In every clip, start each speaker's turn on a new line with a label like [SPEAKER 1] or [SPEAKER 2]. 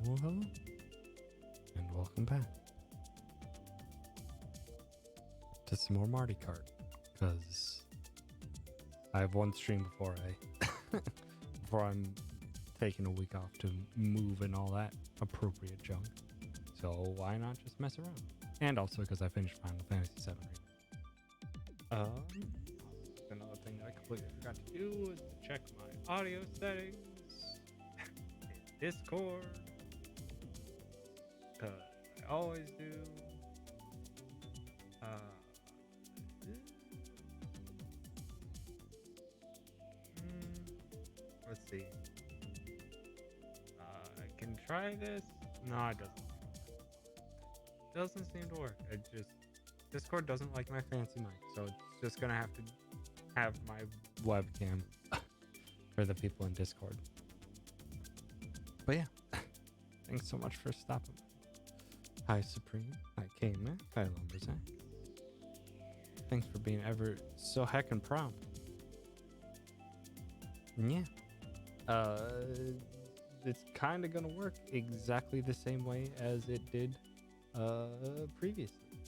[SPEAKER 1] Hello, and welcome back to some more Marty Kart, because I have one stream before I'm taking a week off to move and all that appropriate junk. So why not just mess around? And also because I finished Final Fantasy VII right. Another thing I completely forgot to do is to check my audio settings in Discord. Cause I always do. Let's see. I can try this. No, it doesn't. Doesn't seem to work. Discord doesn't like my fancy mic, so it's just gonna have to have my webcam for the people in Discord. But yeah, thanks so much for stopping. Hi Supreme, hi K-Man, hi Lumbersack. Thanks for being ever so heckin' prompt. And yeah, it's kind of gonna work exactly the same way as it did previously,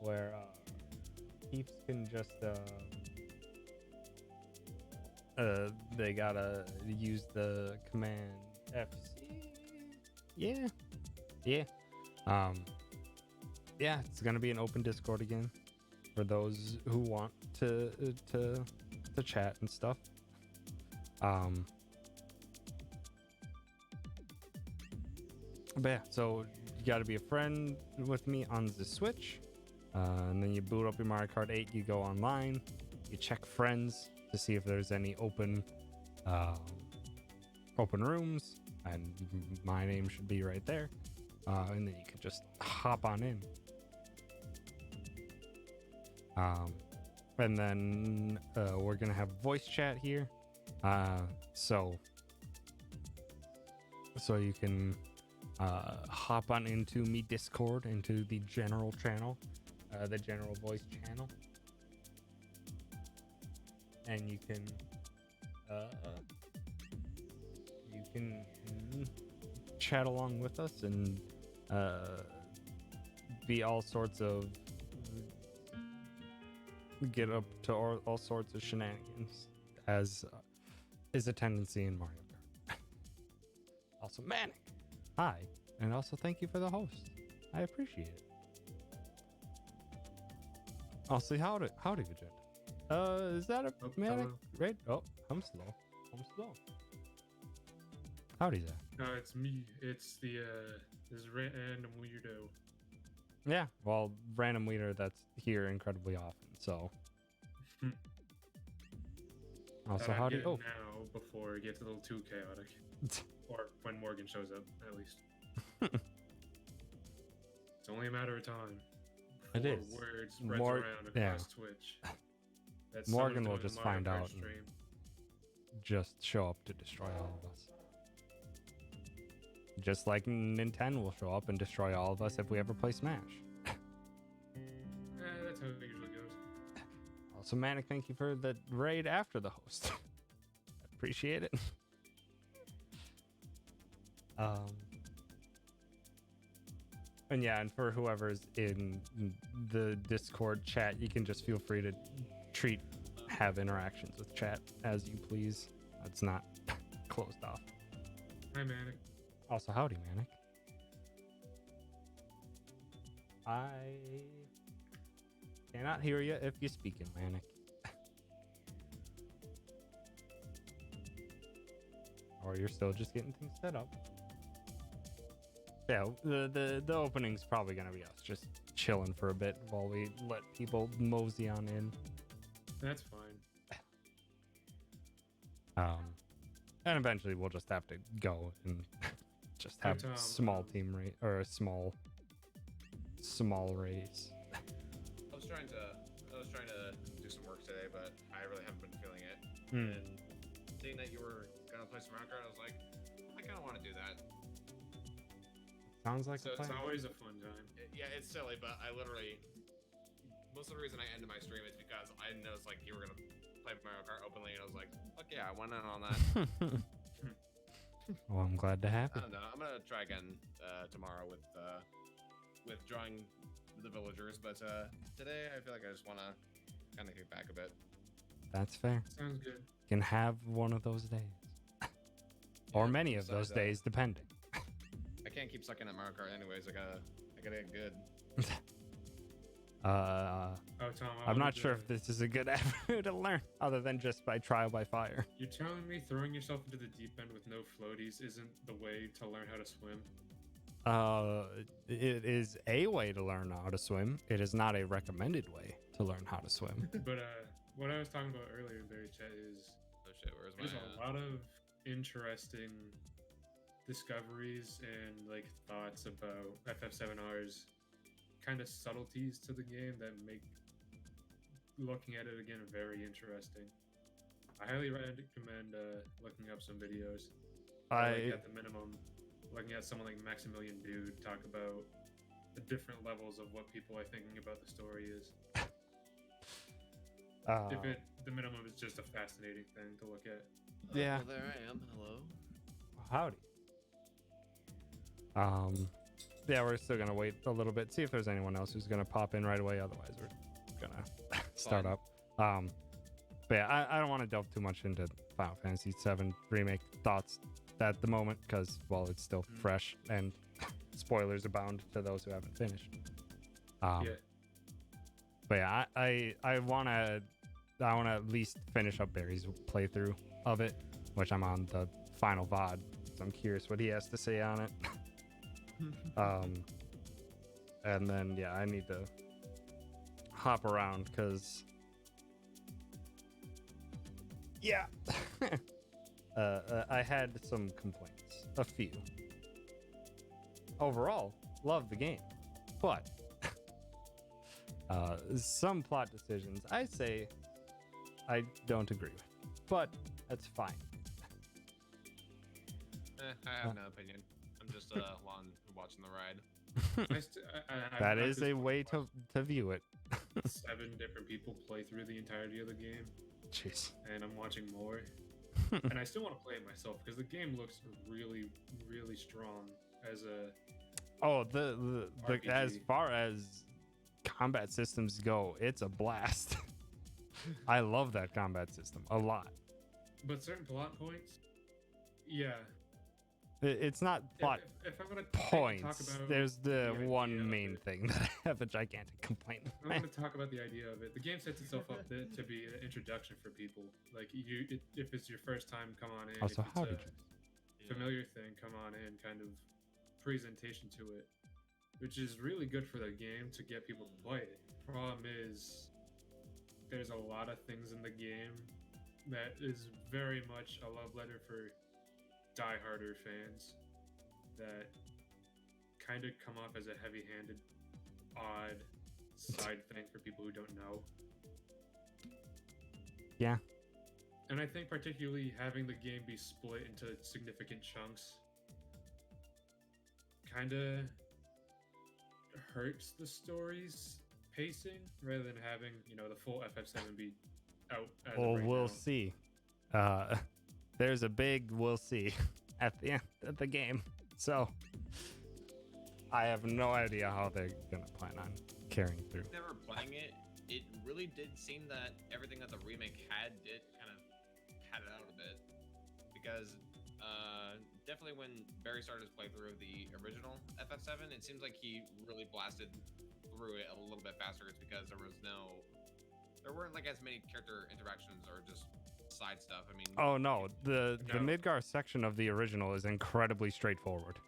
[SPEAKER 1] where peeps can just they gotta use the command FC. Yeah. Yeah, it's gonna be an open Discord again for those who want to chat and stuff. But yeah, so you got to be a friend with me on the Switch, and then you boot up your Mario Kart 8. You go online, you check friends to see if there's any open rooms, and my name should be right there, and then you can just hop on in. And then we're gonna have voice chat here, so you can hop on into me Discord, into the general channel, the general voice channel, and you can chat along with us and be all sorts of get up to all sorts of shenanigans, as is a tendency in Mario Kart. Also, Manic, hi, and also thank you for the host. I appreciate it. Also, howdy, Vegeta. Is that a Manic?
[SPEAKER 2] Hello.
[SPEAKER 1] Right? Oh, I'm slow. Howdy, Zach.
[SPEAKER 2] No, it's me. It's the this random weirdo.
[SPEAKER 1] Yeah, well, random leader that's here incredibly often. So, also howdy.
[SPEAKER 2] Get it now before it gets a little too chaotic, or when Morgan shows up, at least. It's only a matter of time.
[SPEAKER 1] It
[SPEAKER 2] before
[SPEAKER 1] is.
[SPEAKER 2] Word spreads around across Twitch. That
[SPEAKER 1] Morgan
[SPEAKER 2] someone's
[SPEAKER 1] will
[SPEAKER 2] doing a
[SPEAKER 1] just
[SPEAKER 2] Mario
[SPEAKER 1] find
[SPEAKER 2] Kart
[SPEAKER 1] out.
[SPEAKER 2] Stream.
[SPEAKER 1] Just show up to destroy all of us. Just like Nintendo will show up and destroy all of us if we ever play Smash.
[SPEAKER 2] That's how it usually goes.
[SPEAKER 1] Also, Manic, thank you for the raid after the host. Appreciate it. And yeah, and for whoever's in the Discord chat, you can just feel free to have interactions with chat as you please. It's not closed off.
[SPEAKER 2] Hi, Manic.
[SPEAKER 1] Also, howdy, Manic. I cannot hear you if you're speaking, Manic. Or you're still just getting things set up. Yeah, the opening's probably gonna be us just chilling for a bit while we let people mosey on in.
[SPEAKER 2] That's fine.
[SPEAKER 1] And eventually we'll just have to go and just have a small team race or a small race.
[SPEAKER 3] I was trying to do some work today, but I really haven't been feeling it. And seeing that you were gonna play some Mario Kart, I was like, I kind of want to do that.
[SPEAKER 1] Sounds like
[SPEAKER 2] So
[SPEAKER 1] a plan.
[SPEAKER 2] it's always a fun time.
[SPEAKER 3] Yeah, it's silly, but I literally most of the reason I ended my stream is because I noticed like you were gonna play Mario Kart openly, and I was like, fuck yeah, I went in on that.
[SPEAKER 1] Well, I'm glad to have
[SPEAKER 3] I
[SPEAKER 1] it.
[SPEAKER 3] don't know. I'm gonna try again tomorrow with drawing the villagers, but today I feel like I just want to kind of kick back a bit.
[SPEAKER 1] That's fair.
[SPEAKER 2] Sounds good.
[SPEAKER 1] You can have one of those days. Or
[SPEAKER 3] Yeah,
[SPEAKER 1] many of those
[SPEAKER 3] besides,
[SPEAKER 1] days, depending.
[SPEAKER 3] I can't keep sucking at Mario Kart anyways. I gotta get good.
[SPEAKER 2] Oh, Tom,
[SPEAKER 1] I'm not sure if this is a good avenue to learn, other than just by trial by fire.
[SPEAKER 2] You're telling me throwing yourself into the deep end with no floaties isn't the way to learn how to swim?
[SPEAKER 1] It is a way to learn how to swim. It is not a recommended way to learn how to swim.
[SPEAKER 2] But what I was talking about earlier in Berry Chat is
[SPEAKER 3] Oh shit, where's my?
[SPEAKER 2] there's a lot of interesting discoveries and like thoughts about FF7R's kind of subtleties to the game that make looking at it again very interesting. I highly recommend looking up some videos. Like, at the minimum, looking at someone like Maximilian Dude talk about the different levels of what people are thinking about the story is. The minimum is just a fascinating thing to look at.
[SPEAKER 1] Yeah.
[SPEAKER 3] Well, there I am. Hello.
[SPEAKER 1] Howdy. Yeah, we're still gonna wait a little bit, see if there's anyone else who's gonna pop in right away. Otherwise, we're gonna start
[SPEAKER 3] Fine.
[SPEAKER 1] up. But yeah, I don't want to delve too much into Final Fantasy VII remake thoughts at the moment because, well, it's still fresh and spoilers abound to those who haven't finished.
[SPEAKER 2] Yeah.
[SPEAKER 1] But yeah, I wanna at least finish up Barry's playthrough of it, which I'm on the final VOD. So I'm curious what he has to say on it. And then yeah, I need to hop around because yeah, I had some complaints, a few. Overall, love the game, but some plot decisions I say I don't agree with, but that's fine.
[SPEAKER 3] I have no opinion. I'm just along watching the ride.
[SPEAKER 1] That is a way to view it.
[SPEAKER 2] 7 different people play through the entirety of the game,
[SPEAKER 1] Jeez.
[SPEAKER 2] and I'm watching more. And I still want to play it myself because the game looks really, really strong as a.
[SPEAKER 1] Oh, the
[SPEAKER 2] RPG.
[SPEAKER 1] as far as combat systems go, it's a blast. I love that combat system a lot.
[SPEAKER 2] But certain plot points, yeah.
[SPEAKER 1] It's not plot
[SPEAKER 2] If I'm gonna
[SPEAKER 1] points.
[SPEAKER 2] talk about
[SPEAKER 1] There's the
[SPEAKER 2] idea
[SPEAKER 1] one
[SPEAKER 2] of
[SPEAKER 1] main
[SPEAKER 2] it,
[SPEAKER 1] thing that I have a gigantic complaint
[SPEAKER 2] I'm
[SPEAKER 1] with.
[SPEAKER 2] going to talk about the idea of it. The game sets itself up to be an introduction for people. Like if it's your first time, come on in.
[SPEAKER 1] Also,
[SPEAKER 2] if it's
[SPEAKER 1] how
[SPEAKER 2] a
[SPEAKER 1] did you?
[SPEAKER 2] familiar thing, come on in. Kind of presentation to it, which is really good for the game to get people to play it. Problem is, there's a lot of things in the game that is very much a love letter for die-harder fans that kind of come off as a heavy-handed, odd side thing for people who don't know.
[SPEAKER 1] Yeah.
[SPEAKER 2] And I think particularly having the game be split into significant chunks kind of hurts the story's pacing rather than having, the full FF7 be out as of
[SPEAKER 1] Well,
[SPEAKER 2] right
[SPEAKER 1] we'll
[SPEAKER 2] now.
[SPEAKER 1] see. There's a big we'll see at the end of the game. So I have no idea how they're gonna plan on carrying through.
[SPEAKER 3] Never playing it, it really did seem that everything that the remake did kind of pad it out a bit. Because definitely when Barry started his playthrough of the original FF7, it seems like he really blasted through it a little bit faster. It's because there weren't like as many character interactions or just side stuff. I mean,
[SPEAKER 1] Oh no, the
[SPEAKER 2] No.
[SPEAKER 1] Midgar section of the original is incredibly straightforward.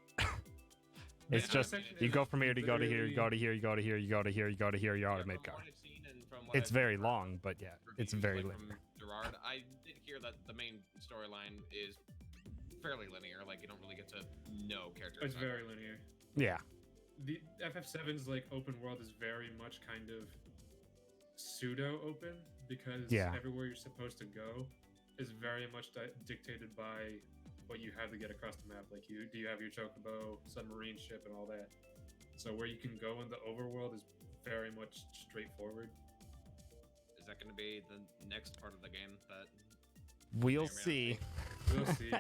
[SPEAKER 1] It's
[SPEAKER 3] Yeah,
[SPEAKER 1] just
[SPEAKER 3] section
[SPEAKER 1] you
[SPEAKER 3] is
[SPEAKER 1] go from here to go to here, you
[SPEAKER 2] literally-
[SPEAKER 1] go to here, you go to here, you go to here, you go to here, you're out of
[SPEAKER 3] from
[SPEAKER 1] Midgar.
[SPEAKER 3] what I've seen and from what
[SPEAKER 1] It's
[SPEAKER 3] I've
[SPEAKER 1] very
[SPEAKER 3] heard
[SPEAKER 1] long, but yeah, it's
[SPEAKER 3] reviews,
[SPEAKER 1] very
[SPEAKER 3] like,
[SPEAKER 1] linear.
[SPEAKER 3] from Gerard, I did hear that the main storyline is fairly linear. Like you don't really get to know characters.
[SPEAKER 2] It's very linear.
[SPEAKER 1] Yeah,
[SPEAKER 2] The FF7's like open world is very much kind of pseudo open because
[SPEAKER 1] Yeah.
[SPEAKER 2] everywhere you're supposed to go is very much dictated by what you have to get across the map. Like do you have your chocobo, submarine ship, and all that. So where you can go in the overworld is very much straightforward.
[SPEAKER 3] Is that going to be the next part of the game that
[SPEAKER 1] we'll
[SPEAKER 3] may or may not
[SPEAKER 1] see.
[SPEAKER 2] We'll see.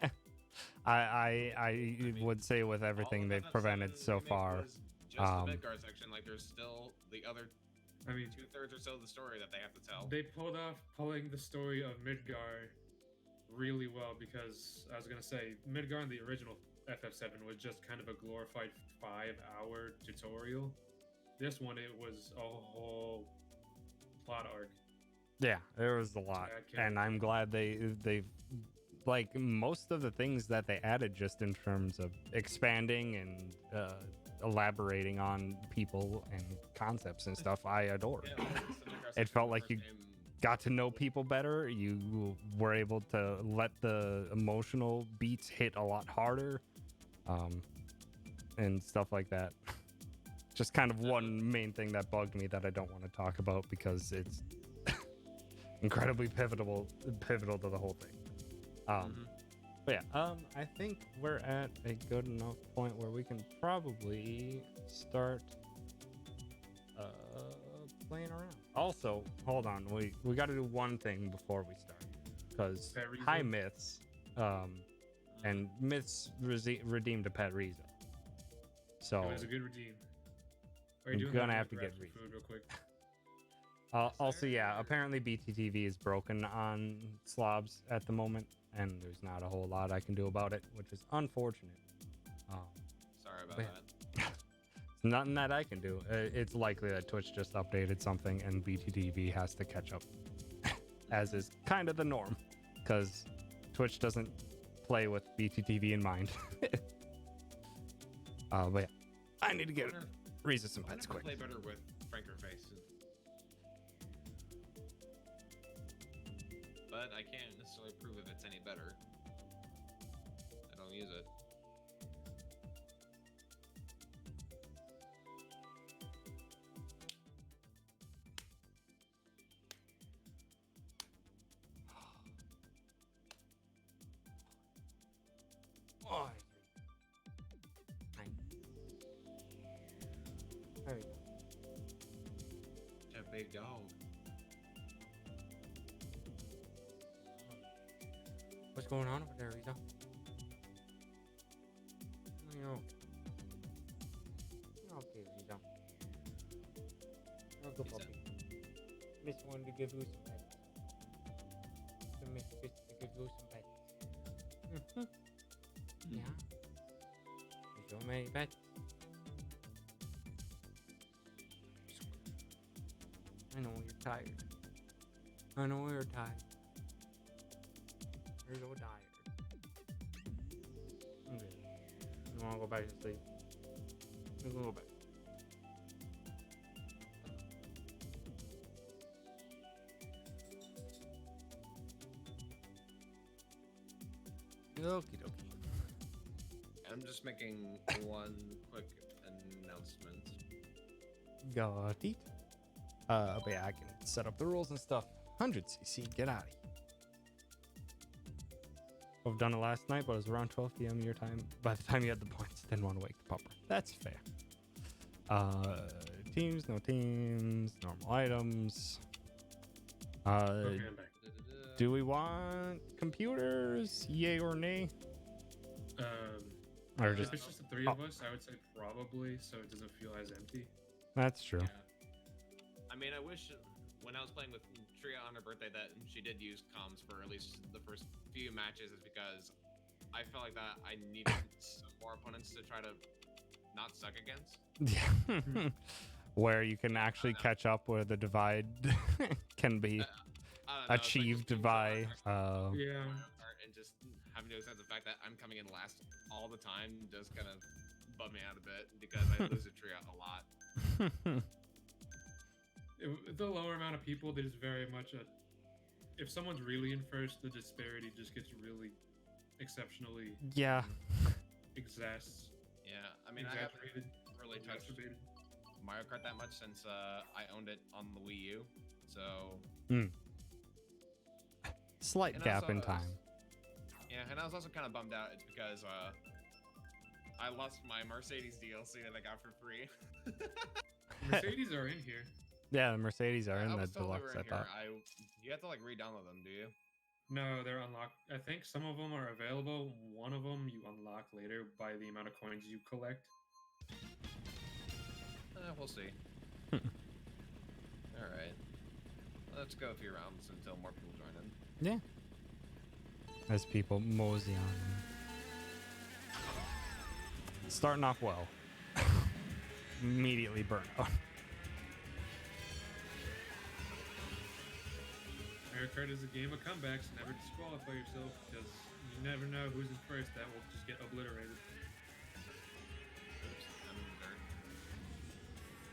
[SPEAKER 1] I
[SPEAKER 3] mean,
[SPEAKER 1] would say with everything
[SPEAKER 3] all of
[SPEAKER 1] they've prevented
[SPEAKER 3] FF7
[SPEAKER 1] so
[SPEAKER 3] remake
[SPEAKER 1] far,
[SPEAKER 3] was just the Midgar section. Like, there's still the other
[SPEAKER 2] I mean,
[SPEAKER 3] 2/3 or so of the story that they have to tell.
[SPEAKER 2] they pulled off pulling the story of Midgar really well because I was gonna say Midgar in the original FF7 was just kind of a glorified 5-hour tutorial. This one, it was a whole plot arc.
[SPEAKER 1] yeah, there was a lot, and I'm glad they've like most of the things that they added just in terms of expanding and elaborating on people and concepts and stuff. I adored.
[SPEAKER 3] Yeah, like, the Midgar
[SPEAKER 1] It
[SPEAKER 3] section
[SPEAKER 1] felt
[SPEAKER 3] in the
[SPEAKER 1] like
[SPEAKER 3] first
[SPEAKER 1] you
[SPEAKER 3] game
[SPEAKER 1] got to know people better. You were able to let the emotional beats hit a lot harder, and stuff like that. Just kind of one main thing that bugged me that I don't want to talk about because it's incredibly pivotal to the whole thing. But yeah, I think we're at a good enough point where we can probably start playing around. Also, hold on, we got to do one thing before we start, because
[SPEAKER 2] Pet Riza?
[SPEAKER 1] High Myths, and Myths redeemed a Pet Riza. So
[SPEAKER 2] It was a good redeem. Are
[SPEAKER 1] I'm
[SPEAKER 2] you doing
[SPEAKER 1] gonna
[SPEAKER 2] that?
[SPEAKER 1] have to
[SPEAKER 2] Grab
[SPEAKER 1] get
[SPEAKER 2] some
[SPEAKER 1] Riza.
[SPEAKER 2] food real quick.
[SPEAKER 1] Also, yeah, apparently BTTV is broken on slobs at the moment, and there's not a whole lot I can do about it, which is unfortunate.
[SPEAKER 3] Sorry about
[SPEAKER 1] Yeah.
[SPEAKER 3] that.
[SPEAKER 1] Nothing that I can do. It's likely that Twitch just updated something and BTTV has to catch up, as is kind of the norm, because Twitch doesn't play with BTTV in mind. But yeah, I need to get Reza some
[SPEAKER 3] I
[SPEAKER 1] pets
[SPEAKER 3] wonder
[SPEAKER 1] quick.
[SPEAKER 3] if I play better with Franker Face. But I can't necessarily prove if it's any better. I don't use it.
[SPEAKER 1] Oh, there we go.
[SPEAKER 3] That big dog.
[SPEAKER 1] What's going on over there, Reza? No. Okay, Reza. Oh, good
[SPEAKER 3] He's
[SPEAKER 1] puppy. Miss wanted to give you some pets. So Miss Fish to give you some pets. Yeah. There's so many pets. I know you're tired. I know you're tired. You're so tired. Okay. You wanna go back to sleep? You can go back. Okie dokie.
[SPEAKER 3] I'm just making one quick announcement.
[SPEAKER 1] Got it. But yeah, I can set up the rules and stuff. 100cc, get out of here. I've done it last night, but it was around 12 p.m. your time. By the time you had the points, didn't want to wake the pupper. That's fair. Teams, no teams, normal items.
[SPEAKER 2] Okay, I'm back.
[SPEAKER 1] Do we want computers? Yay or nay? Or
[SPEAKER 2] If
[SPEAKER 1] just
[SPEAKER 2] it's just the three of us, I would say probably, so it doesn't feel as empty.
[SPEAKER 1] that's true.
[SPEAKER 3] Yeah. I mean, I wish when I was playing with Tria on her birthday that she did use comms for at least the first few matches, is because I felt like that I needed some more opponents to try to not suck against.
[SPEAKER 1] Yeah. Where you can actually catch up where the divide can be
[SPEAKER 3] I don't know, it's like
[SPEAKER 1] achieved
[SPEAKER 3] just being
[SPEAKER 1] by
[SPEAKER 2] Yeah.
[SPEAKER 3] and just having to accept the fact that I'm coming in last all the time does kind of bum me out a bit because I lose a Tria a lot.
[SPEAKER 2] The lower amount of people, there's very much a. If someone's really in first, the disparity just gets really exceptionally
[SPEAKER 1] yeah.
[SPEAKER 2] exaggerated.
[SPEAKER 3] Yeah, I mean, I haven't really touched Mario Kart that much since I owned it on the Wii U, so
[SPEAKER 1] Slight
[SPEAKER 3] And
[SPEAKER 1] gap
[SPEAKER 3] also,
[SPEAKER 1] in
[SPEAKER 3] I was-
[SPEAKER 1] time.
[SPEAKER 3] yeah. And I was also kind of bummed out. It's because I lost my Mercedes DLC that I got for free.
[SPEAKER 2] Mercedes are in here.
[SPEAKER 1] Yeah, the Mercedes are in
[SPEAKER 3] I
[SPEAKER 1] the
[SPEAKER 3] was told they
[SPEAKER 1] deluxe,
[SPEAKER 3] were
[SPEAKER 1] I
[SPEAKER 3] in
[SPEAKER 1] thought.
[SPEAKER 3] here. You have to like re-download them, do you?
[SPEAKER 2] No, they're unlocked. I think some of them are available. One of them you unlock later by the amount of coins you collect.
[SPEAKER 3] We'll see. All right. Let's go a few rounds until more people join in.
[SPEAKER 1] Yeah. As people mosey on. Starting off well. Immediately burn out.
[SPEAKER 2] Mario Kart is a game of comebacks. Never disqualify yourself because you never know who's in first. That will just get obliterated.
[SPEAKER 3] Oops, I'm in the dirt.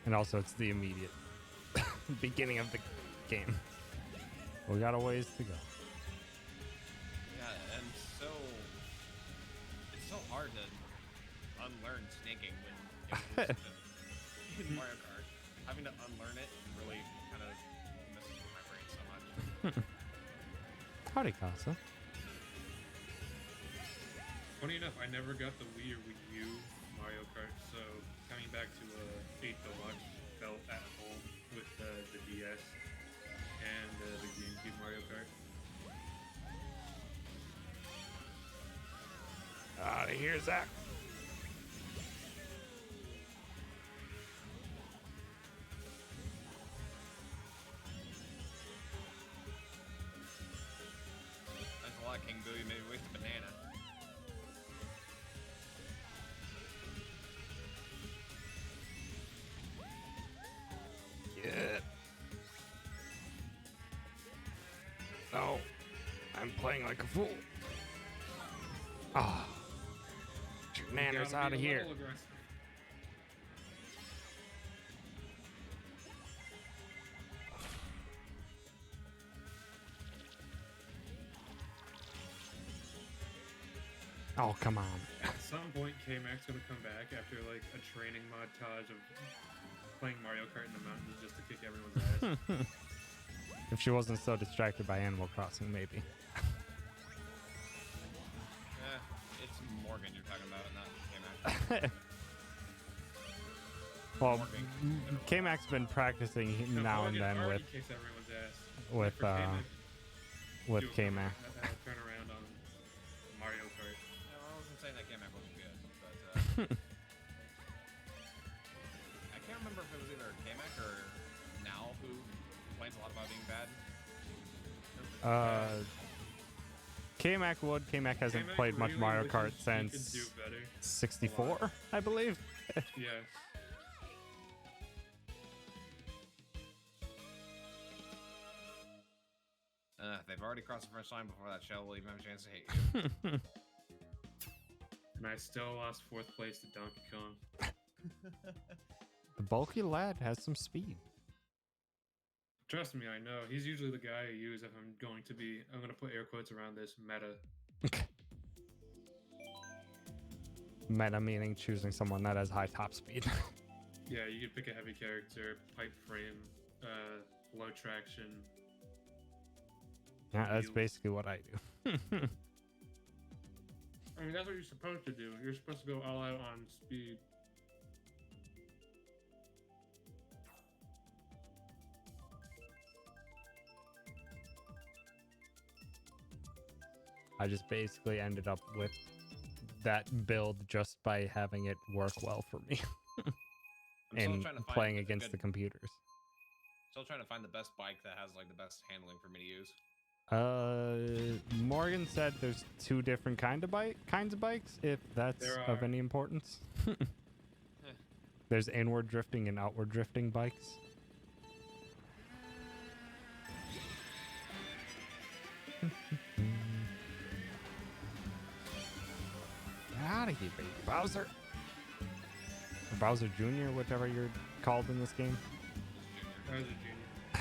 [SPEAKER 1] And also, it's the immediate beginning of the game. We got a ways to go.
[SPEAKER 3] Yeah, and so it's so hard to unlearn snaking when it was in Mario Kart. Having to unlearn it really kind of messes with my brain so much.
[SPEAKER 1] Howdy, Casa.
[SPEAKER 2] Funny enough, I never got the Wii or Wii U Mario Kart, so coming back to 8 Deluxe felt at home with the DS and the GameCube Mario Kart.
[SPEAKER 1] Out of here, Zach.
[SPEAKER 3] That's a lot, King Boo. You made me waste a banana.
[SPEAKER 1] Yeah. No. I'm playing like a fool. Ah. Get your manners
[SPEAKER 2] Gotta
[SPEAKER 1] out
[SPEAKER 2] be
[SPEAKER 1] of
[SPEAKER 2] a
[SPEAKER 1] here.
[SPEAKER 2] little aggressive.
[SPEAKER 1] Oh, come on.
[SPEAKER 2] At some point, K-Mac's gonna come back after like a training montage of playing Mario Kart in the mountains just to kick everyone's ass.
[SPEAKER 1] If she wasn't so distracted by Animal Crossing, maybe.
[SPEAKER 3] It's Morgan you're talking about, not K-Mac.
[SPEAKER 1] Well,
[SPEAKER 3] Morgan.
[SPEAKER 1] K-Mac's been practicing
[SPEAKER 2] No,
[SPEAKER 1] now and
[SPEAKER 2] Morgan
[SPEAKER 1] then
[SPEAKER 2] already
[SPEAKER 1] with
[SPEAKER 2] kicks everyone's ass.
[SPEAKER 1] with
[SPEAKER 2] For K-Mac,
[SPEAKER 1] with
[SPEAKER 2] do a
[SPEAKER 1] K-Mac.
[SPEAKER 2] turn around on Mario Kart.
[SPEAKER 3] No, I wasn't saying that K-Mac wasn't good, but I can't remember if it was either K-Mac or Now who complains a lot about being bad.
[SPEAKER 1] K-Mac would. K-Mac hasn't
[SPEAKER 2] K-Mac
[SPEAKER 1] played much
[SPEAKER 2] really
[SPEAKER 1] Mario
[SPEAKER 2] wishes
[SPEAKER 1] Kart
[SPEAKER 2] he could do
[SPEAKER 1] since
[SPEAKER 2] better.
[SPEAKER 1] 64, I believe.
[SPEAKER 2] Yeah.
[SPEAKER 3] They've already crossed the finish line before that shell will even have a chance to hate you.
[SPEAKER 2] And I still lost 4th place to Donkey Kong.
[SPEAKER 1] The bulky lad has some speed.
[SPEAKER 2] Trust me, I know. He's usually the guy I use if I'm going to put air quotes around this meta.
[SPEAKER 1] Meta meaning choosing someone that has high top speed.
[SPEAKER 2] Yeah, you could pick a heavy character, pipe frame, low traction.
[SPEAKER 1] Yeah, that's
[SPEAKER 2] You-
[SPEAKER 1] basically what I do.
[SPEAKER 2] I mean, that's what you're supposed to do. You're supposed to go all out on speed.
[SPEAKER 1] I just basically ended up with that build just by having it work well for me
[SPEAKER 3] I'm still
[SPEAKER 1] and
[SPEAKER 3] trying to find
[SPEAKER 1] playing
[SPEAKER 3] a
[SPEAKER 1] against
[SPEAKER 3] good-
[SPEAKER 1] the computers.
[SPEAKER 3] Still trying to find the best bike that has like the best handling for me to use.
[SPEAKER 1] Morgan said there's 2 different kinds of bikes, if that's
[SPEAKER 2] There
[SPEAKER 1] of
[SPEAKER 2] are.
[SPEAKER 1] any importance. There's inward drifting and outward drifting bikes. Get out of here, baby Bowser. Or Bowser Jr., whichever you're called in this game.
[SPEAKER 2] Bowser Jr.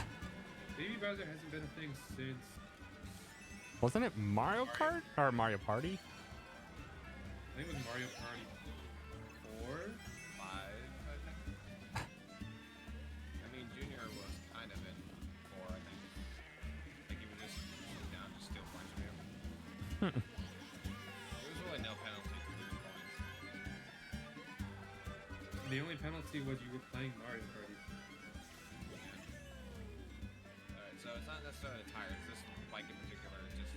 [SPEAKER 2] Baby Bowser hasn't been a thing since.
[SPEAKER 1] Wasn't it Mario Kart or Mario Party?
[SPEAKER 2] I think it was Mario Party 4.
[SPEAKER 3] 5, I think. I mean, Junior was kind of in 4, I think. I think he would just shoot down, just steal points from you. There was really no penalty for losing points.
[SPEAKER 2] The only penalty was you were playing Mario Party.
[SPEAKER 3] Alright, so it's not necessarily the tires. This bike in particular is just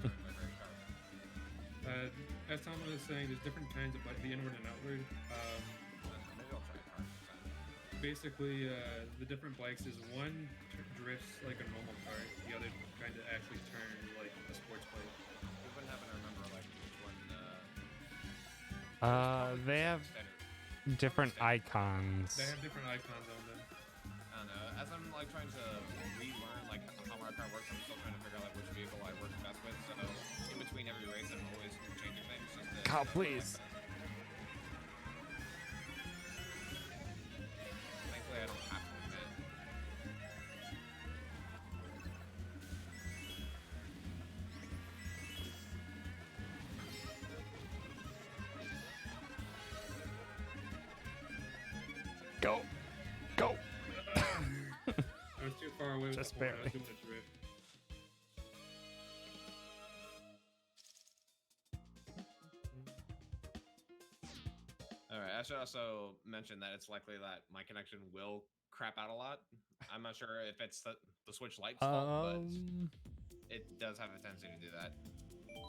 [SPEAKER 3] very sharp.
[SPEAKER 2] As Tom was saying, there's different kinds of like the inward and outward.
[SPEAKER 3] Maybe I'll try Kart this time.
[SPEAKER 2] Basically, the different bikes is one drifts like a normal kart, the other kind of actually turn like a sports bike.
[SPEAKER 3] We wouldn't happen to remember like which one.
[SPEAKER 1] They have
[SPEAKER 3] Standard.
[SPEAKER 1] different icons.
[SPEAKER 2] They have different icons on them.
[SPEAKER 3] I don't know. As I'm like trying to relearn like how Mario Kart works, I'm still trying to figure out like which vehicle I work best with. So in between every race, I'm always changing things. Just to,
[SPEAKER 1] God, please.
[SPEAKER 3] Thankfully, I don't have to admit.
[SPEAKER 1] Go. Go.
[SPEAKER 2] I was too far away with
[SPEAKER 1] Just
[SPEAKER 2] the horn. I was
[SPEAKER 1] barely.
[SPEAKER 2] doing a drift.
[SPEAKER 3] All right. I should also mention that it's likely that my connection will crap out a lot. I'm not sure if it's the Switch Lite's fault, but it does have a tendency to do that.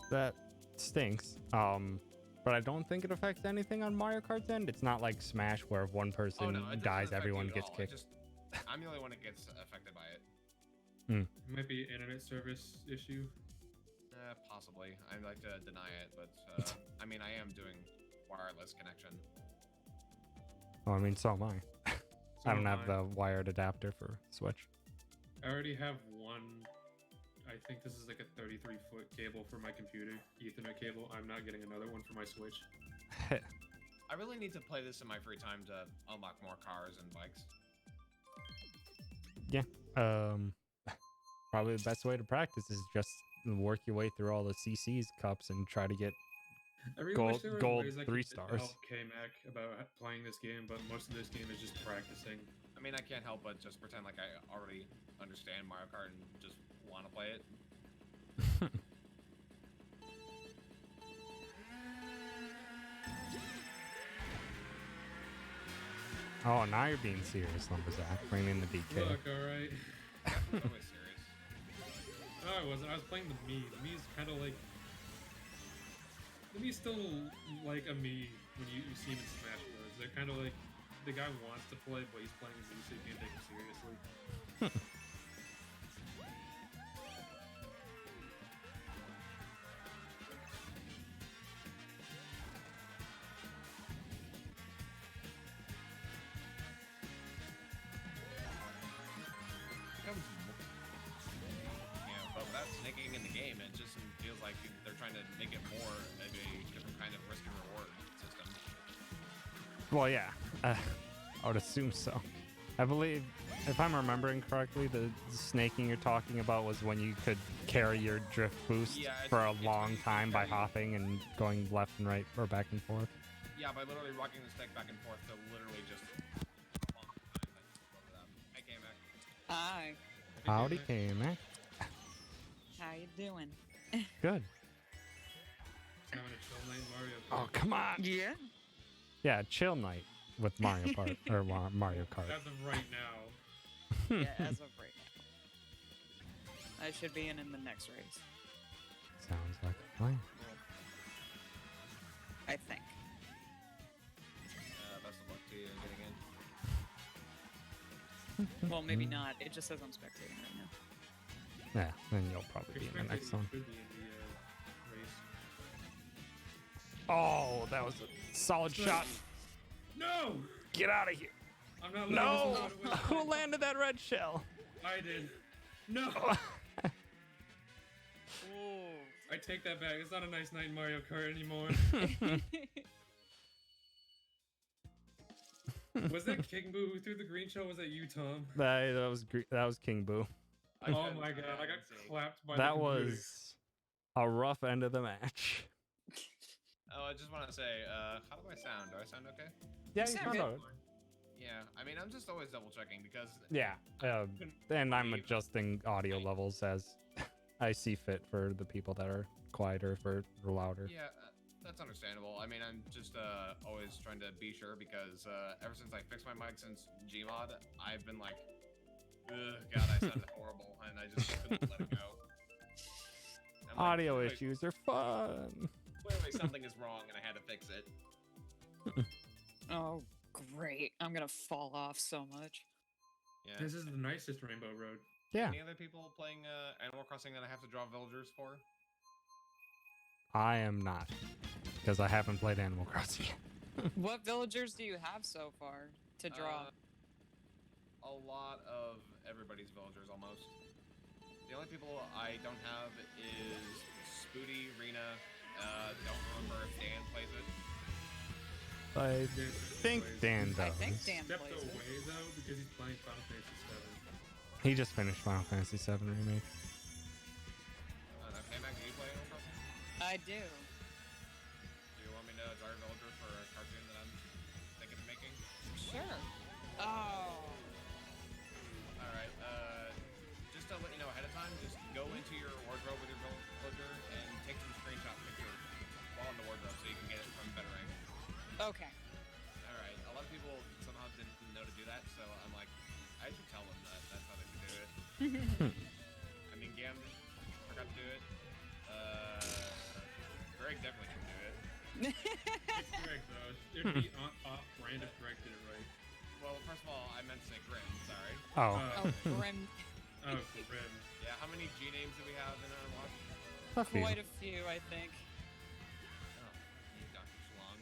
[SPEAKER 1] That stinks. But I don't think it affects anything on Mario Kart's end. It's not like Smash where if one person
[SPEAKER 3] Oh no, it doesn't
[SPEAKER 1] dies,
[SPEAKER 3] affect
[SPEAKER 1] everyone
[SPEAKER 3] you at
[SPEAKER 1] gets
[SPEAKER 3] all.
[SPEAKER 1] kicked.
[SPEAKER 3] I'm the only one that gets affected by it.
[SPEAKER 2] It might be an internet service issue.
[SPEAKER 3] Possibly. I'd like to deny it, but I mean, I am doing wireless connection.
[SPEAKER 1] Oh, I mean, so am I.
[SPEAKER 2] So
[SPEAKER 1] I don't
[SPEAKER 2] am
[SPEAKER 1] have
[SPEAKER 2] I.
[SPEAKER 1] the wired adapter for Switch.
[SPEAKER 2] I already have one. I think this is like a 33-foot cable for my computer, Ethernet cable. I'm not getting another one for my Switch.
[SPEAKER 3] I really need to play this in my free time to unlock more cars and bikes.
[SPEAKER 1] Probably the best way to practice is just work your way through all the CC's cups and try to get
[SPEAKER 2] I really
[SPEAKER 1] Gold-
[SPEAKER 2] wish there were
[SPEAKER 1] gold
[SPEAKER 2] ways I
[SPEAKER 1] 3
[SPEAKER 2] could
[SPEAKER 1] stars.
[SPEAKER 2] help K-Mac about playing this game, but most of this game is just practicing.
[SPEAKER 3] I mean, I can't help but just pretend like I already understand Mario Kart and just want to play it.
[SPEAKER 1] Oh, now you're being serious, Lumberjack. Bring in the DK.
[SPEAKER 2] Look, alright.
[SPEAKER 3] Totally serious.
[SPEAKER 2] No, I wasn't. I was playing the Mii. The Mii's kind of like... The Mii's still like a Mii when you see him in Smash Bros. They're kind of like... The guy wants to play, but he's playing Z, so you can't take him seriously.
[SPEAKER 3] Yeah, but without snaking in the game, it just feels like they're trying to make it more of a different kind of risk and reward system.
[SPEAKER 1] Well, yeah. I would assume so. I believe, if I'm remembering correctly, the snaking you're talking about was when you could carry your drift boost
[SPEAKER 3] Yeah,
[SPEAKER 1] for a
[SPEAKER 3] it's when
[SPEAKER 1] long
[SPEAKER 3] you can
[SPEAKER 1] time by
[SPEAKER 3] carry-
[SPEAKER 1] hopping and going left and right or back and forth.
[SPEAKER 3] Yeah, by literally rocking the stick back and forth to literally just... Hey, K-Mac.
[SPEAKER 4] Hi.
[SPEAKER 1] Howdy, K-Mac.
[SPEAKER 4] How you doing?
[SPEAKER 1] Good.
[SPEAKER 2] Having a chill night in Mario
[SPEAKER 1] Oh,
[SPEAKER 2] Kart.
[SPEAKER 1] come on.
[SPEAKER 4] Yeah.
[SPEAKER 1] Yeah, chill night with Mario Kart or Mario Kart.
[SPEAKER 2] As of right now.
[SPEAKER 4] Yeah, as of right now. I should be in the next race.
[SPEAKER 1] Sounds like a plan.
[SPEAKER 4] I think.
[SPEAKER 3] Best of luck to you getting in.
[SPEAKER 4] Well, maybe not. It just says I'm spectating right now.
[SPEAKER 1] Yeah, then you'll probably be in the
[SPEAKER 2] Expected
[SPEAKER 1] next
[SPEAKER 2] you
[SPEAKER 1] one.
[SPEAKER 2] should be in the race.
[SPEAKER 1] Oh, that was a solid shot.
[SPEAKER 2] No!
[SPEAKER 1] Get out of here.
[SPEAKER 2] I'm not letting
[SPEAKER 1] No!
[SPEAKER 2] this one go to
[SPEAKER 1] Who
[SPEAKER 2] win.
[SPEAKER 1] landed that red shell?
[SPEAKER 2] I did. No!
[SPEAKER 4] Ooh.
[SPEAKER 2] I take that back. It's not a nice night in Mario Kart anymore. Was that King Boo who threw the green shell? Was that you, Tom?
[SPEAKER 1] that was King Boo.
[SPEAKER 2] Oh my god, I got clapped by
[SPEAKER 1] That
[SPEAKER 2] the computer.
[SPEAKER 1] was a rough end of the match.
[SPEAKER 3] Oh, I just want to say, how do I sound? Do I sound okay?
[SPEAKER 1] Yeah,
[SPEAKER 4] You sound good.
[SPEAKER 3] Yeah, I mean, I'm just always double checking because
[SPEAKER 1] Yeah, and I'm adjusting audio levels as I see fit for the people that are quieter, for louder.
[SPEAKER 3] yeah, that's understandable. I mean, I'm just always trying to be sure because ever since I fixed my mic since Gmod, I've been like, ugh, God, I sounded horrible, and I just couldn't let it go. I'm like,
[SPEAKER 1] Audio
[SPEAKER 3] wait,
[SPEAKER 1] issues are fun.
[SPEAKER 3] Clearly something is wrong, and I had to fix it.
[SPEAKER 4] Oh, great. I'm gonna fall off so much.
[SPEAKER 3] Yeah.
[SPEAKER 2] This is the nicest Rainbow Road.
[SPEAKER 1] Yeah,
[SPEAKER 3] Any other people playing Animal Crossing that I have to draw villagers for?
[SPEAKER 1] I am not, because I haven't played Animal Crossing yet.
[SPEAKER 4] What villagers do you have so far to draw?
[SPEAKER 3] A lot of everybody's villagers, almost. The only people I don't have is Spooty, Rena. Don't remember if Dan plays it.
[SPEAKER 1] I think Dan
[SPEAKER 4] I
[SPEAKER 1] does.
[SPEAKER 4] think Dan
[SPEAKER 2] Stepped
[SPEAKER 4] plays it.
[SPEAKER 2] away though because he's playing Final Fantasy VII.
[SPEAKER 1] He just finished Final Fantasy VII Remake.
[SPEAKER 3] Okay, Mac, do you play Animal Crossing?
[SPEAKER 4] I do.
[SPEAKER 3] Do you want me to draw a villager for a cartoon that I'm thinking of making?
[SPEAKER 4] Sure. Oh.
[SPEAKER 3] Alright, just to let you know ahead of time, just go into your wardrobe with your villager and take some screenshot pictures while in the wardrobe so you can get it from better angle.
[SPEAKER 4] Okay.
[SPEAKER 3] Alright, a lot of people somehow didn't know to do that, so I'm like, I should tell them that that's how they should do it. I mean, Gam forgot to do it. Greg definitely didn't do it.
[SPEAKER 2] It's Greg though. It'd be off-brand if Greg did it right.
[SPEAKER 3] Well, first of all, I meant to say Grim, sorry.
[SPEAKER 1] Oh,
[SPEAKER 4] Oh, Grim.
[SPEAKER 2] Oh, Grim.
[SPEAKER 3] Yeah, how many G names do we have in our watch?
[SPEAKER 1] a few.
[SPEAKER 4] Quite a few, I think.
[SPEAKER 3] Oh, Dr. Shalom.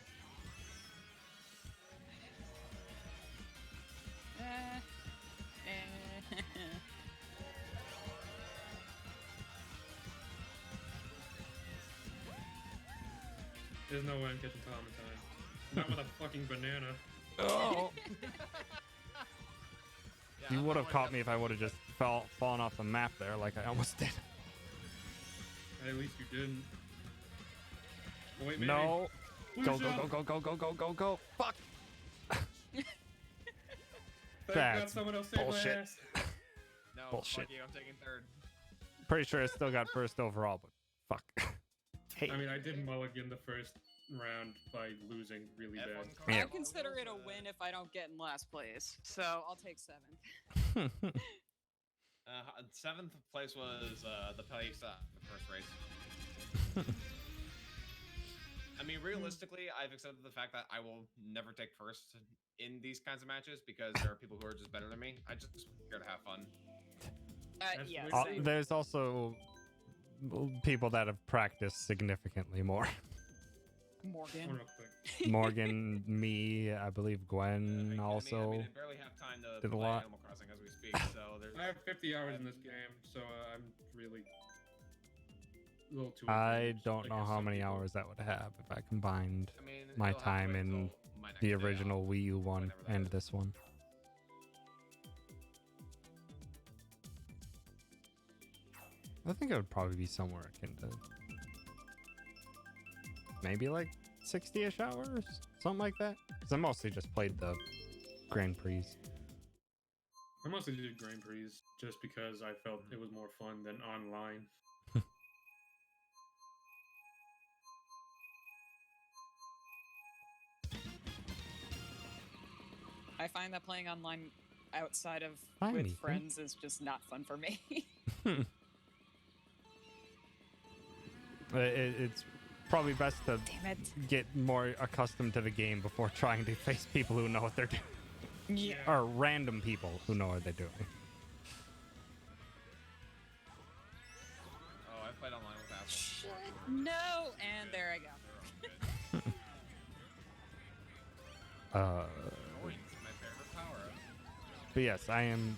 [SPEAKER 2] There's no way I'm catching Tom in time. Not with a fucking banana.
[SPEAKER 1] Oh.
[SPEAKER 3] Yeah,
[SPEAKER 1] You
[SPEAKER 3] I'm
[SPEAKER 1] would
[SPEAKER 3] the
[SPEAKER 1] have
[SPEAKER 3] one
[SPEAKER 1] caught
[SPEAKER 3] that-
[SPEAKER 1] me if I would have just fallen off the map there, like I almost did.
[SPEAKER 2] At least you didn't. Oh, wait, maybe.
[SPEAKER 1] No.
[SPEAKER 2] Push
[SPEAKER 1] Go, go,
[SPEAKER 2] up.
[SPEAKER 1] go, go, go, go, go, go, go. Fuck.
[SPEAKER 2] Thank God
[SPEAKER 1] That's
[SPEAKER 2] someone else saved
[SPEAKER 1] bullshit.
[SPEAKER 2] my ass.
[SPEAKER 3] No,
[SPEAKER 1] Bullshit.
[SPEAKER 3] fuck you, I'm taking third.
[SPEAKER 1] Pretty sure I still got first overall, but fuck. Hey.
[SPEAKER 2] I mean, I did mulligan the first round by losing really
[SPEAKER 3] F
[SPEAKER 2] bad.
[SPEAKER 3] wasn't
[SPEAKER 1] Yeah.
[SPEAKER 4] I
[SPEAKER 3] called.
[SPEAKER 4] consider it a win if I don't get in last place, so I'll take 7th.
[SPEAKER 3] Seventh place was the place the first race. I mean, realistically, I've accepted the fact that I will never take first in these kinds of matches because there are people who are just better than me. I just here to have fun.
[SPEAKER 2] That's
[SPEAKER 4] Yeah,
[SPEAKER 2] weird.
[SPEAKER 4] same.
[SPEAKER 1] There's also people that have practiced significantly more.
[SPEAKER 4] Morgan.
[SPEAKER 2] Real quick.
[SPEAKER 1] Morgan, me, I believe
[SPEAKER 3] I
[SPEAKER 1] Gwen
[SPEAKER 3] mean,
[SPEAKER 1] also.
[SPEAKER 3] I barely have time to
[SPEAKER 1] did a
[SPEAKER 3] play
[SPEAKER 1] lot.
[SPEAKER 3] Animal Crossing as we speak, so there's.
[SPEAKER 2] I have 50 hours in this game, so I'm really a little too.
[SPEAKER 1] I
[SPEAKER 2] advanced,
[SPEAKER 1] don't know
[SPEAKER 2] guess
[SPEAKER 1] how
[SPEAKER 2] some
[SPEAKER 1] many
[SPEAKER 2] people.
[SPEAKER 1] hours that would have if I combined
[SPEAKER 3] I mean,
[SPEAKER 1] my
[SPEAKER 3] you'll have to
[SPEAKER 1] time
[SPEAKER 3] wait
[SPEAKER 1] in
[SPEAKER 3] till my next
[SPEAKER 1] the
[SPEAKER 3] day off.
[SPEAKER 1] original Wii U one
[SPEAKER 3] whenever that
[SPEAKER 1] and
[SPEAKER 3] is.
[SPEAKER 1] this one. I think it would probably be somewhere akin to maybe like 60-ish hours, something like that. Because I mostly just played the Grand Prix.
[SPEAKER 2] I mostly did Grand Prix just because I felt it was more fun than online.
[SPEAKER 4] I find that playing online outside of
[SPEAKER 1] Hi,
[SPEAKER 4] with
[SPEAKER 1] Mika.
[SPEAKER 4] friends is just not fun for me.
[SPEAKER 1] It's probably best to
[SPEAKER 4] Damn it.
[SPEAKER 1] get more accustomed to the game before trying to face people who know what they're doing.
[SPEAKER 4] Yeah.
[SPEAKER 1] Or random people who know what they're doing.
[SPEAKER 3] Oh, I played online with Apple.
[SPEAKER 4] Shit.
[SPEAKER 3] before.
[SPEAKER 4] No, and there I go.
[SPEAKER 3] They're all good. Coins, my favorite power-up.
[SPEAKER 1] But yes, I am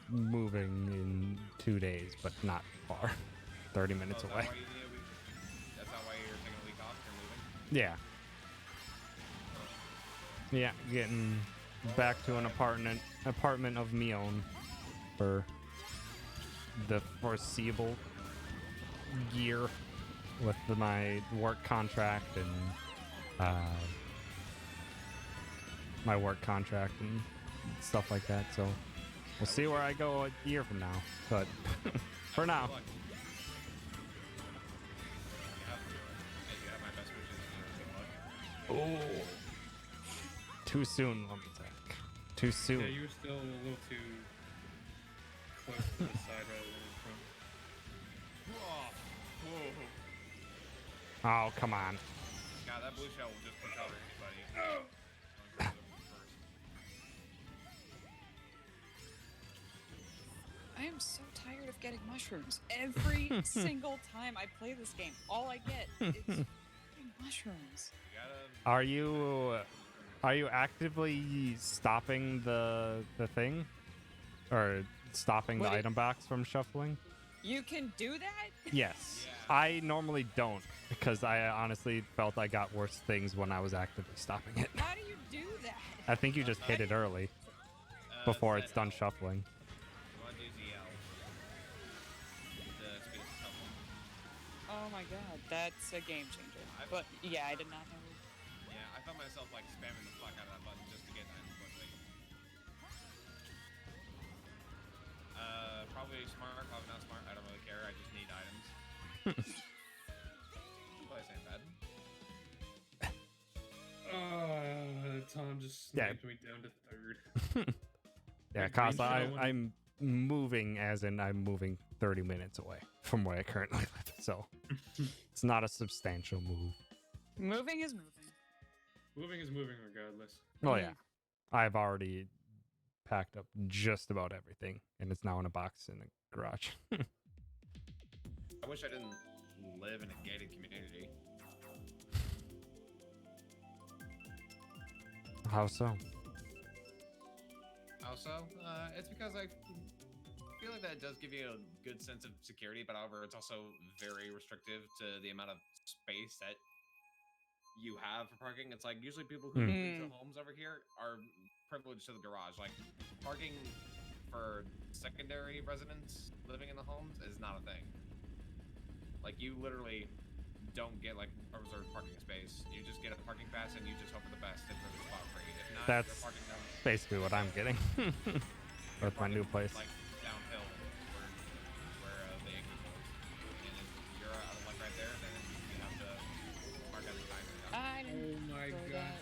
[SPEAKER 1] moving in 2 days, but not far. 30 minutes
[SPEAKER 3] Oh, is that
[SPEAKER 1] away.
[SPEAKER 3] why you need a week? That's not why you're taking a week off. You're moving.
[SPEAKER 1] Yeah. Yeah, getting back to an apartment of me own for the foreseeable year with my work contract and my work contract and stuff like that. So we'll see where I go a year from now. But for now,
[SPEAKER 3] Good luck. You have to do it. Hey, you have my best wishes. Good luck.
[SPEAKER 1] oh, too soon, let me think. Too soon.
[SPEAKER 2] Yeah, you were still a little too close to the side rather than in front.
[SPEAKER 3] Whoa. Whoa.
[SPEAKER 1] Oh, come on.
[SPEAKER 3] God, that blue shell will just push over anybody. First.
[SPEAKER 4] I am so tired of getting mushrooms. Every single time I play this game, all I get is fucking mushrooms.
[SPEAKER 3] You gotta.
[SPEAKER 1] Are you actively stopping the thing, or stopping
[SPEAKER 4] What
[SPEAKER 1] the
[SPEAKER 4] do you-
[SPEAKER 1] item box from shuffling?
[SPEAKER 4] You can do that?
[SPEAKER 1] Yes.
[SPEAKER 3] Yeah.
[SPEAKER 1] I normally don't because I honestly felt I got worse things when I was actively stopping it.
[SPEAKER 4] How do you do that?
[SPEAKER 1] I think you just hit it early before it's done
[SPEAKER 3] ZL.
[SPEAKER 1] shuffling.
[SPEAKER 3] You want to do ZL. The speed of shuffle.
[SPEAKER 4] Oh my god, that's a game changer. But yeah, I did not know.
[SPEAKER 3] Yeah, I found myself like spamming the fuck out of that button just to get items quickly. Probably smart, probably not smart. I don't really care. I just need items. Probably saying bad.
[SPEAKER 2] Tom just
[SPEAKER 1] Yeah.
[SPEAKER 2] sniped me down to third.
[SPEAKER 1] Yeah,
[SPEAKER 2] Like green
[SPEAKER 1] Casa,
[SPEAKER 2] shell when-
[SPEAKER 1] I'm moving as in I'm moving 30 minutes away from where I currently live, so it's not a substantial move.
[SPEAKER 4] Moving is moving.
[SPEAKER 2] Moving is moving regardless.
[SPEAKER 1] Oh
[SPEAKER 4] Mm.
[SPEAKER 1] yeah, I've already packed up just about everything, and it's now in a box in the garage.
[SPEAKER 3] I wish I didn't live in a gated community.
[SPEAKER 1] How so?
[SPEAKER 3] Also, it's because I feel like that does give you a good sense of security, but however, it's also very restrictive to the amount of space that you have for parking. It's like usually people who
[SPEAKER 1] Hmm.
[SPEAKER 3] move into homes over here are privileged to the garage. Like parking for secondary residents living in the homes is not a thing. Like you literally don't get like a reserved parking space. You just get a parking pass and you just hope for the best if there's a spot free. If not,
[SPEAKER 1] That's
[SPEAKER 3] you're parking down.
[SPEAKER 1] basically what I'm getting with my new place.
[SPEAKER 3] Like downhill where the exit was. And if you're out of luck right there, then you have to park at the diner.
[SPEAKER 4] I didn't.
[SPEAKER 2] Oh my
[SPEAKER 4] Go
[SPEAKER 2] god.
[SPEAKER 4] that.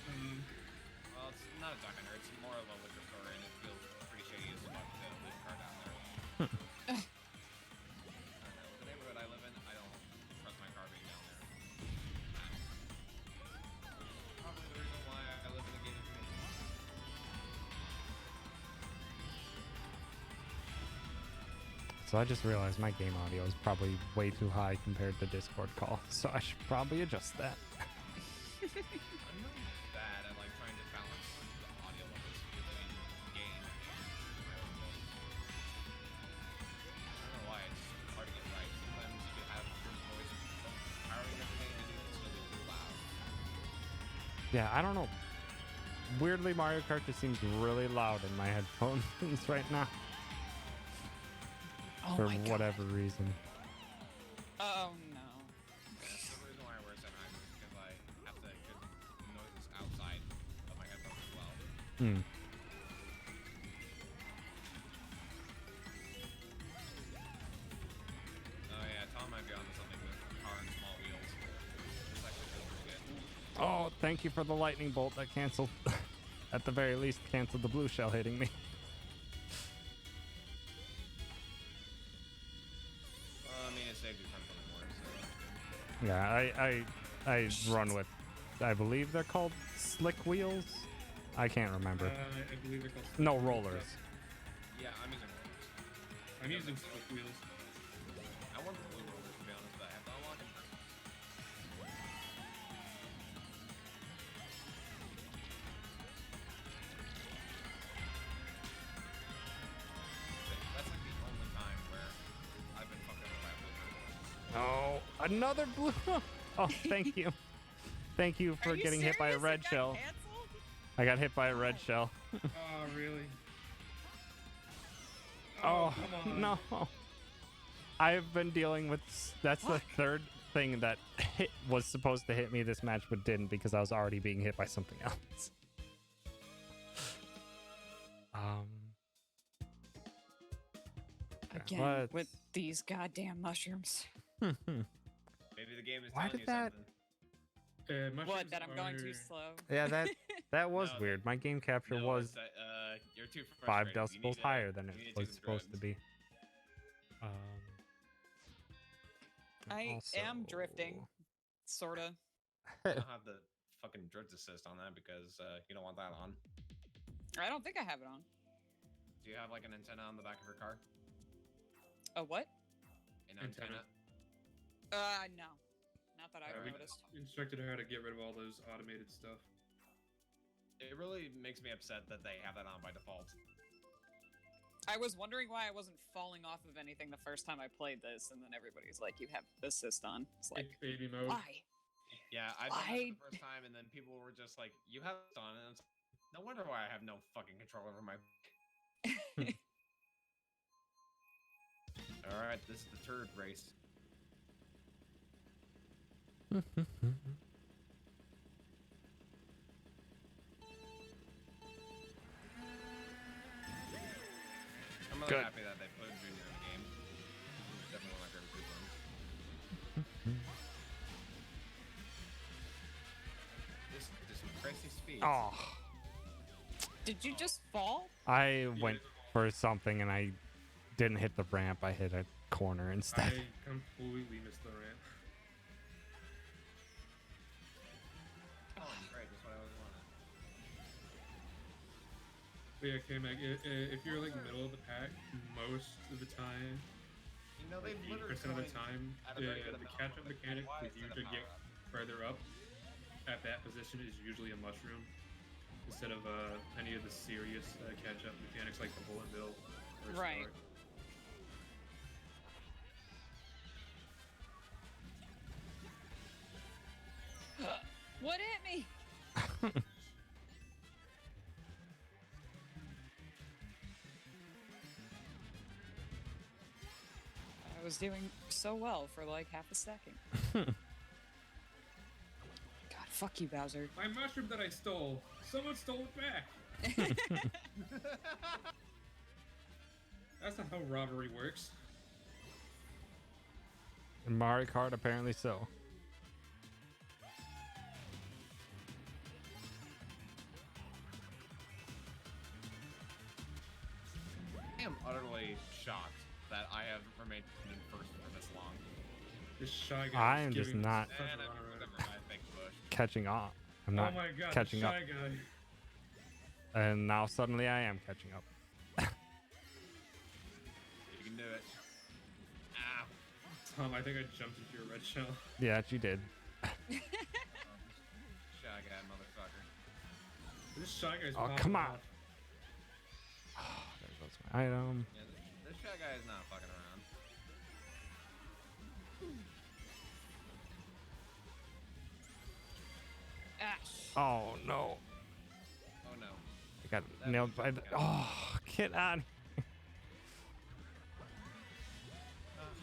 [SPEAKER 3] Well, it's not a diner, it's more of a liquor store, and it feels pretty shady as fuck to leave a car down there. I don't know. The neighborhood I live in, I don't trust my car being down there. Probably the reason why I live in a gated community.
[SPEAKER 1] So I just realized my game audio is probably way too high compared to Discord call, so I should probably adjust that.
[SPEAKER 3] I'm really bad at like trying to balance the audio levels between game and real voice. I don't know why, it's hard to get right. Sometimes you can have your voice powering everything and it can still be too loud.
[SPEAKER 1] Yeah, I don't know. Weirdly, Mario Kart just seems really loud in my headphones right now
[SPEAKER 4] Oh
[SPEAKER 1] for
[SPEAKER 4] my god.
[SPEAKER 1] whatever reason.
[SPEAKER 4] Oh no.
[SPEAKER 3] That's the reason why I wear Sennheisers, because I have to get noises outside of my headphones as well.
[SPEAKER 1] Hmm.
[SPEAKER 3] Oh yeah, Tom might be onto something with car and small wheels. This actually feels pretty good.
[SPEAKER 1] Oh, thank you for the lightning bolt that canceled. At the very least, canceled the blue shell hitting me.
[SPEAKER 3] Well, I mean, it saved you from something worse, so...
[SPEAKER 1] Yeah, I run with, I believe they're called slick wheels. I can't remember.
[SPEAKER 2] I believe they're called.
[SPEAKER 1] No,
[SPEAKER 2] slick wheels.
[SPEAKER 1] rollers.
[SPEAKER 3] Yeah, I'm using rollers.
[SPEAKER 2] I'm using slick wheels.
[SPEAKER 3] I want the blue rollers, to be honest, but I have to unlock them first. That's like the only time where I've been fucked up by a blue roller.
[SPEAKER 1] Oh, another blue. Oh, thank you. Thank you for
[SPEAKER 4] Are you
[SPEAKER 1] getting hit by a
[SPEAKER 4] serious?
[SPEAKER 1] red
[SPEAKER 4] It got
[SPEAKER 1] shell.
[SPEAKER 4] canceled?
[SPEAKER 1] I got hit by a red shell.
[SPEAKER 2] Oh really?
[SPEAKER 1] Oh,
[SPEAKER 2] come on.
[SPEAKER 1] no. I've been dealing with. That's the
[SPEAKER 4] Fuck.
[SPEAKER 1] third thing that was supposed to hit me this match, but didn't because I was already being hit by something else.
[SPEAKER 4] Again,
[SPEAKER 1] let's-
[SPEAKER 4] with these goddamn mushrooms.
[SPEAKER 3] Maybe the game is
[SPEAKER 1] Why
[SPEAKER 3] telling
[SPEAKER 1] did
[SPEAKER 3] you
[SPEAKER 1] that-
[SPEAKER 3] something.
[SPEAKER 4] What, that I'm going
[SPEAKER 2] are-
[SPEAKER 4] too slow?
[SPEAKER 1] Yeah, that was
[SPEAKER 3] No,
[SPEAKER 1] weird. My game capture
[SPEAKER 3] No,
[SPEAKER 1] was
[SPEAKER 3] it's that, you're too
[SPEAKER 1] 5
[SPEAKER 3] frustrated. You need
[SPEAKER 1] decibels
[SPEAKER 3] to-
[SPEAKER 1] higher than
[SPEAKER 3] you
[SPEAKER 1] it
[SPEAKER 3] need to
[SPEAKER 1] was
[SPEAKER 3] take some
[SPEAKER 1] supposed to
[SPEAKER 3] drugs.
[SPEAKER 1] be. And
[SPEAKER 4] I am
[SPEAKER 1] also-
[SPEAKER 4] drifting Sorta.
[SPEAKER 3] You don't have the fucking drift assist on that because you don't want that on.
[SPEAKER 4] I don't think I have it on.
[SPEAKER 3] Do you have like an antenna on the back of your car?
[SPEAKER 4] A what?
[SPEAKER 3] An
[SPEAKER 2] Antenna.
[SPEAKER 3] antenna?
[SPEAKER 4] No. Not that
[SPEAKER 2] Yeah,
[SPEAKER 4] I've
[SPEAKER 2] we
[SPEAKER 4] noticed.
[SPEAKER 2] instructed her how to get rid of all those automated stuff.
[SPEAKER 3] It really makes me upset that they have that on by default.
[SPEAKER 4] I was wondering why I wasn't falling off of anything the first time I played this, and then everybody's like, "You have assist on." It's like,
[SPEAKER 2] Like baby mode.
[SPEAKER 4] why?
[SPEAKER 3] Yeah, I done that for the first time, and then people were just like, "You have it on," and it's no wonder why I have no fucking control over my. All right, this is the turd race. I'm really
[SPEAKER 1] Good.
[SPEAKER 3] happy that they put Junior in the game. He's definitely one of my favorite people. This is some crazy speed.
[SPEAKER 1] Oh,
[SPEAKER 4] Did you just fall?
[SPEAKER 1] I went for something and I didn't hit the ramp. I hit a corner instead.
[SPEAKER 2] I completely missed the ramp.
[SPEAKER 3] Oh, great, that's what I always wanted.
[SPEAKER 2] But yeah, K-Mag, if you're like middle of the pack, most of the time,
[SPEAKER 3] You know,
[SPEAKER 2] like
[SPEAKER 3] they've literally
[SPEAKER 2] 80% of the
[SPEAKER 3] coined
[SPEAKER 2] time,
[SPEAKER 3] at a very good
[SPEAKER 2] the
[SPEAKER 3] amount
[SPEAKER 2] catch-up
[SPEAKER 3] of
[SPEAKER 2] mechanic
[SPEAKER 3] why
[SPEAKER 2] for
[SPEAKER 3] is
[SPEAKER 2] you
[SPEAKER 3] it a
[SPEAKER 2] to get
[SPEAKER 3] power-up?
[SPEAKER 2] further up at that position is usually a mushroom, instead of any of the serious catch-up mechanics like the bullet bill or
[SPEAKER 4] Right.
[SPEAKER 2] start.
[SPEAKER 4] What hit me? I was doing so well for like half a second. God, fuck you, Bowser.
[SPEAKER 2] My mushroom that I stole, someone stole it back. That's not how robbery works.
[SPEAKER 1] In Mario Kart, apparently so.
[SPEAKER 3] I am utterly shocked that I have remained in first for this long.
[SPEAKER 2] This shy guy.
[SPEAKER 1] I
[SPEAKER 2] is
[SPEAKER 1] am just
[SPEAKER 2] giving
[SPEAKER 1] not-
[SPEAKER 2] such a
[SPEAKER 3] And I
[SPEAKER 2] runaround.
[SPEAKER 3] remember I think Bush.
[SPEAKER 1] Catching up. I'm not
[SPEAKER 2] Oh my god,
[SPEAKER 1] catching
[SPEAKER 2] the
[SPEAKER 1] up.
[SPEAKER 2] shy guy.
[SPEAKER 1] And now suddenly I am catching up.
[SPEAKER 3] You can do it. Ow.
[SPEAKER 2] Tom, I think I jumped into your red shell.
[SPEAKER 1] Yeah, she did.
[SPEAKER 3] Shy guy, motherfucker.
[SPEAKER 2] This shy guy's
[SPEAKER 1] Oh,
[SPEAKER 2] popping
[SPEAKER 1] come on.
[SPEAKER 2] off.
[SPEAKER 1] There goes my item.
[SPEAKER 3] Yeah, this shy guy is not fucking around.
[SPEAKER 4] Ash.
[SPEAKER 1] Oh no.
[SPEAKER 3] Oh no.
[SPEAKER 1] I got nailed by the. Oh, get on.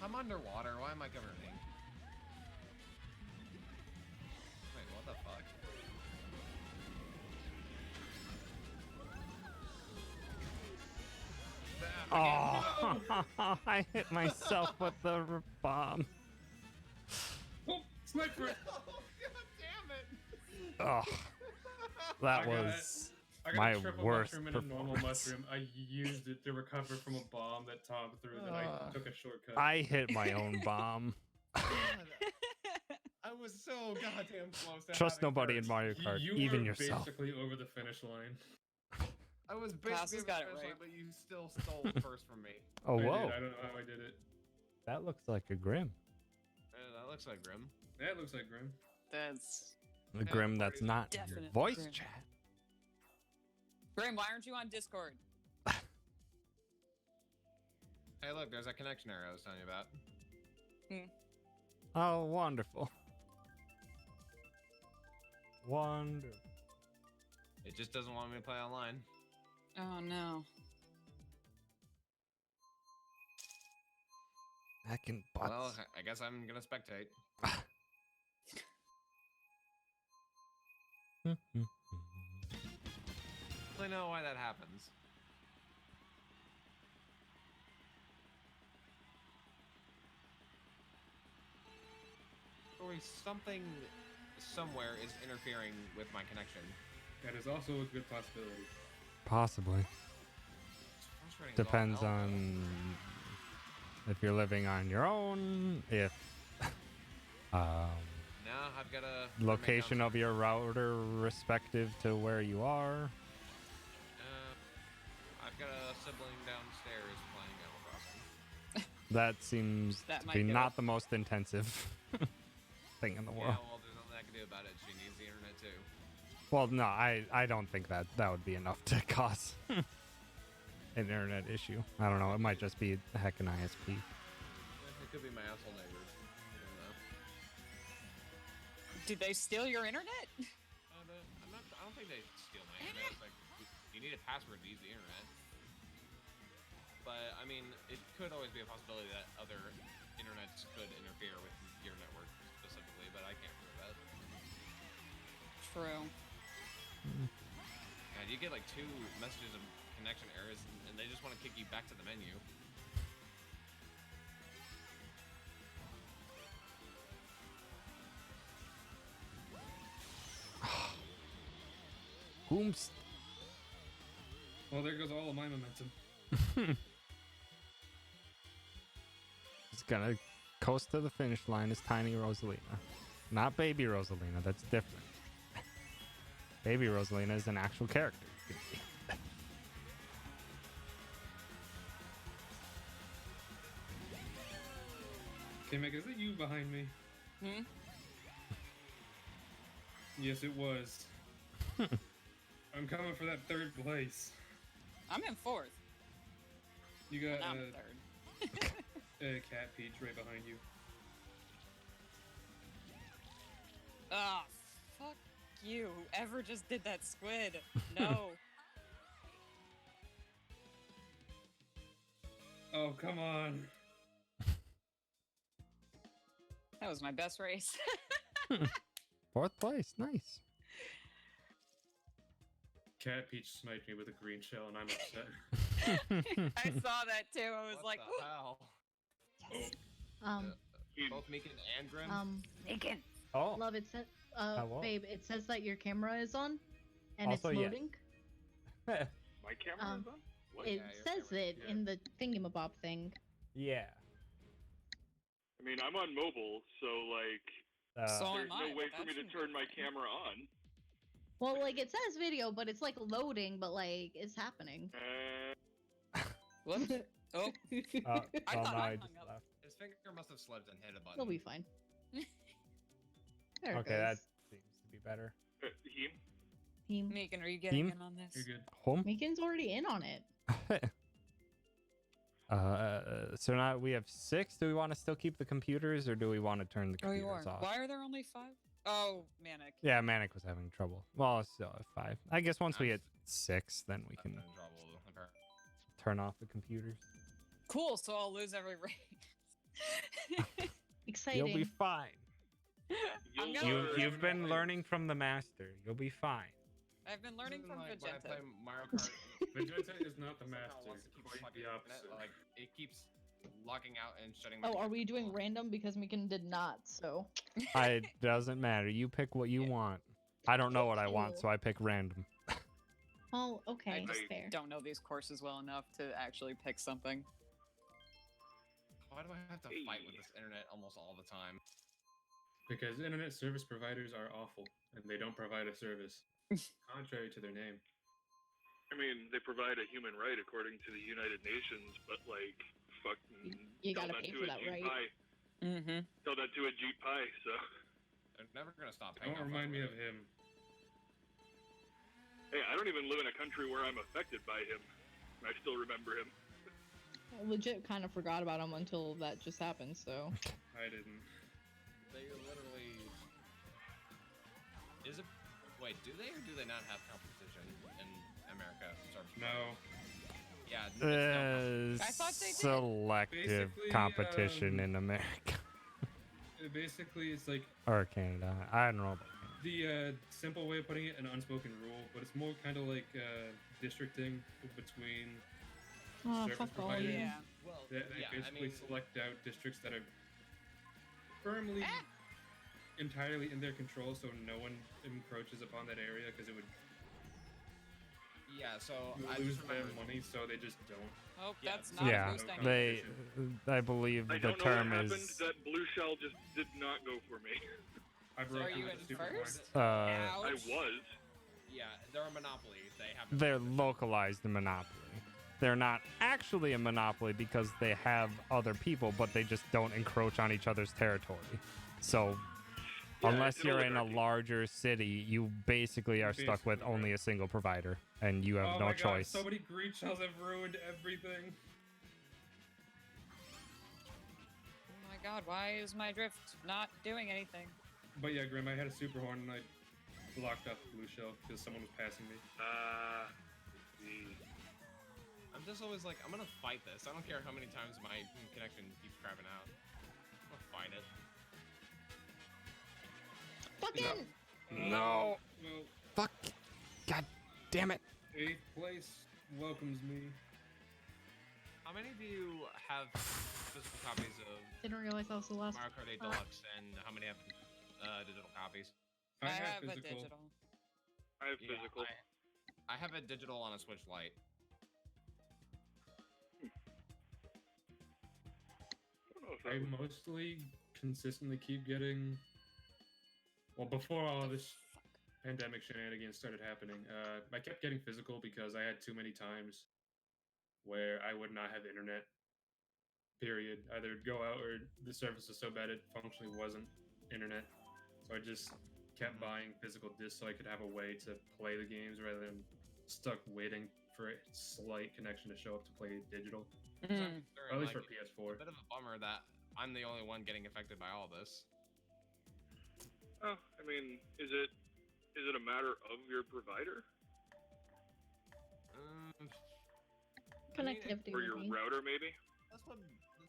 [SPEAKER 3] I'm underwater. Why am I governing? Wait, what the fuck?
[SPEAKER 1] Oh, I hit myself with the bomb.
[SPEAKER 2] Oh, sniper!
[SPEAKER 3] Oh, god damn it!
[SPEAKER 1] Oh, that
[SPEAKER 2] I got
[SPEAKER 1] was
[SPEAKER 2] I got
[SPEAKER 1] my
[SPEAKER 2] a triple
[SPEAKER 1] worst
[SPEAKER 2] mushroom and a normal
[SPEAKER 1] performance.
[SPEAKER 2] mushroom. I used it to recover from a bomb that Tom threw, then I took a shortcut.
[SPEAKER 1] I hit my own bomb.
[SPEAKER 3] God. I was so goddamn close to
[SPEAKER 1] Trust
[SPEAKER 3] having
[SPEAKER 1] nobody in
[SPEAKER 3] first.
[SPEAKER 1] Mario Kart,
[SPEAKER 2] You
[SPEAKER 1] even
[SPEAKER 2] were
[SPEAKER 1] yourself.
[SPEAKER 2] basically over the finish line.
[SPEAKER 3] I was
[SPEAKER 4] Cass
[SPEAKER 3] basically
[SPEAKER 4] has got it
[SPEAKER 3] over the finish line,
[SPEAKER 4] right.
[SPEAKER 3] but you still stole first from me.
[SPEAKER 1] Oh,
[SPEAKER 2] I
[SPEAKER 1] whoa.
[SPEAKER 2] did. I don't know how I did it.
[SPEAKER 1] That looks like a Grim.
[SPEAKER 3] That looks like Grim.
[SPEAKER 2] That looks like Grim.
[SPEAKER 4] That's
[SPEAKER 1] A Grim that's not in your
[SPEAKER 4] Definitely
[SPEAKER 1] voice
[SPEAKER 4] Grim.
[SPEAKER 1] chat.
[SPEAKER 4] Graham. Why aren't you on Discord?
[SPEAKER 3] Hey, look, there's that connection error I was telling you about.
[SPEAKER 1] Oh, wonderful. Wonderful.
[SPEAKER 3] It just doesn't want me to play online.
[SPEAKER 4] Oh no.
[SPEAKER 1] Heckin' butts.
[SPEAKER 3] Well, I guess I'm gonna spectate. I don't know why that happens. Or something somewhere is interfering with my connection.
[SPEAKER 2] That is also a good possibility.
[SPEAKER 1] Possibly.
[SPEAKER 3] It's frustrating as all
[SPEAKER 1] Depends
[SPEAKER 3] hell, though.
[SPEAKER 1] on if you're living on your own, if
[SPEAKER 3] No, I've got a
[SPEAKER 1] Location of your router respective to where you are.
[SPEAKER 3] I've got a sibling downstairs playing Animal Crossing.
[SPEAKER 1] That seems
[SPEAKER 4] That
[SPEAKER 1] to
[SPEAKER 4] might
[SPEAKER 1] be
[SPEAKER 4] do
[SPEAKER 1] not
[SPEAKER 4] it.
[SPEAKER 1] the most intensive thing in the world.
[SPEAKER 3] Yeah, well, there's nothing I can do about it. She needs the internet too.
[SPEAKER 1] Well, no, I don't think that would be enough to cause an internet issue. I don't know. It might just be a heckin' ISP.
[SPEAKER 3] It could be my asshole neighbors. I don't know.
[SPEAKER 4] Did they steal your internet?
[SPEAKER 3] I don't think they steal my internet. It's like you need a password to use the internet. But I mean, it could always be a possibility that other internets could interfere with your network specifically, but I can't prove that.
[SPEAKER 4] True.
[SPEAKER 3] God, you get like 2 messages of connection errors, and they just want to kick you back to the menu.
[SPEAKER 1] Whomst.
[SPEAKER 2] Well, there goes all of my momentum.
[SPEAKER 1] He's gonna coast to the finish line as Tiny Rosalina. Not Baby Rosalina, that's different. Baby Rosalina is an actual character.
[SPEAKER 2] Okay, Meg, is it you behind me?
[SPEAKER 4] Hmm?
[SPEAKER 2] Yes, it was. I'm coming for that 3rd place.
[SPEAKER 4] I'm in 4th.
[SPEAKER 2] You got
[SPEAKER 4] I'm 3rd.
[SPEAKER 2] a Cat Peach right behind you.
[SPEAKER 4] Ah, fuck you. Whoever just did that squid. No.
[SPEAKER 2] Oh, come on.
[SPEAKER 4] That was my best race.
[SPEAKER 1] 4th place, nice.
[SPEAKER 2] Cat Peach sniped me with a green shell, and I'm upset.
[SPEAKER 4] I saw that too. I was
[SPEAKER 3] What
[SPEAKER 4] like,
[SPEAKER 3] the hell? Both Meekin and Grim?
[SPEAKER 4] Megan.
[SPEAKER 1] Oh,
[SPEAKER 5] Love, it says,
[SPEAKER 1] Hello.
[SPEAKER 5] babe, it says that your camera is on, and
[SPEAKER 1] Also,
[SPEAKER 5] it's
[SPEAKER 1] yes.
[SPEAKER 5] loading.
[SPEAKER 6] My camera is on? What?
[SPEAKER 5] It
[SPEAKER 3] Yeah, your
[SPEAKER 5] says
[SPEAKER 3] camera-
[SPEAKER 5] it
[SPEAKER 2] yeah.
[SPEAKER 5] in the thingamabob thing.
[SPEAKER 1] yeah.
[SPEAKER 6] I mean, I'm on mobile, so, like,
[SPEAKER 4] So
[SPEAKER 6] there's
[SPEAKER 4] am I,
[SPEAKER 6] no way
[SPEAKER 4] but
[SPEAKER 6] for me
[SPEAKER 4] that
[SPEAKER 6] to
[SPEAKER 4] shouldn't
[SPEAKER 6] turn
[SPEAKER 4] be
[SPEAKER 6] my
[SPEAKER 4] fine.
[SPEAKER 6] camera on.
[SPEAKER 5] Well, like, it says video, but it's, like, loading, but, like, it's happening.
[SPEAKER 4] Whoops. Oh,
[SPEAKER 1] I
[SPEAKER 4] thought I
[SPEAKER 1] just
[SPEAKER 4] hung up.
[SPEAKER 1] left.
[SPEAKER 3] His finger must have slipped and hit a button.
[SPEAKER 5] It'll be fine. There it
[SPEAKER 1] Okay, that
[SPEAKER 5] goes.
[SPEAKER 1] seems to be better.
[SPEAKER 6] Him?
[SPEAKER 5] Team.
[SPEAKER 4] Megan, are you getting
[SPEAKER 1] Team?
[SPEAKER 4] in on this?
[SPEAKER 2] You're good.
[SPEAKER 1] Home.
[SPEAKER 5] Megan's already in on it.
[SPEAKER 1] So now we have 6. Do we want to still keep the computers, or do we want to turn the
[SPEAKER 4] Oh, you
[SPEAKER 1] computers
[SPEAKER 4] are.
[SPEAKER 1] off?
[SPEAKER 4] Why are there only 5? Oh, Manic.
[SPEAKER 1] Yeah, Manic was having trouble. Well, it's still at 5. I guess once we
[SPEAKER 3] I'm-
[SPEAKER 1] get 6, then we
[SPEAKER 3] I'm
[SPEAKER 1] can
[SPEAKER 3] in trouble, apparently.
[SPEAKER 1] turn off the computers.
[SPEAKER 4] Cool, so I'll lose every race.
[SPEAKER 5] Exciting.
[SPEAKER 1] You'll be fine.
[SPEAKER 4] I'm
[SPEAKER 6] You'll
[SPEAKER 4] gonna-
[SPEAKER 1] You've been learning from the master. You'll be fine.
[SPEAKER 4] I've been learning
[SPEAKER 3] Isn't
[SPEAKER 4] from
[SPEAKER 3] like when I play
[SPEAKER 4] Vegeta.
[SPEAKER 3] Mario Kart.
[SPEAKER 2] Vegeta is not the
[SPEAKER 3] somehow
[SPEAKER 2] master.
[SPEAKER 3] wants to keep
[SPEAKER 2] Quite
[SPEAKER 3] fucking
[SPEAKER 2] the
[SPEAKER 3] internet,
[SPEAKER 2] opposite.
[SPEAKER 3] Like it keeps locking out and shutting. my
[SPEAKER 5] Oh, are
[SPEAKER 3] computer
[SPEAKER 5] we doing
[SPEAKER 3] off.
[SPEAKER 5] random? Because Megan did not, so.
[SPEAKER 1] It doesn't matter. You pick what you want. I don't know what I want,
[SPEAKER 5] Ew.
[SPEAKER 1] so I pick random.
[SPEAKER 5] Oh, okay.
[SPEAKER 4] I just
[SPEAKER 5] fair.
[SPEAKER 4] don't know these courses well enough to actually pick something.
[SPEAKER 3] Why do I have to fight with this internet almost all the time?
[SPEAKER 2] Because internet service providers are awful, and they don't provide a service. Contrary to their name.
[SPEAKER 6] I mean, they provide a human right according to the United Nations, but, like, fucking...
[SPEAKER 5] You
[SPEAKER 6] tell
[SPEAKER 5] gotta
[SPEAKER 6] that
[SPEAKER 5] pay
[SPEAKER 6] to
[SPEAKER 5] for
[SPEAKER 6] a
[SPEAKER 5] that,
[SPEAKER 6] Jeep
[SPEAKER 5] right?
[SPEAKER 6] Pie.
[SPEAKER 4] Mm-hmm.
[SPEAKER 6] Tell that to a Jeep Pie, so...
[SPEAKER 3] They're never gonna stop paying.
[SPEAKER 2] Don't
[SPEAKER 3] off
[SPEAKER 2] remind me
[SPEAKER 3] over
[SPEAKER 2] of
[SPEAKER 3] it.
[SPEAKER 2] him.
[SPEAKER 6] Hey, I don't even live in a country where I'm affected by him. I still remember him.
[SPEAKER 5] I legit kind of forgot about him until that just happened, so.
[SPEAKER 2] I didn't.
[SPEAKER 3] They literally. Is it? Wait, do they or do they not have competition in America? Service
[SPEAKER 2] No.
[SPEAKER 3] providers? Yeah. There's no
[SPEAKER 4] I thought they did.
[SPEAKER 1] Selective
[SPEAKER 2] Basically,
[SPEAKER 1] competition in America
[SPEAKER 2] Basically, it's like
[SPEAKER 1] or Canada. I don't know. About
[SPEAKER 2] the simple way of putting it, an unspoken rule, but it's more kind of like districting between
[SPEAKER 5] Oh,
[SPEAKER 2] service
[SPEAKER 5] fuck all
[SPEAKER 2] providers.
[SPEAKER 5] you.
[SPEAKER 4] Yeah.
[SPEAKER 3] Well,
[SPEAKER 2] They
[SPEAKER 3] yeah,
[SPEAKER 2] basically
[SPEAKER 3] I mean,
[SPEAKER 2] select out districts that are firmly entirely in their control, so no one encroaches upon that area because it would
[SPEAKER 3] yeah. So
[SPEAKER 2] you
[SPEAKER 3] I
[SPEAKER 2] would lose
[SPEAKER 3] just
[SPEAKER 2] their
[SPEAKER 3] remember.
[SPEAKER 2] money, so they just don't.
[SPEAKER 4] Oh,
[SPEAKER 3] Yeah,
[SPEAKER 4] that's not
[SPEAKER 1] yeah,
[SPEAKER 4] a boost I need.
[SPEAKER 1] I believe
[SPEAKER 6] I
[SPEAKER 1] the
[SPEAKER 6] don't know
[SPEAKER 1] term
[SPEAKER 6] what happened.
[SPEAKER 1] is.
[SPEAKER 6] That blue shell just did not go for me.
[SPEAKER 2] I
[SPEAKER 3] So
[SPEAKER 2] broke
[SPEAKER 4] Are
[SPEAKER 2] in
[SPEAKER 4] you
[SPEAKER 2] with
[SPEAKER 4] in
[SPEAKER 2] the super horn.
[SPEAKER 4] first?
[SPEAKER 6] I
[SPEAKER 4] Ouch.
[SPEAKER 6] was.
[SPEAKER 3] Yeah, they're a monopoly. They have.
[SPEAKER 1] They're localized in Monopoly. They're not actually a monopoly because they have other people, but they just don't encroach on each other's territory. So,
[SPEAKER 6] Yeah,
[SPEAKER 1] unless
[SPEAKER 6] it's an
[SPEAKER 1] you're in a
[SPEAKER 6] oligarchy.
[SPEAKER 1] larger city, you basically are stuck with
[SPEAKER 2] Basically,
[SPEAKER 1] only
[SPEAKER 2] right.
[SPEAKER 1] a single provider, and you have
[SPEAKER 2] Oh
[SPEAKER 1] no
[SPEAKER 2] my
[SPEAKER 1] choice.
[SPEAKER 2] God, so many greed shells have ruined everything.
[SPEAKER 4] Oh my god, why is my drift not doing anything?
[SPEAKER 2] But yeah, Grim, I had a super horn and I blocked out the blue shell because someone was passing me.
[SPEAKER 6] See.
[SPEAKER 3] I'm just always like, I'm gonna fight this. I don't care how many times my connection keeps crapping out. I'm gonna fight it.
[SPEAKER 5] Fucking.
[SPEAKER 1] No.
[SPEAKER 2] Well,
[SPEAKER 1] Fuck. God damn it.
[SPEAKER 2] 8th place welcomes me.
[SPEAKER 3] How many of you have physical copies of
[SPEAKER 5] Didn't realize that was the last.
[SPEAKER 3] Mario Kart 8 Deluxe, and how many have digital copies?
[SPEAKER 4] I
[SPEAKER 2] have
[SPEAKER 4] have a
[SPEAKER 2] physical.
[SPEAKER 4] digital.
[SPEAKER 6] I have
[SPEAKER 3] Yeah,
[SPEAKER 6] physical.
[SPEAKER 3] I have a digital on a Switch Lite.
[SPEAKER 6] I don't know if
[SPEAKER 2] I
[SPEAKER 6] that was-
[SPEAKER 2] mostly consistently keep getting. Well, before all this pandemic shenanigans started happening, I kept getting physical because I had too many times where I would not have internet. Period. Either it'd go out or the service was so bad it functionally wasn't internet. So I just kept buying physical discs so I could have a way to play the games rather than stuck waiting for a slight connection to show up to play digital.
[SPEAKER 3] So
[SPEAKER 4] Mm.
[SPEAKER 3] I'm
[SPEAKER 2] Or at least for
[SPEAKER 3] it's
[SPEAKER 2] PS4.
[SPEAKER 3] a bit of a bummer that I'm the only one getting affected by all this.
[SPEAKER 6] Oh, I mean, is it a matter of your provider
[SPEAKER 5] Connectivity.
[SPEAKER 6] or your
[SPEAKER 5] maybe.
[SPEAKER 6] router, maybe?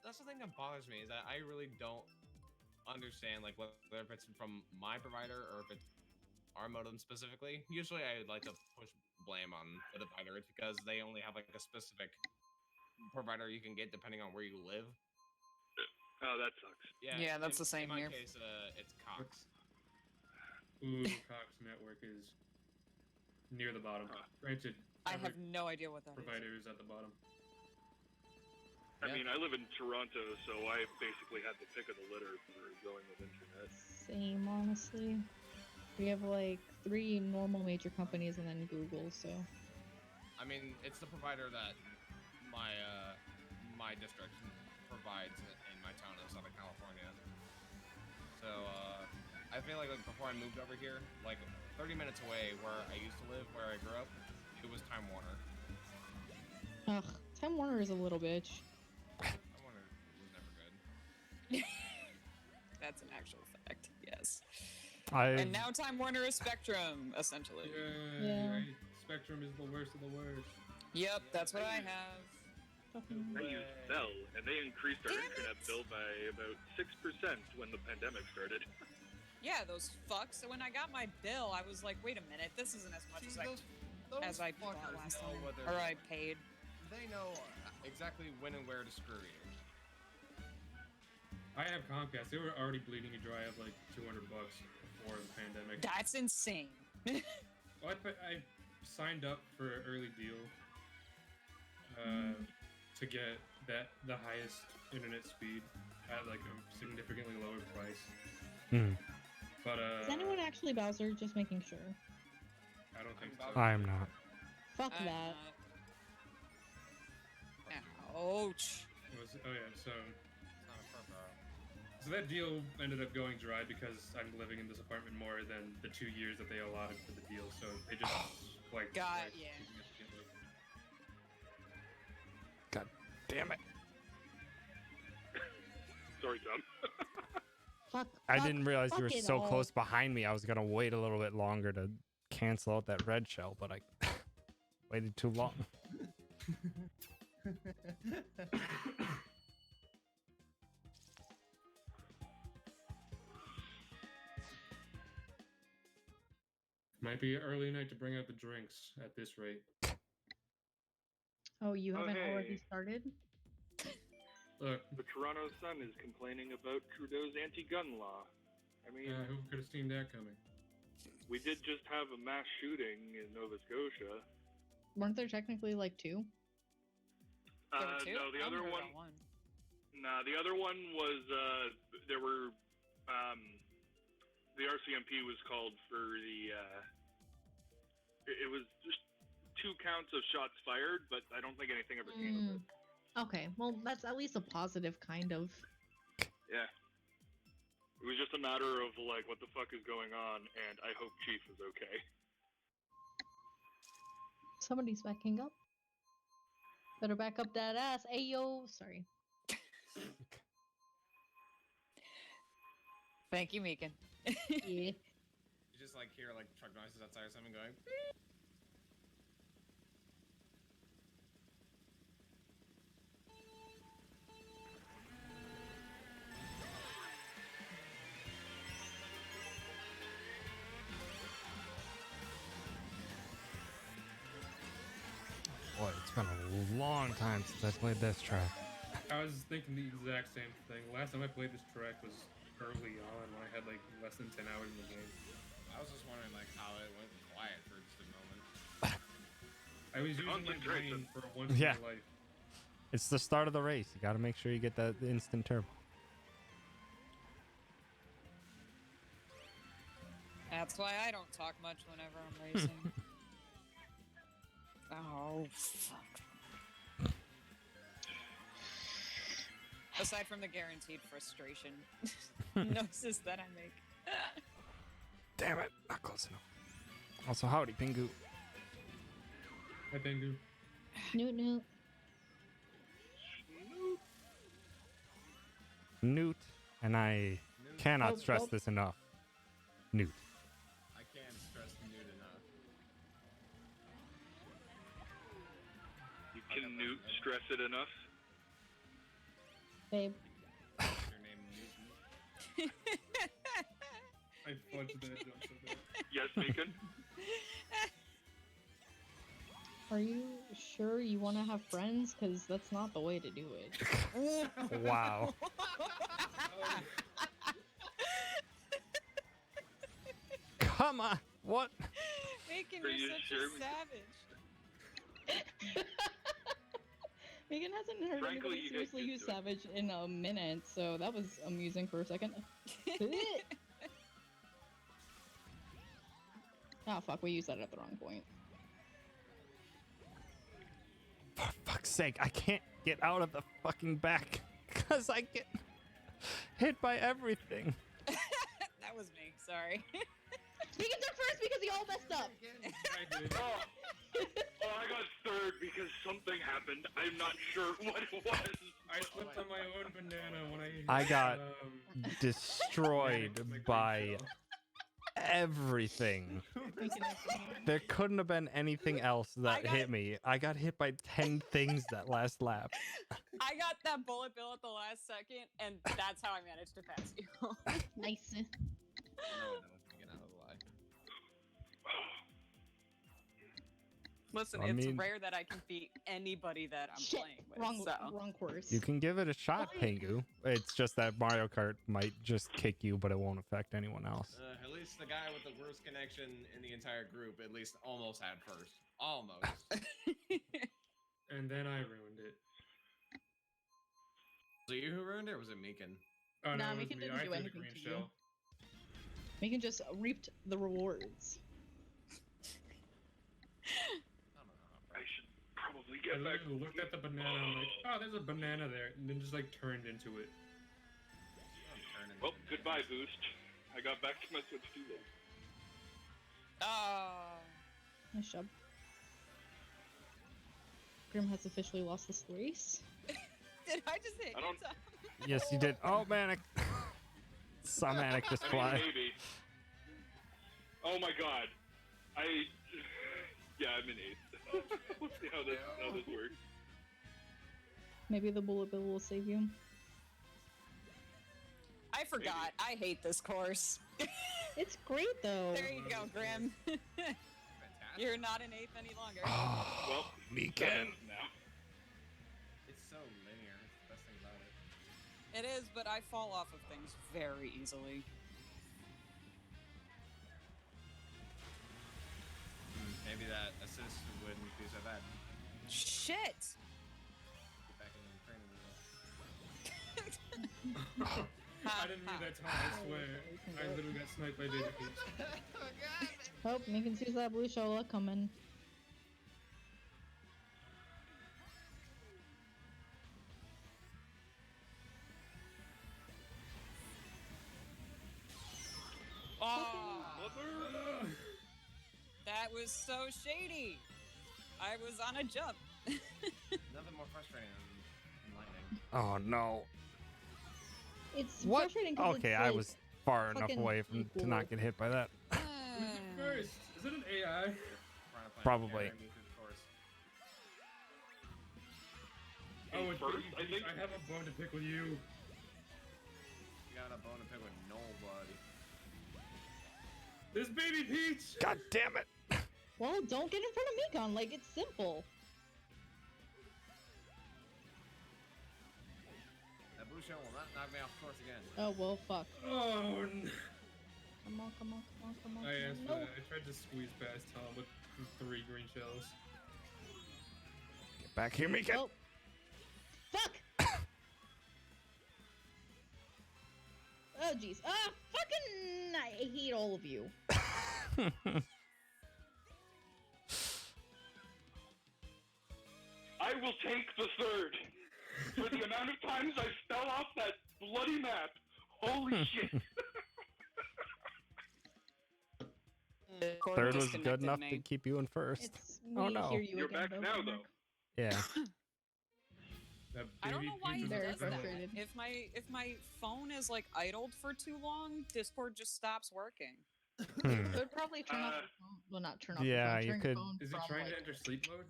[SPEAKER 3] That's the thing that bothers me is that I really don't understand like whether if it's from my provider or if it's our modem specifically. Usually I like to push blame on the provider. It's because they only have like a specific provider you can get depending on where you live.
[SPEAKER 6] Oh, that sucks.
[SPEAKER 4] Yeah, that's the same
[SPEAKER 3] in my
[SPEAKER 4] here.
[SPEAKER 3] case, it's Cox.
[SPEAKER 2] Ooh, Cox Network is near the bottom. Granted,
[SPEAKER 4] I
[SPEAKER 2] every
[SPEAKER 4] have no idea what that is.
[SPEAKER 2] provider is at the bottom.
[SPEAKER 6] I
[SPEAKER 3] Yeah.
[SPEAKER 6] mean, I live in Toronto, so I basically had the pick of the litter for going with internet.
[SPEAKER 5] Same, honestly. We have like 3 normal major companies and then Google, so.
[SPEAKER 3] I mean, it's the provider that my district provides in my town of Southern California. So I feel like before I moved over here, like 30 minutes away where I used to live, where I grew up, it was Time Warner.
[SPEAKER 5] Ugh, Time Warner is a little bitch.
[SPEAKER 3] Time Warner was never good.
[SPEAKER 4] That's an actual fact, yes.
[SPEAKER 1] I
[SPEAKER 4] And now Time Warner is Spectrum, essentially.
[SPEAKER 5] Yeah.
[SPEAKER 2] Right. Spectrum is the worst of the worst.
[SPEAKER 4] Yep, that's what I have.
[SPEAKER 5] Fucking.
[SPEAKER 6] I used Bell, and they increased our
[SPEAKER 4] Damn
[SPEAKER 6] internet
[SPEAKER 4] it.
[SPEAKER 6] bill by about 6% when the pandemic started.
[SPEAKER 4] Yeah, those fucks. So when I got my bill, I was like, wait a minute, this isn't as much
[SPEAKER 3] See,
[SPEAKER 4] as I bought
[SPEAKER 3] fuckers
[SPEAKER 4] last
[SPEAKER 3] know
[SPEAKER 4] time.
[SPEAKER 3] what they're
[SPEAKER 4] Or I
[SPEAKER 3] doing.
[SPEAKER 4] paid.
[SPEAKER 3] They know exactly when and where to screw you.
[SPEAKER 2] I have Comcast. They were already bleeding me dry of like $200 before the pandemic.
[SPEAKER 4] That's insane.
[SPEAKER 2] Well, I signed up for an early deal to get the highest internet speed at like a significantly lower price. But
[SPEAKER 5] Is anyone actually Bowser? Just making sure.
[SPEAKER 2] I don't think
[SPEAKER 3] I'm
[SPEAKER 2] so.
[SPEAKER 1] I am not.
[SPEAKER 5] Fuck that.
[SPEAKER 4] Ouch.
[SPEAKER 2] It was, oh yeah, so
[SPEAKER 3] It's not a pro.
[SPEAKER 2] so that deal ended up going dry because I'm living in this apartment more than the 2 years that they allotted for the deal. So they just like
[SPEAKER 4] God,
[SPEAKER 2] like,
[SPEAKER 4] yeah.
[SPEAKER 2] significantly.
[SPEAKER 1] God damn it.
[SPEAKER 6] Sorry, Tom.
[SPEAKER 5] Fuck.
[SPEAKER 1] I
[SPEAKER 5] fuck,
[SPEAKER 1] didn't realize you were
[SPEAKER 5] fuck it
[SPEAKER 1] so
[SPEAKER 5] all.
[SPEAKER 1] close behind me. I was gonna wait a little bit longer to cancel out that red shell, but I waited too long.
[SPEAKER 2] Might be an early night to bring out the drinks at this rate.
[SPEAKER 5] Oh, you haven't already
[SPEAKER 6] hey.
[SPEAKER 5] started?
[SPEAKER 2] Look,
[SPEAKER 6] The Toronto Sun is complaining about Trudeau's anti-gun law. I mean,
[SPEAKER 2] who could have seen that coming?
[SPEAKER 6] we did just have a mass shooting in Nova Scotia.
[SPEAKER 5] Weren't there technically like 2?
[SPEAKER 4] There were two?
[SPEAKER 6] No, the
[SPEAKER 4] I
[SPEAKER 6] other
[SPEAKER 4] only heard
[SPEAKER 6] one.
[SPEAKER 4] about one.
[SPEAKER 6] Nah, the other one was there were the RCMP was called for the. It was just 2 counts of shots fired, but I don't think anything ever came of it.
[SPEAKER 5] Okay, well, that's at least a positive kind of.
[SPEAKER 6] Yeah. It was just a matter of, like, what the fuck is going on, and I hope Chief is okay.
[SPEAKER 5] Somebody's backing up. Better back up that ass. Ayo. Sorry.
[SPEAKER 4] Thank you, Meekin.
[SPEAKER 5] Yeah.
[SPEAKER 3] You just like hear like truck noises outside or something going.
[SPEAKER 1] Boy, it's been a long time since I played this track.
[SPEAKER 2] I was thinking the exact same thing. Last time I played this track was early on when I had like less than 10 hours in the game.
[SPEAKER 3] I was just wondering like how it went quiet for just a moment.
[SPEAKER 2] I was using my
[SPEAKER 6] Concentration.
[SPEAKER 2] brain for once in
[SPEAKER 1] Yeah.
[SPEAKER 2] my life.
[SPEAKER 1] It's the start of the race. You got to make sure you get that instant turbo.
[SPEAKER 4] That's why I don't talk much whenever I'm racing. Oh, fuck. Aside from the guaranteed frustration noises that I make.
[SPEAKER 1] Damn it, not close enough. Also, howdy, Pingu.
[SPEAKER 2] Hi, Pengu.
[SPEAKER 5] Newt.
[SPEAKER 1] Newt, and I cannot
[SPEAKER 5] Nope,
[SPEAKER 1] stress
[SPEAKER 5] nope.
[SPEAKER 1] this enough. Newt.
[SPEAKER 3] I can't stress Newt enough.
[SPEAKER 6] You can Newt stress it enough.
[SPEAKER 5] Babe.
[SPEAKER 3] What's your name, Newton?
[SPEAKER 2] I fudged that jump so bad.
[SPEAKER 6] Yes, Meekin?
[SPEAKER 5] Are you sure you want to have friends? Because that's not the way to do it.
[SPEAKER 1] Wow. Come on. What?
[SPEAKER 4] Making
[SPEAKER 6] Are
[SPEAKER 4] you
[SPEAKER 6] you
[SPEAKER 4] such
[SPEAKER 6] sure?
[SPEAKER 4] a savage.
[SPEAKER 5] Megan hasn't heard
[SPEAKER 6] Frankly,
[SPEAKER 5] anybody
[SPEAKER 6] you get
[SPEAKER 5] seriously
[SPEAKER 6] used
[SPEAKER 5] use
[SPEAKER 6] to it.
[SPEAKER 5] savage in a minute, so that was amusing for a second. Oh fuck, we used that at the wrong point.
[SPEAKER 1] For fuck's sake, I can't get out of the fucking back because I get hit by everything.
[SPEAKER 4] That was me, sorry.
[SPEAKER 5] Megan did first because he all messed up.
[SPEAKER 2] I did.
[SPEAKER 6] Oh, I got third because something happened. I'm not sure what it was.
[SPEAKER 2] I slipped on my own banana when I hit,
[SPEAKER 1] I got
[SPEAKER 2] um,
[SPEAKER 1] destroyed
[SPEAKER 2] the green
[SPEAKER 1] by
[SPEAKER 2] shell.
[SPEAKER 1] everything. There couldn't have been anything else that
[SPEAKER 4] got-
[SPEAKER 1] hit me. I got hit by 10 things that last lap.
[SPEAKER 4] I got that bullet bill at the last second, and that's how I managed to pass you.
[SPEAKER 5] Nice.
[SPEAKER 3] No, you get out of the lie.
[SPEAKER 4] Listen,
[SPEAKER 1] I
[SPEAKER 4] it's
[SPEAKER 1] mean-
[SPEAKER 4] rare that I can beat anybody that I'm
[SPEAKER 5] Shit,
[SPEAKER 4] playing with.
[SPEAKER 5] wrong,
[SPEAKER 4] so.
[SPEAKER 5] wrong course.
[SPEAKER 1] You can give it a shot, Pingu. It's just that Mario Kart might just kick you, but it won't affect anyone else.
[SPEAKER 3] At least the guy with the worst connection in the entire group at least almost had first. Almost.
[SPEAKER 2] And then I ruined it.
[SPEAKER 3] Was it you who ruined it, or was it Meekin?
[SPEAKER 2] Oh,
[SPEAKER 5] Nah,
[SPEAKER 2] no, it was
[SPEAKER 5] Meekin
[SPEAKER 2] me.
[SPEAKER 5] didn't
[SPEAKER 2] I
[SPEAKER 5] do
[SPEAKER 2] threw the
[SPEAKER 5] anything
[SPEAKER 2] green
[SPEAKER 5] to you.
[SPEAKER 2] shell.
[SPEAKER 5] Megan just reaped the rewards.
[SPEAKER 3] I don't know.
[SPEAKER 6] I should probably
[SPEAKER 2] I
[SPEAKER 6] get back.
[SPEAKER 2] literally looked at the banana, I'm like, oh, there's a banana there, and then just like turned into it.
[SPEAKER 3] I'm turning
[SPEAKER 6] Well,
[SPEAKER 3] the
[SPEAKER 6] goodbye,
[SPEAKER 3] banana.
[SPEAKER 6] Boost. I got back to my Switch too late.
[SPEAKER 4] Oh.
[SPEAKER 5] Nice job. Grim has officially lost this race.
[SPEAKER 4] Did I just hit
[SPEAKER 6] I
[SPEAKER 4] you?
[SPEAKER 6] don't-
[SPEAKER 4] Tom?
[SPEAKER 1] Yes, you did. Oh, Manic. Saw Manic just
[SPEAKER 6] I mean,
[SPEAKER 1] fly.
[SPEAKER 6] maybe. Oh my god. Yeah, I'm an 8th. We'll see how this works.
[SPEAKER 5] Maybe the bullet bill will save you.
[SPEAKER 4] I forgot. I hate this course.
[SPEAKER 5] It's great though.
[SPEAKER 4] There you go, Grim.
[SPEAKER 3] Fantastic.
[SPEAKER 4] You're not an eighth any longer.
[SPEAKER 1] Oh,
[SPEAKER 6] Well,
[SPEAKER 1] Meekin.
[SPEAKER 6] 7th now.
[SPEAKER 3] It's so linear. It's the best thing about it.
[SPEAKER 4] It is, but I fall off of things very easily.
[SPEAKER 3] Maybe that assist wouldn't be so bad.
[SPEAKER 4] Shit!
[SPEAKER 3] Get back in the training wheel.
[SPEAKER 2] I didn't mean that, Tom. I swear. I literally got sniped by Baby Peach.
[SPEAKER 5] Oh, Megan sees that blue Shola coming.
[SPEAKER 4] Oh,
[SPEAKER 2] Mother!
[SPEAKER 4] that was so shady. I was on a jump.
[SPEAKER 3] Nothing more frustrating than lightning.
[SPEAKER 1] Oh no.
[SPEAKER 5] It's
[SPEAKER 1] What?
[SPEAKER 5] frustrating 'cause
[SPEAKER 1] Okay,
[SPEAKER 5] it's,
[SPEAKER 1] I
[SPEAKER 5] like,
[SPEAKER 1] was far enough
[SPEAKER 5] fucking
[SPEAKER 1] away from to
[SPEAKER 5] equal.
[SPEAKER 1] not get hit by that.
[SPEAKER 2] Who's it first? Is it an AI?
[SPEAKER 1] Probably.
[SPEAKER 2] Oh, it's
[SPEAKER 6] First,
[SPEAKER 2] Baby
[SPEAKER 6] I
[SPEAKER 2] Peach.
[SPEAKER 6] think.
[SPEAKER 2] I have a bone to pick with you.
[SPEAKER 3] You got a bone to pick with nobody.
[SPEAKER 2] This Baby Peach!
[SPEAKER 1] God damn it.
[SPEAKER 5] Well, don't get in front of Mekon. Like, it's simple.
[SPEAKER 3] That blue shell will not knock me off course again.
[SPEAKER 5] Oh, well, fuck.
[SPEAKER 2] Oh, no.
[SPEAKER 5] Come on, come on, come on, come on.
[SPEAKER 2] I asked
[SPEAKER 5] come
[SPEAKER 2] for
[SPEAKER 5] on.
[SPEAKER 2] that. I tried to squeeze past Tom with 3 green shells.
[SPEAKER 1] Get back here, Mika.
[SPEAKER 5] Oh. Fuck! Oh, jeez. Ah, fucking... I hate all of you.
[SPEAKER 6] I will take the third. For the amount of times I fell off that bloody map. Holy shit.
[SPEAKER 4] Gordon
[SPEAKER 1] Third was
[SPEAKER 4] disconnected
[SPEAKER 1] good enough
[SPEAKER 4] me.
[SPEAKER 1] to keep you in first.
[SPEAKER 5] It's
[SPEAKER 1] Oh,
[SPEAKER 5] we
[SPEAKER 1] no.
[SPEAKER 5] hear you
[SPEAKER 6] You're
[SPEAKER 5] again,
[SPEAKER 6] back now, though.
[SPEAKER 1] Yeah.
[SPEAKER 2] That
[SPEAKER 4] I don't
[SPEAKER 2] Baby
[SPEAKER 4] know why
[SPEAKER 2] Peach
[SPEAKER 4] he
[SPEAKER 2] was
[SPEAKER 5] Very
[SPEAKER 4] does that.
[SPEAKER 5] frustrated.
[SPEAKER 4] If my phone is like idled for too long, Discord just stops working.
[SPEAKER 1] Hmm.
[SPEAKER 5] It would probably turn off
[SPEAKER 6] Uh,
[SPEAKER 5] your phone. Well, not turn off
[SPEAKER 1] yeah,
[SPEAKER 5] your
[SPEAKER 1] you
[SPEAKER 5] phone. Turn your
[SPEAKER 1] could-
[SPEAKER 5] phone
[SPEAKER 2] Is he
[SPEAKER 5] from,
[SPEAKER 2] trying
[SPEAKER 5] like,
[SPEAKER 2] to enter sleep mode?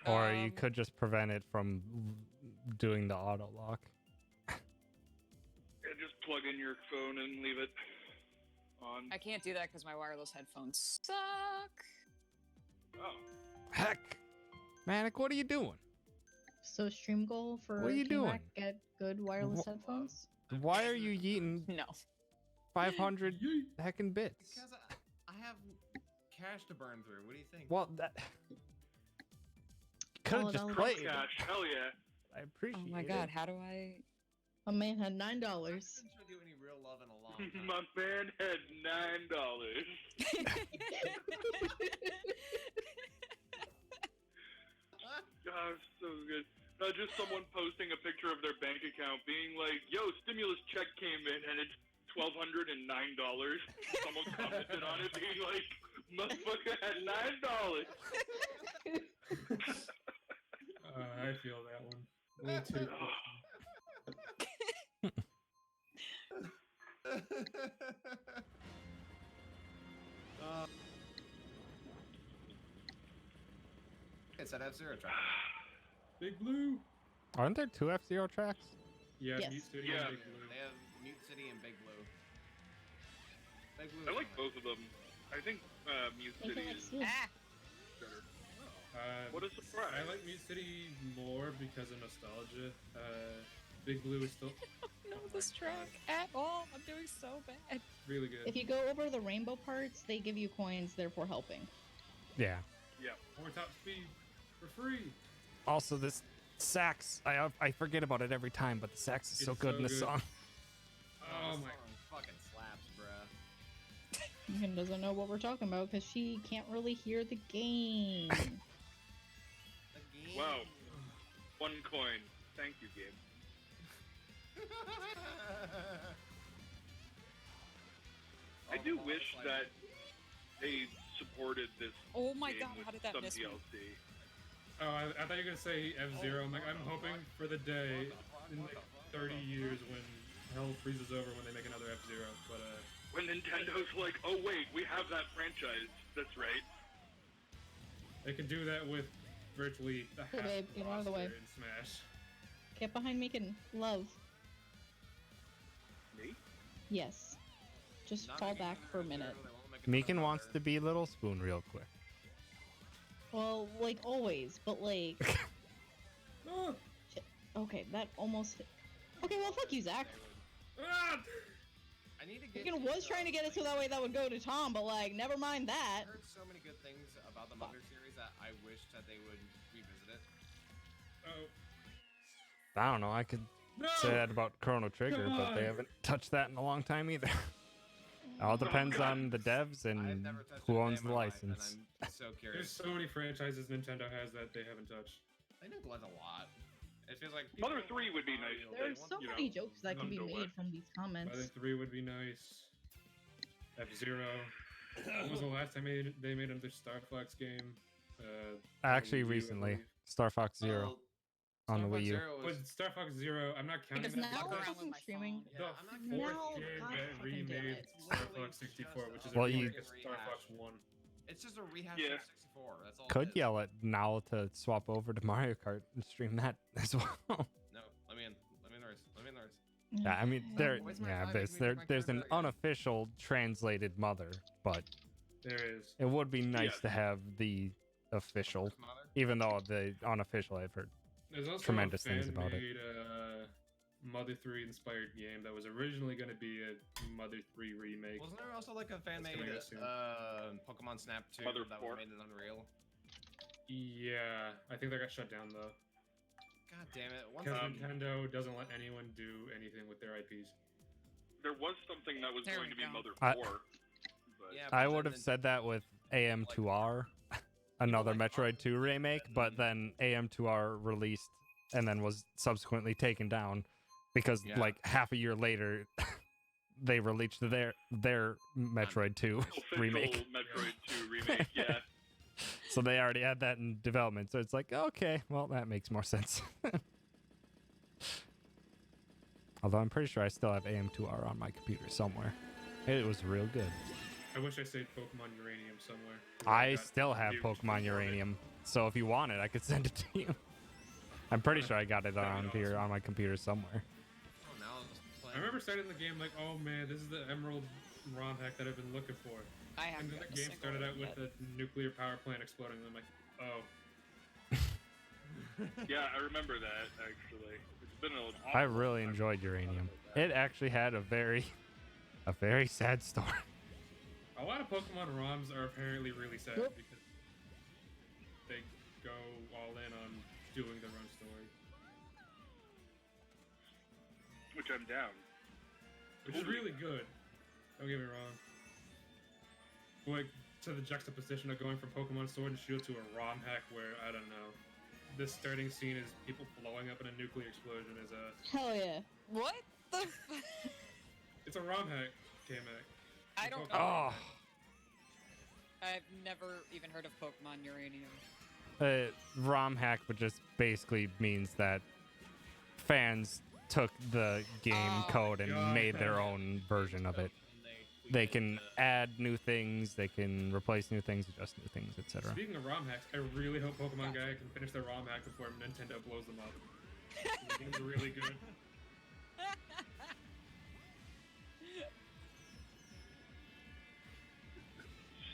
[SPEAKER 1] Or you
[SPEAKER 4] Um,
[SPEAKER 1] could just prevent it from doing the auto lock.
[SPEAKER 6] Yeah, just plug in your phone and leave it on.
[SPEAKER 4] I can't do that because my wireless headphones suck.
[SPEAKER 6] Oh.
[SPEAKER 1] Heck. Manic, what are you doing?
[SPEAKER 5] So stream goal for
[SPEAKER 1] What are you
[SPEAKER 5] K-Mac,
[SPEAKER 1] doing?
[SPEAKER 5] get good wireless
[SPEAKER 1] Wha-
[SPEAKER 5] headphones.
[SPEAKER 1] Why are you yeeting
[SPEAKER 4] No.
[SPEAKER 1] 500
[SPEAKER 2] Yeet.
[SPEAKER 1] heckin' bits?
[SPEAKER 3] Because I have cash to burn through. What do you think?
[SPEAKER 1] Well, that could have
[SPEAKER 5] $1
[SPEAKER 1] just
[SPEAKER 5] dollar
[SPEAKER 1] played.
[SPEAKER 6] Cash, hell yeah.
[SPEAKER 1] I appreciate
[SPEAKER 4] Oh my
[SPEAKER 1] it.
[SPEAKER 4] god, how do I?
[SPEAKER 5] A man had $9.
[SPEAKER 3] I haven't showed you any real love in a long time.
[SPEAKER 6] My man had $9. God, so good. Just someone posting a picture of their bank account being like, yo, stimulus check came in and it's $1,209. Someone commented on it being like, motherfucker had $9.
[SPEAKER 2] I feel that one. A little too close.
[SPEAKER 3] It's that F-Zero track.
[SPEAKER 2] Big Blue.
[SPEAKER 1] Aren't there 2 F-Zero tracks?
[SPEAKER 2] Yeah,
[SPEAKER 5] Yes.
[SPEAKER 2] Mute City
[SPEAKER 6] Yeah.
[SPEAKER 2] and Big Blue.
[SPEAKER 3] They have Mute City and Big Blue. Big Blue.
[SPEAKER 6] I
[SPEAKER 3] is
[SPEAKER 6] like
[SPEAKER 3] fine.
[SPEAKER 6] both of them. I think Mute
[SPEAKER 5] Make
[SPEAKER 6] City
[SPEAKER 5] it like
[SPEAKER 6] is
[SPEAKER 5] Steve.
[SPEAKER 4] Ah,
[SPEAKER 6] better.
[SPEAKER 2] What
[SPEAKER 6] What a surprise.
[SPEAKER 2] I like Mute City more because of nostalgia. Big Blue is still
[SPEAKER 4] no,
[SPEAKER 2] Oh
[SPEAKER 4] this
[SPEAKER 2] my
[SPEAKER 4] track at all. I'm doing so bad.
[SPEAKER 2] really good.
[SPEAKER 5] If you go over the rainbow parts, they give you coins, therefore helping.
[SPEAKER 1] Yeah.
[SPEAKER 2] More top speed for free.
[SPEAKER 1] Also, this sax, I forget about it every time, but the sax is so
[SPEAKER 2] It's
[SPEAKER 1] good
[SPEAKER 2] so
[SPEAKER 1] in this
[SPEAKER 2] good.
[SPEAKER 1] song.
[SPEAKER 2] Oh
[SPEAKER 3] this
[SPEAKER 2] my.
[SPEAKER 3] song fucking slaps, bruh.
[SPEAKER 5] Megan doesn't know what we're talking about because she can't really hear the game.
[SPEAKER 3] The game.
[SPEAKER 6] Wow. 1 coin. Thank you, Gabe. I do wish that they supported this
[SPEAKER 4] Oh my
[SPEAKER 6] game
[SPEAKER 4] god,
[SPEAKER 6] with
[SPEAKER 4] how did that
[SPEAKER 6] some
[SPEAKER 4] miss me?
[SPEAKER 6] DLC.
[SPEAKER 2] Oh, I thought you were gonna say F-Zero. I'm like, I'm hoping for the day in like 30 years when hell freezes over when they make another F-Zero. But
[SPEAKER 6] When Nintendo's like, oh wait, we have that franchise. That's right.
[SPEAKER 2] they could do that with virtually the
[SPEAKER 5] Hey,
[SPEAKER 2] half
[SPEAKER 5] babe,
[SPEAKER 2] the
[SPEAKER 5] get out of the way.
[SPEAKER 2] roster in Smash.
[SPEAKER 5] Get behind Megan. Love.
[SPEAKER 6] Me?
[SPEAKER 5] Yes. Just
[SPEAKER 3] Not
[SPEAKER 5] fall
[SPEAKER 3] making
[SPEAKER 5] back
[SPEAKER 3] another
[SPEAKER 5] for a
[SPEAKER 3] F-Zero,
[SPEAKER 5] minute.
[SPEAKER 3] they won't make another
[SPEAKER 1] Meekin wants
[SPEAKER 3] Butter.
[SPEAKER 1] to be Little Spoon real quick.
[SPEAKER 5] Well, like always, but like...
[SPEAKER 2] Oh,
[SPEAKER 5] Okay, that almost... Okay, well, fuck you, Zach.
[SPEAKER 2] ah!
[SPEAKER 3] I need to get.
[SPEAKER 5] Megan was trying to get it so that way that would go to Tom, but like, never mind that.
[SPEAKER 3] I heard so many good things about the Mother series that I wish that they would revisit it.
[SPEAKER 2] Oh,
[SPEAKER 1] I don't know. I could
[SPEAKER 2] No!
[SPEAKER 1] say that about Chrono Trigger,
[SPEAKER 2] Come
[SPEAKER 1] but they
[SPEAKER 2] on!
[SPEAKER 1] haven't touched that in a long time either. All depends
[SPEAKER 6] God.
[SPEAKER 1] on the devs
[SPEAKER 3] I've
[SPEAKER 1] and
[SPEAKER 3] never touched
[SPEAKER 1] who
[SPEAKER 3] it a day
[SPEAKER 1] owns
[SPEAKER 3] in
[SPEAKER 1] the
[SPEAKER 3] my life, and
[SPEAKER 1] license.
[SPEAKER 3] I'm so
[SPEAKER 2] There's
[SPEAKER 3] curious.
[SPEAKER 2] so many franchises Nintendo has that they haven't touched.
[SPEAKER 3] They neglect a lot. It feels like
[SPEAKER 6] Mother
[SPEAKER 3] people
[SPEAKER 6] 3 would be nice.
[SPEAKER 3] Mario,
[SPEAKER 5] There's
[SPEAKER 3] they
[SPEAKER 5] so
[SPEAKER 3] want, you
[SPEAKER 5] many
[SPEAKER 3] know,
[SPEAKER 5] jokes that can be
[SPEAKER 6] nonetheless.
[SPEAKER 5] made from these comments.
[SPEAKER 2] Mother 3 would be nice. F-Zero. When was the last time they made another Star Fox game?
[SPEAKER 1] Actually,
[SPEAKER 2] Wii U, I
[SPEAKER 1] recently,
[SPEAKER 2] believe.
[SPEAKER 1] Star Fox Zero on the
[SPEAKER 3] Star Fox
[SPEAKER 1] Wii U.
[SPEAKER 3] Zero was-
[SPEAKER 2] But Star Fox Zero, I'm not counting
[SPEAKER 4] Because
[SPEAKER 2] that.
[SPEAKER 4] now
[SPEAKER 5] Now
[SPEAKER 4] we're
[SPEAKER 5] we're
[SPEAKER 4] around
[SPEAKER 5] fucking
[SPEAKER 4] with my
[SPEAKER 5] streaming.
[SPEAKER 4] phone.
[SPEAKER 3] Yeah,
[SPEAKER 2] The
[SPEAKER 3] I'm not
[SPEAKER 2] fourth
[SPEAKER 3] gonna-
[SPEAKER 5] Now,
[SPEAKER 2] game
[SPEAKER 5] God
[SPEAKER 2] that
[SPEAKER 5] fucking damn
[SPEAKER 2] remade
[SPEAKER 5] it.
[SPEAKER 2] Star
[SPEAKER 3] Literally
[SPEAKER 2] Fox 64,
[SPEAKER 3] just
[SPEAKER 2] which is
[SPEAKER 3] a
[SPEAKER 2] a
[SPEAKER 1] Well, you-
[SPEAKER 2] remake of Star
[SPEAKER 3] rehash.
[SPEAKER 2] Fox 1.
[SPEAKER 3] It's just a rehash
[SPEAKER 6] Yeah.
[SPEAKER 3] of 64. That's all.
[SPEAKER 1] Could
[SPEAKER 3] it is.
[SPEAKER 1] yell at now to swap over to Mario Kart and stream that as well.
[SPEAKER 3] No, let me in. Let me in the race. Let me in the race.
[SPEAKER 1] Yeah, I mean, there,
[SPEAKER 3] Where's my
[SPEAKER 1] yeah,
[SPEAKER 3] five
[SPEAKER 1] there's
[SPEAKER 3] X
[SPEAKER 1] there,
[SPEAKER 3] meter, my
[SPEAKER 1] there's an
[SPEAKER 3] character again?
[SPEAKER 1] unofficial translated mother, but
[SPEAKER 2] There is.
[SPEAKER 1] it would be nice
[SPEAKER 6] Yes.
[SPEAKER 1] to have the official,
[SPEAKER 3] Where's mother?
[SPEAKER 1] even though the unofficial I've heard.
[SPEAKER 2] There's also
[SPEAKER 1] Tremendous
[SPEAKER 2] a
[SPEAKER 1] things about it.
[SPEAKER 2] fan-made, Mother 3 inspired game that was originally going to be a Mother 3 remake.
[SPEAKER 3] Wasn't there also like a fan
[SPEAKER 2] That's
[SPEAKER 3] made
[SPEAKER 2] coming out soon.
[SPEAKER 3] Pokemon Snap 2
[SPEAKER 6] Mother
[SPEAKER 3] that
[SPEAKER 6] 4?
[SPEAKER 3] was made in Unreal?
[SPEAKER 2] Yeah, I think that got shut down though.
[SPEAKER 3] God damn it! Once
[SPEAKER 2] Because
[SPEAKER 6] Um,
[SPEAKER 2] Nintendo doesn't let anyone do anything with their IPs.
[SPEAKER 6] There was something that was
[SPEAKER 4] There
[SPEAKER 6] going
[SPEAKER 4] we
[SPEAKER 6] to be
[SPEAKER 4] go.
[SPEAKER 6] Mother
[SPEAKER 1] I-
[SPEAKER 6] 4. But
[SPEAKER 3] yeah,
[SPEAKER 1] I
[SPEAKER 3] but
[SPEAKER 1] would
[SPEAKER 3] then
[SPEAKER 1] have said that with AM2R, another Metroid 2 remake, but then AM2R released and then was subsequently taken down because
[SPEAKER 3] Yeah.
[SPEAKER 1] like half a year later they released their Metroid 2
[SPEAKER 6] official
[SPEAKER 1] remake.
[SPEAKER 6] Metroid 2 remake, yeah.
[SPEAKER 1] So they already had that in development. So it's like, okay, well that makes more sense. Although I'm pretty sure I still have AM2R on my computer somewhere. It was real good.
[SPEAKER 2] I wish I saved Pokemon Uranium somewhere.
[SPEAKER 1] I
[SPEAKER 2] got
[SPEAKER 1] still have
[SPEAKER 2] nuked
[SPEAKER 1] Pokemon
[SPEAKER 2] from
[SPEAKER 1] Uranium, so if you want it, I could send it to you. I'm pretty sure I got it
[SPEAKER 2] That'd be
[SPEAKER 1] on here
[SPEAKER 2] awesome.
[SPEAKER 1] on my computer somewhere.
[SPEAKER 3] Oh, now I'm just
[SPEAKER 2] I
[SPEAKER 3] playing.
[SPEAKER 2] remember starting the game like, oh man, this is the Emerald ROM hack that I've been looking for.
[SPEAKER 4] I
[SPEAKER 2] And
[SPEAKER 4] haven't
[SPEAKER 2] then
[SPEAKER 4] gotten
[SPEAKER 2] the
[SPEAKER 4] a
[SPEAKER 2] game
[SPEAKER 4] single
[SPEAKER 2] started
[SPEAKER 4] one
[SPEAKER 2] out with
[SPEAKER 4] yet.
[SPEAKER 2] a nuclear power plant exploding. And I'm like, oh.
[SPEAKER 6] Yeah, I remember that, actually. It's been an
[SPEAKER 1] I
[SPEAKER 6] awful
[SPEAKER 1] really
[SPEAKER 6] time
[SPEAKER 1] enjoyed
[SPEAKER 6] since I thought
[SPEAKER 1] Uranium.
[SPEAKER 6] about that.
[SPEAKER 1] It actually had a very sad story.
[SPEAKER 2] A lot of Pokemon ROMs are apparently really sad
[SPEAKER 5] Yep.
[SPEAKER 2] because they go all in on doing the run story.
[SPEAKER 6] Which I'm down.
[SPEAKER 2] Which is really good. Don't get me wrong. But like, to the juxtaposition of going from Pokemon Sword and Shield to a ROM hack where, I don't know, this starting scene is people blowing up in a nuclear explosion is a...
[SPEAKER 5] Hell yeah.
[SPEAKER 4] What the?
[SPEAKER 2] It's a ROM hack, K-Mac.
[SPEAKER 4] I don't
[SPEAKER 2] Pokemon
[SPEAKER 4] know.
[SPEAKER 1] Oh,
[SPEAKER 4] I've never even heard of Pokemon Uranium.
[SPEAKER 1] ROM hack, but just basically means that fans took the game
[SPEAKER 4] Oh,
[SPEAKER 1] code and
[SPEAKER 2] God.
[SPEAKER 1] made their own version of it. They can add new things, they can replace new things, adjust new things, etc.
[SPEAKER 2] Speaking of ROM hacks, I really hope Pokemon Guy can finish their ROM hack before Nintendo blows them up. The game's really good.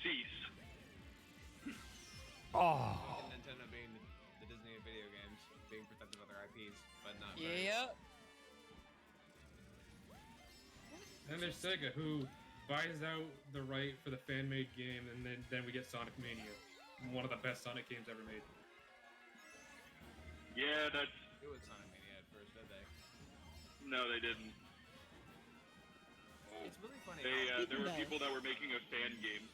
[SPEAKER 6] Cease.
[SPEAKER 1] Oh,
[SPEAKER 3] Nintendo being the Disney of video games, being protective of their IPs, but not.
[SPEAKER 4] Yep.
[SPEAKER 2] And there's Sega, who buys out the right for the fan-made game, and then we get Sonic Mania, one of the best Sonic games ever made.
[SPEAKER 6] Yeah, that's...
[SPEAKER 3] It was Sonic Mania at first, did they?
[SPEAKER 6] No, they didn't.
[SPEAKER 3] It's really funny.
[SPEAKER 6] They,
[SPEAKER 3] how
[SPEAKER 6] there were
[SPEAKER 5] No.
[SPEAKER 6] people that were making a fan game.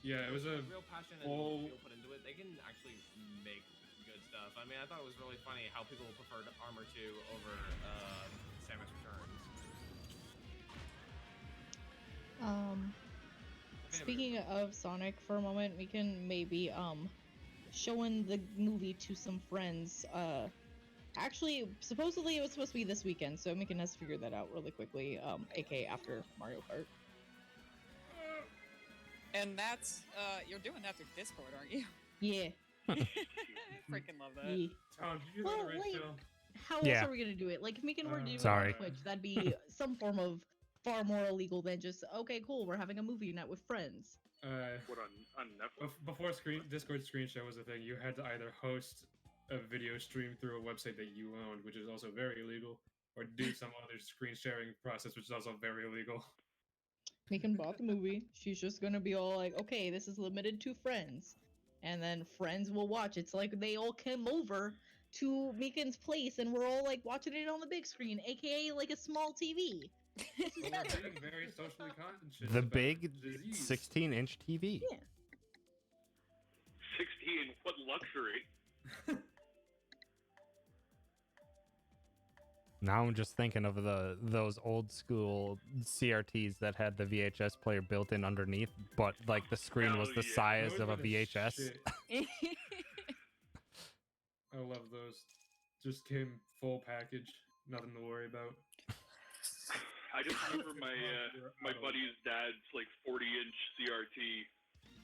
[SPEAKER 2] Yeah, it was a
[SPEAKER 3] real passion and
[SPEAKER 2] whole-
[SPEAKER 3] feel put into it. They can actually make good stuff. I mean, I thought it was really funny how people preferred Armor 2 over Samus Returns.
[SPEAKER 5] Speaking of Sonic for a moment, we can maybe showing the movie to some friends. Actually, supposedly it was supposed to be this weekend, so Mikan has figured that out really quickly. AK after Mario Kart.
[SPEAKER 4] And that's you're doing that through Discord, aren't you?
[SPEAKER 5] Yeah.
[SPEAKER 4] I freaking love that.
[SPEAKER 5] Yeah.
[SPEAKER 2] Tom, did you do that
[SPEAKER 5] Well,
[SPEAKER 2] right,
[SPEAKER 5] like-
[SPEAKER 2] Phil?
[SPEAKER 5] How
[SPEAKER 1] Yeah.
[SPEAKER 5] else are we gonna do it? Like if Mikan were to do it
[SPEAKER 1] Sorry.
[SPEAKER 5] on Twitch, that'd be some form of far more illegal than just okay, cool, we're having a movie night with friends.
[SPEAKER 6] What, on Netflix?
[SPEAKER 2] Before Discord screen share was a thing, you had to either host a video stream through a website that you owned, which is also very illegal, or do some other screen sharing process, which is also very illegal.
[SPEAKER 5] Mikan bought the movie. She's just gonna be all like, okay, this is limited to friends. And then friends will watch. It's like they all came over to Meekin's place, and we're all like watching it on the big screen, aka like a small TV. This is
[SPEAKER 2] Well,
[SPEAKER 5] better.
[SPEAKER 2] we're being very socially conscious
[SPEAKER 1] The
[SPEAKER 2] about
[SPEAKER 1] big
[SPEAKER 2] disease.
[SPEAKER 1] 16-inch TV.
[SPEAKER 5] Yeah.
[SPEAKER 6] 16, what luxury.
[SPEAKER 1] Now I'm just thinking of those old school CRTs that had the VHS player built in underneath, but like the screen was
[SPEAKER 6] Hell
[SPEAKER 1] the
[SPEAKER 6] yeah.
[SPEAKER 1] size
[SPEAKER 2] Those
[SPEAKER 1] of
[SPEAKER 2] were
[SPEAKER 1] a
[SPEAKER 2] the
[SPEAKER 1] VHS.
[SPEAKER 2] shit. I love those. Just came full package, nothing to worry about.
[SPEAKER 6] I just remember my buddy's dad's like 40-inch CRT.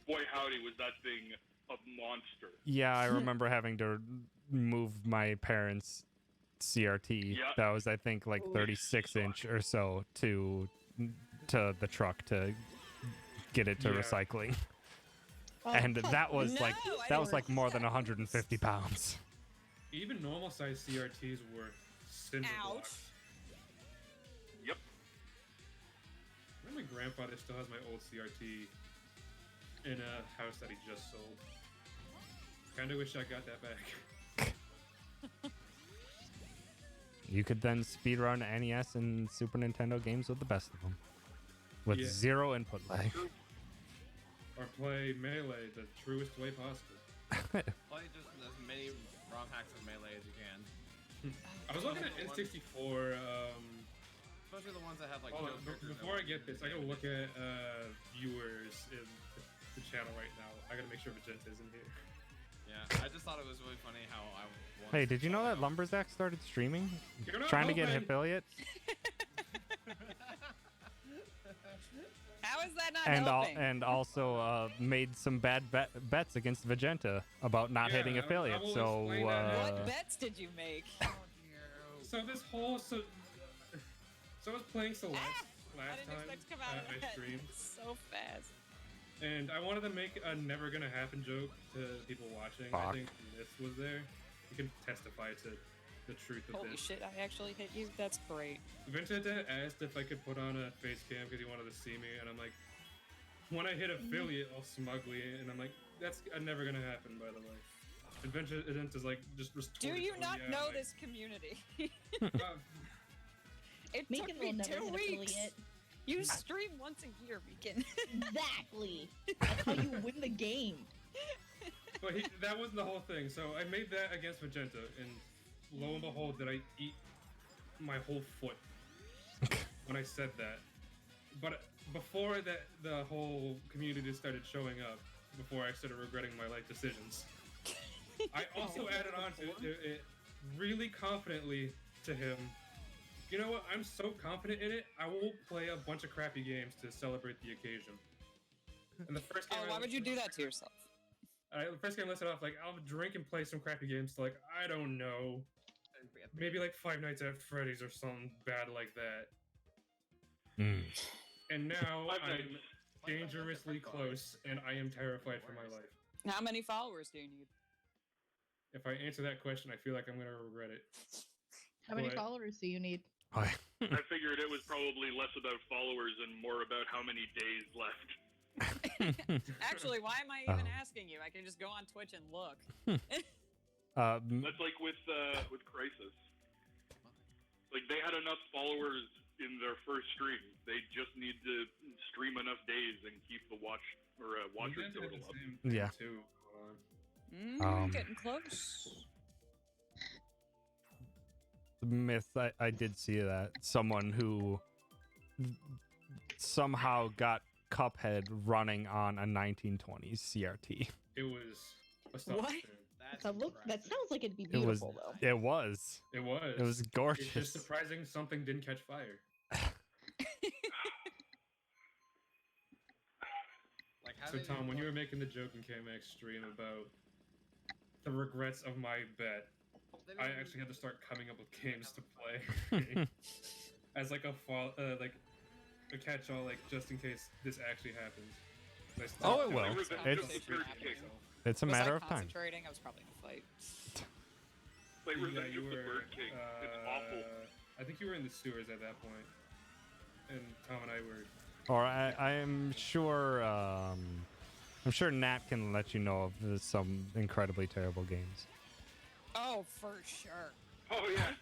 [SPEAKER 6] Boy howdy, was that thing a monster.
[SPEAKER 1] Yeah, I remember having to move my parents' CRT.
[SPEAKER 6] Yeah.
[SPEAKER 1] That was, I think, like
[SPEAKER 5] Ooh.
[SPEAKER 1] 36-inch or so to the truck to get it to
[SPEAKER 2] Yeah.
[SPEAKER 1] recycling.
[SPEAKER 5] Oh,
[SPEAKER 1] And
[SPEAKER 5] fuck
[SPEAKER 1] that was
[SPEAKER 4] No,
[SPEAKER 1] like
[SPEAKER 4] I
[SPEAKER 1] that was
[SPEAKER 4] didn't
[SPEAKER 1] like more than
[SPEAKER 4] know.
[SPEAKER 1] 150 pounds.
[SPEAKER 2] Even normal size CRTs were cinder
[SPEAKER 4] Ouch.
[SPEAKER 2] blocks.
[SPEAKER 6] Yep.
[SPEAKER 2] My grandfather still has my old CRT in a house that he just sold. Kind of wish I got that back.
[SPEAKER 1] You could then speedrun NES and Super Nintendo games with the best of them, with
[SPEAKER 2] Yeah.
[SPEAKER 1] 0 input lag.
[SPEAKER 2] Or play Melee the truest way possible.
[SPEAKER 3] Play just as many ROM hacks of Melee as you can.
[SPEAKER 2] I was looking at N64.
[SPEAKER 3] Especially the ones that have like
[SPEAKER 2] Hold
[SPEAKER 3] no
[SPEAKER 2] on,
[SPEAKER 3] characters, no
[SPEAKER 2] before I get this, I gotta look
[SPEAKER 3] damage.
[SPEAKER 2] at viewers in the channel right now. I gotta make sure Magenta is in here.
[SPEAKER 3] Yeah, I just thought it was really funny how I once
[SPEAKER 1] Hey, did you know that
[SPEAKER 3] saw
[SPEAKER 1] Lumberzack started streaming?
[SPEAKER 2] You're not
[SPEAKER 1] Trying to get an
[SPEAKER 2] open.
[SPEAKER 1] affiliate?
[SPEAKER 4] How is that not
[SPEAKER 1] And
[SPEAKER 4] helping?
[SPEAKER 1] and also made some bad bets against Vegenta about not
[SPEAKER 2] Yeah,
[SPEAKER 1] hitting
[SPEAKER 2] I
[SPEAKER 1] affiliate.
[SPEAKER 2] will
[SPEAKER 1] So
[SPEAKER 2] explain that.
[SPEAKER 4] What bets did you make?
[SPEAKER 2] So this whole so I was playing Celeste
[SPEAKER 4] I
[SPEAKER 2] last
[SPEAKER 4] didn't
[SPEAKER 2] time
[SPEAKER 4] expect to come out of
[SPEAKER 2] I
[SPEAKER 4] that
[SPEAKER 2] streamed,
[SPEAKER 4] so fast.
[SPEAKER 2] and I wanted to make a never gonna happen joke to people watching. I
[SPEAKER 1] Fuck.
[SPEAKER 2] think this was there. You can testify to the truth of
[SPEAKER 4] Holy
[SPEAKER 2] this.
[SPEAKER 4] shit, I actually hit you? That's great.
[SPEAKER 2] Vincent asked if I could put on a face cam because he wanted to see me, and I'm like, when I hit affiliate, all smugly, and I'm like, that's never gonna happen, by the way. And Vincent is like, just
[SPEAKER 4] Do
[SPEAKER 2] retorted,
[SPEAKER 4] you
[SPEAKER 2] "Oh,
[SPEAKER 4] not
[SPEAKER 2] yeah,"
[SPEAKER 4] know
[SPEAKER 2] like,
[SPEAKER 4] this community?
[SPEAKER 2] uh,
[SPEAKER 4] It
[SPEAKER 5] Meekin
[SPEAKER 4] took
[SPEAKER 5] will
[SPEAKER 4] me
[SPEAKER 5] never
[SPEAKER 4] 2
[SPEAKER 5] hit
[SPEAKER 4] weeks.
[SPEAKER 5] affiliate.
[SPEAKER 4] You stream once a year, Meekin.
[SPEAKER 5] Exactly. That's how you win the game.
[SPEAKER 2] But that wasn't the whole thing. So I made that against Magenta, and lo and behold, did I eat my whole foot when I said that. But before that, the whole community started showing up. Before I started regretting my life decisions, I also added on to it really confidently to him. You know what? I'm so confident in it. I will play a bunch of crappy games to celebrate the occasion. And the first game
[SPEAKER 4] Oh, why would you do that to yourself?
[SPEAKER 2] the first game I listed off, like, I'll drink and play some crappy games to, like, I don't know, maybe like Five Nights at Freddy's or something bad like that. And now
[SPEAKER 6] Five
[SPEAKER 2] I'm
[SPEAKER 6] Nights.
[SPEAKER 2] dangerously close, and I am terrified for my life.
[SPEAKER 4] How many followers do you need?
[SPEAKER 2] If I answer that question, I feel like I'm gonna regret it.
[SPEAKER 5] How many
[SPEAKER 2] What?
[SPEAKER 5] followers do you need?
[SPEAKER 6] I figured it was probably less about followers and more about how many days left.
[SPEAKER 4] Actually, why am I even
[SPEAKER 1] Oh.
[SPEAKER 4] asking you? I can just go on Twitch and look.
[SPEAKER 6] That's like with Crisis. Like, they had enough followers in their first stream. They just need to stream enough days and keep the watcher
[SPEAKER 2] You guys had
[SPEAKER 6] total
[SPEAKER 2] the
[SPEAKER 6] up.
[SPEAKER 2] same thing,
[SPEAKER 1] Yeah.
[SPEAKER 2] Too.
[SPEAKER 4] Getting close.
[SPEAKER 1] Myth, I did see that. Someone who somehow got Cuphead running on a 1920s CRT.
[SPEAKER 2] It was astonishing.
[SPEAKER 5] That sounds like it'd be
[SPEAKER 1] It was.
[SPEAKER 5] beautiful though.
[SPEAKER 1] It was.
[SPEAKER 2] It was.
[SPEAKER 1] It was
[SPEAKER 2] It's
[SPEAKER 1] gorgeous.
[SPEAKER 2] just surprising something didn't catch fire.
[SPEAKER 3] Like, how
[SPEAKER 2] So
[SPEAKER 3] did
[SPEAKER 2] Tom, when you were making the joke in KMX stream about the regrets of my bet, I actually had to start coming up with games to play as like a catch-all, like just in case this actually happens. I still-
[SPEAKER 1] Oh, it will.
[SPEAKER 6] Like Revenge
[SPEAKER 1] It's-
[SPEAKER 6] of the Third King.
[SPEAKER 1] It's a
[SPEAKER 4] Was
[SPEAKER 1] matter
[SPEAKER 4] I
[SPEAKER 1] of time.
[SPEAKER 4] concentrating? I was probably in a fight.
[SPEAKER 6] Like
[SPEAKER 2] Yeah,
[SPEAKER 6] Revenge
[SPEAKER 2] you
[SPEAKER 6] of the
[SPEAKER 2] were.
[SPEAKER 6] Bird King. It's awful.
[SPEAKER 2] I think you were in the sewers at that point, and Tom and I were.
[SPEAKER 1] Or I am sure. I'm sure Nat can let you know of some incredibly terrible games.
[SPEAKER 4] Oh, for sure.
[SPEAKER 6] Oh yeah.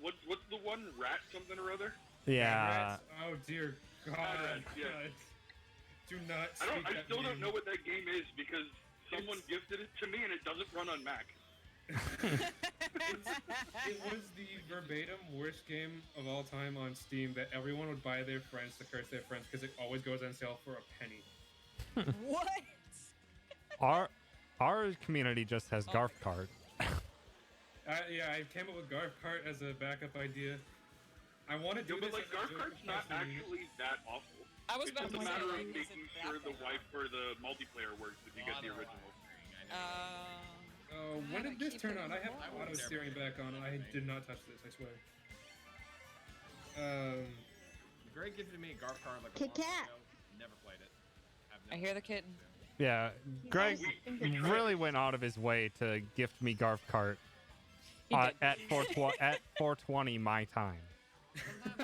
[SPEAKER 6] What's the one rat something or other?
[SPEAKER 1] Yeah.
[SPEAKER 2] Rats? Oh dear God.
[SPEAKER 6] Rats, yeah.
[SPEAKER 2] God. Do not.
[SPEAKER 6] I
[SPEAKER 2] speak
[SPEAKER 6] still
[SPEAKER 2] that
[SPEAKER 6] don't
[SPEAKER 2] name.
[SPEAKER 6] know what that game is because someone gifted it to me and it doesn't run on Mac.
[SPEAKER 2] It was the verbatim worst game of all time on Steam that everyone would buy their friends to curse their friends because it always goes on sale for a penny.
[SPEAKER 4] What?
[SPEAKER 1] Our community just has Garf Kart.
[SPEAKER 2] Yeah, I came up with Garf Kart as a backup idea. I want to do
[SPEAKER 6] But
[SPEAKER 2] this.
[SPEAKER 6] like
[SPEAKER 2] as a
[SPEAKER 6] Garf
[SPEAKER 2] joke
[SPEAKER 6] Kart's not
[SPEAKER 2] personally.
[SPEAKER 6] actually that awful.
[SPEAKER 4] I was
[SPEAKER 6] It's
[SPEAKER 4] about
[SPEAKER 6] just a
[SPEAKER 4] to say,
[SPEAKER 6] matter of
[SPEAKER 4] like, is it
[SPEAKER 6] making
[SPEAKER 4] that
[SPEAKER 6] sure the
[SPEAKER 4] bad?
[SPEAKER 6] wife or the multiplayer works if you get the original.
[SPEAKER 2] When
[SPEAKER 4] God,
[SPEAKER 2] did this
[SPEAKER 4] keep
[SPEAKER 2] turn
[SPEAKER 4] hitting
[SPEAKER 2] on? I have
[SPEAKER 4] the wall.
[SPEAKER 2] auto steering back on. I did not touch this. I swear.
[SPEAKER 3] Greg gifted me Garf Kart like a
[SPEAKER 5] Kit
[SPEAKER 3] month
[SPEAKER 5] Kat.
[SPEAKER 3] ago. Never played it. I've
[SPEAKER 4] I
[SPEAKER 3] never
[SPEAKER 4] hear the
[SPEAKER 3] played it.
[SPEAKER 4] kitten.
[SPEAKER 1] Yeah, Greg really went out of his way to gift me Garf Kart
[SPEAKER 4] He did.
[SPEAKER 1] at 420 my time.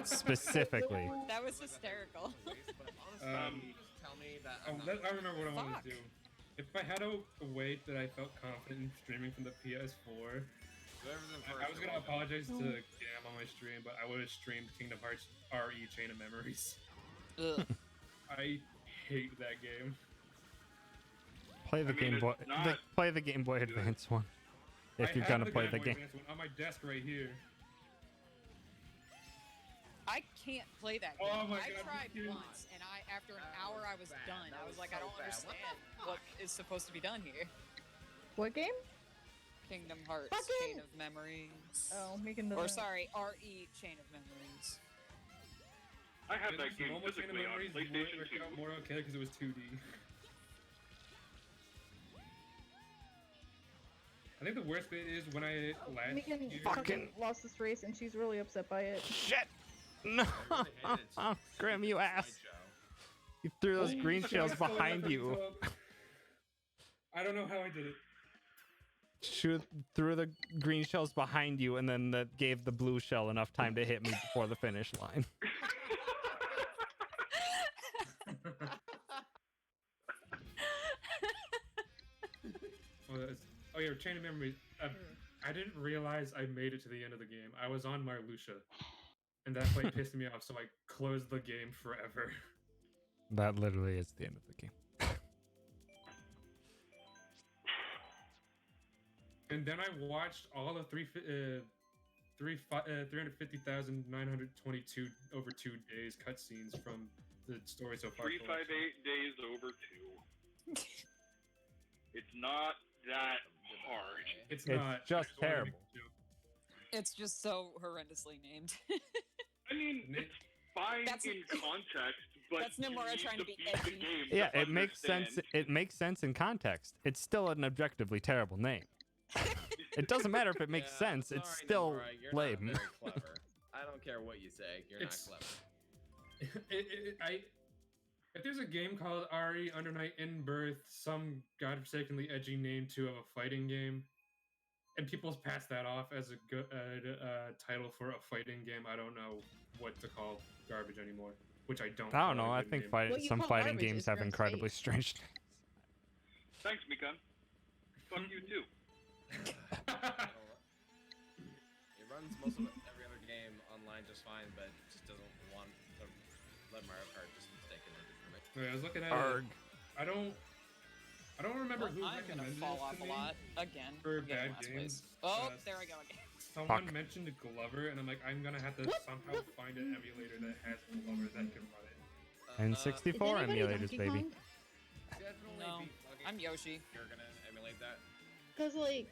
[SPEAKER 1] Specifically.
[SPEAKER 4] That was hysterical.
[SPEAKER 3] But honestly, you just tell me that I'm not
[SPEAKER 2] I remember what I wanted
[SPEAKER 4] Fuck.
[SPEAKER 2] to do. If I had a way that I felt confident in streaming from the PS4, I was gonna apologize to Gam on my stream, but I would have streamed Kingdom Hearts RE Chain of Memories.
[SPEAKER 4] Ugh.
[SPEAKER 2] I hate that game.
[SPEAKER 1] Play the
[SPEAKER 6] I mean,
[SPEAKER 1] Game Boy.
[SPEAKER 6] it's not
[SPEAKER 1] Play the Game Boy Advance one. If
[SPEAKER 2] I
[SPEAKER 1] you're
[SPEAKER 2] have
[SPEAKER 1] gonna play the
[SPEAKER 2] Boy
[SPEAKER 1] game.
[SPEAKER 2] Advance one on my desk right here.
[SPEAKER 4] I can't play that game.
[SPEAKER 2] Oh my
[SPEAKER 4] I
[SPEAKER 2] God,
[SPEAKER 4] tried
[SPEAKER 2] you-
[SPEAKER 4] once, and after an hour I was
[SPEAKER 3] bad.
[SPEAKER 4] done.
[SPEAKER 3] That
[SPEAKER 4] I
[SPEAKER 3] was
[SPEAKER 4] was like,
[SPEAKER 3] so
[SPEAKER 4] I don't
[SPEAKER 3] bad. What the
[SPEAKER 4] understand what is supposed to be done here.
[SPEAKER 5] What game?
[SPEAKER 4] Kingdom Hearts
[SPEAKER 5] Fucking-
[SPEAKER 4] Chain of Memories.
[SPEAKER 5] Oh, making the.
[SPEAKER 4] Or sorry, RE Chain of Memories.
[SPEAKER 6] I have
[SPEAKER 2] It
[SPEAKER 6] that
[SPEAKER 2] was
[SPEAKER 6] game
[SPEAKER 2] normal Chain of
[SPEAKER 6] physically on
[SPEAKER 2] Memories
[SPEAKER 6] PlayStation
[SPEAKER 2] worked
[SPEAKER 6] 2.
[SPEAKER 2] out more okay because it was 2D. I think the worst bit is when I last
[SPEAKER 5] Megan
[SPEAKER 2] year-
[SPEAKER 5] fucking lost this race and she's really upset by it.
[SPEAKER 1] Shit! No!
[SPEAKER 3] I really hated it.
[SPEAKER 1] Grim, you ass!
[SPEAKER 3] Slideshow.
[SPEAKER 1] You threw those
[SPEAKER 2] Oh,
[SPEAKER 1] green
[SPEAKER 2] shit,
[SPEAKER 1] shells
[SPEAKER 2] I got
[SPEAKER 1] behind you.
[SPEAKER 2] I don't know how I did it.
[SPEAKER 1] Threw the green shells behind you, and then that gave the blue shell enough time to hit me before the finish line.
[SPEAKER 2] Oh yeah, Chain of Memories. I didn't realize I made it to the end of the game. I was on Marluxia, and that play pissed me off, so I closed the game forever.
[SPEAKER 1] That literally is the end of the game.
[SPEAKER 2] And then I watched all of 350,922 over 2 days cutscenes from the story so far.
[SPEAKER 6] 358 days over 2. It's not that hard.
[SPEAKER 2] It's
[SPEAKER 1] It's
[SPEAKER 2] not.
[SPEAKER 1] just
[SPEAKER 2] I wanted to
[SPEAKER 1] terrible.
[SPEAKER 2] make a joke.
[SPEAKER 4] It's just so horrendously named.
[SPEAKER 6] I mean,
[SPEAKER 2] Nick-
[SPEAKER 6] it's fine
[SPEAKER 4] That's-
[SPEAKER 6] in context, but
[SPEAKER 4] that's
[SPEAKER 6] you
[SPEAKER 4] Nomura
[SPEAKER 6] need
[SPEAKER 4] trying to be
[SPEAKER 6] beat the
[SPEAKER 4] edgy.
[SPEAKER 6] game
[SPEAKER 1] Yeah,
[SPEAKER 6] to
[SPEAKER 1] it makes sense.
[SPEAKER 6] understand.
[SPEAKER 1] It makes sense in context. It's still an objectively terrible name. It doesn't matter if it makes
[SPEAKER 3] Yeah,
[SPEAKER 1] sense. It's
[SPEAKER 3] sorry,
[SPEAKER 1] still
[SPEAKER 3] Nomura, you're
[SPEAKER 1] lame.
[SPEAKER 3] Not very clever. I don't care what you say. You're
[SPEAKER 2] It's-
[SPEAKER 3] not clever.
[SPEAKER 2] If there's a game called Ari Under Night in Birth, some godforsakenly edgy name to of a fighting game, and people pass that off as a good title for a fighting game, I don't know what to call garbage anymore. Which I don't.
[SPEAKER 1] I don't
[SPEAKER 2] call
[SPEAKER 1] know.
[SPEAKER 2] a
[SPEAKER 1] I
[SPEAKER 2] good
[SPEAKER 1] think
[SPEAKER 2] name.
[SPEAKER 5] What you
[SPEAKER 1] some
[SPEAKER 5] call
[SPEAKER 1] fighting
[SPEAKER 5] garbage
[SPEAKER 1] games
[SPEAKER 5] is
[SPEAKER 1] have
[SPEAKER 5] your
[SPEAKER 1] incredibly
[SPEAKER 5] taste.
[SPEAKER 1] strange names.
[SPEAKER 6] Thanks, Mikan. Fuck you too.
[SPEAKER 3] You know what? It runs most of every other game online just fine, but it just doesn't want to let Mario Kart just mistaken it for me.
[SPEAKER 2] Wait, I was looking at
[SPEAKER 1] Arg.
[SPEAKER 2] it. I don't remember who
[SPEAKER 4] I'm gonna
[SPEAKER 2] recommended
[SPEAKER 4] fall
[SPEAKER 2] this
[SPEAKER 4] off
[SPEAKER 2] to
[SPEAKER 4] a
[SPEAKER 2] me.
[SPEAKER 4] lot again.
[SPEAKER 2] for
[SPEAKER 4] I'm getting
[SPEAKER 2] bad
[SPEAKER 4] last
[SPEAKER 2] games.
[SPEAKER 4] place. Oh,
[SPEAKER 2] Uh,
[SPEAKER 4] there I go again.
[SPEAKER 2] Someone
[SPEAKER 1] Fuck.
[SPEAKER 2] mentioned Glover, and I'm like, I'm gonna have to somehow find an emulator that has Glover that can run it.
[SPEAKER 1] And
[SPEAKER 5] Is
[SPEAKER 1] 64
[SPEAKER 5] anybody
[SPEAKER 1] emulators,
[SPEAKER 5] Donkey
[SPEAKER 1] baby.
[SPEAKER 5] Kong?
[SPEAKER 3] Definitely
[SPEAKER 4] No,
[SPEAKER 3] be fucking
[SPEAKER 4] I'm Yoshi.
[SPEAKER 3] You're gonna emulate that
[SPEAKER 5] Cause like,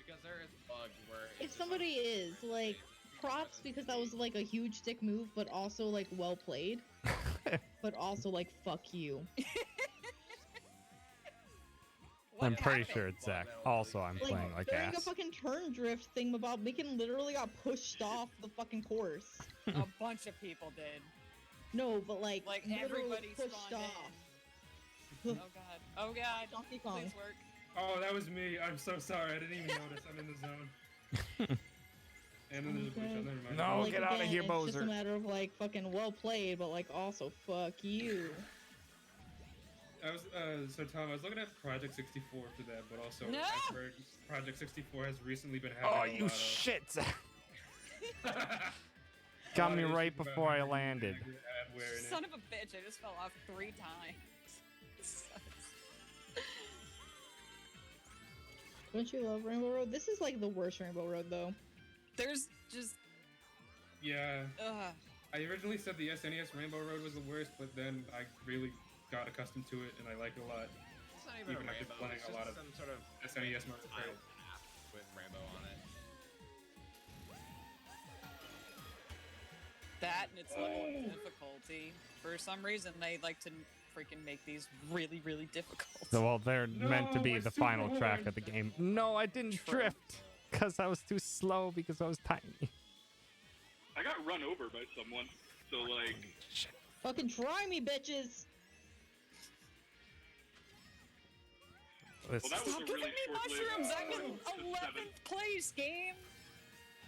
[SPEAKER 3] because there is bugs where
[SPEAKER 5] if somebody is like, props because that was like a huge dick move, but also like well played, but also like fuck you.
[SPEAKER 4] What
[SPEAKER 1] I'm pretty
[SPEAKER 4] happened?
[SPEAKER 1] sure it's Zach. Also, I'm
[SPEAKER 5] Like
[SPEAKER 1] playing like
[SPEAKER 5] during a
[SPEAKER 1] ass.
[SPEAKER 5] fucking turn drift thing about Megan literally got pushed off the fucking course.
[SPEAKER 4] A bunch of people did.
[SPEAKER 5] No, but like literally
[SPEAKER 4] everybody
[SPEAKER 5] pushed
[SPEAKER 4] spawned
[SPEAKER 5] off.
[SPEAKER 4] in. Oh god. Oh god.
[SPEAKER 5] Donkey Kong.
[SPEAKER 4] Please work.
[SPEAKER 2] Oh, that was me. I'm so sorry. I didn't even notice. I'm in the zone. And then there's a bunch of never mind.
[SPEAKER 1] No,
[SPEAKER 5] Like,
[SPEAKER 1] get outta
[SPEAKER 5] again,
[SPEAKER 1] here,
[SPEAKER 5] it's just a
[SPEAKER 1] Bowser.
[SPEAKER 5] matter of like fucking well played, but like also fuck you.
[SPEAKER 2] So Tom, I was looking at Project 64 for that, but also
[SPEAKER 4] No!
[SPEAKER 2] I've heard Project 64 has recently been
[SPEAKER 1] Oh,
[SPEAKER 2] having a
[SPEAKER 1] you
[SPEAKER 2] lot
[SPEAKER 1] shit!
[SPEAKER 2] of.
[SPEAKER 1] Got
[SPEAKER 2] a lot
[SPEAKER 1] me
[SPEAKER 2] of
[SPEAKER 1] right
[SPEAKER 2] issues about
[SPEAKER 1] before I
[SPEAKER 2] having
[SPEAKER 1] landed.
[SPEAKER 2] inaccurate adware in it.
[SPEAKER 4] Son of a bitch, I just fell off 3 times. Sucks.
[SPEAKER 5] Don't you love Rainbow Road? This is like the worst Rainbow Road though.
[SPEAKER 4] There's just
[SPEAKER 2] Yeah,
[SPEAKER 4] ugh.
[SPEAKER 2] I originally said the SNES Rainbow Road was the worst, but then I really got accustomed to it and I like it a lot.
[SPEAKER 3] It's not even
[SPEAKER 2] Even
[SPEAKER 3] a
[SPEAKER 2] after
[SPEAKER 3] rainbow.
[SPEAKER 2] playing
[SPEAKER 3] It's
[SPEAKER 2] a lot
[SPEAKER 3] just
[SPEAKER 2] of
[SPEAKER 3] some sort of
[SPEAKER 2] SNES modes.
[SPEAKER 3] tile path with rainbow on it.
[SPEAKER 4] That and its level of difficulty. For some reason, they like to freaking make these really, really difficult.
[SPEAKER 1] So, well, they're meant to
[SPEAKER 2] No,
[SPEAKER 1] be
[SPEAKER 2] my
[SPEAKER 1] the
[SPEAKER 2] super
[SPEAKER 1] final track
[SPEAKER 2] horn.
[SPEAKER 1] of the game. No, I didn't
[SPEAKER 4] True.
[SPEAKER 1] drift because I was too slow because I was tiny.
[SPEAKER 6] I got run over by someone. So like,
[SPEAKER 1] Shit.
[SPEAKER 5] Fucking try me, bitches!
[SPEAKER 1] This-
[SPEAKER 6] well, that was
[SPEAKER 4] Stop
[SPEAKER 6] a
[SPEAKER 4] giving
[SPEAKER 6] really
[SPEAKER 4] me
[SPEAKER 6] short-lived,
[SPEAKER 4] mushrooms! I'm in
[SPEAKER 6] to
[SPEAKER 4] 11th place, game!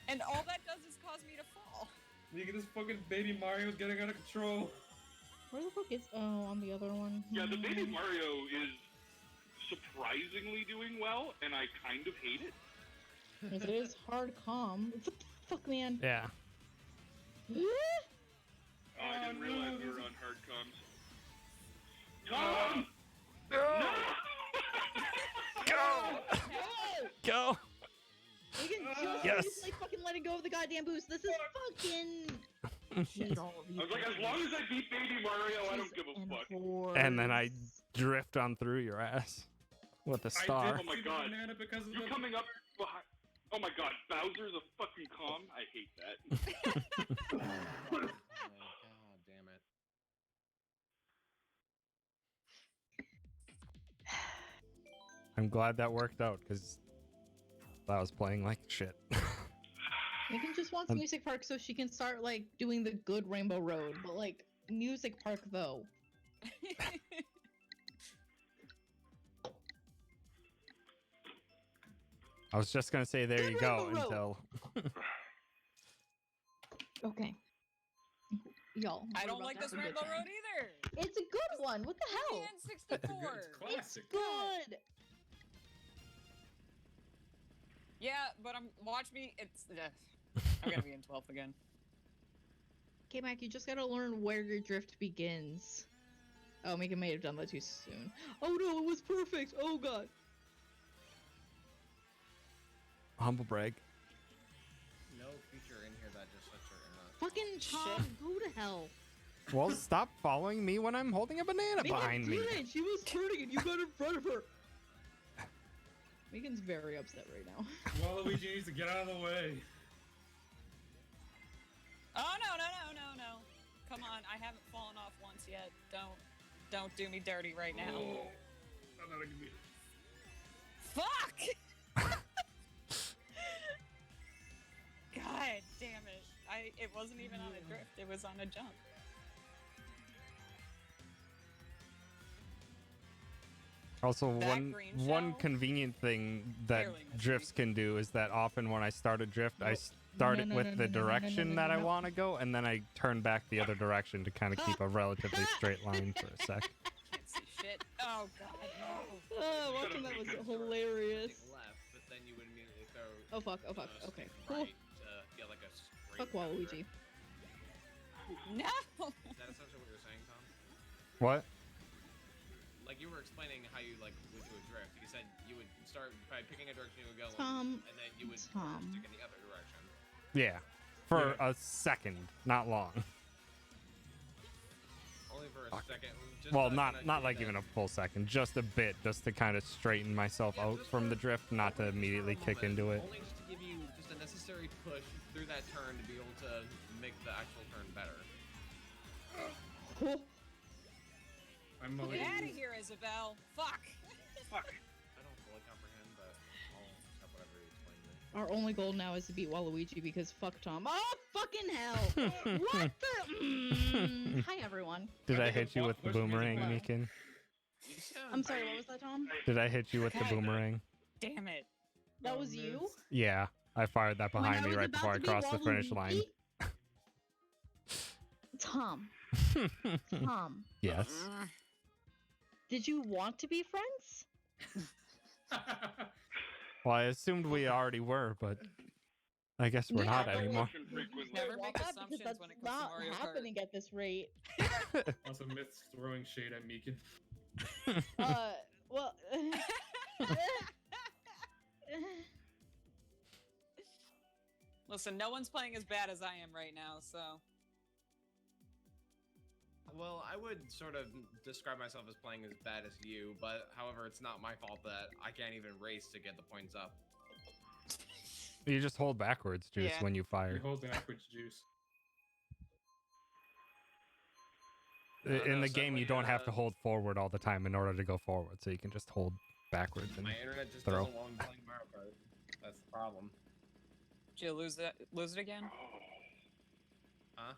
[SPEAKER 4] And all that does is cause me to fall.
[SPEAKER 2] Look at this fucking baby Mario's getting out of control.
[SPEAKER 5] Where the fuck is? Oh, on the other one.
[SPEAKER 6] Yeah, the baby
[SPEAKER 5] Hmm.
[SPEAKER 6] Mario is surprisingly doing well, and I kind of hate it.
[SPEAKER 5] Yes, it is hard calm. What the fuck, man?
[SPEAKER 1] yeah.
[SPEAKER 6] Oh, I didn't
[SPEAKER 2] Oh,
[SPEAKER 6] realize
[SPEAKER 2] no,
[SPEAKER 6] we were
[SPEAKER 2] this-
[SPEAKER 6] on hard comms. Tom! No!
[SPEAKER 1] Go!
[SPEAKER 5] No!
[SPEAKER 1] Go!
[SPEAKER 5] We can just
[SPEAKER 1] Yes.
[SPEAKER 5] like fucking letting go of the goddamn boost. This is fucking. Hate all of you.
[SPEAKER 6] I was like, as long as I beat Baby Mario, I don't give a fuck.
[SPEAKER 1] And then I drift on through your ass with a
[SPEAKER 2] I
[SPEAKER 1] star.
[SPEAKER 2] did
[SPEAKER 6] Oh my
[SPEAKER 2] see the
[SPEAKER 6] God.
[SPEAKER 2] banana because of
[SPEAKER 6] You
[SPEAKER 2] the...
[SPEAKER 6] coming up behind. Oh my god, Bowser's a fucking calm. I hate that.
[SPEAKER 3] Oh, God damn it.
[SPEAKER 1] I'm glad that worked out because I was playing like shit.
[SPEAKER 5] Megan just wants Music Park so she can start like doing the good Rainbow Road, but like Music Park though.
[SPEAKER 1] I was just gonna say there
[SPEAKER 5] Good
[SPEAKER 1] you go
[SPEAKER 5] Rainbow Road.
[SPEAKER 1] until
[SPEAKER 5] Okay. Y'all.
[SPEAKER 4] I
[SPEAKER 5] what
[SPEAKER 4] don't
[SPEAKER 5] about
[SPEAKER 4] like
[SPEAKER 5] that
[SPEAKER 4] this
[SPEAKER 5] for good
[SPEAKER 4] Rainbow
[SPEAKER 5] time?
[SPEAKER 4] Road either.
[SPEAKER 5] It's a good one. What the hell?
[SPEAKER 4] N64.
[SPEAKER 2] It's classic.
[SPEAKER 5] Good.
[SPEAKER 4] Yeah, but watch me. It's I'm gonna be in 12th again.
[SPEAKER 5] Okay, Mac, you just gotta learn where your drift begins. Oh, Megan may have done that too soon. Oh no, it was perfect. Oh god.
[SPEAKER 1] humble brag.
[SPEAKER 3] No feature in here that just lets her in
[SPEAKER 5] Fucking Tom, go to hell.
[SPEAKER 1] Well, stop following me when I'm holding a banana behind me.
[SPEAKER 5] Megan, she was turning and you got in front of her. Megan's very upset right now.
[SPEAKER 2] Waluigi needs to get out of the way.
[SPEAKER 4] Oh no. Come on, I haven't fallen off once yet. Don't do me dirty right now.
[SPEAKER 2] Oh, I'm not gonna be...
[SPEAKER 4] Fuck! God damn it. It wasn't even on a drift, it was on a jump.
[SPEAKER 1] Also,
[SPEAKER 4] That
[SPEAKER 1] one
[SPEAKER 4] green
[SPEAKER 1] one
[SPEAKER 4] shell?
[SPEAKER 1] convenient thing that
[SPEAKER 4] Barely missed me.
[SPEAKER 1] drifts can do is that often when I start a drift, I start it with the direction that I want to go, and then I turn back the other direction to kind of keep a relatively straight line for a sec.
[SPEAKER 4] Can't see shit. Oh god, no.
[SPEAKER 5] Oh, watching that was hilarious.
[SPEAKER 3] Take left, but then you would immediately throw.
[SPEAKER 5] Oh fuck, oh fuck, okay.
[SPEAKER 3] stick
[SPEAKER 5] Cool.
[SPEAKER 3] Right to get like a straight.
[SPEAKER 5] Fuck Waluigi.
[SPEAKER 4] No!
[SPEAKER 3] Is that essentially what you're saying, Tom?
[SPEAKER 1] What?
[SPEAKER 3] Like you were explaining how you like would do a drift. You said you would start by picking a direction you would go in,
[SPEAKER 5] Tom,
[SPEAKER 3] and then you would
[SPEAKER 5] Tom.
[SPEAKER 3] stick in the other direction.
[SPEAKER 1] Yeah, for a second, not long.
[SPEAKER 3] Only for a
[SPEAKER 1] Fuck.
[SPEAKER 3] second. Just
[SPEAKER 1] Well,
[SPEAKER 3] to
[SPEAKER 1] not
[SPEAKER 3] kinda
[SPEAKER 1] not
[SPEAKER 3] get
[SPEAKER 1] like
[SPEAKER 3] that-
[SPEAKER 1] even a full second, just a bit, just to kind of straighten myself
[SPEAKER 3] Yeah,
[SPEAKER 1] out
[SPEAKER 3] just
[SPEAKER 1] from
[SPEAKER 3] for-
[SPEAKER 1] the drift, not to
[SPEAKER 3] just for a
[SPEAKER 1] immediately kick
[SPEAKER 3] moment,
[SPEAKER 1] into it.
[SPEAKER 3] Only just to give you just a necessary push through that turn to be able to make the actual turn better.
[SPEAKER 2] I'm
[SPEAKER 4] Get
[SPEAKER 2] already...
[SPEAKER 4] out of here, Isabel. Fuck.
[SPEAKER 6] Fuck.
[SPEAKER 3] I don't fully comprehend, but I'll accept whatever you explain to me.
[SPEAKER 5] Our only goal now is to beat Waluigi because fuck Tom. Oh fucking hell! What the? Hi everyone.
[SPEAKER 1] Did
[SPEAKER 2] I
[SPEAKER 1] I
[SPEAKER 2] think
[SPEAKER 1] hit you
[SPEAKER 2] a
[SPEAKER 1] with the
[SPEAKER 2] push music
[SPEAKER 1] boomerang,
[SPEAKER 5] loud.
[SPEAKER 1] Meekin?
[SPEAKER 3] You sound
[SPEAKER 5] I'm sorry, what was that, Tom?
[SPEAKER 1] Did I hit you with the
[SPEAKER 4] God.
[SPEAKER 1] boomerang?
[SPEAKER 4] Damn it.
[SPEAKER 5] That
[SPEAKER 2] Oh,
[SPEAKER 5] was you?
[SPEAKER 2] miss.
[SPEAKER 1] Yeah, I fired that
[SPEAKER 5] When
[SPEAKER 1] behind
[SPEAKER 5] I
[SPEAKER 1] me
[SPEAKER 5] was
[SPEAKER 1] right
[SPEAKER 5] about
[SPEAKER 1] before I
[SPEAKER 5] to beat
[SPEAKER 1] crossed the finish line.
[SPEAKER 5] Waluigi? Tom. Tom.
[SPEAKER 1] Yes.
[SPEAKER 4] Mm.
[SPEAKER 5] Did you want to be friends?
[SPEAKER 1] Well, I assumed we already were, but I guess we're
[SPEAKER 5] Yeah,
[SPEAKER 1] not
[SPEAKER 5] but
[SPEAKER 1] anymore.
[SPEAKER 6] Question frequently.
[SPEAKER 4] Never
[SPEAKER 5] Want
[SPEAKER 4] make
[SPEAKER 5] that?
[SPEAKER 4] assumptions
[SPEAKER 5] Because
[SPEAKER 4] when
[SPEAKER 5] that's
[SPEAKER 4] it comes to
[SPEAKER 5] not
[SPEAKER 4] Mario Kart.
[SPEAKER 5] happening at this rate.
[SPEAKER 2] Also, Myth's throwing shade at Meekin.
[SPEAKER 5] Well.
[SPEAKER 4] Listen, no one's playing as bad as I am right now, so.
[SPEAKER 3] Well, I would sort of describe myself as playing as bad as you, but however, it's not my fault that I can't even race to get the points up.
[SPEAKER 1] You just hold backwards, Juice,
[SPEAKER 4] Yeah.
[SPEAKER 1] when you
[SPEAKER 2] You
[SPEAKER 1] fire.
[SPEAKER 2] hold backwards juice.
[SPEAKER 1] In
[SPEAKER 3] no,
[SPEAKER 1] the game, you
[SPEAKER 3] suddenly,
[SPEAKER 1] don't have to hold forward all the time in order to go forward, so you can just hold backwards and
[SPEAKER 3] My internet just
[SPEAKER 1] throw.
[SPEAKER 3] doesn't want me playing Mario Kart. That's the problem.
[SPEAKER 4] Did you lose it again?
[SPEAKER 3] Huh?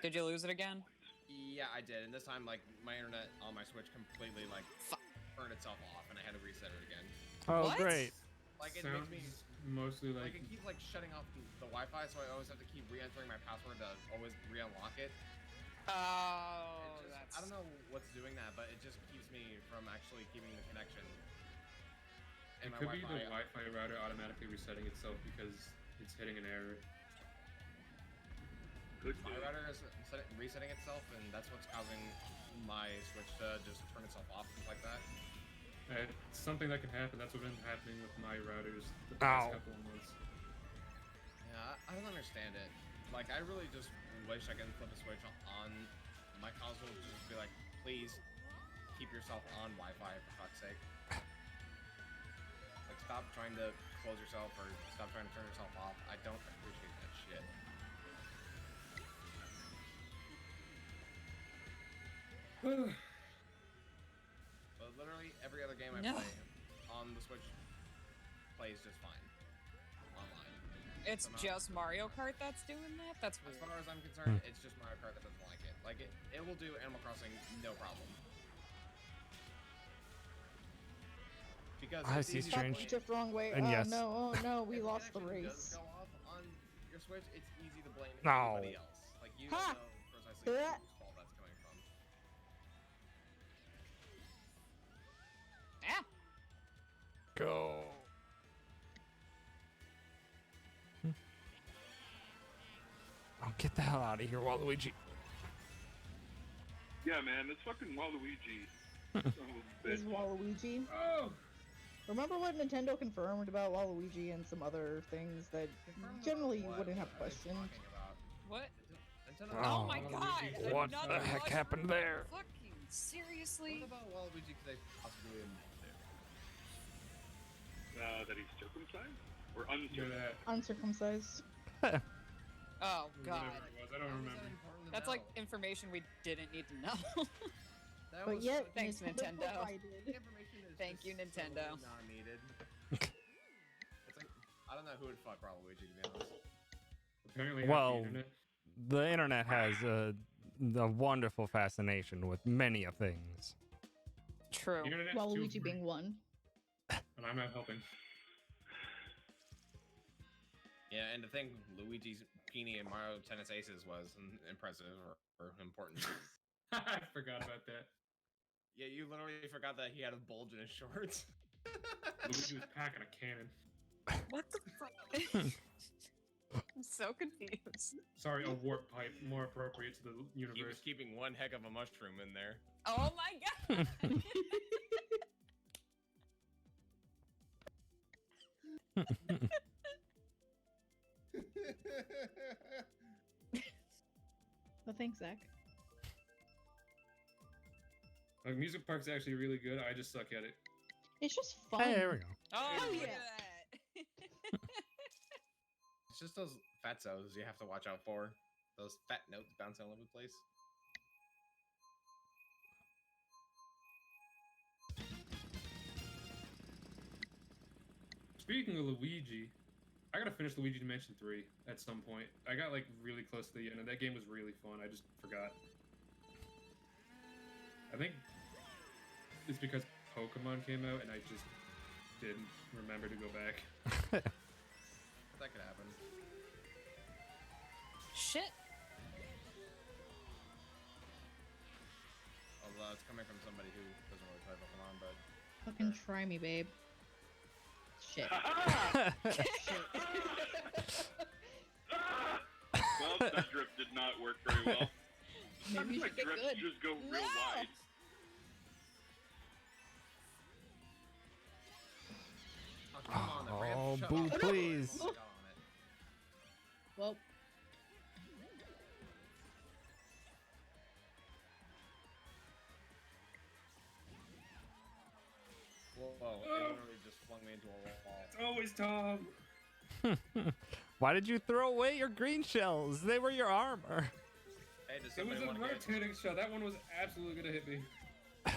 [SPEAKER 4] Did you lose it again?
[SPEAKER 3] Yeah, I did, and this time, like, my internet on my Switch completely, like, turned itself off, and I had to reset it again.
[SPEAKER 1] Oh,
[SPEAKER 4] What?
[SPEAKER 1] great.
[SPEAKER 3] Like, it
[SPEAKER 2] Sounds
[SPEAKER 3] makes me...
[SPEAKER 2] mostly
[SPEAKER 3] Like,
[SPEAKER 2] like
[SPEAKER 3] it keeps, like, shutting off the Wi-Fi, so I always have to keep re-entering my password to always re-unlock it.
[SPEAKER 4] Oh,
[SPEAKER 3] It just,
[SPEAKER 4] that's.
[SPEAKER 3] I don't know what's doing that, but it just keeps me from actually keeping the connection.
[SPEAKER 2] it
[SPEAKER 3] And my
[SPEAKER 2] could be the
[SPEAKER 3] Wi-Fi...
[SPEAKER 2] Wi-Fi router automatically resetting itself because it's hitting an error.
[SPEAKER 6] Good
[SPEAKER 3] My
[SPEAKER 6] day.
[SPEAKER 3] router is resetting itself, and that's what's causing my Switch to just turn itself off, things like that.
[SPEAKER 2] It's something that can happen. That's what's been happening with my routers the past
[SPEAKER 1] Ow.
[SPEAKER 2] couple of months.
[SPEAKER 3] Yeah, I don't understand it. Like, I really just wish I could flip a Switch on my console to just be like, please keep yourself on Wi-Fi for fuck's sake. Like, stop trying to close yourself or stop trying to turn yourself off. I don't appreciate that shit. But literally every other game I
[SPEAKER 4] No.
[SPEAKER 3] play on the Switch plays just fine online.
[SPEAKER 4] It's
[SPEAKER 3] somehow.
[SPEAKER 4] just Mario Kart that's doing that? That's
[SPEAKER 3] As
[SPEAKER 4] weird.
[SPEAKER 3] far as I'm concerned, it's just Mario Kart that doesn't like it. Like, it will do Animal Crossing no problem. Because
[SPEAKER 1] I
[SPEAKER 3] it's
[SPEAKER 1] see
[SPEAKER 3] easy to
[SPEAKER 5] Stop,
[SPEAKER 1] strange.
[SPEAKER 3] play.
[SPEAKER 5] you drift the wrong way.
[SPEAKER 1] And
[SPEAKER 5] Oh
[SPEAKER 1] yes.
[SPEAKER 5] no, oh no, we
[SPEAKER 3] If
[SPEAKER 5] lost the
[SPEAKER 3] connection
[SPEAKER 5] race.
[SPEAKER 3] does go off on your Switch, it's easy to blame
[SPEAKER 1] No.
[SPEAKER 3] everybody else. Like, you
[SPEAKER 5] Ha!
[SPEAKER 3] don't know precisely
[SPEAKER 5] Yeah.
[SPEAKER 3] whose fault that's coming from.
[SPEAKER 4] Yeah.
[SPEAKER 1] Go. Oh, get the hell out of here, Waluigi.
[SPEAKER 6] Yeah, man, it's fucking Waluigi. Son of a
[SPEAKER 5] Is
[SPEAKER 6] bitch.
[SPEAKER 5] Waluigi?
[SPEAKER 2] Oh!
[SPEAKER 5] Remember what Nintendo confirmed about Waluigi and some other things that generally you
[SPEAKER 3] What
[SPEAKER 5] wouldn't have
[SPEAKER 3] are they
[SPEAKER 5] questioned?
[SPEAKER 3] talking about?
[SPEAKER 4] What?
[SPEAKER 3] Nintendo.
[SPEAKER 1] Oh.
[SPEAKER 4] Oh my
[SPEAKER 2] Waluigi.
[SPEAKER 4] god!
[SPEAKER 1] What
[SPEAKER 4] another
[SPEAKER 1] the heck
[SPEAKER 4] mushroom?
[SPEAKER 1] happened there?
[SPEAKER 4] Fucking seriously?
[SPEAKER 3] What about Waluigi could they possibly do?
[SPEAKER 6] That he's circumcised? Or
[SPEAKER 2] You're
[SPEAKER 6] uncircumcised?
[SPEAKER 2] that.
[SPEAKER 5] Uncircumcised.
[SPEAKER 4] Oh god.
[SPEAKER 2] Whatever it was, I don't remember.
[SPEAKER 4] That's like information we didn't need to know.
[SPEAKER 3] That
[SPEAKER 5] But
[SPEAKER 3] was
[SPEAKER 5] yet,
[SPEAKER 4] Thanks, Nintendo.
[SPEAKER 5] provided.
[SPEAKER 3] the information is
[SPEAKER 4] Thank
[SPEAKER 3] just
[SPEAKER 4] you, Nintendo.
[SPEAKER 3] so not needed. It's like, I don't know who would fuck Waluigi, to be honest.
[SPEAKER 2] Apparently, half
[SPEAKER 1] Well,
[SPEAKER 2] the internet.
[SPEAKER 1] The internet has a wonderful fascination with many of things.
[SPEAKER 4] True.
[SPEAKER 2] The internet's too
[SPEAKER 5] Waluigi
[SPEAKER 2] free,
[SPEAKER 5] being one.
[SPEAKER 2] and I'm not helping.
[SPEAKER 3] Yeah, and to think Luigi's Peony and Mario Tennis Aces was impressive or important.
[SPEAKER 2] I forgot about that.
[SPEAKER 3] Yeah, you literally forgot that he had a bulge in his shorts.
[SPEAKER 2] Luigi was packing a cannon.
[SPEAKER 4] What the fuck? I'm so confused.
[SPEAKER 2] Sorry, a warp pipe, more appropriate to the
[SPEAKER 3] He was
[SPEAKER 2] universe.
[SPEAKER 3] keeping one heck of a mushroom in there.
[SPEAKER 4] Oh my god!
[SPEAKER 5] Well, thanks, Zach.
[SPEAKER 2] Like, Music Park's actually really good. I just suck at it.
[SPEAKER 5] It's just fun.
[SPEAKER 1] Hey, there we go.
[SPEAKER 4] Oh,
[SPEAKER 5] Hell
[SPEAKER 4] look
[SPEAKER 5] yeah.
[SPEAKER 4] at that.
[SPEAKER 3] It's just those fatzos you have to watch out for. Those fat notes bouncing all over the place.
[SPEAKER 2] Speaking of Luigi, I gotta finish Luigi Dimension 3 at some point. I got like really close to the end, and that game was really fun. I just forgot. I think it's because Pokemon came out, and I just didn't remember to go back.
[SPEAKER 3] That could happen.
[SPEAKER 4] Shit.
[SPEAKER 3] Although, it's coming from somebody who doesn't really play Pokemon, but
[SPEAKER 5] Fucking try me, babe. Shit.
[SPEAKER 6] Well, that drift did not work very well.
[SPEAKER 5] Maybe you
[SPEAKER 6] My
[SPEAKER 5] should get
[SPEAKER 6] drift
[SPEAKER 5] good.
[SPEAKER 6] just go real
[SPEAKER 4] No!
[SPEAKER 6] wide.
[SPEAKER 3] oh, come on, the ramp.
[SPEAKER 1] Oh,
[SPEAKER 3] Shut
[SPEAKER 1] boo,
[SPEAKER 3] up.
[SPEAKER 1] please.
[SPEAKER 3] Got on it.
[SPEAKER 5] Well,
[SPEAKER 3] Whoa, it literally just flung me into a wall.
[SPEAKER 2] It's always Tom.
[SPEAKER 1] Why did you throw away your green shells? They were your armor.
[SPEAKER 3] Hey, does
[SPEAKER 2] It was
[SPEAKER 3] somebody
[SPEAKER 2] a
[SPEAKER 3] want to get?
[SPEAKER 2] rotating shell. That one was absolutely gonna hit me.
[SPEAKER 3] Does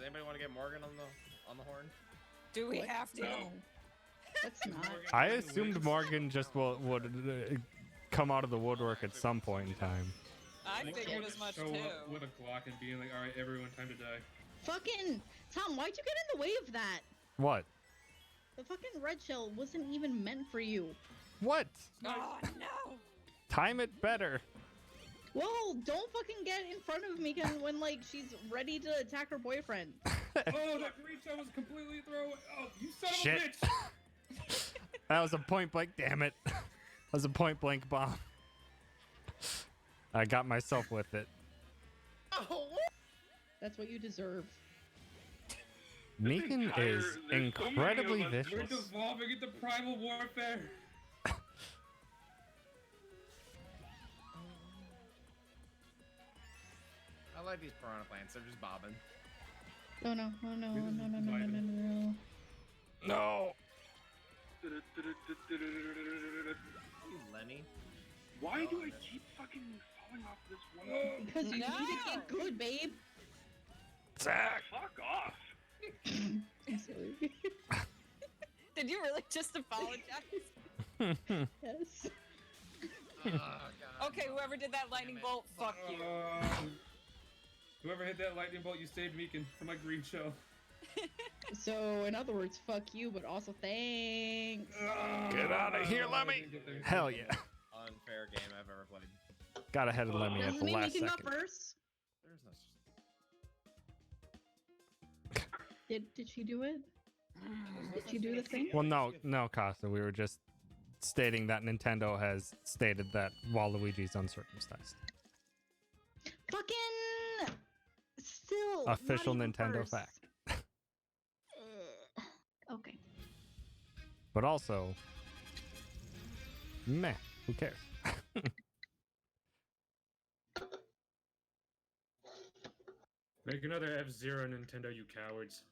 [SPEAKER 3] anybody want to get Morgan on the horn?
[SPEAKER 4] Do we
[SPEAKER 5] What?
[SPEAKER 4] have to?
[SPEAKER 6] No.
[SPEAKER 5] that's not.
[SPEAKER 2] Morgan
[SPEAKER 1] I
[SPEAKER 2] in the
[SPEAKER 1] assumed
[SPEAKER 2] wings.
[SPEAKER 1] Morgan just would come out of the woodwork at some point in time.
[SPEAKER 4] I
[SPEAKER 2] Morgan
[SPEAKER 4] figured
[SPEAKER 2] would
[SPEAKER 4] as much
[SPEAKER 2] show
[SPEAKER 4] too.
[SPEAKER 2] up with a Glock and being like, "All right, everyone, time to die."
[SPEAKER 5] Fucking Tom, why'd you get in the way of that?
[SPEAKER 1] What?
[SPEAKER 5] The fucking red shell wasn't even meant for you.
[SPEAKER 1] What?
[SPEAKER 4] Oh no!
[SPEAKER 1] Time it better.
[SPEAKER 5] Well, don't fucking get in front of me when like she's ready to attack her boyfriend.
[SPEAKER 2] Oh, that green shell was completely thrown. Oh, you son
[SPEAKER 1] Shit.
[SPEAKER 2] of a bitch!
[SPEAKER 1] That was a point blank. Damn it. That was a point blank bomb. I got myself with it.
[SPEAKER 3] Oh,
[SPEAKER 5] That's what you deserve.
[SPEAKER 1] Megan
[SPEAKER 6] entire-
[SPEAKER 1] is
[SPEAKER 6] there's so many of
[SPEAKER 1] incredibly
[SPEAKER 6] us.
[SPEAKER 2] We're
[SPEAKER 1] vicious.
[SPEAKER 2] devolving into primal warfare.
[SPEAKER 3] I like these piranha plants. They're just bobbing.
[SPEAKER 5] Oh no, oh no,
[SPEAKER 2] This
[SPEAKER 5] oh
[SPEAKER 2] is
[SPEAKER 5] no, no, no, no, no, no, no.
[SPEAKER 1] No.
[SPEAKER 3] You Lenny.
[SPEAKER 6] Why do I keep fucking falling off this one?
[SPEAKER 5] Because you need to
[SPEAKER 4] No.
[SPEAKER 5] get good, babe.
[SPEAKER 1] Zach.
[SPEAKER 6] Fuck off.
[SPEAKER 5] I'm sorry.
[SPEAKER 4] Did you really just apologize?
[SPEAKER 5] Yes.
[SPEAKER 3] Oh, God.
[SPEAKER 4] Okay, whoever did that lightning
[SPEAKER 3] it.
[SPEAKER 4] bolt, fuck you.
[SPEAKER 2] Whoever hit that lightning bolt, you saved Meekin from my green shell.
[SPEAKER 5] So, in other words, fuck you, but also thanks.
[SPEAKER 1] Get outta here,
[SPEAKER 2] I
[SPEAKER 1] Lemmy.
[SPEAKER 2] didn't get there.
[SPEAKER 1] Hell yeah.
[SPEAKER 3] Unfair game I've ever played.
[SPEAKER 1] Got ahead of Lemmy at
[SPEAKER 5] Doesn't
[SPEAKER 1] the
[SPEAKER 5] mean
[SPEAKER 1] last
[SPEAKER 5] we can go
[SPEAKER 1] second.
[SPEAKER 5] first.
[SPEAKER 3] There's no.
[SPEAKER 5] Did she do it? Did she do the thing?
[SPEAKER 1] Well, no, Costa. We were just stating that Nintendo has stated that Waluigi's uncircumcised.
[SPEAKER 5] Fucking still. not
[SPEAKER 1] Official
[SPEAKER 5] even
[SPEAKER 1] Nintendo
[SPEAKER 5] first.
[SPEAKER 1] fact.
[SPEAKER 5] Okay.
[SPEAKER 1] But also, meh, who cares?
[SPEAKER 2] Make another F-Zero, Nintendo, you cowards.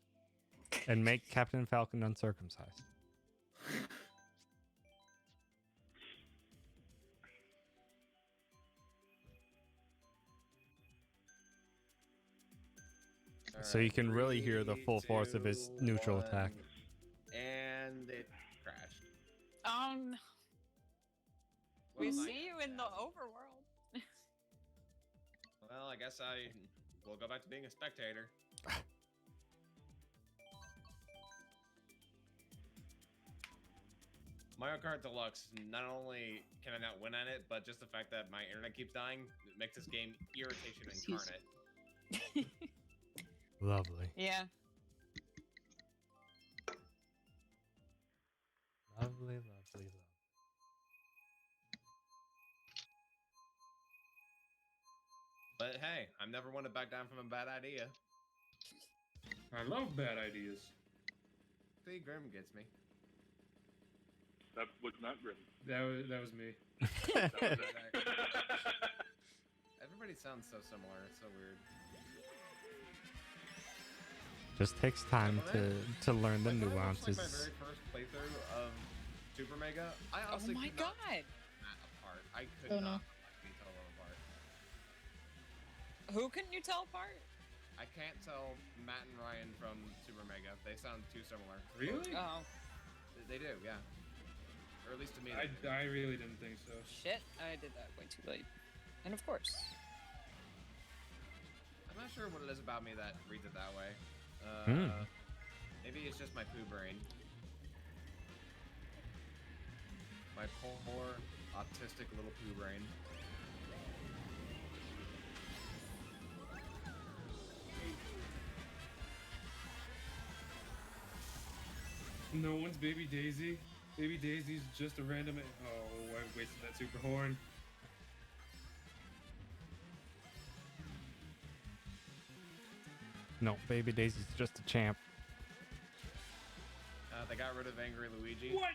[SPEAKER 1] And make Captain Falcon uncircumcised. So you can really hear the full force of his neutral attack.
[SPEAKER 3] And it crashed.
[SPEAKER 4] We
[SPEAKER 3] Well, nice.
[SPEAKER 4] see you in the overworld.
[SPEAKER 3] Well, I guess I will go back to being a spectator. Mario Kart Deluxe, not only can I not win on it, but just the fact that my internet keeps dying makes this game irritation
[SPEAKER 5] Excuse-
[SPEAKER 3] incarnate.
[SPEAKER 1] Lovely.
[SPEAKER 4] Yeah.
[SPEAKER 1] Lovely, lovely, lovely.
[SPEAKER 3] But hey, I'm never one to back down from a bad idea.
[SPEAKER 2] I love bad ideas.
[SPEAKER 3] See, Grim gets me.
[SPEAKER 6] That was not Grim.
[SPEAKER 2] That was me.
[SPEAKER 3] Everybody sounds so similar. It's so weird.
[SPEAKER 1] Just takes time to learn the
[SPEAKER 3] Like, when I watched,
[SPEAKER 1] nuances.
[SPEAKER 3] Like my very first playthrough of Super Mega, I
[SPEAKER 4] Oh
[SPEAKER 3] honestly
[SPEAKER 4] my
[SPEAKER 3] could not
[SPEAKER 4] god.
[SPEAKER 3] pick Matt apart. I could
[SPEAKER 5] Oh, no.
[SPEAKER 3] not be tell them apart.
[SPEAKER 4] Who couldn't you tell apart?
[SPEAKER 3] I can't tell Matt and Ryan from Super Mega. They sound too similar.
[SPEAKER 2] Really?
[SPEAKER 4] Oh,
[SPEAKER 3] They do, yeah. Or at least to me. they do.
[SPEAKER 2] I really didn't think so.
[SPEAKER 4] shit. I did that way too late. And of course.
[SPEAKER 3] I'm not sure what it is about me that reads it that way. Maybe it's just my poo brain. My poor autistic little poo brain.
[SPEAKER 2] No one's Baby Daisy. Baby Daisy's just a random. Oh, I wasted that super horn.
[SPEAKER 1] No, Baby Daisy's just a champ.
[SPEAKER 3] They got rid of Angry Luigi.
[SPEAKER 2] What?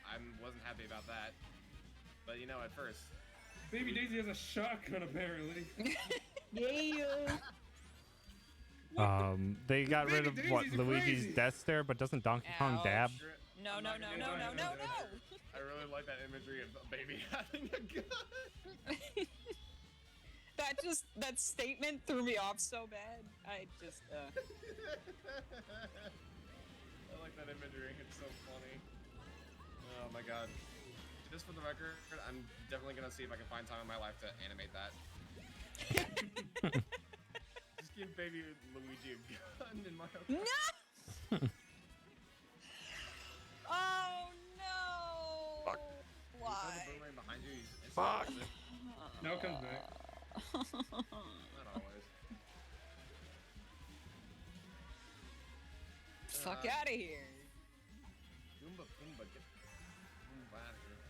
[SPEAKER 3] I wasn't happy about that. But you know, at first.
[SPEAKER 2] Baby Daisy has a shotgun apparently.
[SPEAKER 5] Yeah.
[SPEAKER 1] They got rid of
[SPEAKER 2] Baby
[SPEAKER 1] what
[SPEAKER 2] Daisy's
[SPEAKER 1] Luigi's
[SPEAKER 2] crazy.
[SPEAKER 1] death stare, but doesn't Donkey Kong dab?
[SPEAKER 4] No.
[SPEAKER 3] I really like that imagery of a baby having a gun.
[SPEAKER 4] That statement threw me off so bad. I just
[SPEAKER 3] I like that imagery. It's so funny. Oh my god. Just for the record, I'm definitely gonna see if I can find time in my life to animate that. Just give baby Luigi a gun in my house.
[SPEAKER 4] No! Oh no!
[SPEAKER 1] Fuck.
[SPEAKER 3] You saw
[SPEAKER 4] Why?
[SPEAKER 3] the boomerang behind you. It's
[SPEAKER 1] Fuck.
[SPEAKER 2] Now it comes back.
[SPEAKER 3] Not always.
[SPEAKER 4] Fuck out of here!
[SPEAKER 3] Goomba, Goomba, get Goomba out of here.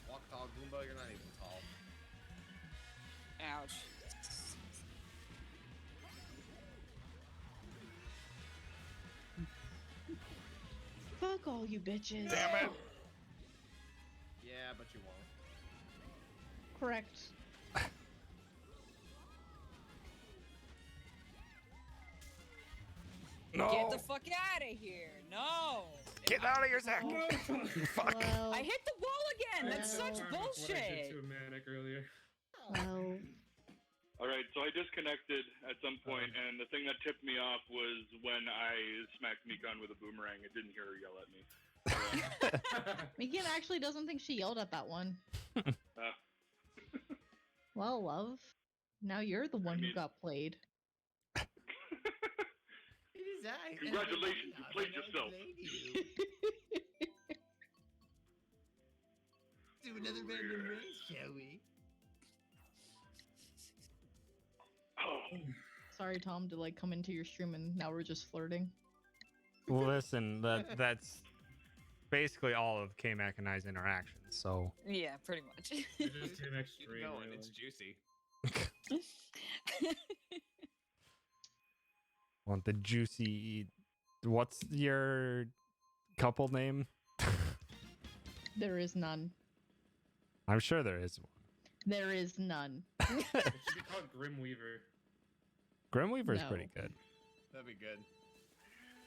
[SPEAKER 3] Walk tall, Goomba, you're not even tall.
[SPEAKER 4] Ouch.
[SPEAKER 5] Fuck all you bitches.
[SPEAKER 1] Damn it!
[SPEAKER 3] Yeah, but you won't.
[SPEAKER 5] Correct.
[SPEAKER 1] No!
[SPEAKER 4] Get the fuck out of here! No!
[SPEAKER 1] Get out of here, Zach! Fuck!
[SPEAKER 5] Well,
[SPEAKER 4] I hit the wall again! That's
[SPEAKER 2] I
[SPEAKER 4] such
[SPEAKER 2] know what I did
[SPEAKER 4] bullshit!
[SPEAKER 2] to a Manic earlier.
[SPEAKER 5] well,
[SPEAKER 6] All right, so I disconnected at some point, and the thing that tipped me off was when I smacked Mikan with a boomerang. It didn't hear her yell at me.
[SPEAKER 5] Mikan actually doesn't think she yelled at that one. Well, love, now you're the one who got played.
[SPEAKER 3] It is I.
[SPEAKER 6] Congratulations, you played yourself.
[SPEAKER 3] Do another random race, shall we?
[SPEAKER 6] Oh,
[SPEAKER 5] Sorry, Tom, to like come into your stream and now we're just flirting.
[SPEAKER 1] Listen, that's basically all of K-Mac and I's interactions, so...
[SPEAKER 4] Yeah, pretty much.
[SPEAKER 2] It just came
[SPEAKER 3] Keep
[SPEAKER 2] extreme.
[SPEAKER 3] going,
[SPEAKER 2] Really.
[SPEAKER 3] it's juicy.
[SPEAKER 1] Want the juicy... What's your couple name?
[SPEAKER 5] There is none.
[SPEAKER 1] I'm sure there is one.
[SPEAKER 5] There is none.
[SPEAKER 2] It should be called Grimweaver.
[SPEAKER 1] Grimweaver's
[SPEAKER 5] No.
[SPEAKER 1] pretty good.
[SPEAKER 3] That'd be good.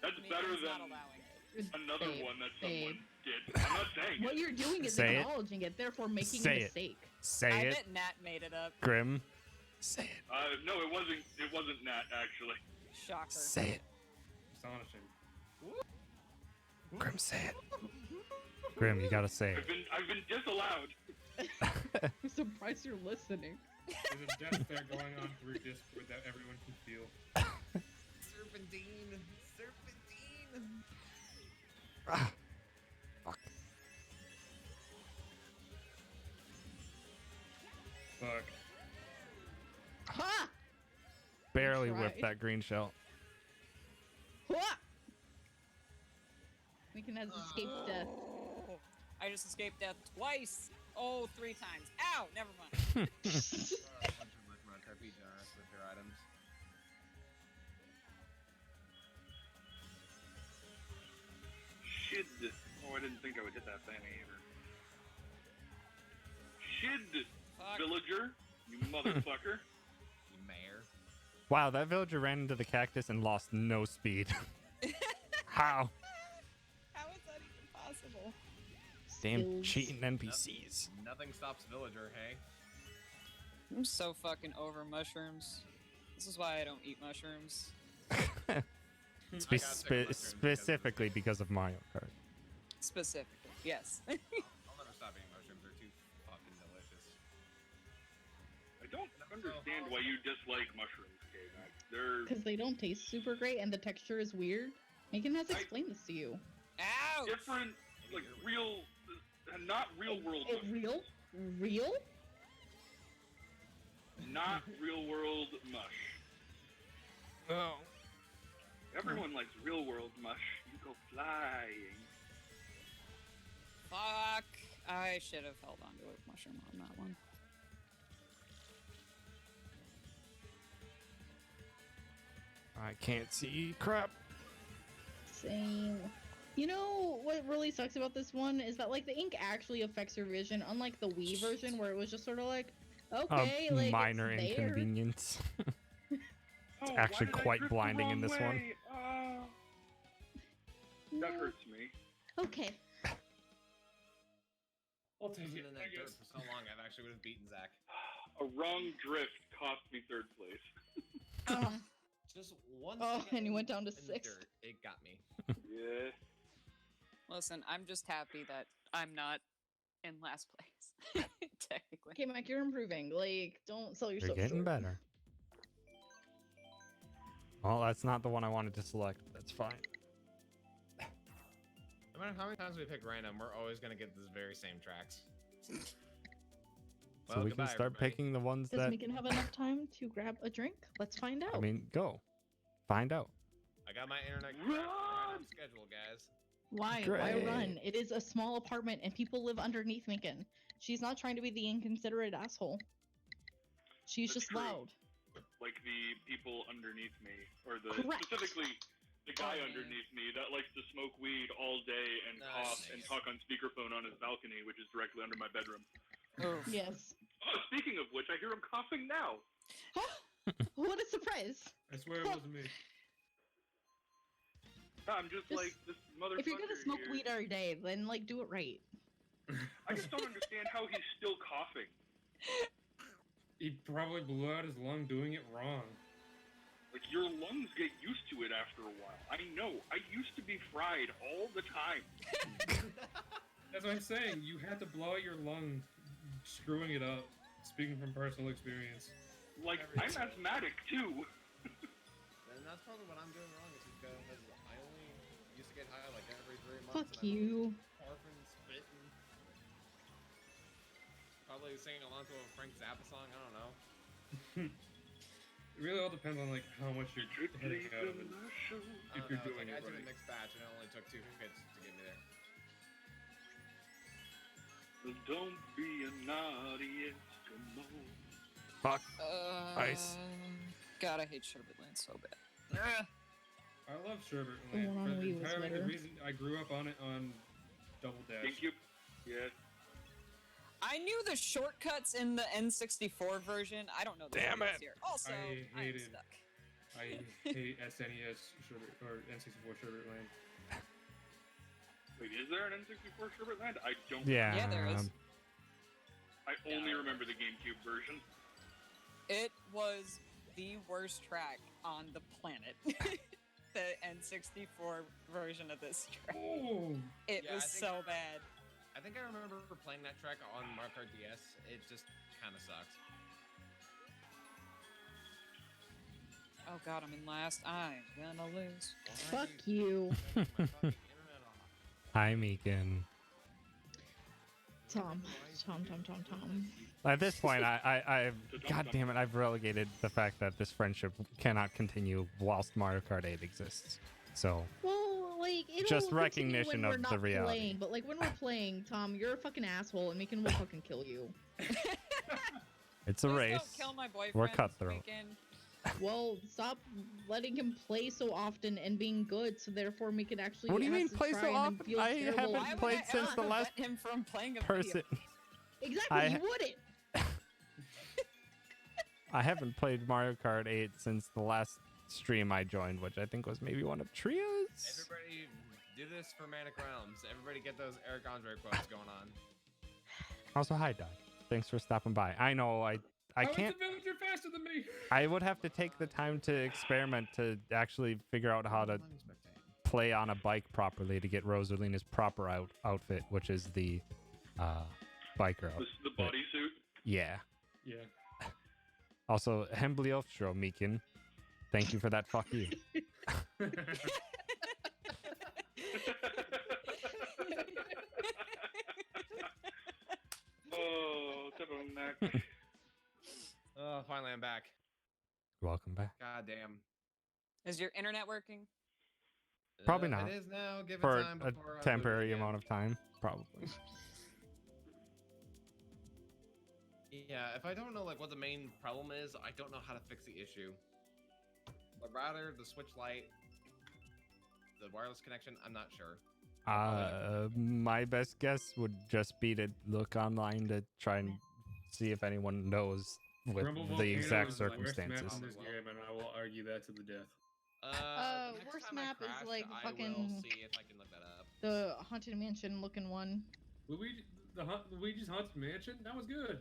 [SPEAKER 6] that's
[SPEAKER 4] Megan's
[SPEAKER 6] better
[SPEAKER 4] not
[SPEAKER 6] than
[SPEAKER 4] allowing it.
[SPEAKER 6] another
[SPEAKER 5] Babe,
[SPEAKER 6] one that
[SPEAKER 5] babe.
[SPEAKER 6] someone did. I'm not saying
[SPEAKER 5] What
[SPEAKER 6] it.
[SPEAKER 5] you're doing is
[SPEAKER 1] Say it.
[SPEAKER 5] acknowledging it, therefore making
[SPEAKER 1] Say
[SPEAKER 5] a
[SPEAKER 1] it.
[SPEAKER 5] mistake.
[SPEAKER 1] Say
[SPEAKER 4] I
[SPEAKER 1] it,
[SPEAKER 4] bet Nat made it up.
[SPEAKER 1] Grim. Say it.
[SPEAKER 6] No, it wasn't. It wasn't Nat actually.
[SPEAKER 4] Shocker.
[SPEAKER 1] Say it.
[SPEAKER 2] Astonishing.
[SPEAKER 1] Grim, say it. Grim, you gotta say it.
[SPEAKER 6] I've been disallowed.
[SPEAKER 5] I'm surprised you're listening.
[SPEAKER 2] There's a death fair going on through Discord that everyone can feel.
[SPEAKER 3] Serpentine! Serpentine!
[SPEAKER 1] Ah, fuck.
[SPEAKER 2] Fuck.
[SPEAKER 5] Ha!
[SPEAKER 1] Barely
[SPEAKER 5] Try.
[SPEAKER 1] whipped that green shell.
[SPEAKER 5] Ha! Mikan has escaped death.
[SPEAKER 4] I just escaped death twice. Oh, 3 times. Ow! Never mind.
[SPEAKER 3] Be generous with your items.
[SPEAKER 6] Shid. Oh, I didn't think I would hit that thing either. Shid,
[SPEAKER 4] Fuck.
[SPEAKER 6] villager, you motherfucker.
[SPEAKER 3] You mayor.
[SPEAKER 1] Wow, that villager ran into the cactus and lost no speed. How?
[SPEAKER 4] How is that even possible?
[SPEAKER 1] Damn
[SPEAKER 5] Skills.
[SPEAKER 1] cheating NPCs.
[SPEAKER 3] Nothing stops villager, hey?
[SPEAKER 4] I'm so fucking over mushrooms. This is why I don't eat mushrooms.
[SPEAKER 1] Specifically because of Mario Kart.
[SPEAKER 4] Specifically, yes.
[SPEAKER 3] I'll never stop eating mushrooms. They're too fucking delicious.
[SPEAKER 6] I don't understand why you dislike mushrooms, K-Mac. They're
[SPEAKER 5] Because they don't taste super great and the texture is weird. Mikan has explained this to you.
[SPEAKER 4] Ouch!
[SPEAKER 6] different, like real, not real world
[SPEAKER 5] It
[SPEAKER 6] mush.
[SPEAKER 5] real?
[SPEAKER 6] Not real world mush.
[SPEAKER 1] Oh.
[SPEAKER 6] Everyone likes real world mush. You go flying.
[SPEAKER 4] Fuck. I should have held on to a mushroom on that one.
[SPEAKER 1] I can't see crap.
[SPEAKER 5] Same. You know what really sucks about this one is that like the ink actually affects your vision, unlike the Wii version where it was just sort of like, okay,
[SPEAKER 1] A
[SPEAKER 5] like
[SPEAKER 1] minor
[SPEAKER 5] it's there.
[SPEAKER 1] inconvenience.
[SPEAKER 6] Oh,
[SPEAKER 1] actually
[SPEAKER 6] why did I
[SPEAKER 1] quite
[SPEAKER 6] drift the
[SPEAKER 1] blinding in
[SPEAKER 6] wrong
[SPEAKER 1] this one.
[SPEAKER 6] way? Oh, that
[SPEAKER 5] No.
[SPEAKER 6] hurts me.
[SPEAKER 5] Okay.
[SPEAKER 2] I'll take
[SPEAKER 3] Been
[SPEAKER 2] it.
[SPEAKER 3] in
[SPEAKER 2] I
[SPEAKER 3] that dirt
[SPEAKER 2] guess.
[SPEAKER 3] for so long, I've actually would have beaten Zach.
[SPEAKER 6] A wrong drift cost me third place.
[SPEAKER 3] Just one.
[SPEAKER 5] Oh,
[SPEAKER 3] second
[SPEAKER 5] and you went down to
[SPEAKER 3] in the
[SPEAKER 5] sixth.
[SPEAKER 3] dirt, it got me.
[SPEAKER 6] Yeah.
[SPEAKER 4] Listen, I'm just happy that I'm not in last place. Technically.
[SPEAKER 5] Okay, Mike, you're improving. Like, don't sell
[SPEAKER 1] You're
[SPEAKER 5] yourself
[SPEAKER 1] getting
[SPEAKER 5] short.
[SPEAKER 1] better. Well, that's not the one I wanted to select. That's fine.
[SPEAKER 3] No matter how many times we pick random, we're always gonna get these very same tracks.
[SPEAKER 1] So we can
[SPEAKER 3] goodbye,
[SPEAKER 1] start
[SPEAKER 3] everybody.
[SPEAKER 1] picking the ones
[SPEAKER 5] Does
[SPEAKER 1] that.
[SPEAKER 5] Megan have enough time to grab a drink? Let's find out.
[SPEAKER 1] I mean, go. Find out.
[SPEAKER 3] I got my internet
[SPEAKER 6] Run!
[SPEAKER 3] on schedule, guys.
[SPEAKER 5] Why? Why
[SPEAKER 1] Great.
[SPEAKER 5] run? It is a small apartment and people live underneath Megan. She's not trying to be the inconsiderate asshole. She's
[SPEAKER 6] That's
[SPEAKER 5] just
[SPEAKER 6] true.
[SPEAKER 5] loud.
[SPEAKER 6] Like the people underneath me, or the
[SPEAKER 5] Correct.
[SPEAKER 6] specifically the guy
[SPEAKER 4] Oh, man.
[SPEAKER 6] underneath me that likes to smoke weed all day and
[SPEAKER 3] Nice.
[SPEAKER 6] cough and talk on speakerphone on his balcony, which is directly under my bedroom.
[SPEAKER 4] Oof.
[SPEAKER 5] Yes.
[SPEAKER 6] Oh, speaking of which, I hear him coughing now.
[SPEAKER 5] What a surprise!
[SPEAKER 2] I swear it wasn't me.
[SPEAKER 6] I'm just
[SPEAKER 5] Just-
[SPEAKER 6] like this motherfucker
[SPEAKER 5] If you're gonna smoke
[SPEAKER 6] here.
[SPEAKER 5] weed every day, then like do it right.
[SPEAKER 6] I just don't understand how he's still coughing.
[SPEAKER 2] He probably blew out his lung doing it wrong.
[SPEAKER 6] Like, your lungs get used to it after a while. I know. I used to be fried all the time.
[SPEAKER 2] That's what I'm saying. You had to blow out your lung, screwing it up. Speaking from personal experience.
[SPEAKER 6] Like, I'm asthmatic, too.
[SPEAKER 3] And that's probably what I'm doing wrong, is because I only used to get high like every 3 months.
[SPEAKER 5] Fuck
[SPEAKER 3] and I'm
[SPEAKER 5] you.
[SPEAKER 3] Coughing, spitting. Probably singing along to a Frank Zappa song. I don't know.
[SPEAKER 2] It really all depends on like how much you're hitting out of it.
[SPEAKER 3] I
[SPEAKER 2] If
[SPEAKER 3] don't
[SPEAKER 2] you're
[SPEAKER 3] know,
[SPEAKER 2] doing
[SPEAKER 3] I
[SPEAKER 2] it
[SPEAKER 3] did a
[SPEAKER 2] right.
[SPEAKER 3] mixed batch, and it only took 2 hits to get me there.
[SPEAKER 6] Don't be a naughty Eskimo.
[SPEAKER 1] Fuck. Ice.
[SPEAKER 4] God, I hate Sherbet Land so bad.
[SPEAKER 2] I love Sherbet
[SPEAKER 5] The
[SPEAKER 2] Land
[SPEAKER 5] one on
[SPEAKER 2] for
[SPEAKER 5] Wii was
[SPEAKER 2] entirely the
[SPEAKER 5] better.
[SPEAKER 2] reason I grew up on it on Double Dash.
[SPEAKER 6] GameCube? Yeah.
[SPEAKER 4] I knew the shortcuts in the N64 version. I don't know the
[SPEAKER 1] Damn
[SPEAKER 4] shortcuts
[SPEAKER 1] it.
[SPEAKER 4] here. Also,
[SPEAKER 2] I
[SPEAKER 4] I'm
[SPEAKER 2] hated-
[SPEAKER 4] stuck.
[SPEAKER 2] I hate SNES Sherbet or N64 Sherbet Land.
[SPEAKER 6] Wait, is there an N64 Sherbet Land? I don't.
[SPEAKER 1] Yeah.
[SPEAKER 4] Yeah, there is.
[SPEAKER 6] I only
[SPEAKER 3] Yeah.
[SPEAKER 6] remember the GameCube version.
[SPEAKER 4] It was the worst track on the planet. The N64 version of this track.
[SPEAKER 2] Oh,
[SPEAKER 4] It
[SPEAKER 3] Yeah,
[SPEAKER 4] was
[SPEAKER 3] I think-
[SPEAKER 4] so bad.
[SPEAKER 3] I think I remember playing that track on Mario Kart DS. It just kind of sucked.
[SPEAKER 4] Oh god, I'm in last. I'm gonna lose.
[SPEAKER 5] Fuck you.
[SPEAKER 3] My fucking internet off.
[SPEAKER 1] Hi, Meekin.
[SPEAKER 5] Tom.
[SPEAKER 1] At this point, God damn it, I've relegated the fact that this friendship cannot continue whilst Mario Kart 8 exists. So,
[SPEAKER 5] Well, like it'll
[SPEAKER 1] Just
[SPEAKER 5] continue
[SPEAKER 1] recognition
[SPEAKER 5] when we're
[SPEAKER 1] of
[SPEAKER 5] not
[SPEAKER 1] the reality.
[SPEAKER 5] Playing, but like when we're playing, Tom, you're a fucking asshole, and Megan will fucking kill you.
[SPEAKER 1] it's a
[SPEAKER 4] Please
[SPEAKER 1] race.
[SPEAKER 4] Don't kill my boyfriend
[SPEAKER 1] We're
[SPEAKER 4] this
[SPEAKER 1] cutthroat.
[SPEAKER 4] weekend.
[SPEAKER 5] Well, stop letting him play so often and being good, so therefore we can actually.
[SPEAKER 1] What do you
[SPEAKER 5] has
[SPEAKER 1] mean
[SPEAKER 5] to
[SPEAKER 1] play
[SPEAKER 5] try
[SPEAKER 1] so
[SPEAKER 5] and then
[SPEAKER 1] often?
[SPEAKER 5] feel
[SPEAKER 1] I
[SPEAKER 5] terrible.
[SPEAKER 1] haven't
[SPEAKER 4] Why would
[SPEAKER 1] played
[SPEAKER 4] I
[SPEAKER 1] since
[SPEAKER 4] ever
[SPEAKER 1] the last
[SPEAKER 4] prevent him from playing a
[SPEAKER 1] person.
[SPEAKER 4] video?
[SPEAKER 5] Exactly, you wouldn't.
[SPEAKER 1] I haven't played Mario Kart 8 since the last stream I joined, which I think was maybe one of Trio's.
[SPEAKER 3] Everybody do this for Manic Realms. Everybody get those Eric Andre quotes going on.
[SPEAKER 1] Also, hi, Doug. Thanks for stopping by. I know I
[SPEAKER 2] How
[SPEAKER 1] can't.
[SPEAKER 2] is the villager faster than me?
[SPEAKER 1] I would have to take the time to experiment to actually figure out how to play on a bike properly to get Rosalina's proper outfit, which is the biker out.
[SPEAKER 6] The bodysuit.
[SPEAKER 1] Yeah.
[SPEAKER 2] Yeah.
[SPEAKER 1] Also, Hembliofstro, Meekin. Thank you for that. Fuck you.
[SPEAKER 6] Oh, tip of the neck.
[SPEAKER 3] Oh, finally I'm back.
[SPEAKER 1] Welcome back.
[SPEAKER 3] God damn.
[SPEAKER 4] Is your internet working?
[SPEAKER 1] Probably not.
[SPEAKER 3] It is now. Give
[SPEAKER 1] For
[SPEAKER 3] it time
[SPEAKER 1] a
[SPEAKER 3] before I lose it
[SPEAKER 1] temporary
[SPEAKER 3] again.
[SPEAKER 1] amount of time, probably.
[SPEAKER 3] Yeah, if I don't know like what the main problem is, I don't know how to fix the issue. But rather the Switch Lite, the wireless connection, I'm not sure.
[SPEAKER 1] My best guess would just be to look online to try and see if anyone knows with
[SPEAKER 2] Rumble
[SPEAKER 1] the
[SPEAKER 2] Volcano
[SPEAKER 1] exact
[SPEAKER 2] is the worst map
[SPEAKER 1] circumstances.
[SPEAKER 2] in this game, and I will argue that to the death.
[SPEAKER 3] The next
[SPEAKER 5] worst
[SPEAKER 3] time I
[SPEAKER 5] map is,
[SPEAKER 3] crash,
[SPEAKER 5] like,
[SPEAKER 3] I will
[SPEAKER 5] fucking-
[SPEAKER 3] see if I can look that up.
[SPEAKER 5] The Haunted Mansion looking one.
[SPEAKER 2] Luigi's Haunted Mansion? That was good.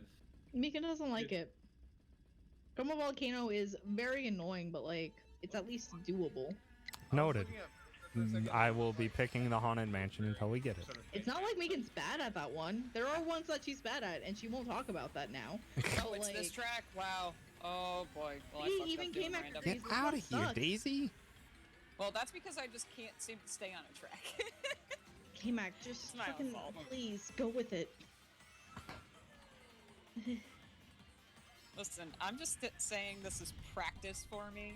[SPEAKER 5] Mika doesn't like it. Coma Volcano is very annoying, but like it's at least doable.
[SPEAKER 1] Noted. I will be picking the Haunted Mansion until we get it.
[SPEAKER 5] It's not like Megan's bad at that one. There are ones that she's bad at, and she won't talk about that now.
[SPEAKER 4] Oh, it's this track. Wow. Oh boy. Well, I
[SPEAKER 5] He
[SPEAKER 4] fucked
[SPEAKER 5] even
[SPEAKER 4] up doing
[SPEAKER 5] came at
[SPEAKER 4] random.
[SPEAKER 5] Get
[SPEAKER 1] Get
[SPEAKER 5] This
[SPEAKER 1] out
[SPEAKER 5] one
[SPEAKER 1] of here,
[SPEAKER 5] sucks.
[SPEAKER 1] Daisy!
[SPEAKER 4] Well, that's because I just can't seem to stay on a track.
[SPEAKER 5] K-Mac, just
[SPEAKER 4] my own
[SPEAKER 5] fucking
[SPEAKER 4] fault.
[SPEAKER 5] please go with it.
[SPEAKER 4] Listen, I'm just saying this is practice for me.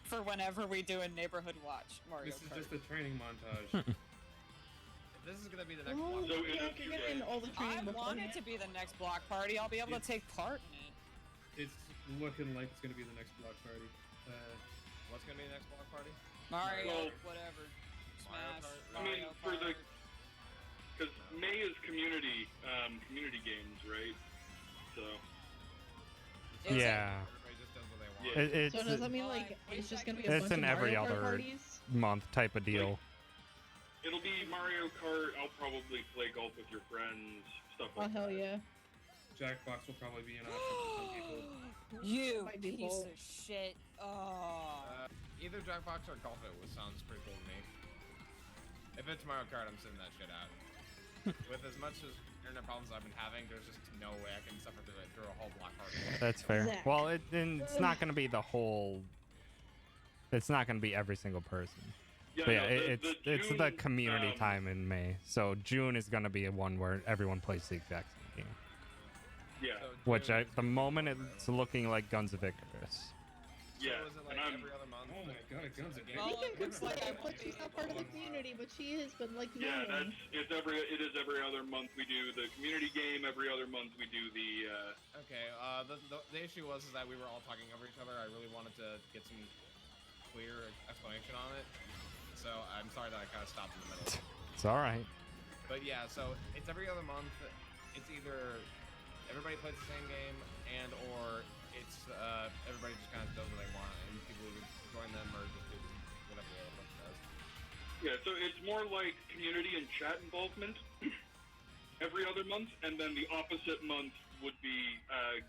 [SPEAKER 4] For whenever we do a neighborhood watch Mario
[SPEAKER 2] This is
[SPEAKER 4] Kart.
[SPEAKER 2] just a training montage.
[SPEAKER 3] This is gonna be the next
[SPEAKER 5] Oh,
[SPEAKER 3] one.
[SPEAKER 6] So
[SPEAKER 5] yeah,
[SPEAKER 6] in a
[SPEAKER 5] you're
[SPEAKER 6] few
[SPEAKER 5] getting
[SPEAKER 6] days-
[SPEAKER 5] all the
[SPEAKER 4] I
[SPEAKER 5] training
[SPEAKER 4] want
[SPEAKER 5] before.
[SPEAKER 4] it to be the next block party. I'll be able to take part in it.
[SPEAKER 2] It's looking like it's gonna be the next block party.
[SPEAKER 3] What's gonna be the next block party?
[SPEAKER 4] Mario,
[SPEAKER 6] Well,
[SPEAKER 4] whatever.
[SPEAKER 3] Mario
[SPEAKER 4] Smash,
[SPEAKER 3] Kart,
[SPEAKER 6] I mean,
[SPEAKER 4] Mario
[SPEAKER 6] for the-
[SPEAKER 4] Kart.
[SPEAKER 6] Because May is community games, right? So
[SPEAKER 4] Is it?
[SPEAKER 1] Yeah.
[SPEAKER 3] Everybody just does what they want.
[SPEAKER 6] Yeah.
[SPEAKER 1] It's
[SPEAKER 5] So does that mean like
[SPEAKER 4] Well,
[SPEAKER 5] it's just
[SPEAKER 4] I
[SPEAKER 5] gonna be
[SPEAKER 4] wish
[SPEAKER 5] a
[SPEAKER 1] It's
[SPEAKER 5] bunch
[SPEAKER 1] an
[SPEAKER 5] of
[SPEAKER 1] every
[SPEAKER 5] Mario Kart
[SPEAKER 1] other-
[SPEAKER 5] parties?
[SPEAKER 1] month type of deal.
[SPEAKER 6] it'll be Mario Kart. I'll probably play golf with your friends, stuff
[SPEAKER 5] Oh
[SPEAKER 6] like
[SPEAKER 5] hell
[SPEAKER 6] that.
[SPEAKER 5] yeah!
[SPEAKER 2] Jackbox will probably be an option for some people.
[SPEAKER 4] You
[SPEAKER 5] By
[SPEAKER 4] piece
[SPEAKER 5] default.
[SPEAKER 4] of shit. Oh.
[SPEAKER 3] Either Jackbox or Golf It sounds pretty cool to me. If it's Mario Kart, I'm sending that shit out. With as much as internet problems I've been having, there's just no way I can suffer through it through a whole block party.
[SPEAKER 1] That's fair.
[SPEAKER 5] Zach.
[SPEAKER 1] Well, it's not going to be the whole. It's not going to be every single person.
[SPEAKER 6] Yeah,
[SPEAKER 1] But yeah,
[SPEAKER 6] no,
[SPEAKER 1] it's the
[SPEAKER 6] June,
[SPEAKER 1] community time in May. So June is going to be one where everyone plays the exact same game.
[SPEAKER 6] Yeah,
[SPEAKER 3] So
[SPEAKER 1] Which
[SPEAKER 3] June
[SPEAKER 1] at
[SPEAKER 3] is
[SPEAKER 1] the
[SPEAKER 3] gonna be
[SPEAKER 1] moment
[SPEAKER 3] Mario
[SPEAKER 1] it's
[SPEAKER 3] Kart.
[SPEAKER 1] looking like Guns of Icarus.
[SPEAKER 6] yeah,
[SPEAKER 3] So is it like
[SPEAKER 6] and I'm
[SPEAKER 3] every other month?
[SPEAKER 2] Oh my god, Guns of
[SPEAKER 3] Game?
[SPEAKER 4] Well,
[SPEAKER 5] Megan
[SPEAKER 4] it
[SPEAKER 5] could
[SPEAKER 4] looks like
[SPEAKER 5] play
[SPEAKER 4] I
[SPEAKER 5] it, but
[SPEAKER 4] won't
[SPEAKER 5] she's
[SPEAKER 4] be
[SPEAKER 5] not part of the
[SPEAKER 4] able to.
[SPEAKER 5] community. But she is. But like
[SPEAKER 6] yeah,
[SPEAKER 5] no.
[SPEAKER 6] it is every other month we do the community game. Every other month we do the.
[SPEAKER 3] Okay, the issue was is that we were all talking over each other. I really wanted to get some clear explanation on it. So I'm sorry that I kind of stopped in the middle.
[SPEAKER 1] It's all right.
[SPEAKER 3] But yeah, so it's every other month. It's either everybody plays the same game and or it's everybody just kind of does what they want and people either join them or just do whatever the other person does.
[SPEAKER 6] Yeah, so it's more like community and chat involvement every other month, and then the opposite month would be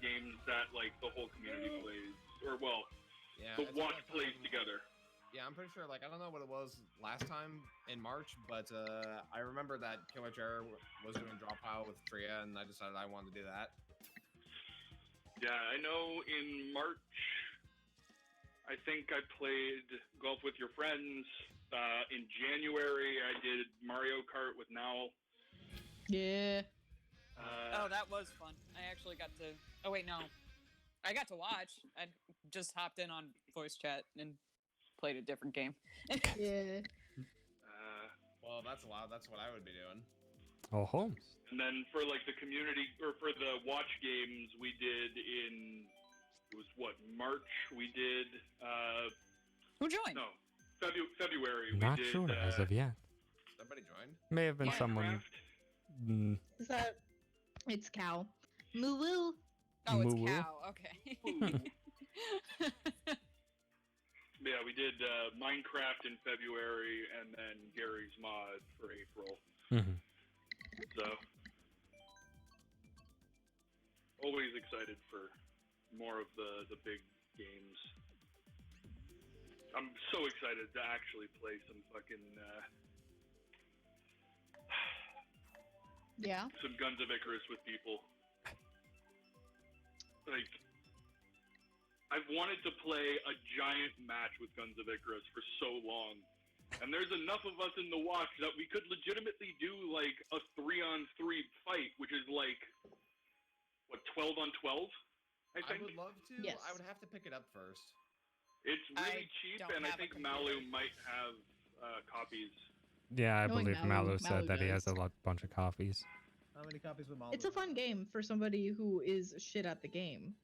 [SPEAKER 6] games that like the whole community plays, or well,
[SPEAKER 3] Yeah,
[SPEAKER 6] the
[SPEAKER 3] it's
[SPEAKER 6] watch
[SPEAKER 3] like,
[SPEAKER 6] plays together.
[SPEAKER 3] Yeah, I'm pretty sure. Like, I don't know what it was last time in March, but I remember that Killer Chair was doing Drop Pile with Tria, and I decided I wanted to do that.
[SPEAKER 6] Yeah, I know in March, I think I played golf with your friends. In January, I did Mario Kart with Now.
[SPEAKER 5] Yeah.
[SPEAKER 4] Oh, that was fun. I actually got to. Oh wait, no. I got to watch. I just hopped in on voice chat and played a different game.
[SPEAKER 5] Yeah.
[SPEAKER 3] Well, that's a lot. That's what I would be doing.
[SPEAKER 1] Oh, Holmes.
[SPEAKER 6] And then for like the community or for the watch games, we did in it was what March. We did
[SPEAKER 4] Who joined?
[SPEAKER 6] no February.
[SPEAKER 1] Not
[SPEAKER 6] we did,
[SPEAKER 1] sure as of yet.
[SPEAKER 3] Everybody joined.
[SPEAKER 1] May have been
[SPEAKER 6] Minecraft.
[SPEAKER 1] someone.
[SPEAKER 5] Is that? It's Cow. Moo woo.
[SPEAKER 4] Oh, it's
[SPEAKER 1] Moo-woo?
[SPEAKER 4] Cow. Okay.
[SPEAKER 6] Yeah, we did Minecraft in February, and then Gary's Mod for April.
[SPEAKER 1] Mhm.
[SPEAKER 6] So, always excited for more of the big games. I'm so excited to actually play some fucking
[SPEAKER 5] Yeah.
[SPEAKER 6] some Guns of Icarus with people. Like, I've wanted to play a giant match with Guns of Icarus for so long. And there's enough of us in the watch that we could legitimately do like a 3-on-3 fight, which is like what 12 on 12, I
[SPEAKER 3] I
[SPEAKER 6] think.
[SPEAKER 3] would love to.
[SPEAKER 5] Yes.
[SPEAKER 3] I would have to pick it up first.
[SPEAKER 6] It's really
[SPEAKER 4] I
[SPEAKER 6] cheap,
[SPEAKER 4] don't
[SPEAKER 6] and I
[SPEAKER 4] have a
[SPEAKER 6] think
[SPEAKER 4] computer.
[SPEAKER 6] Malu might have copies.
[SPEAKER 1] Yeah, I
[SPEAKER 5] Knowing
[SPEAKER 1] believe Mallow said
[SPEAKER 5] Malu
[SPEAKER 1] that he has a
[SPEAKER 5] does.
[SPEAKER 1] bunch of copies.
[SPEAKER 7] How many copies would Malu
[SPEAKER 5] It's a fun
[SPEAKER 7] have?
[SPEAKER 5] game for somebody who is shit at the game.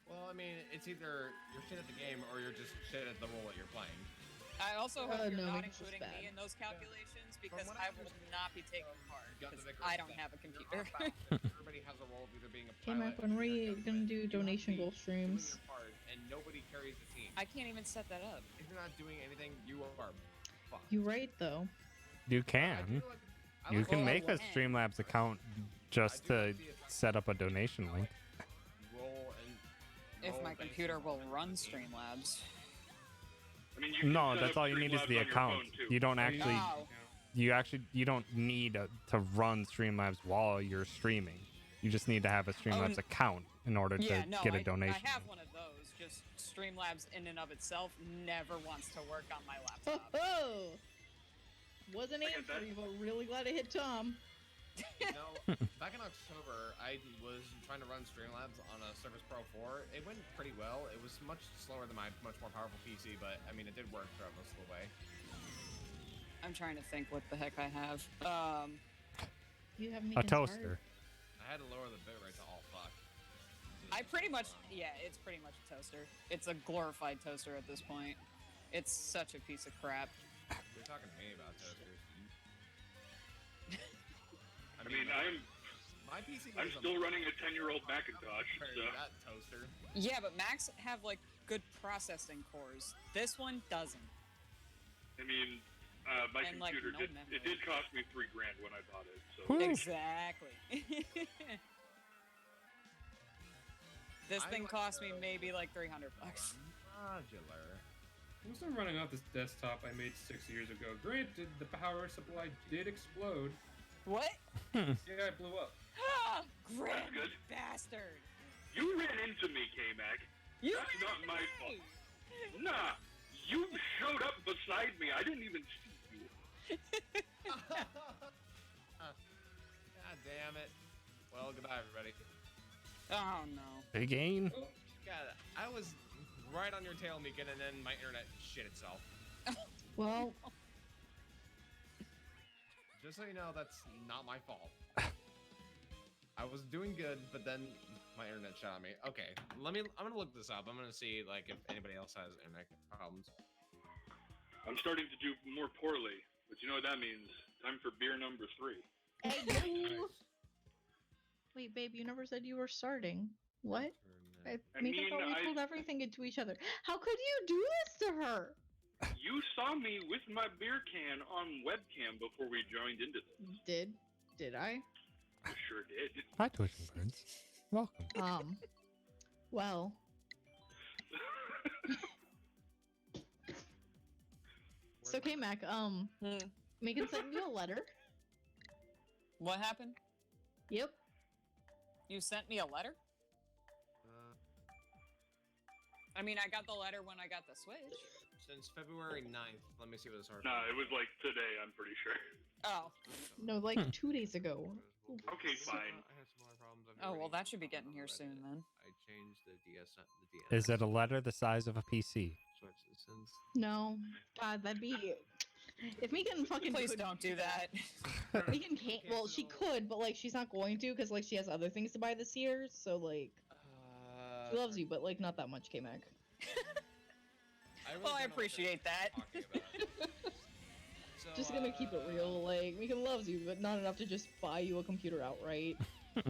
[SPEAKER 3] Well, I mean, it's either you're shit at the game or you're just shit at the role that you're playing.
[SPEAKER 4] I also hope you're
[SPEAKER 5] no,
[SPEAKER 4] not
[SPEAKER 5] Mix is
[SPEAKER 4] including
[SPEAKER 5] bad.
[SPEAKER 4] me in those calculations because
[SPEAKER 3] what
[SPEAKER 4] I
[SPEAKER 3] I
[SPEAKER 4] will
[SPEAKER 3] understand,
[SPEAKER 4] not be taking part
[SPEAKER 3] You got the
[SPEAKER 4] because
[SPEAKER 3] Vicar
[SPEAKER 4] I don't
[SPEAKER 3] step.
[SPEAKER 4] have a
[SPEAKER 3] You're
[SPEAKER 4] computer.
[SPEAKER 3] outbound, everybody has a role of either being a
[SPEAKER 5] Hey,
[SPEAKER 3] pilot
[SPEAKER 5] Mac, when
[SPEAKER 3] or
[SPEAKER 5] are
[SPEAKER 3] you're a
[SPEAKER 5] we gonna
[SPEAKER 3] gunman.
[SPEAKER 5] do
[SPEAKER 3] You have to
[SPEAKER 5] donation
[SPEAKER 3] be
[SPEAKER 5] goal
[SPEAKER 3] doing
[SPEAKER 5] streams?
[SPEAKER 3] your part, and nobody carries the team.
[SPEAKER 4] I can't even set that up.
[SPEAKER 3] If you're not doing anything, you are fucked.
[SPEAKER 5] You're right, though.
[SPEAKER 1] You
[SPEAKER 3] I
[SPEAKER 1] can.
[SPEAKER 3] do like- I
[SPEAKER 1] You
[SPEAKER 3] like
[SPEAKER 1] can
[SPEAKER 4] Well,
[SPEAKER 1] make a
[SPEAKER 4] when?
[SPEAKER 1] Streamlabs account just to set up a donation link.
[SPEAKER 3] roll and
[SPEAKER 4] If
[SPEAKER 3] roll
[SPEAKER 4] my
[SPEAKER 3] based
[SPEAKER 4] computer
[SPEAKER 3] on
[SPEAKER 4] will
[SPEAKER 3] the
[SPEAKER 4] run
[SPEAKER 3] team.
[SPEAKER 4] Streamlabs.
[SPEAKER 6] I mean, you can
[SPEAKER 1] No,
[SPEAKER 6] set
[SPEAKER 1] that's
[SPEAKER 6] up
[SPEAKER 1] all you need is
[SPEAKER 6] Streamlabs
[SPEAKER 1] the
[SPEAKER 6] on your
[SPEAKER 1] account.
[SPEAKER 6] phone, too.
[SPEAKER 1] You don't
[SPEAKER 2] Oh,
[SPEAKER 1] actually.
[SPEAKER 4] Oh.
[SPEAKER 1] You don't need to run Streamlabs while you're streaming. You just need to have a Streamlabs account in order
[SPEAKER 4] Yeah,
[SPEAKER 1] to
[SPEAKER 4] no,
[SPEAKER 1] get a
[SPEAKER 4] I
[SPEAKER 1] donation.
[SPEAKER 4] have
[SPEAKER 1] link.
[SPEAKER 4] one of those. Just Streamlabs in and of itself never wants to work on my
[SPEAKER 5] Ho
[SPEAKER 4] laptop.
[SPEAKER 5] ho! Wasn't
[SPEAKER 6] I get that.
[SPEAKER 5] answering, but really glad it hit Tom.
[SPEAKER 3] No, back in October, I was trying to run Streamlabs on a Surface Pro 4. It went pretty well. It was much slower than my much more powerful PC, but I mean, it did work throughout most of the way.
[SPEAKER 4] I'm trying to think what the heck I have.
[SPEAKER 5] You have me
[SPEAKER 1] A toaster.
[SPEAKER 3] I had to lower the bitrate to all fuck.
[SPEAKER 4] I pretty much, yeah, it's pretty much a toaster. It's a glorified toaster at this point. It's such a piece of crap.
[SPEAKER 3] You're talking to me about toasters.
[SPEAKER 6] I mean,
[SPEAKER 3] my PC
[SPEAKER 6] I'm
[SPEAKER 3] is
[SPEAKER 6] still running a 10-year-old Macintosh,
[SPEAKER 3] compared
[SPEAKER 6] so
[SPEAKER 3] to that toaster.
[SPEAKER 4] Yeah, but Macs have like good processing cores. This one doesn't.
[SPEAKER 6] I mean, my
[SPEAKER 4] And, like,
[SPEAKER 6] computer
[SPEAKER 4] no
[SPEAKER 6] it
[SPEAKER 4] memory.
[SPEAKER 6] did cost me $3,000 when I bought it. So
[SPEAKER 1] Whew.
[SPEAKER 4] Exactly. This
[SPEAKER 3] I
[SPEAKER 4] thing
[SPEAKER 3] like
[SPEAKER 4] cost me
[SPEAKER 3] the-
[SPEAKER 4] maybe like $300.
[SPEAKER 3] Modular.
[SPEAKER 2] I'm still running off this desktop I made 6 years ago. Granted, the power supply did explode.
[SPEAKER 4] What?
[SPEAKER 2] Yeah, it blew up.
[SPEAKER 4] Ah, grim
[SPEAKER 6] That's good.
[SPEAKER 4] bastard!
[SPEAKER 6] you ran into me, K-Mac.
[SPEAKER 4] You
[SPEAKER 6] That's
[SPEAKER 4] ran
[SPEAKER 6] not
[SPEAKER 4] into
[SPEAKER 6] my
[SPEAKER 4] me!
[SPEAKER 6] fault. Nah, you showed up beside me. I didn't even see you.
[SPEAKER 3] God damn it. Well, goodbye, everybody.
[SPEAKER 4] Oh no.
[SPEAKER 1] Big gain.
[SPEAKER 3] God, I was right on your tail, Meekin, and then my internet shit itself.
[SPEAKER 5] Well,
[SPEAKER 3] Just so you know, that's not my fault. I was doing good, but then my internet shot on me. Okay, I'm gonna look this up. I'm gonna see like if anybody else has internet problems.
[SPEAKER 6] I'm starting to do more poorly, but you know what that means. Time for beer number 3.
[SPEAKER 5] hey, you. Wait, babe, you never said you were starting. What? I
[SPEAKER 6] I
[SPEAKER 5] mean,
[SPEAKER 6] mean,
[SPEAKER 5] thought we
[SPEAKER 6] I-
[SPEAKER 5] pulled everything into each other. How could you do this to her?
[SPEAKER 6] You saw me with my beer can on webcam before we joined into this.
[SPEAKER 5] Did I?
[SPEAKER 6] I sure did.
[SPEAKER 1] Hi, Twitching Birds. Welcome.
[SPEAKER 5] Well, so K-Mac, Megan sent you a letter.
[SPEAKER 4] What happened?
[SPEAKER 5] Yep.
[SPEAKER 4] You sent me a letter? I mean, I got the letter when I got the Switch.
[SPEAKER 3] Since February 9th, let me see what this article.
[SPEAKER 6] Nah, it was like today, I'm pretty sure.
[SPEAKER 4] Oh.
[SPEAKER 5] No, like 2 days ago.
[SPEAKER 6] Okay, fine.
[SPEAKER 3] I had smaller problems. I've
[SPEAKER 4] Oh, well,
[SPEAKER 3] already
[SPEAKER 4] that should be getting here
[SPEAKER 3] already.
[SPEAKER 4] soon then.
[SPEAKER 3] I changed the DS.
[SPEAKER 1] Is it a letter the size of a PC?
[SPEAKER 3] Switch since
[SPEAKER 5] No. God, that'd be... If Megan fucking
[SPEAKER 4] Please
[SPEAKER 5] could
[SPEAKER 4] don't do that.
[SPEAKER 5] Megan can't... Well, she could, but, like, she's not going to, because, like, she has other things to buy this year, so, like... She loves you, but, like, not that much, K-Mac.
[SPEAKER 4] Well, I appreciate that.
[SPEAKER 5] Just gonna keep it real, like, Megan loves you, but not enough to just buy you a computer outright.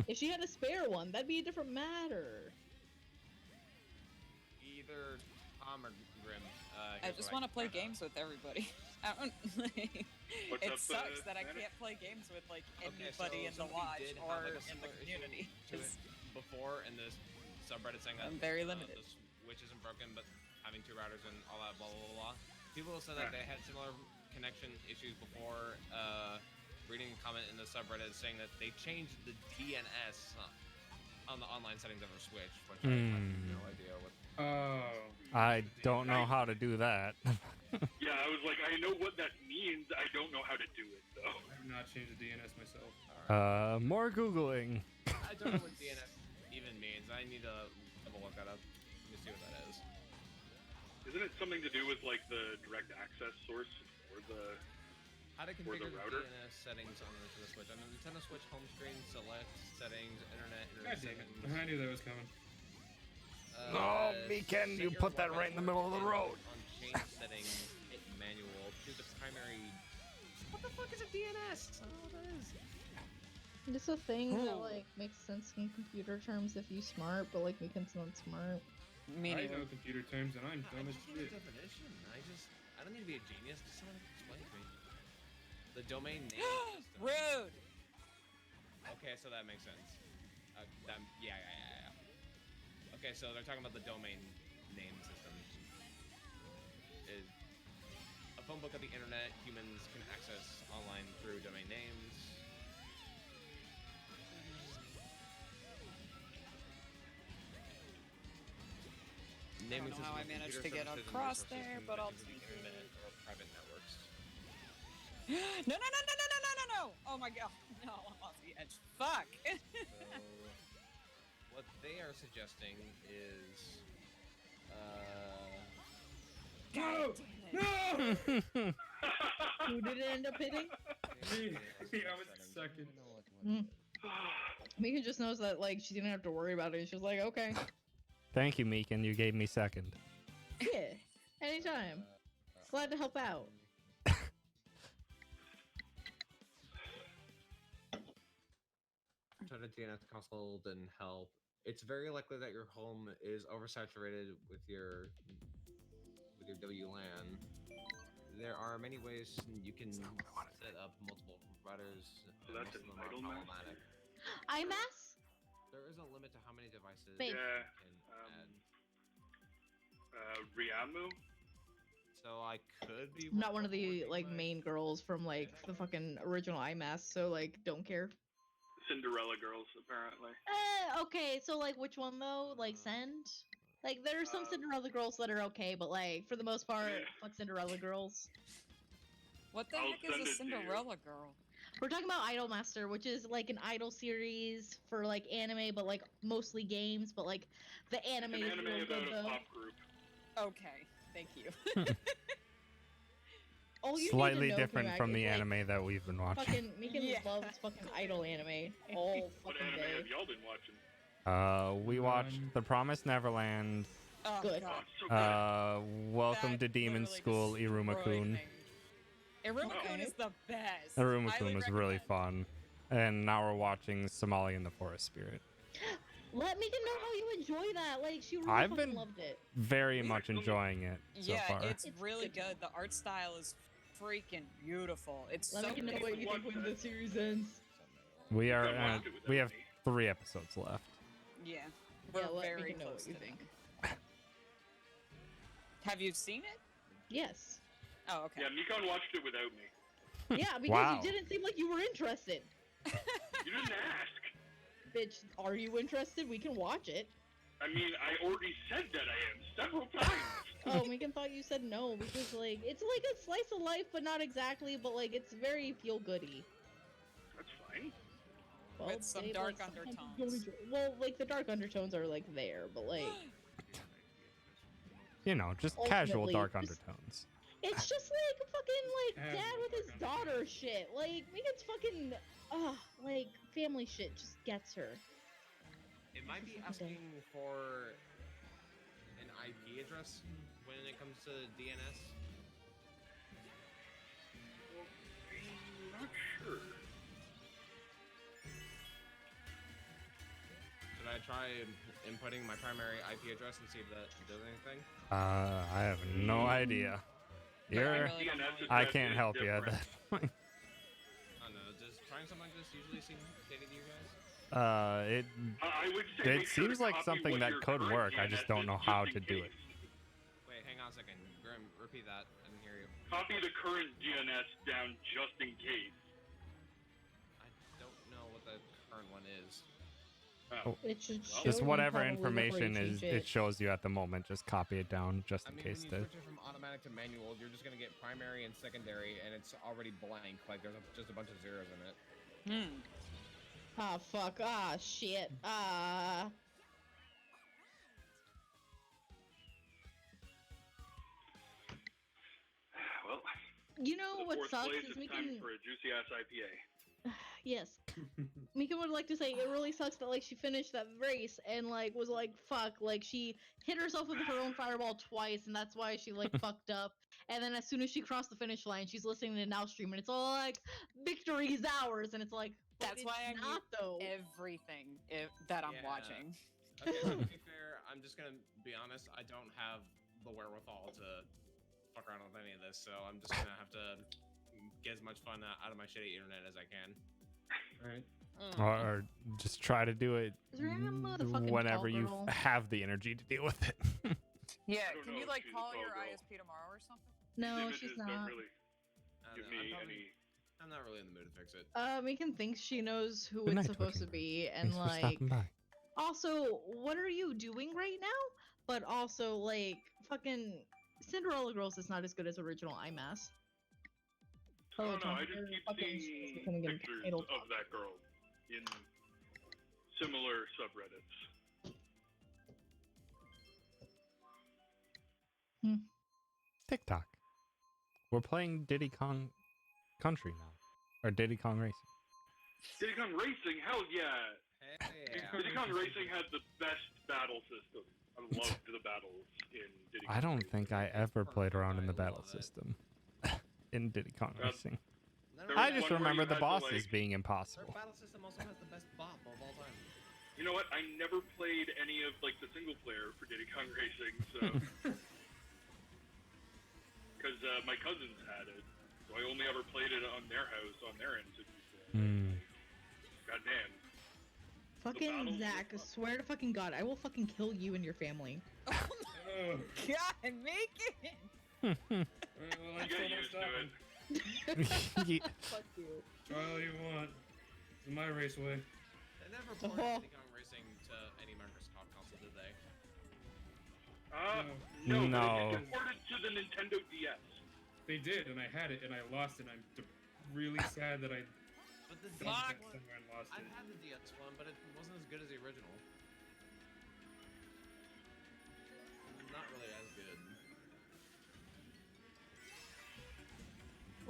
[SPEAKER 5] If she had a spare one, that'd be a different matter.
[SPEAKER 3] Either Tom or Grim.
[SPEAKER 4] I just want to play games with everybody. I don't,
[SPEAKER 6] What's
[SPEAKER 4] it
[SPEAKER 6] up,
[SPEAKER 4] sucks that I
[SPEAKER 6] Tanner?
[SPEAKER 4] can't play games with like
[SPEAKER 3] Okay,
[SPEAKER 4] anybody in the
[SPEAKER 3] somebody
[SPEAKER 4] lodge
[SPEAKER 3] did have,
[SPEAKER 4] or
[SPEAKER 3] like, a
[SPEAKER 4] in the
[SPEAKER 3] similar issue
[SPEAKER 4] community.
[SPEAKER 3] to
[SPEAKER 4] 'cause
[SPEAKER 3] it before in this subreddit saying that
[SPEAKER 4] I'm very limited.
[SPEAKER 3] the Switch isn't broken, but having 2 routers and all that blah blah blah. People said that they had similar connection issues before. Reading a comment in the subreddit saying that they changed the DNS on the online settings of our Switch, which I have no idea what.
[SPEAKER 2] Oh.
[SPEAKER 1] I don't know how to do that.
[SPEAKER 6] Yeah, I was like, I know what that means. I don't know how to do it, though.
[SPEAKER 2] I have not changed the DNS myself.
[SPEAKER 1] More Googling.
[SPEAKER 3] I don't know what DNS even means. I need to look that up. Let me see what that is.
[SPEAKER 6] Isn't it something to do with like the direct access source or the?
[SPEAKER 3] How to
[SPEAKER 6] Or the
[SPEAKER 3] configure
[SPEAKER 6] router?
[SPEAKER 3] DNS settings on the Nintendo Switch. On the Nintendo Switch home screen, select settings, internet
[SPEAKER 2] God damn
[SPEAKER 3] settings.
[SPEAKER 2] it. I knew that was coming.
[SPEAKER 1] Oh, Meekin,
[SPEAKER 3] set
[SPEAKER 1] you
[SPEAKER 3] your
[SPEAKER 1] put that
[SPEAKER 3] Wi-Fi
[SPEAKER 1] right in the middle of the
[SPEAKER 3] network
[SPEAKER 1] road.
[SPEAKER 3] On change settings, hit manual, choose the primary. What the fuck is a DNS? I don't know what that is.
[SPEAKER 5] It's a thing that
[SPEAKER 4] Ooh.
[SPEAKER 5] like makes sense in computer terms if you smart, but like Meekan's not smart.
[SPEAKER 4] Me
[SPEAKER 2] I
[SPEAKER 4] neither.
[SPEAKER 2] know computer terms and I'm
[SPEAKER 3] I
[SPEAKER 2] dumb as
[SPEAKER 3] just need a
[SPEAKER 2] shit.
[SPEAKER 3] definition. I don't need to be a genius. Just someone explain to me. The domain name system.
[SPEAKER 4] Rude.
[SPEAKER 3] Okay, so that makes sense. Yeah. Okay, so they're talking about the domain name system. Is a phone book of the internet. Humans can access online through domain names.
[SPEAKER 4] I don't know how I managed to get across there, but I'll
[SPEAKER 3] the internet or private networks.
[SPEAKER 4] No! Oh my god. No, I'm off the edge. Fuck.
[SPEAKER 3] So, what they are suggesting is,
[SPEAKER 4] God damn it.
[SPEAKER 2] No!
[SPEAKER 5] Who did it end up hitting?
[SPEAKER 2] Yeah, I was second.
[SPEAKER 5] Meekan just knows that like she didn't have to worry about it. She's like, okay,
[SPEAKER 1] Thank you, Meekin. You gave me second.
[SPEAKER 5] yeah, anytime. Glad to help out.
[SPEAKER 3] Try to DNS console didn't help. It's very likely that your home is oversaturated with your WLAN. There are many ways you can set up multiple providers.
[SPEAKER 6] So that's
[SPEAKER 3] most of
[SPEAKER 6] an
[SPEAKER 3] them are
[SPEAKER 6] idle mask?
[SPEAKER 3] problematic.
[SPEAKER 5] IMAS?
[SPEAKER 3] There is a limit to how many devices
[SPEAKER 5] Babe.
[SPEAKER 3] you
[SPEAKER 6] Yeah.
[SPEAKER 3] can add.
[SPEAKER 6] Riamu.
[SPEAKER 3] So I could be
[SPEAKER 5] I'm not one of the
[SPEAKER 3] working
[SPEAKER 5] like
[SPEAKER 3] my-
[SPEAKER 5] main girls from like the fucking original IMAS, so like don't care.
[SPEAKER 6] Cinderella girls, apparently.
[SPEAKER 5] Okay, so like which one though? Like send? Like there are some Cinderella girls that are okay, but like for the most part, fuck Cinderella girls.
[SPEAKER 4] What the
[SPEAKER 6] I'll
[SPEAKER 4] heck
[SPEAKER 6] send
[SPEAKER 4] is a
[SPEAKER 6] it to you.
[SPEAKER 4] Cinderella girl?
[SPEAKER 5] We're talking about Idolmaster, which is like an idol series for like anime, but like mostly games. But like the anime
[SPEAKER 6] An
[SPEAKER 5] is
[SPEAKER 6] anime
[SPEAKER 5] real
[SPEAKER 6] about
[SPEAKER 5] good
[SPEAKER 6] a
[SPEAKER 5] though.
[SPEAKER 6] pop group.
[SPEAKER 4] Okay, thank you.
[SPEAKER 5] All you need to
[SPEAKER 1] Slightly
[SPEAKER 5] know,
[SPEAKER 1] different
[SPEAKER 5] Kumak,
[SPEAKER 1] from
[SPEAKER 5] is,
[SPEAKER 1] the
[SPEAKER 5] like,
[SPEAKER 1] anime that we've been watching.
[SPEAKER 5] Fucking Megan
[SPEAKER 4] Yeah.
[SPEAKER 5] loves fucking idol anime all
[SPEAKER 6] What
[SPEAKER 5] fucking
[SPEAKER 6] anime
[SPEAKER 5] day.
[SPEAKER 6] have y'all been watching?
[SPEAKER 1] We watched The Promised Neverland.
[SPEAKER 4] Oh,
[SPEAKER 5] Good.
[SPEAKER 6] Oh,
[SPEAKER 4] God.
[SPEAKER 6] it's so good.
[SPEAKER 1] Welcome
[SPEAKER 4] That
[SPEAKER 1] to Demon
[SPEAKER 4] literally
[SPEAKER 1] School,
[SPEAKER 4] destroyed
[SPEAKER 1] Iruma-kun.
[SPEAKER 4] me. Iruma-kun
[SPEAKER 5] Okay.
[SPEAKER 4] is the best.
[SPEAKER 1] Iruma-kun
[SPEAKER 4] Highly
[SPEAKER 1] was really
[SPEAKER 4] recommend.
[SPEAKER 1] fun. And now we're watching Somali and the Forest Spirit.
[SPEAKER 5] Let Megan know how you enjoy that. Like she really
[SPEAKER 1] I've
[SPEAKER 5] fucking
[SPEAKER 1] been-
[SPEAKER 5] loved it.
[SPEAKER 1] Very much enjoying it so
[SPEAKER 4] Yeah,
[SPEAKER 1] far.
[SPEAKER 4] it's
[SPEAKER 5] It's
[SPEAKER 4] really
[SPEAKER 5] good.
[SPEAKER 4] good. The art style is freaking beautiful. It's
[SPEAKER 5] Let
[SPEAKER 4] so
[SPEAKER 5] Megan know what you think when the series ends.
[SPEAKER 1] We are.
[SPEAKER 6] Come watch it without
[SPEAKER 1] We have
[SPEAKER 6] me.
[SPEAKER 1] 3 episodes left.
[SPEAKER 4] Yeah, we're
[SPEAKER 5] Yeah, let
[SPEAKER 4] very
[SPEAKER 5] Megan know
[SPEAKER 4] close
[SPEAKER 5] what you
[SPEAKER 4] to
[SPEAKER 5] think.
[SPEAKER 4] them. Have you seen it?
[SPEAKER 5] Yes.
[SPEAKER 4] Oh, okay.
[SPEAKER 6] Yeah, Mikon watched it without me.
[SPEAKER 5] Yeah, because
[SPEAKER 1] Wow.
[SPEAKER 5] you didn't seem like you were interested.
[SPEAKER 6] You didn't ask.
[SPEAKER 5] Bitch, are you interested? We can watch it.
[SPEAKER 6] I mean, I already said that I am several times.
[SPEAKER 5] Oh, Megan thought you said no because like it's like a slice of life, but not exactly. But like it's very feel goody.
[SPEAKER 6] That's fine.
[SPEAKER 5] Well,
[SPEAKER 4] With some
[SPEAKER 5] Dave,
[SPEAKER 4] dark
[SPEAKER 5] like, sometimes you
[SPEAKER 4] undertones.
[SPEAKER 5] don't enjoy- Well, like the dark undertones are like there, but like
[SPEAKER 1] You know, just casual
[SPEAKER 5] Ultimately,
[SPEAKER 1] dark
[SPEAKER 5] just-
[SPEAKER 1] undertones.
[SPEAKER 5] it's just like fucking like
[SPEAKER 2] Casual
[SPEAKER 5] dad with his
[SPEAKER 2] dark
[SPEAKER 5] daughter
[SPEAKER 2] undertones.
[SPEAKER 5] shit. Like Megan's fucking like family shit just gets her.
[SPEAKER 3] It might be asking for an IP address when it comes to DNS.
[SPEAKER 6] I'm not sure.
[SPEAKER 3] Should I try inputting my primary IP address and see if that does anything?
[SPEAKER 1] I have no idea.
[SPEAKER 4] I
[SPEAKER 1] You're.
[SPEAKER 4] really don't know
[SPEAKER 6] DNS
[SPEAKER 4] either.
[SPEAKER 1] I
[SPEAKER 6] address
[SPEAKER 1] can't
[SPEAKER 6] is
[SPEAKER 1] help you at
[SPEAKER 6] different.
[SPEAKER 1] that point.
[SPEAKER 3] I don't know. Does trying something like this usually seem data to you guys?
[SPEAKER 1] It
[SPEAKER 6] I would say make
[SPEAKER 1] it
[SPEAKER 6] sure to
[SPEAKER 1] seems like
[SPEAKER 6] copy
[SPEAKER 1] something
[SPEAKER 6] what
[SPEAKER 1] that
[SPEAKER 6] your
[SPEAKER 1] could
[SPEAKER 6] current
[SPEAKER 1] work. I
[SPEAKER 6] DNS
[SPEAKER 1] just don't
[SPEAKER 6] is,
[SPEAKER 1] know how
[SPEAKER 6] just
[SPEAKER 1] to
[SPEAKER 6] in
[SPEAKER 1] do it.
[SPEAKER 6] case.
[SPEAKER 3] Wait, hang on a second. Grim, repeat that. I didn't hear you.
[SPEAKER 6] Copy the current DNS down just in case.
[SPEAKER 3] I don't know what the current one is.
[SPEAKER 6] Oh.
[SPEAKER 5] It should show
[SPEAKER 1] Just
[SPEAKER 5] you
[SPEAKER 1] whatever
[SPEAKER 5] probably before you
[SPEAKER 1] information
[SPEAKER 5] change
[SPEAKER 1] it shows you at the moment. Just copy it down just
[SPEAKER 3] I
[SPEAKER 1] in
[SPEAKER 3] mean,
[SPEAKER 1] case.
[SPEAKER 3] when you switch it from automatic to manual, you're just gonna get primary and secondary, and it's already blank. Like there's just a bunch of zeros in it.
[SPEAKER 5] Ah, fuck. Ah, shit. Ah. You know
[SPEAKER 6] For the
[SPEAKER 5] what
[SPEAKER 6] fourth
[SPEAKER 5] sucks
[SPEAKER 6] place,
[SPEAKER 5] is
[SPEAKER 6] it's
[SPEAKER 5] we
[SPEAKER 6] time
[SPEAKER 5] can.
[SPEAKER 6] for a juicy ass IPA.
[SPEAKER 5] Yes, Mika would like to say it really sucks that like she finished that race and like was like fuck, like she hit herself with her own fireball twice and that's why she like fucked up. And then as soon as she crossed the finish line, she's listening to Now Stream and it's all like victory is ours and it's like but
[SPEAKER 4] That's
[SPEAKER 5] it's
[SPEAKER 4] why I
[SPEAKER 5] not though.
[SPEAKER 4] everything that I'm
[SPEAKER 3] Yeah.
[SPEAKER 4] watching.
[SPEAKER 3] Okay, to be fair, I'm just gonna be honest. I don't have the wherewithal to fuck around with any of this, so I'm just gonna have to get as much fun out of my shitty internet as I can.
[SPEAKER 2] Right.
[SPEAKER 1] Or just try to do it
[SPEAKER 5] Is Rama the fucking
[SPEAKER 1] whenever
[SPEAKER 5] tall
[SPEAKER 1] you
[SPEAKER 5] girl?
[SPEAKER 1] have the energy to deal with it.
[SPEAKER 4] Yeah,
[SPEAKER 6] don't
[SPEAKER 4] can
[SPEAKER 6] know
[SPEAKER 4] you
[SPEAKER 6] if
[SPEAKER 4] like
[SPEAKER 6] she's a
[SPEAKER 4] call
[SPEAKER 6] tall
[SPEAKER 4] your
[SPEAKER 6] girl.
[SPEAKER 4] ISP tomorrow or something?
[SPEAKER 5] No,
[SPEAKER 6] These
[SPEAKER 5] she's
[SPEAKER 6] images don't
[SPEAKER 5] not.
[SPEAKER 6] really
[SPEAKER 3] I
[SPEAKER 6] give
[SPEAKER 3] don't know,
[SPEAKER 6] me
[SPEAKER 3] I'm not really in the mood to fix it.
[SPEAKER 5] Megan thinks she knows who
[SPEAKER 1] Good
[SPEAKER 5] it's
[SPEAKER 1] night,
[SPEAKER 5] supposed to
[SPEAKER 1] Twitching
[SPEAKER 5] be
[SPEAKER 1] Bird.
[SPEAKER 5] and
[SPEAKER 1] Thanks for
[SPEAKER 5] like
[SPEAKER 1] stopping by.
[SPEAKER 5] also what are you doing right now? But also like fucking Cinderella Girls is not as good as original IMAS.
[SPEAKER 6] I
[SPEAKER 5] Hello,
[SPEAKER 6] don't know. I
[SPEAKER 5] Tom,
[SPEAKER 6] just
[SPEAKER 5] your
[SPEAKER 6] keep
[SPEAKER 5] fucking shit is
[SPEAKER 6] seeing
[SPEAKER 5] becoming
[SPEAKER 6] pictures
[SPEAKER 5] entitled.
[SPEAKER 6] of that girl in similar subreddits.
[SPEAKER 1] TikTok. We're playing Diddy Kong Country now. Or Diddy Kong Racing.
[SPEAKER 6] Diddy Kong Racing, hell yeah!
[SPEAKER 3] Hell yeah.
[SPEAKER 6] Diddy Kong Racing had the best battle system. I loved the battles in Diddy Kong
[SPEAKER 1] I don't
[SPEAKER 6] Racing.
[SPEAKER 1] think I ever played around in the
[SPEAKER 3] I
[SPEAKER 1] battle
[SPEAKER 3] love it.
[SPEAKER 1] system. In Diddy Kong
[SPEAKER 6] Uh,
[SPEAKER 1] Racing.
[SPEAKER 6] There
[SPEAKER 1] I
[SPEAKER 6] was
[SPEAKER 1] just
[SPEAKER 6] one where
[SPEAKER 1] remember
[SPEAKER 6] you
[SPEAKER 1] the
[SPEAKER 6] had to,
[SPEAKER 1] bosses
[SPEAKER 6] like-
[SPEAKER 1] being
[SPEAKER 3] Their
[SPEAKER 1] impossible.
[SPEAKER 3] battle system also has the best bop of all time.
[SPEAKER 6] You know what? I never played any of like the single player for Diddy Kong Racing, so because my cousins had it, so I only ever played it on their house on their N64.
[SPEAKER 1] Hmm.
[SPEAKER 6] Goddamn.
[SPEAKER 5] Fucking
[SPEAKER 6] battles were
[SPEAKER 5] Zach,
[SPEAKER 6] fun.
[SPEAKER 5] swear to fucking God, I will fucking kill you and your family.
[SPEAKER 2] Oh,
[SPEAKER 4] God, make it!
[SPEAKER 2] well,
[SPEAKER 6] You
[SPEAKER 2] I'm
[SPEAKER 6] get
[SPEAKER 2] still not
[SPEAKER 6] used to it.
[SPEAKER 2] stopping.
[SPEAKER 1] Ye-
[SPEAKER 5] Fuck you.
[SPEAKER 2] Try all you want. It's my raceway.
[SPEAKER 3] They never ported
[SPEAKER 5] Oh.
[SPEAKER 3] Diddy Kong Racing to any Microsoft console, did they?
[SPEAKER 6] No,
[SPEAKER 1] No.
[SPEAKER 6] but it gets ported to the Nintendo DS.
[SPEAKER 2] They did, and I had it, and I lost it. And I'm really sad that I
[SPEAKER 3] But the
[SPEAKER 2] dumped
[SPEAKER 3] DS
[SPEAKER 2] it
[SPEAKER 3] one,
[SPEAKER 2] somewhere and lost
[SPEAKER 3] I've
[SPEAKER 2] it.
[SPEAKER 3] had the DS one, but it wasn't as good as the original. Not really as good.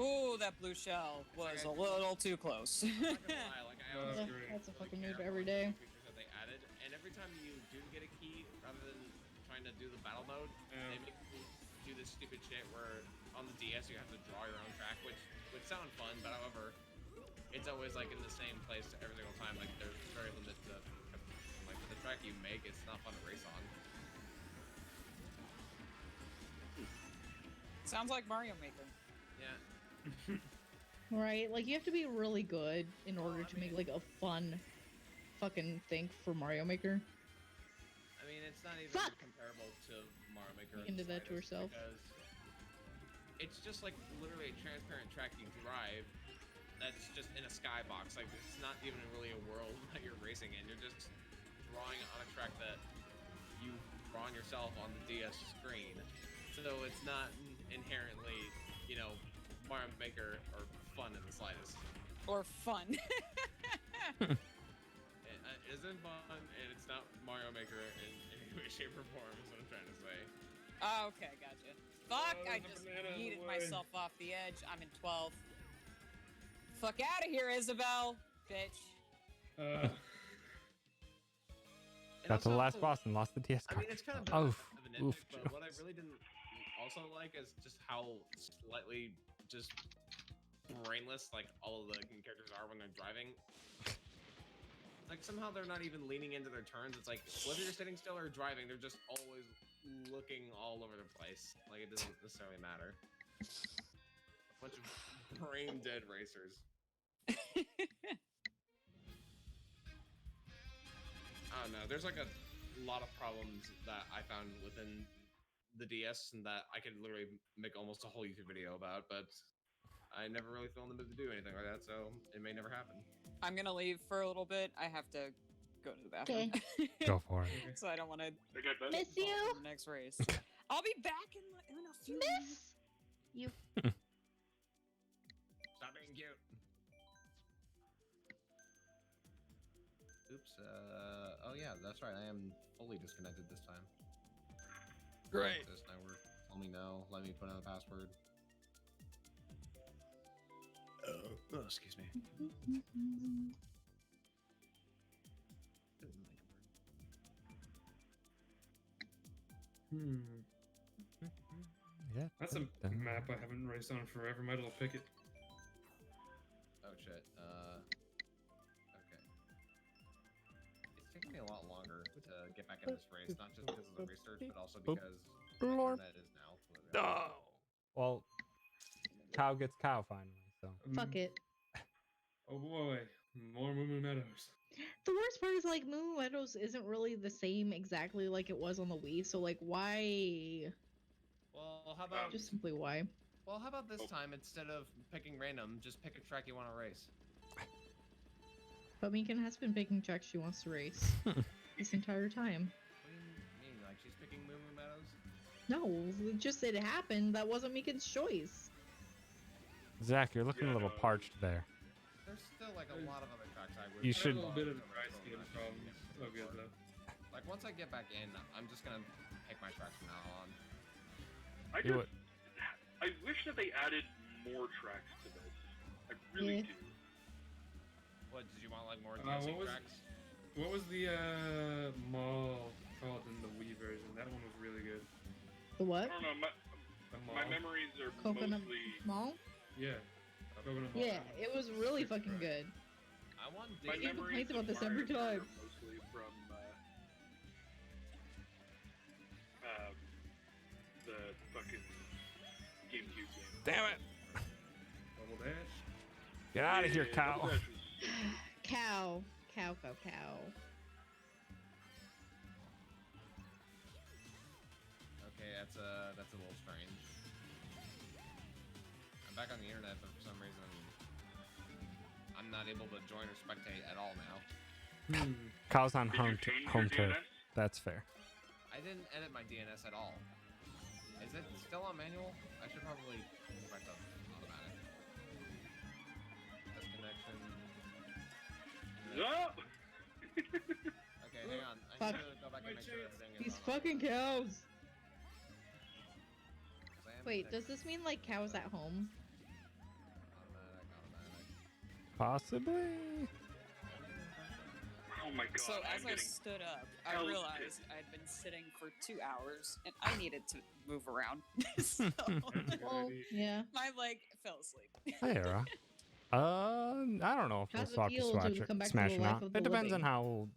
[SPEAKER 4] Ooh, that blue shell was a little too close.
[SPEAKER 3] Not gonna lie, like I
[SPEAKER 2] That's
[SPEAKER 3] honestly
[SPEAKER 2] great.
[SPEAKER 5] That's a
[SPEAKER 3] really
[SPEAKER 5] fucking
[SPEAKER 3] care
[SPEAKER 5] mood
[SPEAKER 3] for
[SPEAKER 5] every
[SPEAKER 3] the
[SPEAKER 5] day.
[SPEAKER 3] features that they added, and every time you do get a key, rather than trying to do the battle mode,
[SPEAKER 2] Yeah.
[SPEAKER 3] they make you do this stupid shit where on the DS you have to draw your own track, which would sound fun, but however, it's always like in the same place every single time. Like there's very limited to like the track you make. It's not fun to race on.
[SPEAKER 4] Sounds like Mario Maker.
[SPEAKER 3] Yeah.
[SPEAKER 5] Right? Like you have to be really good in order to make like a fun fucking thing for Mario Maker.
[SPEAKER 3] I mean, it's not even
[SPEAKER 5] Fuck!
[SPEAKER 3] comparable to Mario Maker.
[SPEAKER 5] Megan
[SPEAKER 3] in the
[SPEAKER 5] did that to
[SPEAKER 3] slightest
[SPEAKER 5] herself.
[SPEAKER 3] Because it's just like literally a transparent track you drive that's just in a skybox. Like, it's not even really a world that you're racing in. You're just drawing on a track that you've drawn yourself on the DS screen. So it's not inherently, you know, Mario Maker or fun in the slightest.
[SPEAKER 4] Or fun.
[SPEAKER 3] It isn't fun, and it's not Mario Maker in any way, shape, or form, is what I'm trying to say.
[SPEAKER 4] Oh, okay, gotcha. Fuck,
[SPEAKER 2] Oh,
[SPEAKER 4] I
[SPEAKER 2] the
[SPEAKER 4] just
[SPEAKER 2] banana in the
[SPEAKER 4] yeeted
[SPEAKER 2] way.
[SPEAKER 4] myself off the edge. I'm in 12. Fuck out of here, Isabel, bitch.
[SPEAKER 3] And
[SPEAKER 1] Got to the last
[SPEAKER 3] also,
[SPEAKER 1] boss and lost the DS
[SPEAKER 3] I
[SPEAKER 1] card.
[SPEAKER 3] mean, it's kind of
[SPEAKER 1] Oh,
[SPEAKER 3] of a
[SPEAKER 1] oof,
[SPEAKER 3] nitpick, but what I really didn't also like is just how slightly just brainless like all of the characters are when they're driving. Like somehow they're not even leaning into their turns. It's like whether you're sitting still or driving, they're just always looking all over the place. Like it doesn't necessarily matter. Bunch of brain dead racers. I don't know. There's like a lot of problems that I found within the DS and that I could literally make almost a whole YouTube video about, but I never really feel in the mood to do anything like that, so it may never happen.
[SPEAKER 4] I'm gonna leave for a little bit. I have to go to the bathroom.
[SPEAKER 1] Go for it.
[SPEAKER 4] So I don't want to
[SPEAKER 6] Okay, Ben.
[SPEAKER 5] Miss you,
[SPEAKER 4] the next race. I'll be back in a few minutes.
[SPEAKER 5] miss you.
[SPEAKER 3] Stop being cute. Oops. Oh yeah, that's right. I am fully disconnected this time.
[SPEAKER 1] Great.
[SPEAKER 3] This network. Let me know. Let me put in the password. Oh, excuse me.
[SPEAKER 1] Yeah.
[SPEAKER 2] That's a map I haven't raced on forever. Might as well pick it.
[SPEAKER 3] Oh shit. Okay. It's taking me a lot longer to get back in this race, not just because of the research, but also because my internet is now flipping.
[SPEAKER 1] Oh. Well, cow gets cow finally. So
[SPEAKER 5] Fuck it.
[SPEAKER 2] Oh boy, more Moo Meadows.
[SPEAKER 5] The worst part is like Moo Meadows isn't really the same exactly like it was on the Wii. So like, why?
[SPEAKER 3] Well, how about
[SPEAKER 5] Just simply why?
[SPEAKER 3] Well, how about this time instead of picking random, just pick a track you want to race?
[SPEAKER 5] But Meekin has been picking tracks she wants to race this entire time.
[SPEAKER 3] What do you mean? Like she's picking Moo Meadows?
[SPEAKER 5] No, it just it happened. That wasn't Meekin's choice.
[SPEAKER 1] Zach, you're looking a little parched there.
[SPEAKER 3] There's still like a lot of other tracks I would.
[SPEAKER 1] You should-
[SPEAKER 2] A little bit of the price game problem. So good though.
[SPEAKER 3] Like once I get back in, I'm just gonna pick my tracks from now on.
[SPEAKER 6] I wish that they added more tracks to this. I really do.
[SPEAKER 3] What did you want? Like more
[SPEAKER 2] what
[SPEAKER 3] dancing
[SPEAKER 2] was-
[SPEAKER 3] tracks?
[SPEAKER 2] What was the mall called in the Wii version? That one was really good.
[SPEAKER 5] The what?
[SPEAKER 6] I don't know.
[SPEAKER 2] The mall.
[SPEAKER 6] My memories are
[SPEAKER 5] Coconut
[SPEAKER 6] mostly.
[SPEAKER 5] Mall?
[SPEAKER 2] Yeah. Coconut Mall.
[SPEAKER 5] Yeah, it was really fucking good.
[SPEAKER 3] I want
[SPEAKER 6] My
[SPEAKER 5] He
[SPEAKER 6] memories
[SPEAKER 5] complains about
[SPEAKER 6] of
[SPEAKER 5] this
[SPEAKER 6] Mario
[SPEAKER 5] every
[SPEAKER 6] Kart
[SPEAKER 5] time.
[SPEAKER 6] are mostly from the fucking GameCube game.
[SPEAKER 1] Damn it!
[SPEAKER 2] Double Dash.
[SPEAKER 1] Get out of here,
[SPEAKER 6] Yeah,
[SPEAKER 1] cow.
[SPEAKER 6] Double Dash was-
[SPEAKER 5] Cow.
[SPEAKER 3] Okay, that's a little strange. I'm back on the internet, but for some reason, I'm not able to join or spectate at all now.
[SPEAKER 1] Cow's on
[SPEAKER 6] Did you
[SPEAKER 1] home
[SPEAKER 6] change your
[SPEAKER 1] home turf.
[SPEAKER 6] DNS?
[SPEAKER 1] That's fair.
[SPEAKER 3] I didn't edit my DNS at all. Is it still on manual? I should probably move back to automatic. Disconnection.
[SPEAKER 6] No!
[SPEAKER 3] Okay, hang on. I
[SPEAKER 5] Fuck.
[SPEAKER 3] need to go back and make sure this thing is
[SPEAKER 5] These
[SPEAKER 3] on
[SPEAKER 5] fucking cows.
[SPEAKER 3] 'cause I am
[SPEAKER 5] Wait,
[SPEAKER 3] detecting
[SPEAKER 5] does this mean like cows at home?
[SPEAKER 3] automatic.
[SPEAKER 1] Possibly.
[SPEAKER 6] Oh my god.
[SPEAKER 4] So as
[SPEAKER 6] I'm
[SPEAKER 4] I
[SPEAKER 6] getting...
[SPEAKER 4] stood up, I
[SPEAKER 6] hell
[SPEAKER 4] realized I'd been sitting for 2 hours and I needed to move around. So
[SPEAKER 5] Well, yeah.
[SPEAKER 4] my leg fell asleep.
[SPEAKER 1] Hey, Era. I don't know if we'll
[SPEAKER 5] How's it
[SPEAKER 1] swap to
[SPEAKER 5] feel to come back to the
[SPEAKER 1] Smash or
[SPEAKER 5] life
[SPEAKER 1] not.
[SPEAKER 5] of the
[SPEAKER 1] It depends on
[SPEAKER 5] living?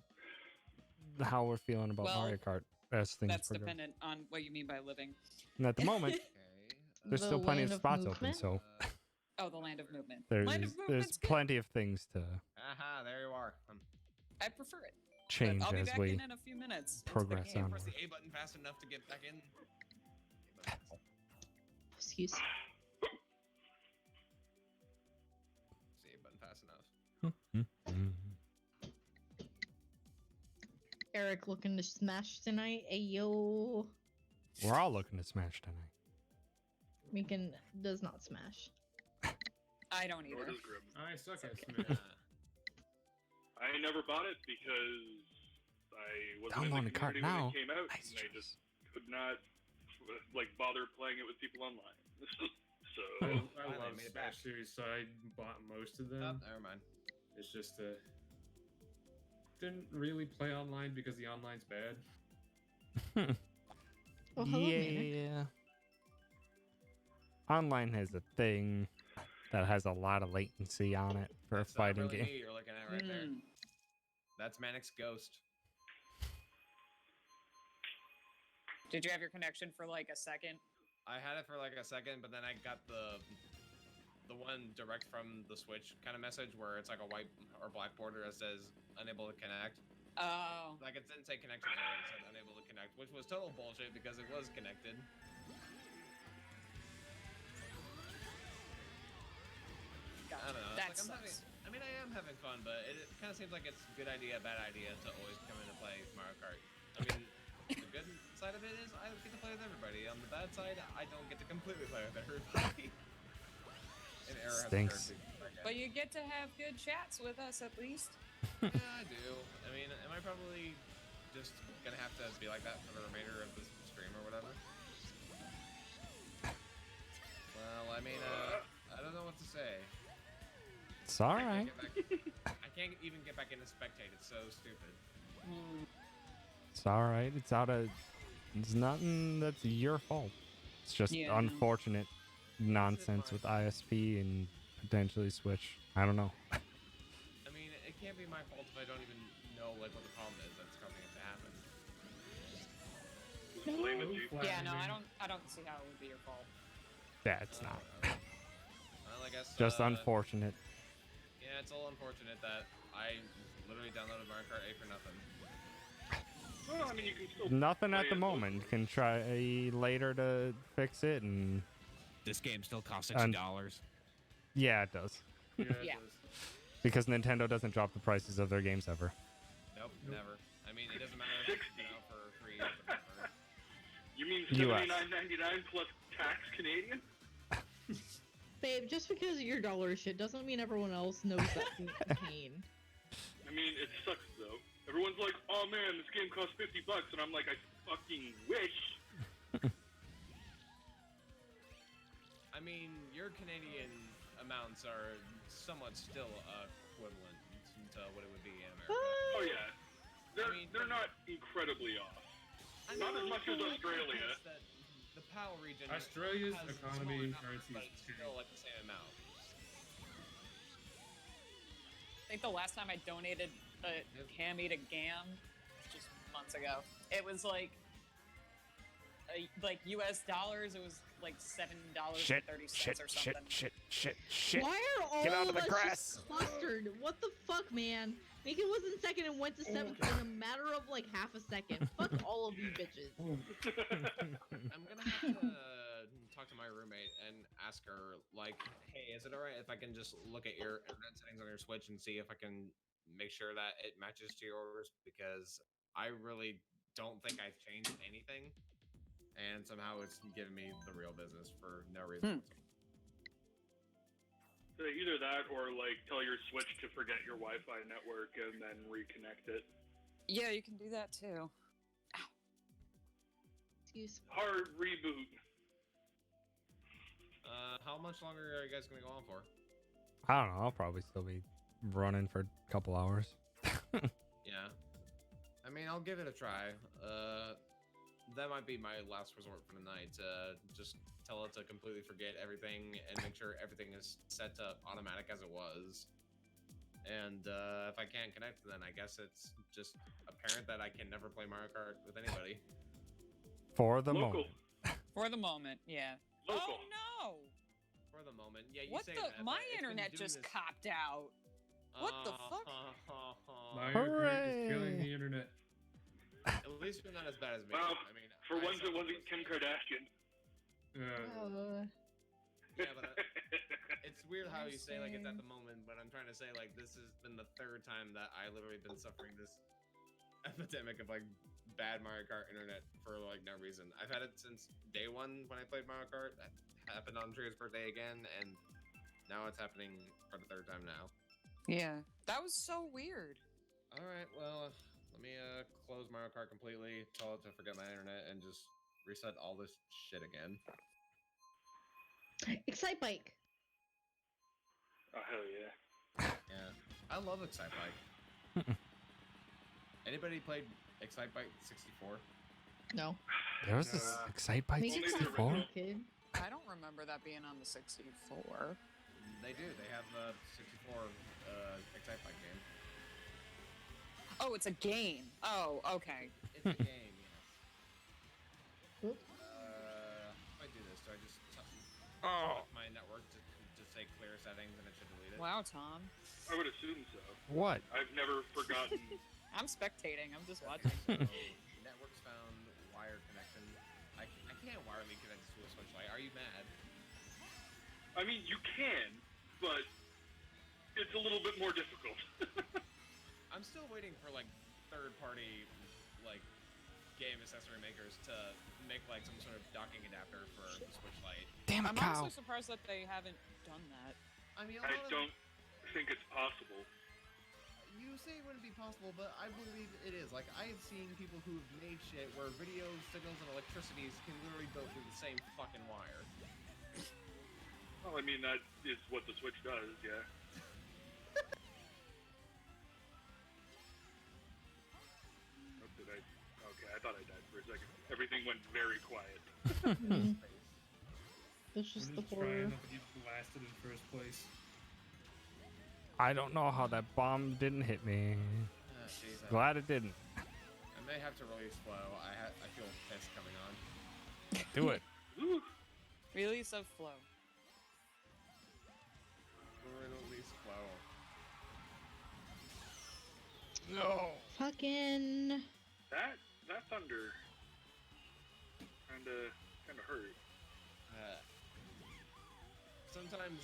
[SPEAKER 1] how we're feeling about
[SPEAKER 4] Well,
[SPEAKER 1] Mario Kart as things
[SPEAKER 4] That's
[SPEAKER 1] progress.
[SPEAKER 4] dependent on what you mean by living.
[SPEAKER 1] And at the moment,
[SPEAKER 3] Okay.
[SPEAKER 1] there's
[SPEAKER 5] The
[SPEAKER 1] still plenty of
[SPEAKER 5] land of
[SPEAKER 1] spots open,
[SPEAKER 5] movement?
[SPEAKER 1] so
[SPEAKER 4] Oh, the land of movement.
[SPEAKER 1] there's
[SPEAKER 4] Land of movement's good.
[SPEAKER 1] plenty of things to
[SPEAKER 3] Aha, there you are.
[SPEAKER 4] I prefer it. But
[SPEAKER 1] change
[SPEAKER 4] I'll be
[SPEAKER 1] as
[SPEAKER 4] back
[SPEAKER 1] we
[SPEAKER 4] in a few minutes. into the
[SPEAKER 1] progress
[SPEAKER 4] game.
[SPEAKER 1] on.
[SPEAKER 3] Press the A button fast enough to get back in.
[SPEAKER 5] Excuse.
[SPEAKER 3] The A button fast enough.
[SPEAKER 5] Eric looking to smash tonight. Ayo.
[SPEAKER 1] We're all looking to smash tonight.
[SPEAKER 5] Meekin does not smash.
[SPEAKER 4] I don't
[SPEAKER 6] Nor
[SPEAKER 4] either.
[SPEAKER 6] does Grim.
[SPEAKER 2] I suck at
[SPEAKER 3] Yeah.
[SPEAKER 2] Smash.
[SPEAKER 6] I never bought it because I wasn't
[SPEAKER 1] Download
[SPEAKER 6] in
[SPEAKER 1] the
[SPEAKER 6] the
[SPEAKER 1] Kart
[SPEAKER 6] community
[SPEAKER 1] now.
[SPEAKER 6] when it came out,
[SPEAKER 1] Nice
[SPEAKER 6] and I
[SPEAKER 1] choice.
[SPEAKER 6] just could not like bother playing it with people online. So
[SPEAKER 2] I
[SPEAKER 3] Finally
[SPEAKER 2] love
[SPEAKER 3] made it back.
[SPEAKER 2] Smash Series, so I bought most of
[SPEAKER 3] Oh,
[SPEAKER 2] them.
[SPEAKER 3] never mind.
[SPEAKER 2] It's just didn't really play online because the online's bad.
[SPEAKER 5] Oh, hello, Manic.
[SPEAKER 1] Yeah. Online has a thing that has a lot of latency on it for
[SPEAKER 3] That's
[SPEAKER 1] a fighting
[SPEAKER 3] not really
[SPEAKER 1] game.
[SPEAKER 3] me you're looking at right there.
[SPEAKER 4] Mm.
[SPEAKER 3] That's Manic's ghost.
[SPEAKER 4] Did you have your connection for like a second?
[SPEAKER 3] I had it for like a second, but then I got the one direct from the Switch kind of message where it's like a white or black border that says unable to connect.
[SPEAKER 4] Oh.
[SPEAKER 3] Like it didn't say connection error, it said unable to connect, which was total bullshit because it was connected. I don't know.
[SPEAKER 4] That
[SPEAKER 3] it's like
[SPEAKER 4] sucks.
[SPEAKER 3] I mean, I am having fun, but it kind of seems like it's a good idea, bad idea to always come in and play Mario Kart. I mean, the good side of it is I get to play with everybody. On the bad side, I don't get to completely play with everybody. And Error
[SPEAKER 1] Stinks.
[SPEAKER 3] has a
[SPEAKER 4] But you get to have good chats with us at least.
[SPEAKER 3] Yeah, I do. I mean, am I probably just gonna have to be like that for the remainder of this stream or whatever? Well, I mean, I don't know what to say.
[SPEAKER 1] It's all right.
[SPEAKER 3] I can't even get back into spectate. It's so stupid.
[SPEAKER 1] It's all right. It's nothing that's your fault. It's just
[SPEAKER 4] Yeah.
[SPEAKER 1] unfortunate nonsense with ISP and potentially Switch. I don't know.
[SPEAKER 3] I mean, it can't be my fault if I don't even know like what the problem is that's causing it to happen.
[SPEAKER 6] Blame it, G.
[SPEAKER 4] Yeah, no, I don't see how it would be your fault.
[SPEAKER 1] Yeah, it's not.
[SPEAKER 3] Well, I guess
[SPEAKER 1] Just unfortunate.
[SPEAKER 3] Yeah, it's all unfortunate that I literally downloaded Mario Kart 8 for nothing.
[SPEAKER 6] Well, I mean, you can still
[SPEAKER 1] Nothing
[SPEAKER 6] play
[SPEAKER 1] at the
[SPEAKER 6] it,
[SPEAKER 1] moment. Can try later to fix it, and
[SPEAKER 7] This game still costs
[SPEAKER 1] And-
[SPEAKER 7] $60.
[SPEAKER 1] yeah, it does.
[SPEAKER 2] Yeah. it
[SPEAKER 4] Yeah.
[SPEAKER 2] does.
[SPEAKER 1] Because Nintendo doesn't drop the prices of their games ever.
[SPEAKER 3] Nope,
[SPEAKER 2] Nope.
[SPEAKER 3] never. I mean, it doesn't matter if it's been out for 3 years or whatever.
[SPEAKER 6] You mean
[SPEAKER 1] US.
[SPEAKER 6] $79.99 plus tax Canadian?
[SPEAKER 5] Babe, just because your dollar shit doesn't mean everyone else knows that pain.
[SPEAKER 6] I mean, it sucks though. Everyone's like, "Oh man, this game costs $50," and I'm like, "I fucking wish."
[SPEAKER 3] I mean, your Canadian amounts are somewhat still equivalent to what it would be in America.
[SPEAKER 6] Oh yeah, they're not incredibly off. Not as much as Australia.
[SPEAKER 3] The PAL region
[SPEAKER 2] Australia's
[SPEAKER 3] has
[SPEAKER 2] economy
[SPEAKER 3] smaller
[SPEAKER 2] and
[SPEAKER 3] numbers,
[SPEAKER 2] currency
[SPEAKER 3] but
[SPEAKER 2] is
[SPEAKER 3] it's
[SPEAKER 2] scary.
[SPEAKER 3] still like the same amount.
[SPEAKER 4] I think the last time I donated a Cammy to GAM was just months ago. It was like US dollars. It was like $7.30 or something.
[SPEAKER 1] shit.
[SPEAKER 5] Why are all
[SPEAKER 1] Get out
[SPEAKER 5] of
[SPEAKER 1] of the
[SPEAKER 5] us
[SPEAKER 1] grass.
[SPEAKER 5] just clustered? What the fuck, man? Mika was in second and went to seventh in a matter of like half a second. Fuck all of you bitches.
[SPEAKER 3] I'm gonna have to talk to my roommate and ask her, like, hey, is it alright if I can just look at your internet settings on your Switch and see if I can make sure that it matches to yours? Because I really don't think I've changed anything, and somehow it's giving me the real business for no reason.
[SPEAKER 6] So either that, or like tell your Switch to forget your Wi-Fi network and then reconnect it.
[SPEAKER 4] Yeah, you can do that too.
[SPEAKER 5] Excuse me.
[SPEAKER 6] Hard reboot.
[SPEAKER 3] How much longer are you guys gonna go on for?
[SPEAKER 1] I don't know. I'll probably still be running for a couple hours.
[SPEAKER 3] Yeah. I mean, I'll give it a try. That might be my last resort for the night. Just tell it to completely forget everything and make sure everything is set to automatic as it was. And if I can't connect, then I guess it's just apparent that I can never play Mario Kart with anybody.
[SPEAKER 1] For the
[SPEAKER 6] Local.
[SPEAKER 1] moment.
[SPEAKER 4] For the moment, yeah.
[SPEAKER 6] Local.
[SPEAKER 4] Oh no!
[SPEAKER 3] For the moment, yeah. You
[SPEAKER 4] What
[SPEAKER 3] say
[SPEAKER 4] the?
[SPEAKER 3] that,
[SPEAKER 4] My
[SPEAKER 3] but it's been
[SPEAKER 4] internet
[SPEAKER 3] doing
[SPEAKER 4] just
[SPEAKER 3] this-
[SPEAKER 4] copped out. What the fuck?
[SPEAKER 2] Mario Kart is killing
[SPEAKER 1] Hooray.
[SPEAKER 2] the internet.
[SPEAKER 3] At least you're not as bad as me.
[SPEAKER 6] Well,
[SPEAKER 3] I mean,
[SPEAKER 6] For
[SPEAKER 3] I
[SPEAKER 6] once, it
[SPEAKER 3] suffer
[SPEAKER 6] wasn't
[SPEAKER 3] with-
[SPEAKER 6] Kim Kardashian.
[SPEAKER 3] Yeah, but it's weird how you say like it's at the moment, but I'm trying to say like this has been the third time that I literally been suffering this epidemic of like bad Mario Kart internet for like no reason. I've had it since day one when I played Mario Kart. That happened on Tria's birthday again, and now it's happening for the third time now.
[SPEAKER 4] Yeah, that was so weird.
[SPEAKER 3] All right, well, let me close Mario Kart completely, tell it to forget my internet, and just reset all this shit again.
[SPEAKER 5] Excite Bike.
[SPEAKER 6] Oh hell yeah!
[SPEAKER 3] Yeah, I love Excite Bike. Anybody played Excite Bike 64?
[SPEAKER 5] No.
[SPEAKER 1] There was this
[SPEAKER 6] No.
[SPEAKER 1] Excite Bike
[SPEAKER 5] Make it
[SPEAKER 6] Only the
[SPEAKER 1] 64?
[SPEAKER 6] original.
[SPEAKER 5] kid.
[SPEAKER 4] I don't remember that being on the 64.
[SPEAKER 3] They do. They have the 64 Excite Bike game.
[SPEAKER 4] Oh, it's a game. Oh, okay.
[SPEAKER 3] It's a game, yes.
[SPEAKER 5] Oop.
[SPEAKER 3] If I do this, do I just
[SPEAKER 1] Oh.
[SPEAKER 3] my network to say clear settings and it should delete it?
[SPEAKER 4] Wow, Tom.
[SPEAKER 6] I would assume so.
[SPEAKER 1] What?
[SPEAKER 6] I've never forgotten.
[SPEAKER 4] I'm spectating. I'm just watching.
[SPEAKER 3] So, networks found, wire connection. I can't wirely connect this to a Switch Lite. Are you mad?
[SPEAKER 6] I mean, you can, but it's a little bit more difficult.
[SPEAKER 3] I'm still waiting for like third-party like game accessory makers to make like some sort of docking adapter for the Switch Lite.
[SPEAKER 1] Damn
[SPEAKER 4] I'm
[SPEAKER 1] it, cow.
[SPEAKER 4] honestly surprised that they haven't done that.
[SPEAKER 3] I mean,
[SPEAKER 6] I don't think it's possible.
[SPEAKER 3] You say it wouldn't be possible, but I believe it is. Like, I have seen people who have made shit where video signals and electricities can literally go through the same fucking wire.
[SPEAKER 6] Well, I mean, that is what the Switch does, yeah. a second. Everything went very quiet.
[SPEAKER 5] It's just
[SPEAKER 2] I'm
[SPEAKER 5] the
[SPEAKER 2] just
[SPEAKER 5] horror.
[SPEAKER 2] trying not to get blasted in first place.
[SPEAKER 1] I don't know how that bomb didn't hit me.
[SPEAKER 3] Jeez,
[SPEAKER 1] Glad it didn't.
[SPEAKER 3] I may have to release flow. I feel piss coming on.
[SPEAKER 1] Do it.
[SPEAKER 6] Ooh.
[SPEAKER 4] Release of flow.
[SPEAKER 3] Release flow.
[SPEAKER 1] No.
[SPEAKER 5] Fucking.
[SPEAKER 6] That thunder kinda hurt.
[SPEAKER 3] Sometimes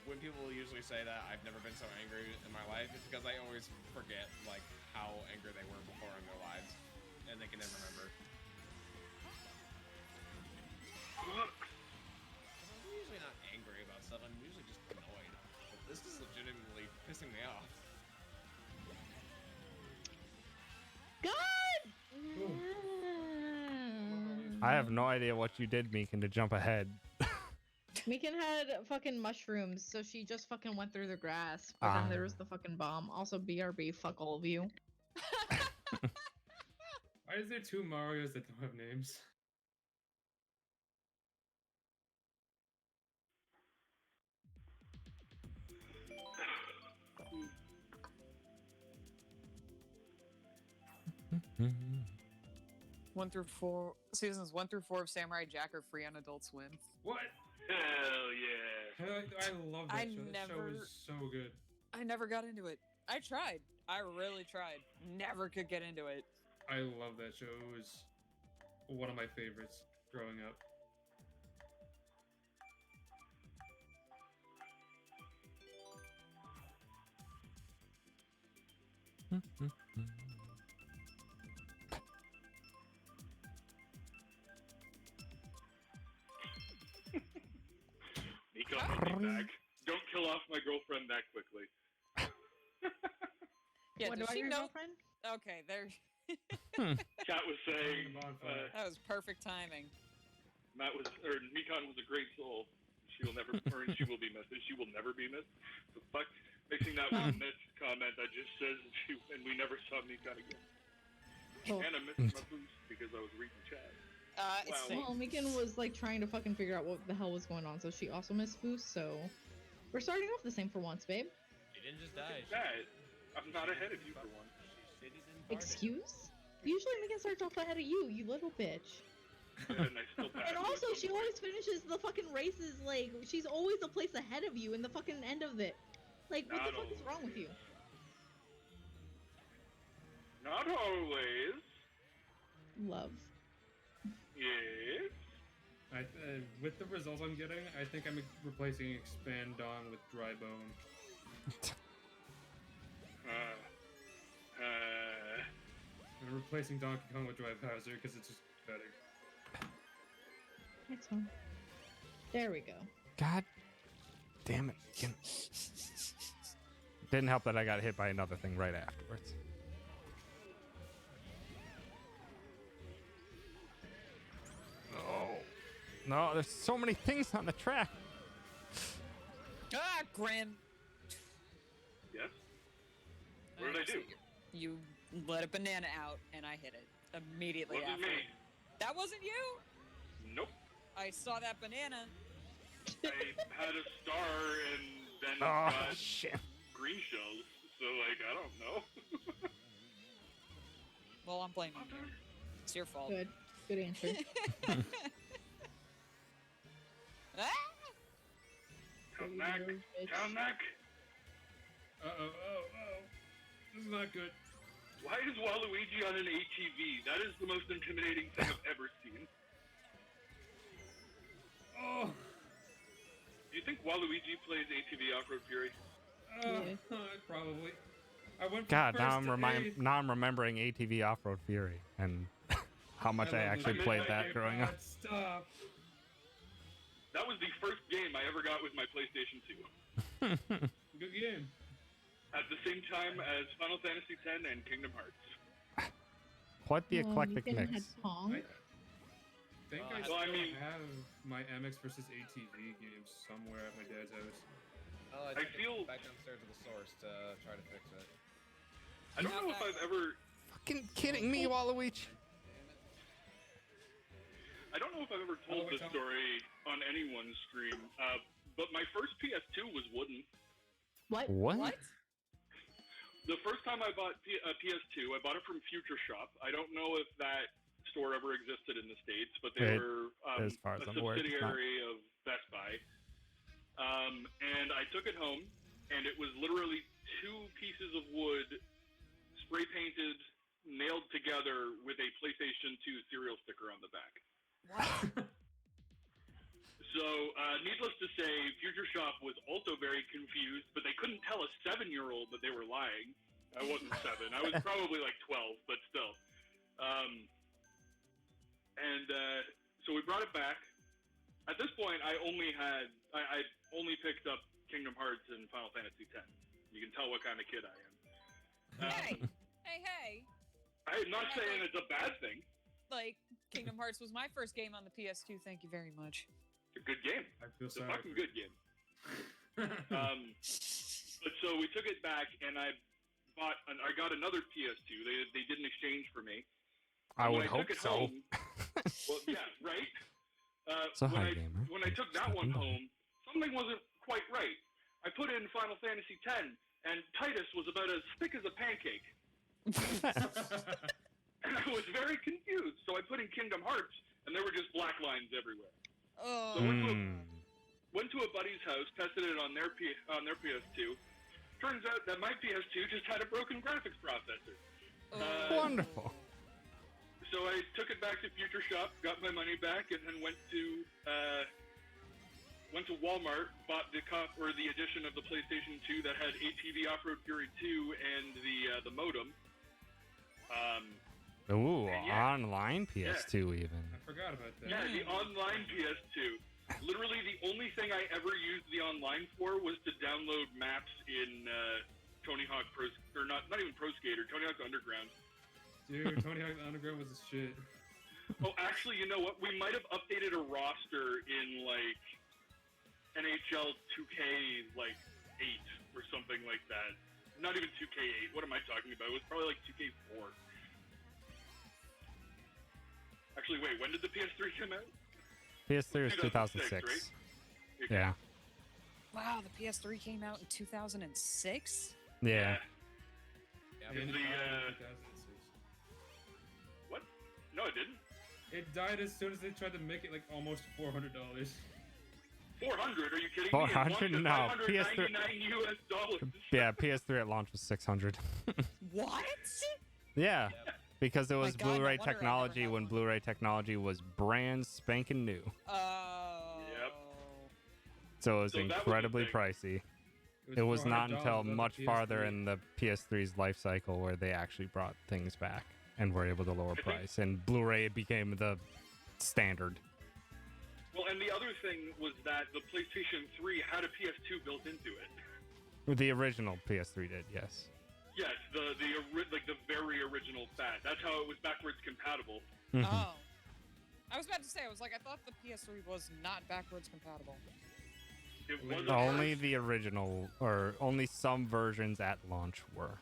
[SPEAKER 3] when people usually say that I've never been so angry in my life, it's because I always forget like how angry they were before in their lives, and they can never remember. I'm usually not angry about stuff. I'm usually just annoyed. But this is legitimately pissing me off.
[SPEAKER 5] God!
[SPEAKER 1] I have no idea what you did, Meekin, to jump ahead.
[SPEAKER 5] Meekin had fucking mushrooms, so she just fucking went through the grass. But then there was the fucking bomb. Also, BRB, fuck all of you.
[SPEAKER 2] Why is there two Marios that don't have names?
[SPEAKER 4] Seasons 1 through 4 of Samurai Jack are free on Adult Swim.
[SPEAKER 2] What?
[SPEAKER 6] Hell yeah.
[SPEAKER 2] I love that
[SPEAKER 4] I
[SPEAKER 2] show. That show
[SPEAKER 4] never-
[SPEAKER 2] is so good.
[SPEAKER 4] I never got into it. I tried. I really tried. Never could get into it.
[SPEAKER 2] I love that show. It was one of my favorites growing up.
[SPEAKER 6] Nico, I'll be back. Don't kill off my girlfriend that quickly.
[SPEAKER 4] Yeah,
[SPEAKER 5] what
[SPEAKER 4] does
[SPEAKER 5] about
[SPEAKER 4] she
[SPEAKER 5] your
[SPEAKER 4] know?
[SPEAKER 5] girlfriend?
[SPEAKER 4] Okay, there.
[SPEAKER 6] Chat was saying
[SPEAKER 2] Bonfire.
[SPEAKER 4] That was perfect timing.
[SPEAKER 6] Nikon was a great soul. She will never, or she will be missed. She will never be missed. The fuck, mixing that with the missed comment I just said, and we never saw Nikon again.
[SPEAKER 5] Oh.
[SPEAKER 6] And I missed my boost because I was reading chat.
[SPEAKER 4] It's
[SPEAKER 6] Wow.
[SPEAKER 4] safe.
[SPEAKER 5] Well, Meekin was like trying to fucking figure out what the hell was going on, so she also missed boost. So we're starting off the same for once, babe.
[SPEAKER 3] She didn't just die.
[SPEAKER 6] That I'm not ahead of you for one.
[SPEAKER 3] She shitted and farted.
[SPEAKER 5] Excuse? Usually Meekin starts off ahead of you, you little bitch.
[SPEAKER 6] And I still passed
[SPEAKER 5] And
[SPEAKER 6] you at
[SPEAKER 5] also,
[SPEAKER 6] some
[SPEAKER 5] she
[SPEAKER 6] point.
[SPEAKER 5] always finishes the fucking races, like, she's always a place ahead of you in the fucking end of it. Like, what the
[SPEAKER 6] Not
[SPEAKER 5] fuck is wrong with you?
[SPEAKER 6] Not always.
[SPEAKER 5] Love.
[SPEAKER 6] Yes.
[SPEAKER 2] With the results I'm getting, I think I'm replacing Expand Dawn with Dry Bone. I'm replacing Donkey Kong with Dry Bowser because it's just better.
[SPEAKER 5] Next one. There we go.
[SPEAKER 1] God damn it. Meekin. Didn't help that I got hit by another thing right afterwards. No, there's so many things on the track.
[SPEAKER 4] Ah, Grim.
[SPEAKER 6] Yes. What did I do?
[SPEAKER 4] You let a banana out, and I hit it immediately
[SPEAKER 6] Wasn't
[SPEAKER 4] after.
[SPEAKER 6] me.
[SPEAKER 4] That wasn't you.
[SPEAKER 6] Nope.
[SPEAKER 4] I saw that banana.
[SPEAKER 6] I had a star and then
[SPEAKER 1] Oh,
[SPEAKER 6] got
[SPEAKER 1] shit.
[SPEAKER 6] green shells. So like I don't know.
[SPEAKER 4] Well, I'm blaming you. It's your fault.
[SPEAKER 5] Good. Good answer.
[SPEAKER 4] Ah!
[SPEAKER 6] Come back. Come back.
[SPEAKER 2] Oh. This is not good.
[SPEAKER 6] Why is Waluigi on an ATV? That is the most intimidating thing I've ever seen.
[SPEAKER 2] Oh.
[SPEAKER 6] Do you think Waluigi plays ATV Off-Road Fury?
[SPEAKER 5] Yeah.
[SPEAKER 2] Probably. I went from
[SPEAKER 1] God,
[SPEAKER 2] first to eighth.
[SPEAKER 1] now I'm remembering ATV Off-Road Fury and how much I
[SPEAKER 2] love
[SPEAKER 1] actually
[SPEAKER 2] this
[SPEAKER 1] played
[SPEAKER 2] game.
[SPEAKER 1] that growing up.
[SPEAKER 2] God, Stop.
[SPEAKER 6] That was the first game I ever got with my PlayStation 2.
[SPEAKER 2] Good game.
[SPEAKER 6] At the same time as Final Fantasy X and Kingdom Hearts.
[SPEAKER 1] What the eclectic
[SPEAKER 5] Meekin had
[SPEAKER 1] mix.
[SPEAKER 5] Pong.
[SPEAKER 2] I think I
[SPEAKER 3] Well,
[SPEAKER 2] still
[SPEAKER 6] I mean-
[SPEAKER 2] have my MX versus ATV games somewhere at my dad's house.
[SPEAKER 3] Oh,
[SPEAKER 6] I
[SPEAKER 3] I think
[SPEAKER 6] feel-
[SPEAKER 3] back downstairs to the source to try to fix it.
[SPEAKER 6] I don't know if I've ever...
[SPEAKER 1] Fucking kidding me, Waluigi.
[SPEAKER 6] I don't know if I've ever told this story on anyone's stream, but my first PS2 was wooden.
[SPEAKER 5] What?
[SPEAKER 4] What?
[SPEAKER 6] The first time I bought a PS2, I bought it from Future Shop. I don't know if that store ever existed in the States, but they were
[SPEAKER 1] as far as
[SPEAKER 6] a
[SPEAKER 1] I'm aware, it's not.
[SPEAKER 6] subsidiary of Best Buy. And I took it home, and it was literally 2 pieces of wood spray painted, nailed together with a PlayStation 2 serial sticker on the back.
[SPEAKER 4] What?
[SPEAKER 6] So, needless to say, Future Shop was also very confused, but they couldn't tell a 7-year-old that they were lying. I wasn't 7. I was probably like 12, but still. So we brought it back. At this point, I only picked up Kingdom Hearts and Final Fantasy X. You can tell what kind of kid I am.
[SPEAKER 4] Hey.
[SPEAKER 6] I'm not saying it's a bad thing.
[SPEAKER 4] Like, Kingdom Hearts was my first game on the PS2. Thank you very much.
[SPEAKER 6] It's a good game.
[SPEAKER 2] I feel
[SPEAKER 6] It's a
[SPEAKER 2] sorry.
[SPEAKER 6] fucking good game. But so we took it back, and I got another PS2. They did an exchange for me.
[SPEAKER 1] I
[SPEAKER 6] When
[SPEAKER 1] would hope
[SPEAKER 6] took it
[SPEAKER 1] so.
[SPEAKER 6] home- well, yeah, right.
[SPEAKER 1] So hi, gamer.
[SPEAKER 6] When I took that one home, something wasn't quite right. I put in Final Fantasy X, and Titus was about as thick as a pancake. And I was very confused, so I put in Kingdom Hearts, and there were just black lines everywhere.
[SPEAKER 4] Oh.
[SPEAKER 6] So went to a buddy's house, tested it on their PS2. Turns out that my PS2 just had a broken graphics processor.
[SPEAKER 1] Wonderful.
[SPEAKER 6] So I took it back to Future Shop, got my money back, and then went to Walmart, bought the edition of the PlayStation 2 that had ATV Off-Road Fury 2 and the modem.
[SPEAKER 1] Ooh,
[SPEAKER 6] yeah.
[SPEAKER 1] online PS2 even.
[SPEAKER 2] I forgot about that.
[SPEAKER 6] Yeah, the online PS2. Literally, the only thing I ever used the online for was to download maps in Tony Hawk not even Pro Skater, Tony Hawk Underground.
[SPEAKER 2] Dude, Tony Hawk Underground was a shit.
[SPEAKER 6] Oh, actually, you know what? We might have updated a roster in like NHL 2K 8 or something like that. Not even 2K8. What am I talking about? It was probably like 2K4. Actually, wait, when did the PS3 come out?
[SPEAKER 1] PS3 was 2006.
[SPEAKER 6] Right?
[SPEAKER 1] Yeah.
[SPEAKER 4] Wow, the PS3 came out in 2006?
[SPEAKER 1] Yeah.
[SPEAKER 2] In
[SPEAKER 6] The,
[SPEAKER 2] 2006.
[SPEAKER 6] What? No, it didn't.
[SPEAKER 2] It died as soon as they tried to make it like almost $400.
[SPEAKER 6] 400? Are you kidding me?
[SPEAKER 1] 400?
[SPEAKER 6] It
[SPEAKER 1] No,
[SPEAKER 6] launched at
[SPEAKER 1] PS3
[SPEAKER 6] $599 US.
[SPEAKER 1] Yeah, PS3 at launch was 600.
[SPEAKER 4] What?
[SPEAKER 1] Yeah. Because it was
[SPEAKER 4] God, no
[SPEAKER 1] Blu-ray
[SPEAKER 4] wonder I never
[SPEAKER 1] technology
[SPEAKER 4] had
[SPEAKER 1] when
[SPEAKER 4] one.
[SPEAKER 1] Blu-ray technology was brand spanking new.
[SPEAKER 4] Oh.
[SPEAKER 6] Yep.
[SPEAKER 1] So it was
[SPEAKER 6] So that was the
[SPEAKER 1] incredibly
[SPEAKER 6] thing.
[SPEAKER 1] pricey. It was not
[SPEAKER 2] $400
[SPEAKER 1] until
[SPEAKER 2] on the
[SPEAKER 1] much farther
[SPEAKER 2] PS3.
[SPEAKER 1] in the PS3's life cycle where they actually brought things back and were able to lower
[SPEAKER 6] think-
[SPEAKER 1] price. And Blu-ray became the standard.
[SPEAKER 6] Well, and the other thing was that the PlayStation 3 had a PS2 built into it.
[SPEAKER 1] The original PS3 did, yes.
[SPEAKER 6] Yes, the very original fat. That's how it was backwards compatible.
[SPEAKER 1] Mhm.
[SPEAKER 4] Oh. I was about to say, I was like, I thought the PS3 was not backwards compatible.
[SPEAKER 6] It was
[SPEAKER 1] Only the original, or only some versions at launch were.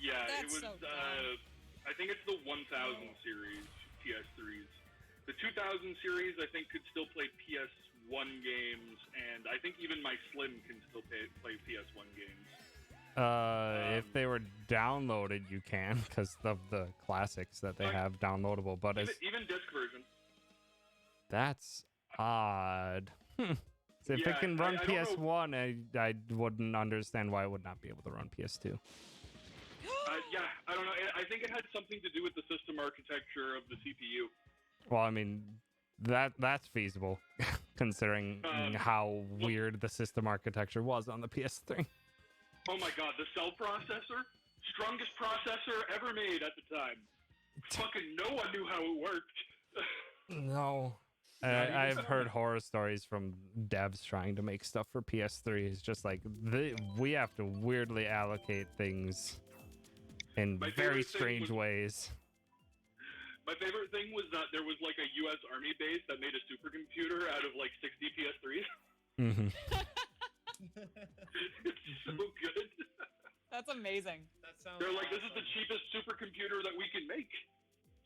[SPEAKER 6] Yeah, it
[SPEAKER 4] That's
[SPEAKER 6] was.
[SPEAKER 4] so dumb.
[SPEAKER 6] I think it's the 1000 series PS3s. The 2000 series, I think, could still play PS1 games, and I think even my Slim can still play PS1 games.
[SPEAKER 1] If they were downloaded, you can, because of the classics that they have downloadable. But
[SPEAKER 6] Even disc version.
[SPEAKER 1] that's odd. So if
[SPEAKER 6] Yeah,
[SPEAKER 1] it can run
[SPEAKER 6] I don't know.
[SPEAKER 1] PS1, I wouldn't understand why it would not be able to run PS2.
[SPEAKER 6] Yeah, I don't know. I think it had something to do with the system architecture of the CPU.
[SPEAKER 1] Well, I mean, that's feasible, considering how weird the system architecture was on the PS3.
[SPEAKER 6] Oh my god, the cell processor? Strongest processor ever made at the time. Fucking no one knew how it worked.
[SPEAKER 1] No.
[SPEAKER 2] Not even
[SPEAKER 1] I've heard horror stories from devs trying to make stuff for PS3. It's just like, we have to weirdly allocate things in
[SPEAKER 6] My
[SPEAKER 1] very
[SPEAKER 6] favorite thing
[SPEAKER 1] strange
[SPEAKER 6] was-
[SPEAKER 1] ways.
[SPEAKER 6] My favorite thing was that there was like a U.S. Army base that made a supercomputer out of like 60 PS3s.
[SPEAKER 1] Hmm.
[SPEAKER 6] It's so good.
[SPEAKER 4] That's amazing.
[SPEAKER 3] That sounds.
[SPEAKER 6] They're like, this is the
[SPEAKER 3] awesome.
[SPEAKER 6] cheapest supercomputer that we can make.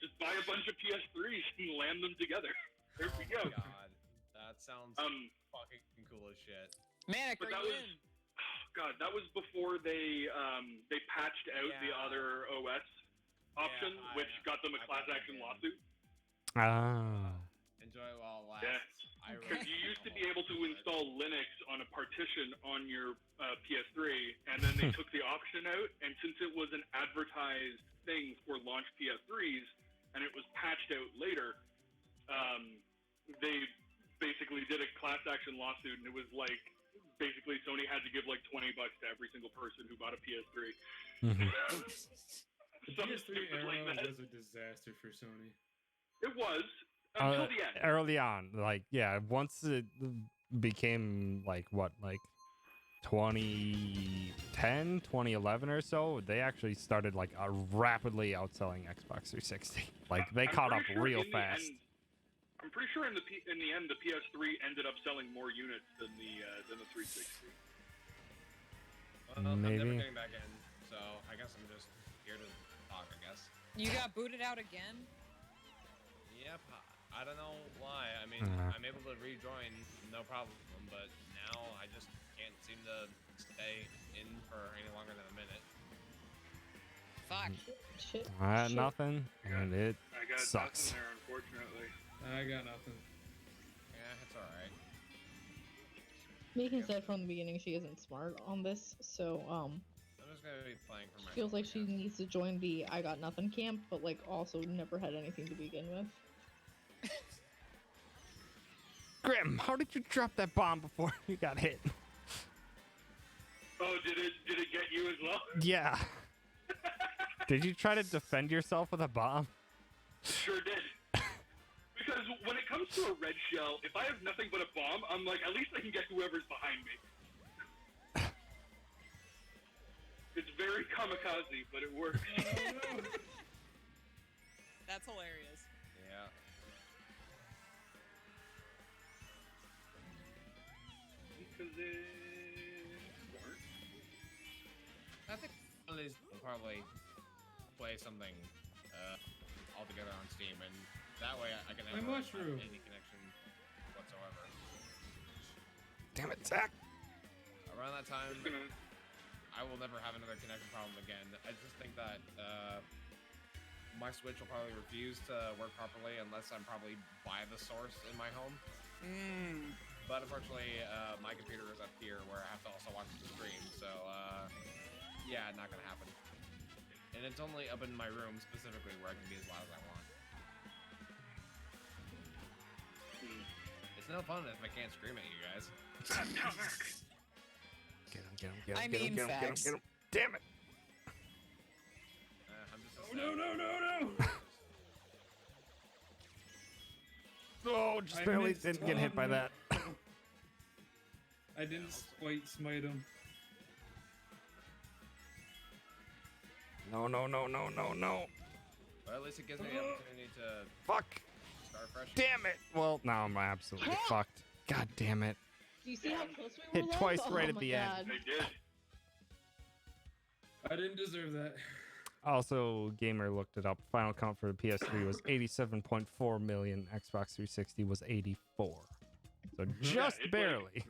[SPEAKER 6] Just buy a bunch of PS3s and land them together. There we go.
[SPEAKER 3] God, that sounds fucking cool as shit.
[SPEAKER 4] Manic,
[SPEAKER 6] But
[SPEAKER 4] are
[SPEAKER 6] that
[SPEAKER 4] you
[SPEAKER 6] was-
[SPEAKER 4] in?
[SPEAKER 6] God, that was before they patched out the
[SPEAKER 3] Yeah.
[SPEAKER 6] other OS option,
[SPEAKER 3] Yeah,
[SPEAKER 6] which got them a
[SPEAKER 3] I
[SPEAKER 6] class
[SPEAKER 3] got that
[SPEAKER 6] action
[SPEAKER 3] game.
[SPEAKER 6] lawsuit.
[SPEAKER 1] Ah.
[SPEAKER 3] Enjoy it while it lasts.
[SPEAKER 6] Yeah.
[SPEAKER 3] I
[SPEAKER 4] Okay.
[SPEAKER 6] Because you used to be able to install Linux on a partition on your PS3, and then they took the option out, and since it was an advertised thing for launch PS3s, and it was patched out later, they basically did a class action lawsuit, and it was like, basically Sony had to give like $20 to every single person who bought a PS3.
[SPEAKER 1] Mhm.
[SPEAKER 2] The
[SPEAKER 6] Something
[SPEAKER 2] PS3
[SPEAKER 6] stupid like
[SPEAKER 2] era
[SPEAKER 6] that.
[SPEAKER 2] was a disaster for Sony.
[SPEAKER 6] It was, until the end.
[SPEAKER 1] Early on, like, yeah, once it became like 2010, 2011 or so, they actually started like rapidly outselling Xbox 360. Like they
[SPEAKER 6] I'm
[SPEAKER 1] caught up
[SPEAKER 6] pretty sure
[SPEAKER 1] real
[SPEAKER 6] in the
[SPEAKER 1] fast.
[SPEAKER 6] end- I'm pretty sure in the end, the PS3 ended up selling more units than the 360.
[SPEAKER 3] Well, I'm never
[SPEAKER 1] Maybe.
[SPEAKER 3] getting back in, so I guess I'm just here to talk. I guess.
[SPEAKER 4] You got booted out again?
[SPEAKER 3] Yep. I don't know why. I mean, I'm able to rejoin, no problem, but now I just can't seem to stay in for any longer than a minute.
[SPEAKER 4] Fuck.
[SPEAKER 5] Shit.
[SPEAKER 1] I had
[SPEAKER 5] shit.
[SPEAKER 1] nothing, and it
[SPEAKER 6] I got
[SPEAKER 1] sucks.
[SPEAKER 6] nothing there, unfortunately.
[SPEAKER 2] I got nothing.
[SPEAKER 3] Yeah, it's alright.
[SPEAKER 5] Megan said from the beginning she isn't smart on this, so
[SPEAKER 3] I'm just gonna be playing for myself.
[SPEAKER 5] feels like she
[SPEAKER 3] I guess.
[SPEAKER 5] needs to join the I got nothing camp, but like also never had anything to begin with.
[SPEAKER 1] Grim, how did you drop that bomb before you got hit?
[SPEAKER 6] Oh, did it get you as well?
[SPEAKER 1] Yeah. Did you try to defend yourself with a bomb?
[SPEAKER 6] Sure did. Because when it comes to a red shell, if I have nothing but a bomb, I'm like, at least I can get whoever's behind me. It's very kamikaze, but it works.
[SPEAKER 4] That's hilarious.
[SPEAKER 3] Yeah.
[SPEAKER 6] Because it works.
[SPEAKER 3] I think at least we'll probably play something all together on Steam, and that way I can
[SPEAKER 2] My
[SPEAKER 3] never have
[SPEAKER 2] mushroom.
[SPEAKER 3] any connection whatsoever.
[SPEAKER 1] Damn it, Zach.
[SPEAKER 3] Around that time,
[SPEAKER 6] Just gonna-
[SPEAKER 3] I will never have another connection problem again. I just think that my Switch will probably refuse to work properly unless I'm probably by the source in my home.
[SPEAKER 4] Mm.
[SPEAKER 3] But unfortunately, my computer is up here where I have to also watch the stream, so yeah, not gonna happen. And it's only up in my room specifically where I can be as loud as I want. It's no fun if I can't scream at you guys.
[SPEAKER 1] Get him, get him, get him,
[SPEAKER 4] I
[SPEAKER 1] get him,
[SPEAKER 4] mean
[SPEAKER 1] get him, get him,
[SPEAKER 4] facts.
[SPEAKER 1] get him. Damn it.
[SPEAKER 3] I'm just a
[SPEAKER 2] Oh, no.
[SPEAKER 1] Oh, just
[SPEAKER 2] I
[SPEAKER 1] barely
[SPEAKER 2] missed
[SPEAKER 1] didn't get hit by
[SPEAKER 2] one.
[SPEAKER 1] that.
[SPEAKER 2] I didn't quite smite him.
[SPEAKER 1] No.
[SPEAKER 3] But at least it gives me the opportunity to
[SPEAKER 1] Fuck.
[SPEAKER 3] start fresh.
[SPEAKER 1] Damn it. Well, now I'm absolutely fucked. God damn it.
[SPEAKER 5] Do you see how close we were?
[SPEAKER 1] Hit
[SPEAKER 5] though?
[SPEAKER 1] twice
[SPEAKER 5] Oh
[SPEAKER 1] right at
[SPEAKER 5] my
[SPEAKER 1] the end.
[SPEAKER 5] God.
[SPEAKER 6] They did.
[SPEAKER 2] I didn't deserve that.
[SPEAKER 1] Also, Gamer looked it up. Final count for the PS3 was 87.4 million. Xbox 360 was 84. So just
[SPEAKER 6] it's like-
[SPEAKER 1] barely.
[SPEAKER 2] Nice.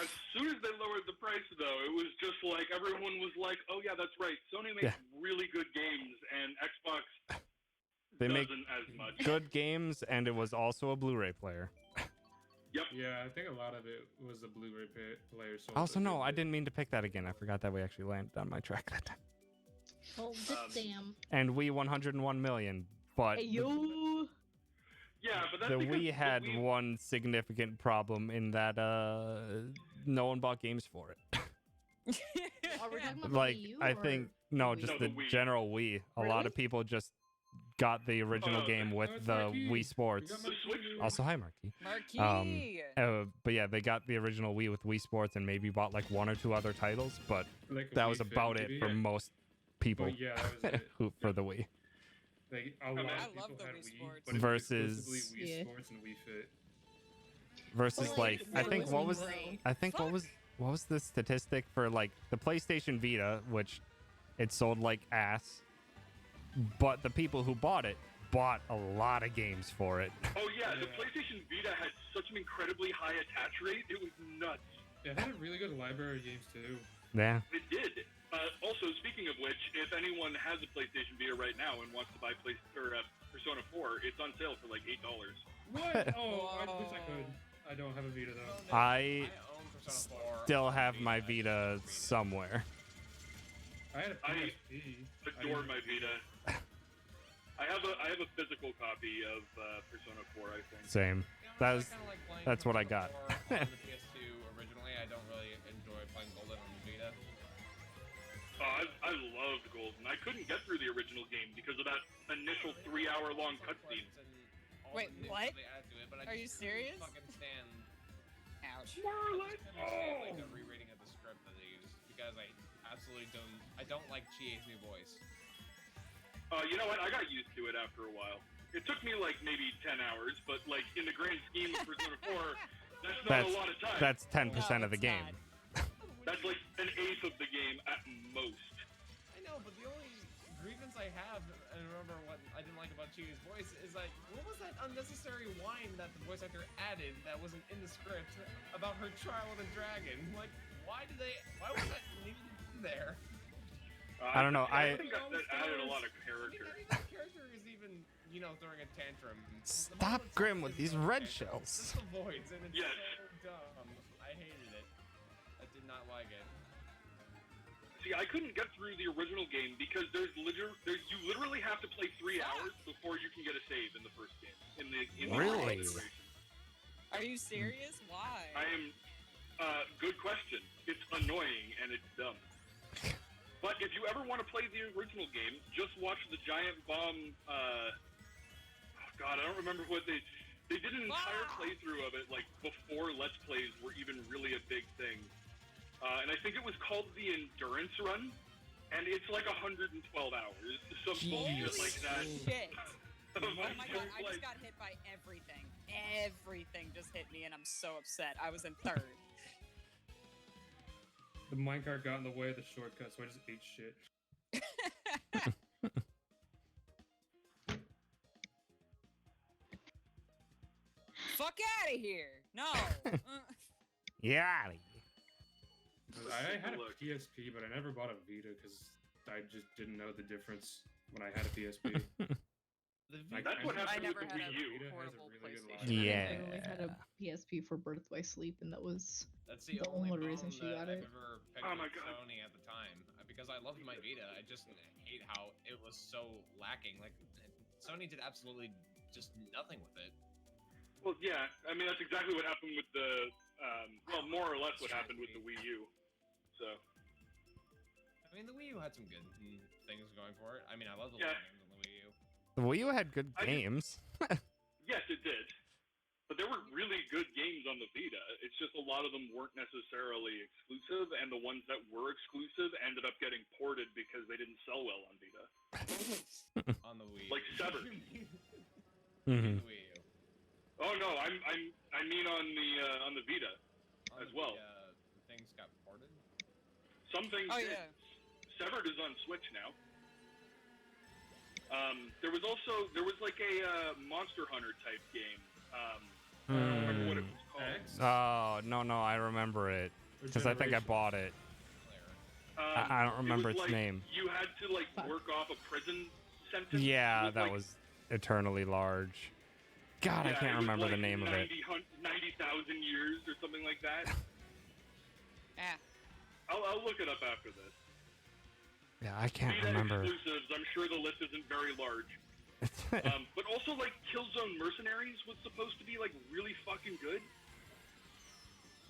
[SPEAKER 6] As soon as they lowered the price, though, it was just like everyone was like, "Oh yeah, that's right. Sony makes really good games, and Xbox
[SPEAKER 1] They make
[SPEAKER 6] doesn't as much."
[SPEAKER 1] good games, and it was also a Blu-ray player.
[SPEAKER 2] Yeah, I think a lot of it was the Blu-ray player. sold
[SPEAKER 1] Also,
[SPEAKER 2] it
[SPEAKER 1] no,
[SPEAKER 2] with
[SPEAKER 1] I
[SPEAKER 2] it.
[SPEAKER 1] didn't mean to pick that again. I forgot that we actually landed on my track that time.
[SPEAKER 5] Oh, damn.
[SPEAKER 1] And we 101 million, but
[SPEAKER 5] Hey, yo.
[SPEAKER 6] Yeah, but that's
[SPEAKER 1] the
[SPEAKER 6] because
[SPEAKER 1] Wii had
[SPEAKER 6] the Wii-
[SPEAKER 1] one significant problem in that no one bought games for it.
[SPEAKER 5] Are we talking about
[SPEAKER 1] Like,
[SPEAKER 5] the Wii U,
[SPEAKER 1] I
[SPEAKER 5] or-
[SPEAKER 1] think no,
[SPEAKER 5] Wii?
[SPEAKER 1] just
[SPEAKER 6] No,
[SPEAKER 1] the
[SPEAKER 6] the Wii.
[SPEAKER 1] general Wii. A lot
[SPEAKER 5] Really?
[SPEAKER 1] of people just got the original
[SPEAKER 6] Oh,
[SPEAKER 1] game with
[SPEAKER 2] it's
[SPEAKER 1] the
[SPEAKER 2] Marquee.
[SPEAKER 1] Wii
[SPEAKER 2] We
[SPEAKER 1] Sports.
[SPEAKER 2] got
[SPEAKER 6] The Switch
[SPEAKER 2] Marquee.
[SPEAKER 1] Also, hi, Marky.
[SPEAKER 4] Marquee.
[SPEAKER 1] But yeah, they got the original Wii with Wii Sports and maybe bought like one or two other titles, but
[SPEAKER 2] Like a
[SPEAKER 1] that
[SPEAKER 2] Wii
[SPEAKER 1] was
[SPEAKER 2] Fit,
[SPEAKER 1] about it
[SPEAKER 2] maybe.
[SPEAKER 1] for most people
[SPEAKER 2] But yeah, that was it.
[SPEAKER 1] who for the Wii.
[SPEAKER 2] Like a lot
[SPEAKER 6] I
[SPEAKER 2] of
[SPEAKER 4] love
[SPEAKER 2] people
[SPEAKER 4] the
[SPEAKER 2] had
[SPEAKER 4] Wii
[SPEAKER 2] Wii,
[SPEAKER 4] Sports.
[SPEAKER 2] but it was
[SPEAKER 1] Versus-
[SPEAKER 2] exclusively Wii
[SPEAKER 5] Yeah.
[SPEAKER 2] Sports and Wii Fit.
[SPEAKER 1] Versus
[SPEAKER 5] But,
[SPEAKER 1] like I
[SPEAKER 5] there
[SPEAKER 1] think what was
[SPEAKER 5] Wii.
[SPEAKER 1] I think what was the statistic for like the PlayStation Vita, which it sold like ass, but the people who bought it bought a lot of games for it.
[SPEAKER 6] Oh yeah, the
[SPEAKER 2] Yeah.
[SPEAKER 6] PlayStation Vita had such an incredibly high attach rate. It was nuts.
[SPEAKER 2] It had a really good library of games too.
[SPEAKER 1] Yeah.
[SPEAKER 6] It did. Also, speaking of which, if anyone has a PlayStation Vita right now and wants to buy Persona 4, it's on sale for like $8.
[SPEAKER 2] What? Oh, I wish I could. I don't have a Vita though.
[SPEAKER 1] I
[SPEAKER 3] own Persona 4
[SPEAKER 1] still
[SPEAKER 3] on
[SPEAKER 1] have my
[SPEAKER 3] I
[SPEAKER 1] Vita
[SPEAKER 3] just read it.
[SPEAKER 1] somewhere.
[SPEAKER 2] I had a
[SPEAKER 6] I
[SPEAKER 2] PSP.
[SPEAKER 6] Adore my Vita. I have a physical copy of Persona 4, I think.
[SPEAKER 1] Same.
[SPEAKER 3] You know,
[SPEAKER 1] That
[SPEAKER 3] I
[SPEAKER 1] was-
[SPEAKER 3] kinda like playing
[SPEAKER 1] that's what I
[SPEAKER 3] Persona
[SPEAKER 1] got.
[SPEAKER 3] 4 on the PS2 originally. I don't really enjoy playing Golden on the Vita.
[SPEAKER 6] Oh, I loved Golden. I couldn't get through the original game because of that initial 3-hour-long cutscene.
[SPEAKER 4] Wait, what? Are you
[SPEAKER 3] just couldn't
[SPEAKER 4] serious?
[SPEAKER 3] Fucking stand.
[SPEAKER 4] Ouch.
[SPEAKER 6] Marlon!
[SPEAKER 3] Couldn't stand like the rereading of the script that they use because I absolutely don't. I don't like Chie's new voice.
[SPEAKER 6] You know what? I got used to it after a while. It took me like maybe 10 hours, but like in the grand scheme of Persona 4, that's not a lot of time.
[SPEAKER 1] That's 10% of the
[SPEAKER 4] it's
[SPEAKER 1] game.
[SPEAKER 4] not.
[SPEAKER 6] That's like an eighth of the game at most.
[SPEAKER 3] I know, but the only grievance I have, and remember what I didn't like about Chie's voice, is like, what was that unnecessary whine that the voice actor added that wasn't in the script about her trial with a dragon? Like, why was that needed there?
[SPEAKER 1] I don't know, I-
[SPEAKER 6] think that added a lot of character.
[SPEAKER 3] I mean, that character is even, you know, throwing a tantrum. The
[SPEAKER 1] Stop,
[SPEAKER 3] moment
[SPEAKER 1] Grim,
[SPEAKER 3] someone
[SPEAKER 1] with
[SPEAKER 3] is
[SPEAKER 1] these
[SPEAKER 3] throwing a
[SPEAKER 1] red
[SPEAKER 3] tantrum,
[SPEAKER 1] shells.
[SPEAKER 3] It's just the voice, and it's
[SPEAKER 6] Yes.
[SPEAKER 3] so dumb. I hated it. I did not like it.
[SPEAKER 6] See, I couldn't get through the original game because you literally have to play 3 hours before you can get a save in the first game. In the
[SPEAKER 1] Really?
[SPEAKER 6] iteration.
[SPEAKER 4] Are you serious? Why?
[SPEAKER 6] I am. Good question. It's annoying and it's dumb. But if you ever want to play the original game, just watch the Giant Bomb. Oh God, I don't remember what they did an entire playthrough of it like before Let's Plays were even really a big thing. And I think it was called the Endurance Run, and it's like 112 hours. Some bullshit like that.
[SPEAKER 4] Shit.
[SPEAKER 6] I'm
[SPEAKER 4] Oh my god, I
[SPEAKER 6] like,
[SPEAKER 4] just got hit by everything. Everything just hit me, and I'm so upset. I was in third.
[SPEAKER 2] The minecart got in the way of the shortcut, so I just ate shit.
[SPEAKER 4] Fuck out of here! No.
[SPEAKER 1] Yeah.
[SPEAKER 2] I had a
[SPEAKER 6] Look.
[SPEAKER 2] PSP, but I never bought a Vita because I just didn't know the difference when I had a PSP.
[SPEAKER 3] The
[SPEAKER 2] Like,
[SPEAKER 6] That's what
[SPEAKER 2] I
[SPEAKER 6] happened
[SPEAKER 4] never
[SPEAKER 6] with the
[SPEAKER 4] had a
[SPEAKER 6] Wii U.
[SPEAKER 2] Vita has a
[SPEAKER 4] portable
[SPEAKER 2] really good
[SPEAKER 4] PlayStation.
[SPEAKER 2] library.
[SPEAKER 1] Yeah.
[SPEAKER 5] I only had a PSP for Birth by Sleep, and that was
[SPEAKER 3] That's the
[SPEAKER 5] the
[SPEAKER 3] only
[SPEAKER 5] only reason
[SPEAKER 3] problem
[SPEAKER 5] she
[SPEAKER 3] that
[SPEAKER 5] got
[SPEAKER 3] I've
[SPEAKER 5] it.
[SPEAKER 3] ever picked
[SPEAKER 6] Oh
[SPEAKER 3] with
[SPEAKER 6] my God.
[SPEAKER 3] Sony at the time because I loved my Vita. I just hate how it was so lacking. Like Sony did absolutely just nothing with it.
[SPEAKER 6] Well, yeah. I mean, that's exactly what happened with the. Well, more or less what happened with the Wii U. So.
[SPEAKER 3] I mean, the Wii U had some good things going for it. I mean, I love the
[SPEAKER 6] Yeah.
[SPEAKER 3] games on the Wii U.
[SPEAKER 1] The Wii U had good
[SPEAKER 6] I did-
[SPEAKER 1] games.
[SPEAKER 6] Yes, it did. But there were really good games on the Vita. It's just a lot of them weren't necessarily exclusive, and the ones that were exclusive ended up getting ported because they didn't sell well on Vita.
[SPEAKER 3] On the Wii.
[SPEAKER 6] Like Severed.
[SPEAKER 1] Mhm.
[SPEAKER 3] The Wii U.
[SPEAKER 6] Oh no, I mean on the Vita.
[SPEAKER 3] On
[SPEAKER 6] As
[SPEAKER 3] the
[SPEAKER 6] well.
[SPEAKER 3] Things got ported.
[SPEAKER 6] Some things
[SPEAKER 4] Oh
[SPEAKER 6] did.
[SPEAKER 4] yeah.
[SPEAKER 6] Severed is on Switch now. There was like a Monster Hunter type game. I don't remember what it was called.
[SPEAKER 2] X?
[SPEAKER 1] Oh, no, I remember it. Because I think I
[SPEAKER 2] Generations?
[SPEAKER 1] bought it.
[SPEAKER 3] Player.
[SPEAKER 1] I don't remember
[SPEAKER 6] it was
[SPEAKER 1] its
[SPEAKER 6] like
[SPEAKER 1] name.
[SPEAKER 6] You had to like
[SPEAKER 5] Fuck.
[SPEAKER 6] work off a prison sentence.
[SPEAKER 1] Yeah,
[SPEAKER 6] It
[SPEAKER 1] that
[SPEAKER 6] like-
[SPEAKER 1] was eternally large. God, I
[SPEAKER 6] yeah,
[SPEAKER 1] can't
[SPEAKER 6] it was
[SPEAKER 1] remember the
[SPEAKER 6] like
[SPEAKER 1] name of it.
[SPEAKER 6] 90,000 years or something like that.
[SPEAKER 4] Ah.
[SPEAKER 6] I'll look it up after this.
[SPEAKER 1] Yeah, I can't
[SPEAKER 6] Vita
[SPEAKER 1] remember.
[SPEAKER 6] exclusives. I'm sure the list isn't very large. But also, like, Killzone Mercenaries was supposed to be, like, really fucking good.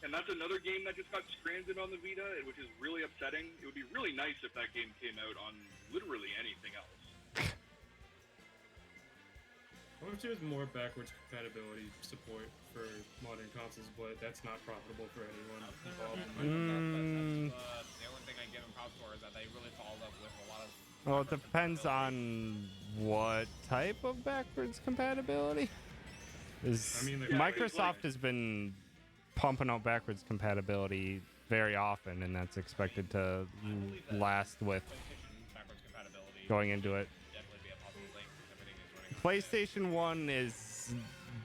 [SPEAKER 6] And that's another game that just got stranded on the Vita, which is really upsetting. It would be really nice if that game came out on literally anything else.
[SPEAKER 2] I wish there was more backwards compatibility support for modern consoles, but that's not profitable for anyone involved.
[SPEAKER 3] The only thing I give them props for is that they really followed up with a lot of.
[SPEAKER 1] Well, it depends on what type of backwards compatibility.
[SPEAKER 2] I mean, the-
[SPEAKER 1] Microsoft has been pumping out backwards compatibility very often, and that's expected to last with
[SPEAKER 3] PlayStation backwards compatibility
[SPEAKER 1] going into it.
[SPEAKER 3] would definitely be a possible thing. Everything is running
[SPEAKER 1] PlayStation 1 is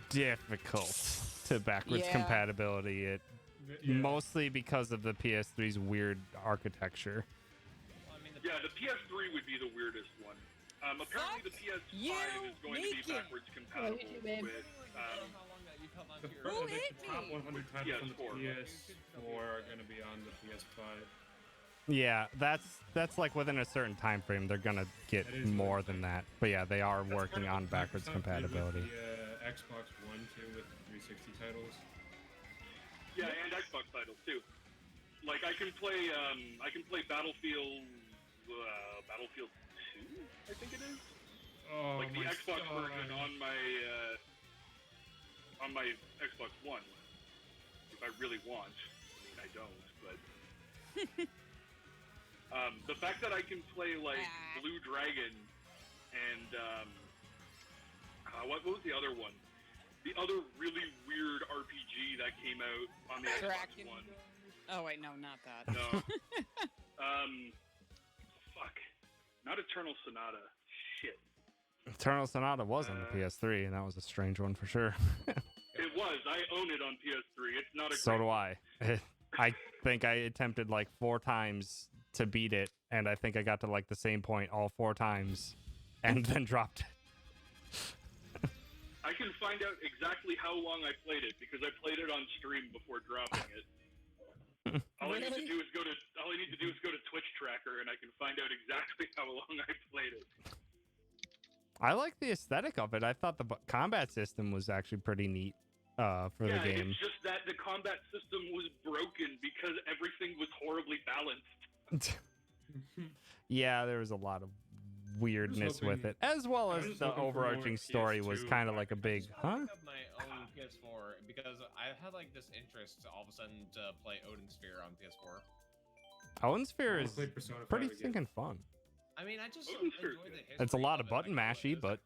[SPEAKER 1] difficult to backwards
[SPEAKER 4] Yeah.
[SPEAKER 1] compatibility. It
[SPEAKER 2] Yeah.
[SPEAKER 1] mostly because of the PS3's weird architecture.
[SPEAKER 3] Well, I mean,
[SPEAKER 6] Yeah, the PS3 would be the weirdest one. Apparently, the PS5
[SPEAKER 4] you,
[SPEAKER 6] is going to be
[SPEAKER 4] Nikki.
[SPEAKER 6] backwards compatible
[SPEAKER 5] you, babe.
[SPEAKER 6] with.
[SPEAKER 3] how long that you've held on
[SPEAKER 2] The,
[SPEAKER 3] to your
[SPEAKER 4] Who
[SPEAKER 2] I think
[SPEAKER 4] hit
[SPEAKER 2] the top
[SPEAKER 4] me?
[SPEAKER 2] 100 titles on the
[SPEAKER 6] PS4.
[SPEAKER 2] PS4 are going to be on the PS5.
[SPEAKER 1] Yeah, that's like within a certain time frame they're gonna get
[SPEAKER 2] That is
[SPEAKER 1] more
[SPEAKER 2] what
[SPEAKER 1] than
[SPEAKER 2] I'm
[SPEAKER 1] that. But yeah, they are
[SPEAKER 2] That's
[SPEAKER 1] working
[SPEAKER 2] kind of
[SPEAKER 1] on
[SPEAKER 2] what
[SPEAKER 1] backwards
[SPEAKER 2] Microsoft did
[SPEAKER 1] compatibility.
[SPEAKER 2] With the Xbox One too, with the 360 titles.
[SPEAKER 6] Yeah, and Xbox titles too. Like I can play Battlefield 2, I think it is.
[SPEAKER 2] Oh
[SPEAKER 6] Like the
[SPEAKER 2] my
[SPEAKER 6] Xbox
[SPEAKER 2] God.
[SPEAKER 6] version on my Xbox One. If I really want. I mean, I don't, but. The fact that I can play like Blue Dragon and what was the other one? The other really weird RPG that came out on the Xbox
[SPEAKER 4] Dragon.
[SPEAKER 6] One.
[SPEAKER 4] Oh wait, no, not that.
[SPEAKER 6] No. Fuck. Not Eternal Sonata. Shit.
[SPEAKER 1] Eternal Sonata was on the
[SPEAKER 6] Uh,
[SPEAKER 1] PS3, and that was a strange one for sure.
[SPEAKER 6] It was. I own it on PS3. It's not a
[SPEAKER 1] So
[SPEAKER 6] great
[SPEAKER 1] do
[SPEAKER 6] one.
[SPEAKER 1] I. I think I attempted like 4 times to beat it, and I think I got to like the same point all 4 times, and then dropped it.
[SPEAKER 6] I can find out exactly how long I played it because I played it on stream before dropping it. All I need to
[SPEAKER 4] Really?
[SPEAKER 6] do is go to Twitch Tracker and I can find out exactly how long I played it.
[SPEAKER 1] I like the aesthetic of it. I thought the combat system was actually pretty neat for the game.
[SPEAKER 6] It's just that the combat system was broken because everything was horribly balanced.
[SPEAKER 1] Yeah, there was a lot of weirdness with
[SPEAKER 2] hoping-
[SPEAKER 1] it, as well
[SPEAKER 2] I
[SPEAKER 1] as
[SPEAKER 2] was
[SPEAKER 1] the
[SPEAKER 2] hoping for more
[SPEAKER 1] overarching story was
[SPEAKER 2] PS2
[SPEAKER 1] kind of like a big,
[SPEAKER 3] I just wanna
[SPEAKER 1] huh?
[SPEAKER 3] pick up my own PS4 because I had like this interest all of a sudden to play Odin Sphere on PS4.
[SPEAKER 1] Owen Sphere
[SPEAKER 2] I
[SPEAKER 1] is
[SPEAKER 2] played Persona 5
[SPEAKER 1] pretty
[SPEAKER 2] again.
[SPEAKER 1] stinking fun.
[SPEAKER 3] I mean, I just
[SPEAKER 6] Odin
[SPEAKER 3] enjoy
[SPEAKER 6] Sphere's
[SPEAKER 3] the
[SPEAKER 6] good.
[SPEAKER 3] history.
[SPEAKER 1] It's a lot of
[SPEAKER 3] it.
[SPEAKER 1] button
[SPEAKER 3] Like,
[SPEAKER 1] mashy, but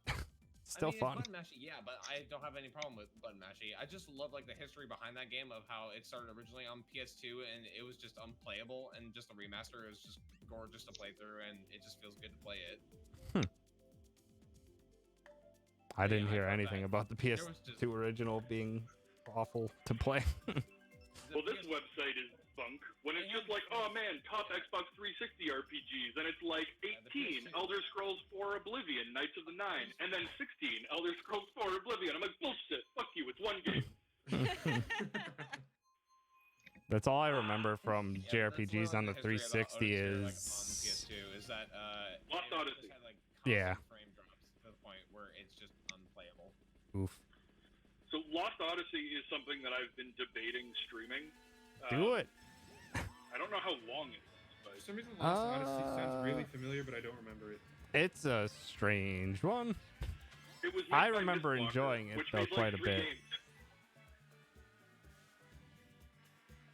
[SPEAKER 1] still
[SPEAKER 3] I mean,
[SPEAKER 1] fun.
[SPEAKER 3] It's button mashy, yeah, but I don't have any problem with button mashy. I just love like the history behind that game of how it started originally on PS2 and it was just unplayable, and just the remaster is just gorgeous to play through, and it just feels good to play it.
[SPEAKER 1] I didn't
[SPEAKER 3] I
[SPEAKER 1] hear
[SPEAKER 3] thought
[SPEAKER 1] anything
[SPEAKER 3] that
[SPEAKER 1] about the
[SPEAKER 3] there
[SPEAKER 1] PS2
[SPEAKER 3] was just-
[SPEAKER 1] original being awful to play.
[SPEAKER 6] Well, this website is bunk. When it's just like, oh man, top Xbox 360 RPGs, and it's like
[SPEAKER 3] Yeah, the
[SPEAKER 6] 18
[SPEAKER 3] PS2.
[SPEAKER 6] Elder Scrolls 4 Oblivion, Knights of the Nine, and then 16 Elder Scrolls 4 Oblivion. I'm like, bullshit. Fuck you. It's one game.
[SPEAKER 1] That's all I remember from
[SPEAKER 3] Yeah, that's
[SPEAKER 1] JRPGs
[SPEAKER 3] literally
[SPEAKER 1] on the
[SPEAKER 3] history of
[SPEAKER 1] 360
[SPEAKER 3] Odin Sphere,
[SPEAKER 1] is.
[SPEAKER 3] like, on the PS2 is that
[SPEAKER 6] Lost
[SPEAKER 3] it
[SPEAKER 6] Odyssey.
[SPEAKER 3] just had, like,
[SPEAKER 1] Yeah.
[SPEAKER 3] constant frame drops to the point where it's just unplayable.
[SPEAKER 1] Oof.
[SPEAKER 6] So Lost Odyssey is something that I've been debating streaming.
[SPEAKER 1] Do it.
[SPEAKER 6] I don't know how long it is,
[SPEAKER 2] For
[SPEAKER 6] but
[SPEAKER 2] some reason, Lost Odyssey sounds really familiar, but I don't remember it.
[SPEAKER 1] It's a strange one.
[SPEAKER 6] it was.
[SPEAKER 1] I
[SPEAKER 6] made by
[SPEAKER 1] remember
[SPEAKER 6] Mistwalker,
[SPEAKER 1] enjoying it,
[SPEAKER 6] which
[SPEAKER 1] though,
[SPEAKER 6] made,
[SPEAKER 1] quite a
[SPEAKER 6] 3
[SPEAKER 1] bit.
[SPEAKER 6] games.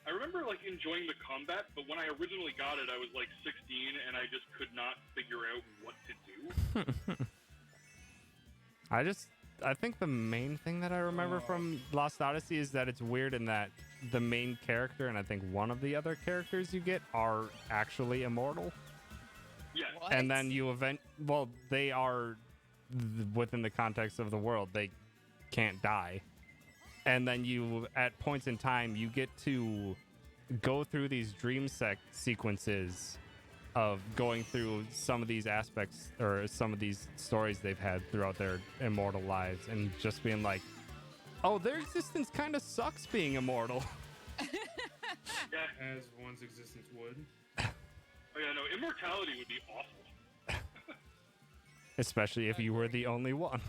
[SPEAKER 6] I remember like enjoying the combat, but when I originally got it, I was like 16, and I just could not figure out what to do.
[SPEAKER 1] I think the main thing that I remember from Lost Odyssey is that it's weird in that the main character and I think one of the other characters you get are actually immortal.
[SPEAKER 6] Yeah.
[SPEAKER 4] What?
[SPEAKER 1] And then you they are within the context of the world, they can't die. And then you, at points in time, you get to go through these dream sequences of going through some of these aspects or some of these stories they've had throughout their immortal lives, and just being like, oh, their existence kind of sucks being immortal.
[SPEAKER 6] Yeah.
[SPEAKER 2] As one's existence would.
[SPEAKER 6] Oh yeah, no, immortality would be awful.
[SPEAKER 1] Especially if you were the only one.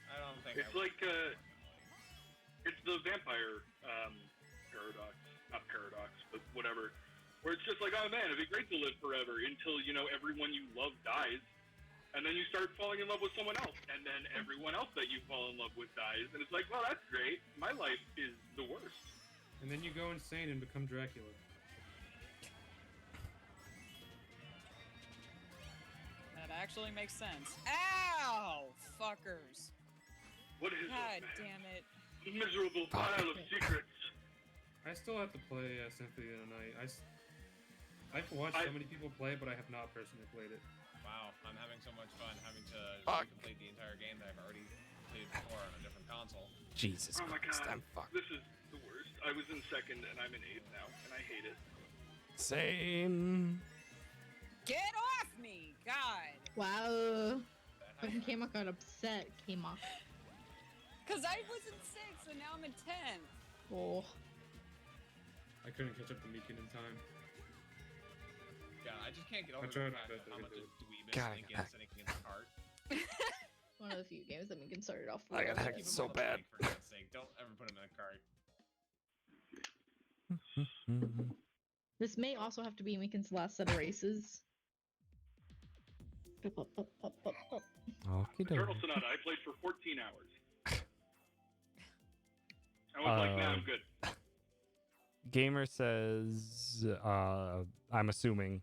[SPEAKER 3] I don't think
[SPEAKER 6] It's like it's the vampire paradox, not paradox, but whatever. Where it's just like, oh man, it'd be great to live forever until everyone you love dies, and then you start falling in love with someone else, and then everyone else that you fall in love with dies, and it's like, well, that's great. My life is the worst.
[SPEAKER 2] And then you go insane and become Dracula.
[SPEAKER 4] That actually makes sense. Ow! Fuckers.
[SPEAKER 6] What is
[SPEAKER 4] God
[SPEAKER 6] this, man?
[SPEAKER 4] damn it.
[SPEAKER 6] Miserable pile of secrets.
[SPEAKER 2] I still have to play Symphony of the Night. I've watched so many people play it, but I have not personally played it.
[SPEAKER 3] Wow, I'm having so much fun having to
[SPEAKER 1] Fuck.
[SPEAKER 3] complete the entire game that I've already completed before on a different console.
[SPEAKER 1] Jesus
[SPEAKER 6] Oh my
[SPEAKER 1] Christ,
[SPEAKER 6] god,
[SPEAKER 1] I'm fucked.
[SPEAKER 6] this is the worst. I was in second and I'm in eighth now, and I hate it.
[SPEAKER 1] Same.
[SPEAKER 4] Get off me, God.
[SPEAKER 5] Wow. Fucking K-Mock got upset. K-Mock.
[SPEAKER 4] Cause I was in 6th and now I'm in 10th.
[SPEAKER 5] Oh.
[SPEAKER 2] I couldn't catch up to Meekin in time.
[SPEAKER 3] Yeah, I just can't get over
[SPEAKER 2] tried
[SPEAKER 3] the
[SPEAKER 2] my
[SPEAKER 3] fact
[SPEAKER 2] best
[SPEAKER 3] of how
[SPEAKER 2] to
[SPEAKER 3] much
[SPEAKER 2] do
[SPEAKER 3] a
[SPEAKER 2] it.
[SPEAKER 3] dweebish
[SPEAKER 1] God,
[SPEAKER 3] Lincoln sitting in the cart.
[SPEAKER 5] One of the few games that we can start it off with.
[SPEAKER 1] I got
[SPEAKER 3] Keep
[SPEAKER 1] hacked
[SPEAKER 3] him
[SPEAKER 1] so
[SPEAKER 3] on the
[SPEAKER 1] bad.
[SPEAKER 3] bike, for God's sake. Don't ever put him in a cart.
[SPEAKER 5] This may also have to be Meekin's last set of races. Up.
[SPEAKER 1] Okie
[SPEAKER 6] Eternal
[SPEAKER 1] dokie.
[SPEAKER 6] Sonata, I played for 14 hours. I was like, nah, I'm good.
[SPEAKER 1] Gamer says, I'm assuming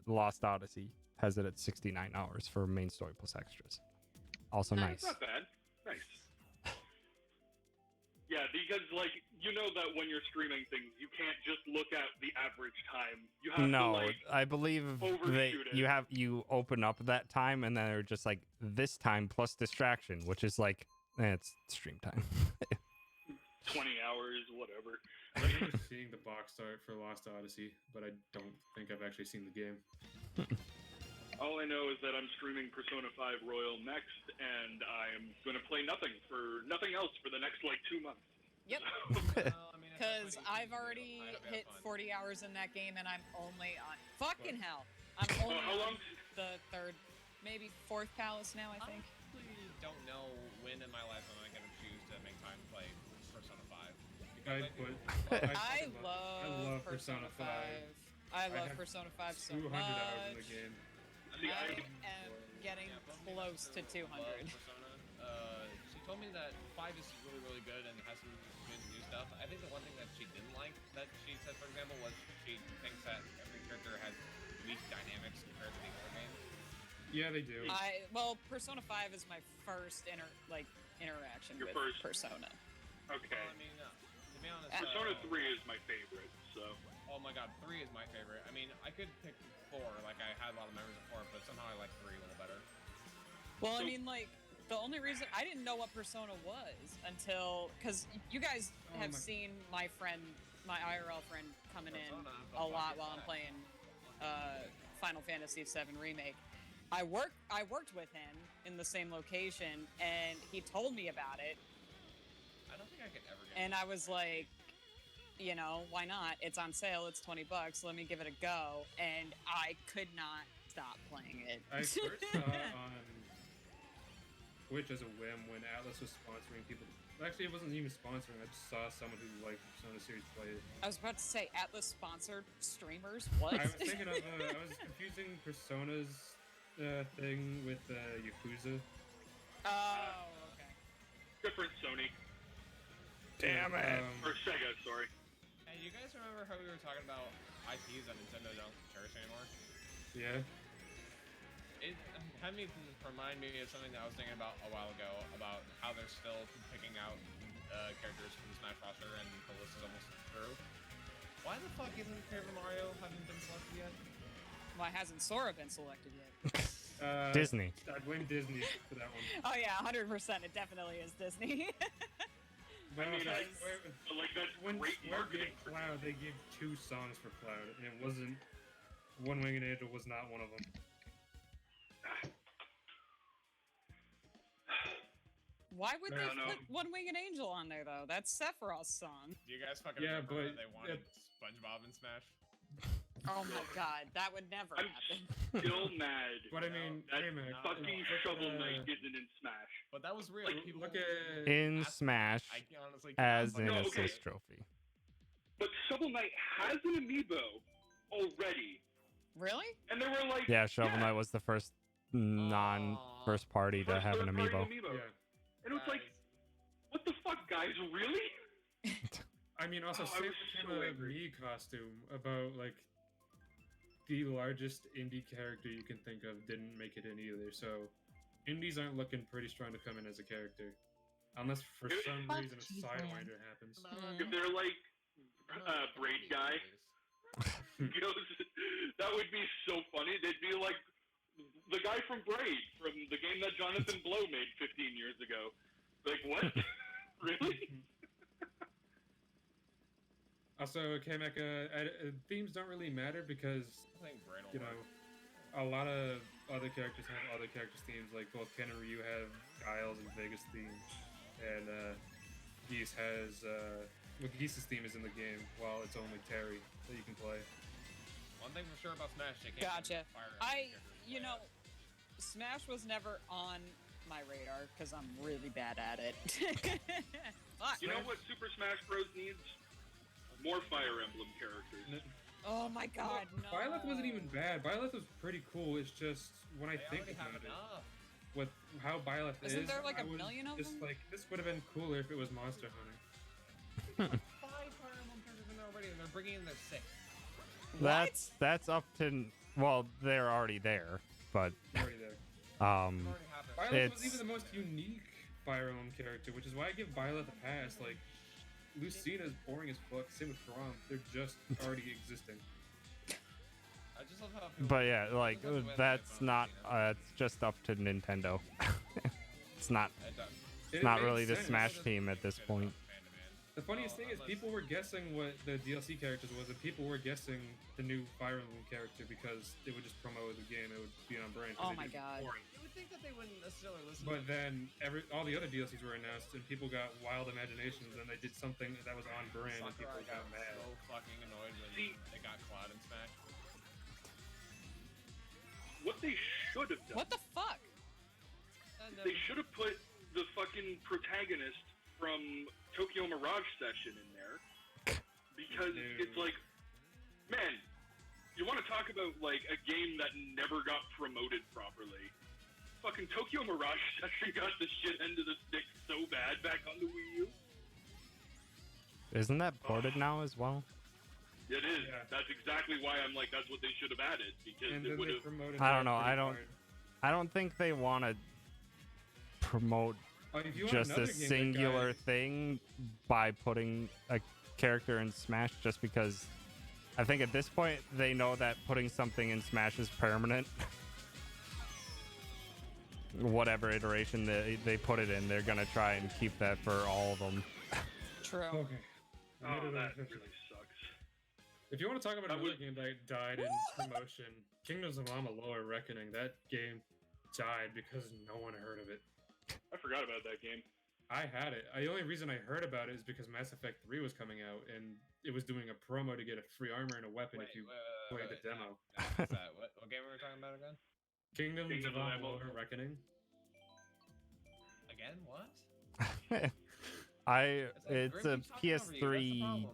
[SPEAKER 1] Lost Odyssey has it at 69 hours for main story plus extras. Also nice.
[SPEAKER 6] It's not bad. Nice. Yeah, because, like, you know that when you're streaming things, you can't just look at the average time. You have
[SPEAKER 1] No,
[SPEAKER 6] to, like,
[SPEAKER 1] I believe they
[SPEAKER 6] overshoot it.
[SPEAKER 1] you open up that time and then they're just like this time plus distraction, which is like it's stream time.
[SPEAKER 6] 20 hours, whatever.
[SPEAKER 2] I remember seeing the box art for Lost Odyssey, but I don't think I've actually seen the game.
[SPEAKER 6] All I know is that I'm streaming Persona 5 Royal next, and I'm going to play nothing else for the next, like, 2 months.
[SPEAKER 4] Yep.
[SPEAKER 3] Well, I mean, if
[SPEAKER 4] Because
[SPEAKER 3] that's what
[SPEAKER 4] I've
[SPEAKER 3] you can do,
[SPEAKER 4] already
[SPEAKER 3] I hope you
[SPEAKER 4] hit
[SPEAKER 3] have fun.
[SPEAKER 4] 40 hours in that game and I'm only on fucking hell. I'm
[SPEAKER 6] Oh,
[SPEAKER 4] only
[SPEAKER 6] how
[SPEAKER 4] on
[SPEAKER 6] long?
[SPEAKER 4] the 3rd, maybe 4th palace now, I think.
[SPEAKER 3] honestly don't know when in my life I'm going to choose to make time to play Persona 5.
[SPEAKER 2] I
[SPEAKER 3] Because
[SPEAKER 2] put.
[SPEAKER 4] I
[SPEAKER 2] fucking
[SPEAKER 4] love Persona 5. I love
[SPEAKER 2] have
[SPEAKER 4] Persona 5 so
[SPEAKER 2] 200
[SPEAKER 4] much.
[SPEAKER 2] hours in the game.
[SPEAKER 6] See,
[SPEAKER 4] I
[SPEAKER 6] I-
[SPEAKER 4] am getting
[SPEAKER 3] Yeah, both me and
[SPEAKER 4] close
[SPEAKER 3] my
[SPEAKER 4] to
[SPEAKER 3] sister
[SPEAKER 4] 200.
[SPEAKER 3] love Persona. She told me that 5 is really, really good and has some good new stuff. I think the one thing that she didn't like that she said, for example, was she thinks that every character has weak dynamics compared to the other games.
[SPEAKER 2] Yeah, they do.
[SPEAKER 4] Well, Persona 5 is my first interaction
[SPEAKER 6] Your
[SPEAKER 4] with
[SPEAKER 6] first-
[SPEAKER 4] Persona.
[SPEAKER 6] Okay.
[SPEAKER 3] Well, I mean, to be honest,
[SPEAKER 6] Persona 3 is my favorite, so.
[SPEAKER 3] Oh my god, 3 is my favorite. I mean, I could pick 4, like I had a lot of memories of 4, but somehow I like 3 a little better.
[SPEAKER 4] Well, I
[SPEAKER 6] So-
[SPEAKER 4] mean, like, the only reason I didn't know what Persona was until because you guys
[SPEAKER 2] Oh
[SPEAKER 4] have
[SPEAKER 2] my-
[SPEAKER 4] seen my IRL friend coming in
[SPEAKER 3] Persona, the
[SPEAKER 4] a lot
[SPEAKER 3] fucking
[SPEAKER 4] while I'm
[SPEAKER 3] fact.
[SPEAKER 4] playing Final Fantasy VII Remake. I worked with him in the same location, and he told me about it,
[SPEAKER 3] I don't think I could ever get
[SPEAKER 4] and I was like, you know, why not? It's on sale. It's $20. Let me give it a go, and I could not stop playing it.
[SPEAKER 2] I first saw it on Twitch as a whim when Atlas was sponsoring people. Actually, it wasn't even sponsoring. I just saw someone who liked Persona series play it.
[SPEAKER 4] I was about to say Atlas sponsored streamers. What?
[SPEAKER 2] I was thinking of. I was confusing Persona's thing with Yakuza.
[SPEAKER 4] Oh, okay.
[SPEAKER 6] Different Sony.
[SPEAKER 1] Damn it.
[SPEAKER 6] Or Sega, sorry.
[SPEAKER 3] Hey, you guys remember how we were talking about IPs that Nintendo don't cherish anymore?
[SPEAKER 2] Yeah.
[SPEAKER 3] It had me remind me of something that I was thinking about a while ago about how they're still picking out characters from the Smash roster and the list is almost through. Why the fuck isn't Paper Mario haven't been selected yet?
[SPEAKER 4] Why hasn't Sora been selected yet?
[SPEAKER 1] Disney.
[SPEAKER 2] I blame Disney for that one.
[SPEAKER 4] Oh yeah, 100%. It definitely is Disney.
[SPEAKER 2] But
[SPEAKER 6] mean,
[SPEAKER 2] like,
[SPEAKER 6] Like, that's
[SPEAKER 2] when
[SPEAKER 6] great
[SPEAKER 2] Square gave
[SPEAKER 6] marketing. For
[SPEAKER 2] Cloud, they gave 2 songs for Cloud, and it wasn't. One Winged Angel was not one of them.
[SPEAKER 4] Why would
[SPEAKER 6] I
[SPEAKER 4] they
[SPEAKER 6] don't know.
[SPEAKER 4] put One Winged Angel on there though? That's Sephiroth's song.
[SPEAKER 3] Do you guys fucking
[SPEAKER 2] Yeah,
[SPEAKER 3] remember
[SPEAKER 2] but
[SPEAKER 3] they wanted SpongeBob in Smash?
[SPEAKER 4] Oh my god, that would never
[SPEAKER 6] I'm
[SPEAKER 4] happen.
[SPEAKER 6] still mad.
[SPEAKER 2] But I mean,
[SPEAKER 6] that
[SPEAKER 2] hey man,
[SPEAKER 6] fucking
[SPEAKER 2] look at,
[SPEAKER 6] Shovel Knight isn't in Smash.
[SPEAKER 3] But that was real.
[SPEAKER 6] Like,
[SPEAKER 3] People
[SPEAKER 2] look at
[SPEAKER 1] In
[SPEAKER 3] asked-
[SPEAKER 1] Smash
[SPEAKER 3] I honestly cannot
[SPEAKER 1] as
[SPEAKER 3] fucking
[SPEAKER 1] an
[SPEAKER 6] No,
[SPEAKER 3] believe
[SPEAKER 6] okay.
[SPEAKER 1] assist
[SPEAKER 3] it.
[SPEAKER 1] trophy.
[SPEAKER 6] But Shovel Knight has an amiibo already.
[SPEAKER 4] Really?
[SPEAKER 6] And they were like,
[SPEAKER 1] Yeah, Shovel Knight was the first non-first party to
[SPEAKER 6] first
[SPEAKER 1] have an
[SPEAKER 6] third-party
[SPEAKER 1] amiibo.
[SPEAKER 2] yeah.
[SPEAKER 6] And it was like, what the fuck, guys? Really?
[SPEAKER 2] I mean, also,
[SPEAKER 6] Oh, I
[SPEAKER 2] same
[SPEAKER 6] was
[SPEAKER 2] with
[SPEAKER 6] so
[SPEAKER 2] the
[SPEAKER 6] angry.
[SPEAKER 2] Mii costume about like the largest indie character you can think of didn't make it in either. So indies aren't looking pretty strong to come in as a character, unless for some
[SPEAKER 5] Fuck
[SPEAKER 2] reason a
[SPEAKER 5] Cheeseland.
[SPEAKER 2] sidewinder happens.
[SPEAKER 6] If they're like Braid Guy, goes, that would be so funny. They'd be like, the guy from Braid, from the game that Jonathan Blow made 15 years ago. Like, what? Really?
[SPEAKER 2] Also, K-Mecha, themes don't really matter because,
[SPEAKER 3] I think Brain will
[SPEAKER 2] you know, a lot of other characters have other characters' themes. Like both Ken and Ryu have Giles and Vegas themes, and Geese has well, Geese's theme is in the game, while it's only Terry that you can play.
[SPEAKER 3] One thing for sure about Smash, they can't
[SPEAKER 4] Gotcha.
[SPEAKER 3] fire characters
[SPEAKER 4] You know, Smash was never on my radar because I'm really bad at it. Fuck.
[SPEAKER 6] You know what Super Smash Bros. Needs? More Fire Emblem characters.
[SPEAKER 4] Oh my god, no.
[SPEAKER 2] Byleth wasn't even bad. Byleth was pretty cool. It's just when I
[SPEAKER 3] They
[SPEAKER 2] think
[SPEAKER 3] already have
[SPEAKER 2] about it,
[SPEAKER 3] enough.
[SPEAKER 2] with how Byleth is,
[SPEAKER 4] Isn't there like
[SPEAKER 2] I
[SPEAKER 4] a
[SPEAKER 2] was
[SPEAKER 4] million of
[SPEAKER 2] just
[SPEAKER 4] them?
[SPEAKER 2] like, this would have been cooler if it was Monster Hunter.
[SPEAKER 3] 5 Fire Emblem characters in there already, and they're bringing in their 6.
[SPEAKER 1] That's up to, well, they're already there, but
[SPEAKER 2] Already there.
[SPEAKER 3] Already happened.
[SPEAKER 2] Byleth was
[SPEAKER 1] It's-
[SPEAKER 2] even the most unique Fire Emblem character, which is why I give Byleth a pass. Like, Lucina's boring as fuck. Same with Chrom. They're just already existing.
[SPEAKER 3] I just love how people-
[SPEAKER 1] but yeah, like
[SPEAKER 3] That's the way they
[SPEAKER 1] that's
[SPEAKER 3] make fun
[SPEAKER 1] not.
[SPEAKER 3] of Lucina.
[SPEAKER 1] It's just up to Nintendo. it's not.
[SPEAKER 3] It does.
[SPEAKER 2] It
[SPEAKER 1] Not
[SPEAKER 2] makes
[SPEAKER 1] really the
[SPEAKER 2] sense.
[SPEAKER 1] Smash team at this point.
[SPEAKER 2] The funniest thing is people were guessing what the DLC characters was, and people were guessing the new Fire Emblem character because it would just promote the game. It would be on brand. 'cause
[SPEAKER 4] Oh
[SPEAKER 2] they
[SPEAKER 4] my
[SPEAKER 2] did
[SPEAKER 4] god.
[SPEAKER 2] boring.
[SPEAKER 3] You would think that they wouldn't necessarily listen
[SPEAKER 2] But
[SPEAKER 3] to
[SPEAKER 2] then all the other DLCs were announced, and people got wild imaginations, and they did something that was on brand, and people
[SPEAKER 3] Sakurai
[SPEAKER 2] got
[SPEAKER 3] got
[SPEAKER 2] mad.
[SPEAKER 3] so fucking annoyed when
[SPEAKER 6] See-
[SPEAKER 3] they got Cloud and Smash.
[SPEAKER 6] What they should have done.
[SPEAKER 4] What the fuck?
[SPEAKER 3] And
[SPEAKER 6] They should have put the fucking protagonist from Tokyo Mirage Session in there. Because it's like, man, you want to talk about like a game that never got promoted properly. Fucking Tokyo Mirage Session got the shit end of the stick so bad back on the Wii U.
[SPEAKER 1] Isn't that ported now as well?
[SPEAKER 6] It is.
[SPEAKER 2] Yeah.
[SPEAKER 6] That's exactly why I'm like, that's what they should have added. Because
[SPEAKER 2] And
[SPEAKER 6] it
[SPEAKER 2] then
[SPEAKER 6] would
[SPEAKER 2] they
[SPEAKER 6] have.
[SPEAKER 2] promoted.
[SPEAKER 1] I don't
[SPEAKER 2] that
[SPEAKER 1] know.
[SPEAKER 2] pretty
[SPEAKER 1] I don't.
[SPEAKER 2] hard.
[SPEAKER 1] I don't think they want to promote
[SPEAKER 2] Oh, if you want
[SPEAKER 1] just
[SPEAKER 2] another
[SPEAKER 1] a
[SPEAKER 2] game that
[SPEAKER 1] singular
[SPEAKER 2] got-
[SPEAKER 1] thing by putting a character in Smash, just because I think at this point they know that putting something in Smash is permanent. Whatever iteration they put it in, they're gonna try and keep that for all of them.
[SPEAKER 4] True.
[SPEAKER 2] Okay.
[SPEAKER 6] Oh, that really sucks.
[SPEAKER 2] If you want to talk about
[SPEAKER 6] That
[SPEAKER 2] another
[SPEAKER 6] was-
[SPEAKER 2] game that died in promotion, Kingdoms of Amalur Reckoning, that game died because no one heard of it.
[SPEAKER 6] I forgot about that game.
[SPEAKER 2] I had it. The only reason I heard about it is because Mass Effect 3 was coming out, and it was doing a promo to get a free armor and a weapon if you played the demo.
[SPEAKER 3] What's that? What game were we talking about again?
[SPEAKER 2] Kingdoms of
[SPEAKER 6] Kingdoms of
[SPEAKER 2] Amalur
[SPEAKER 6] Amalur.
[SPEAKER 2] Reckoning.
[SPEAKER 3] Again? What?
[SPEAKER 1] It's a PS3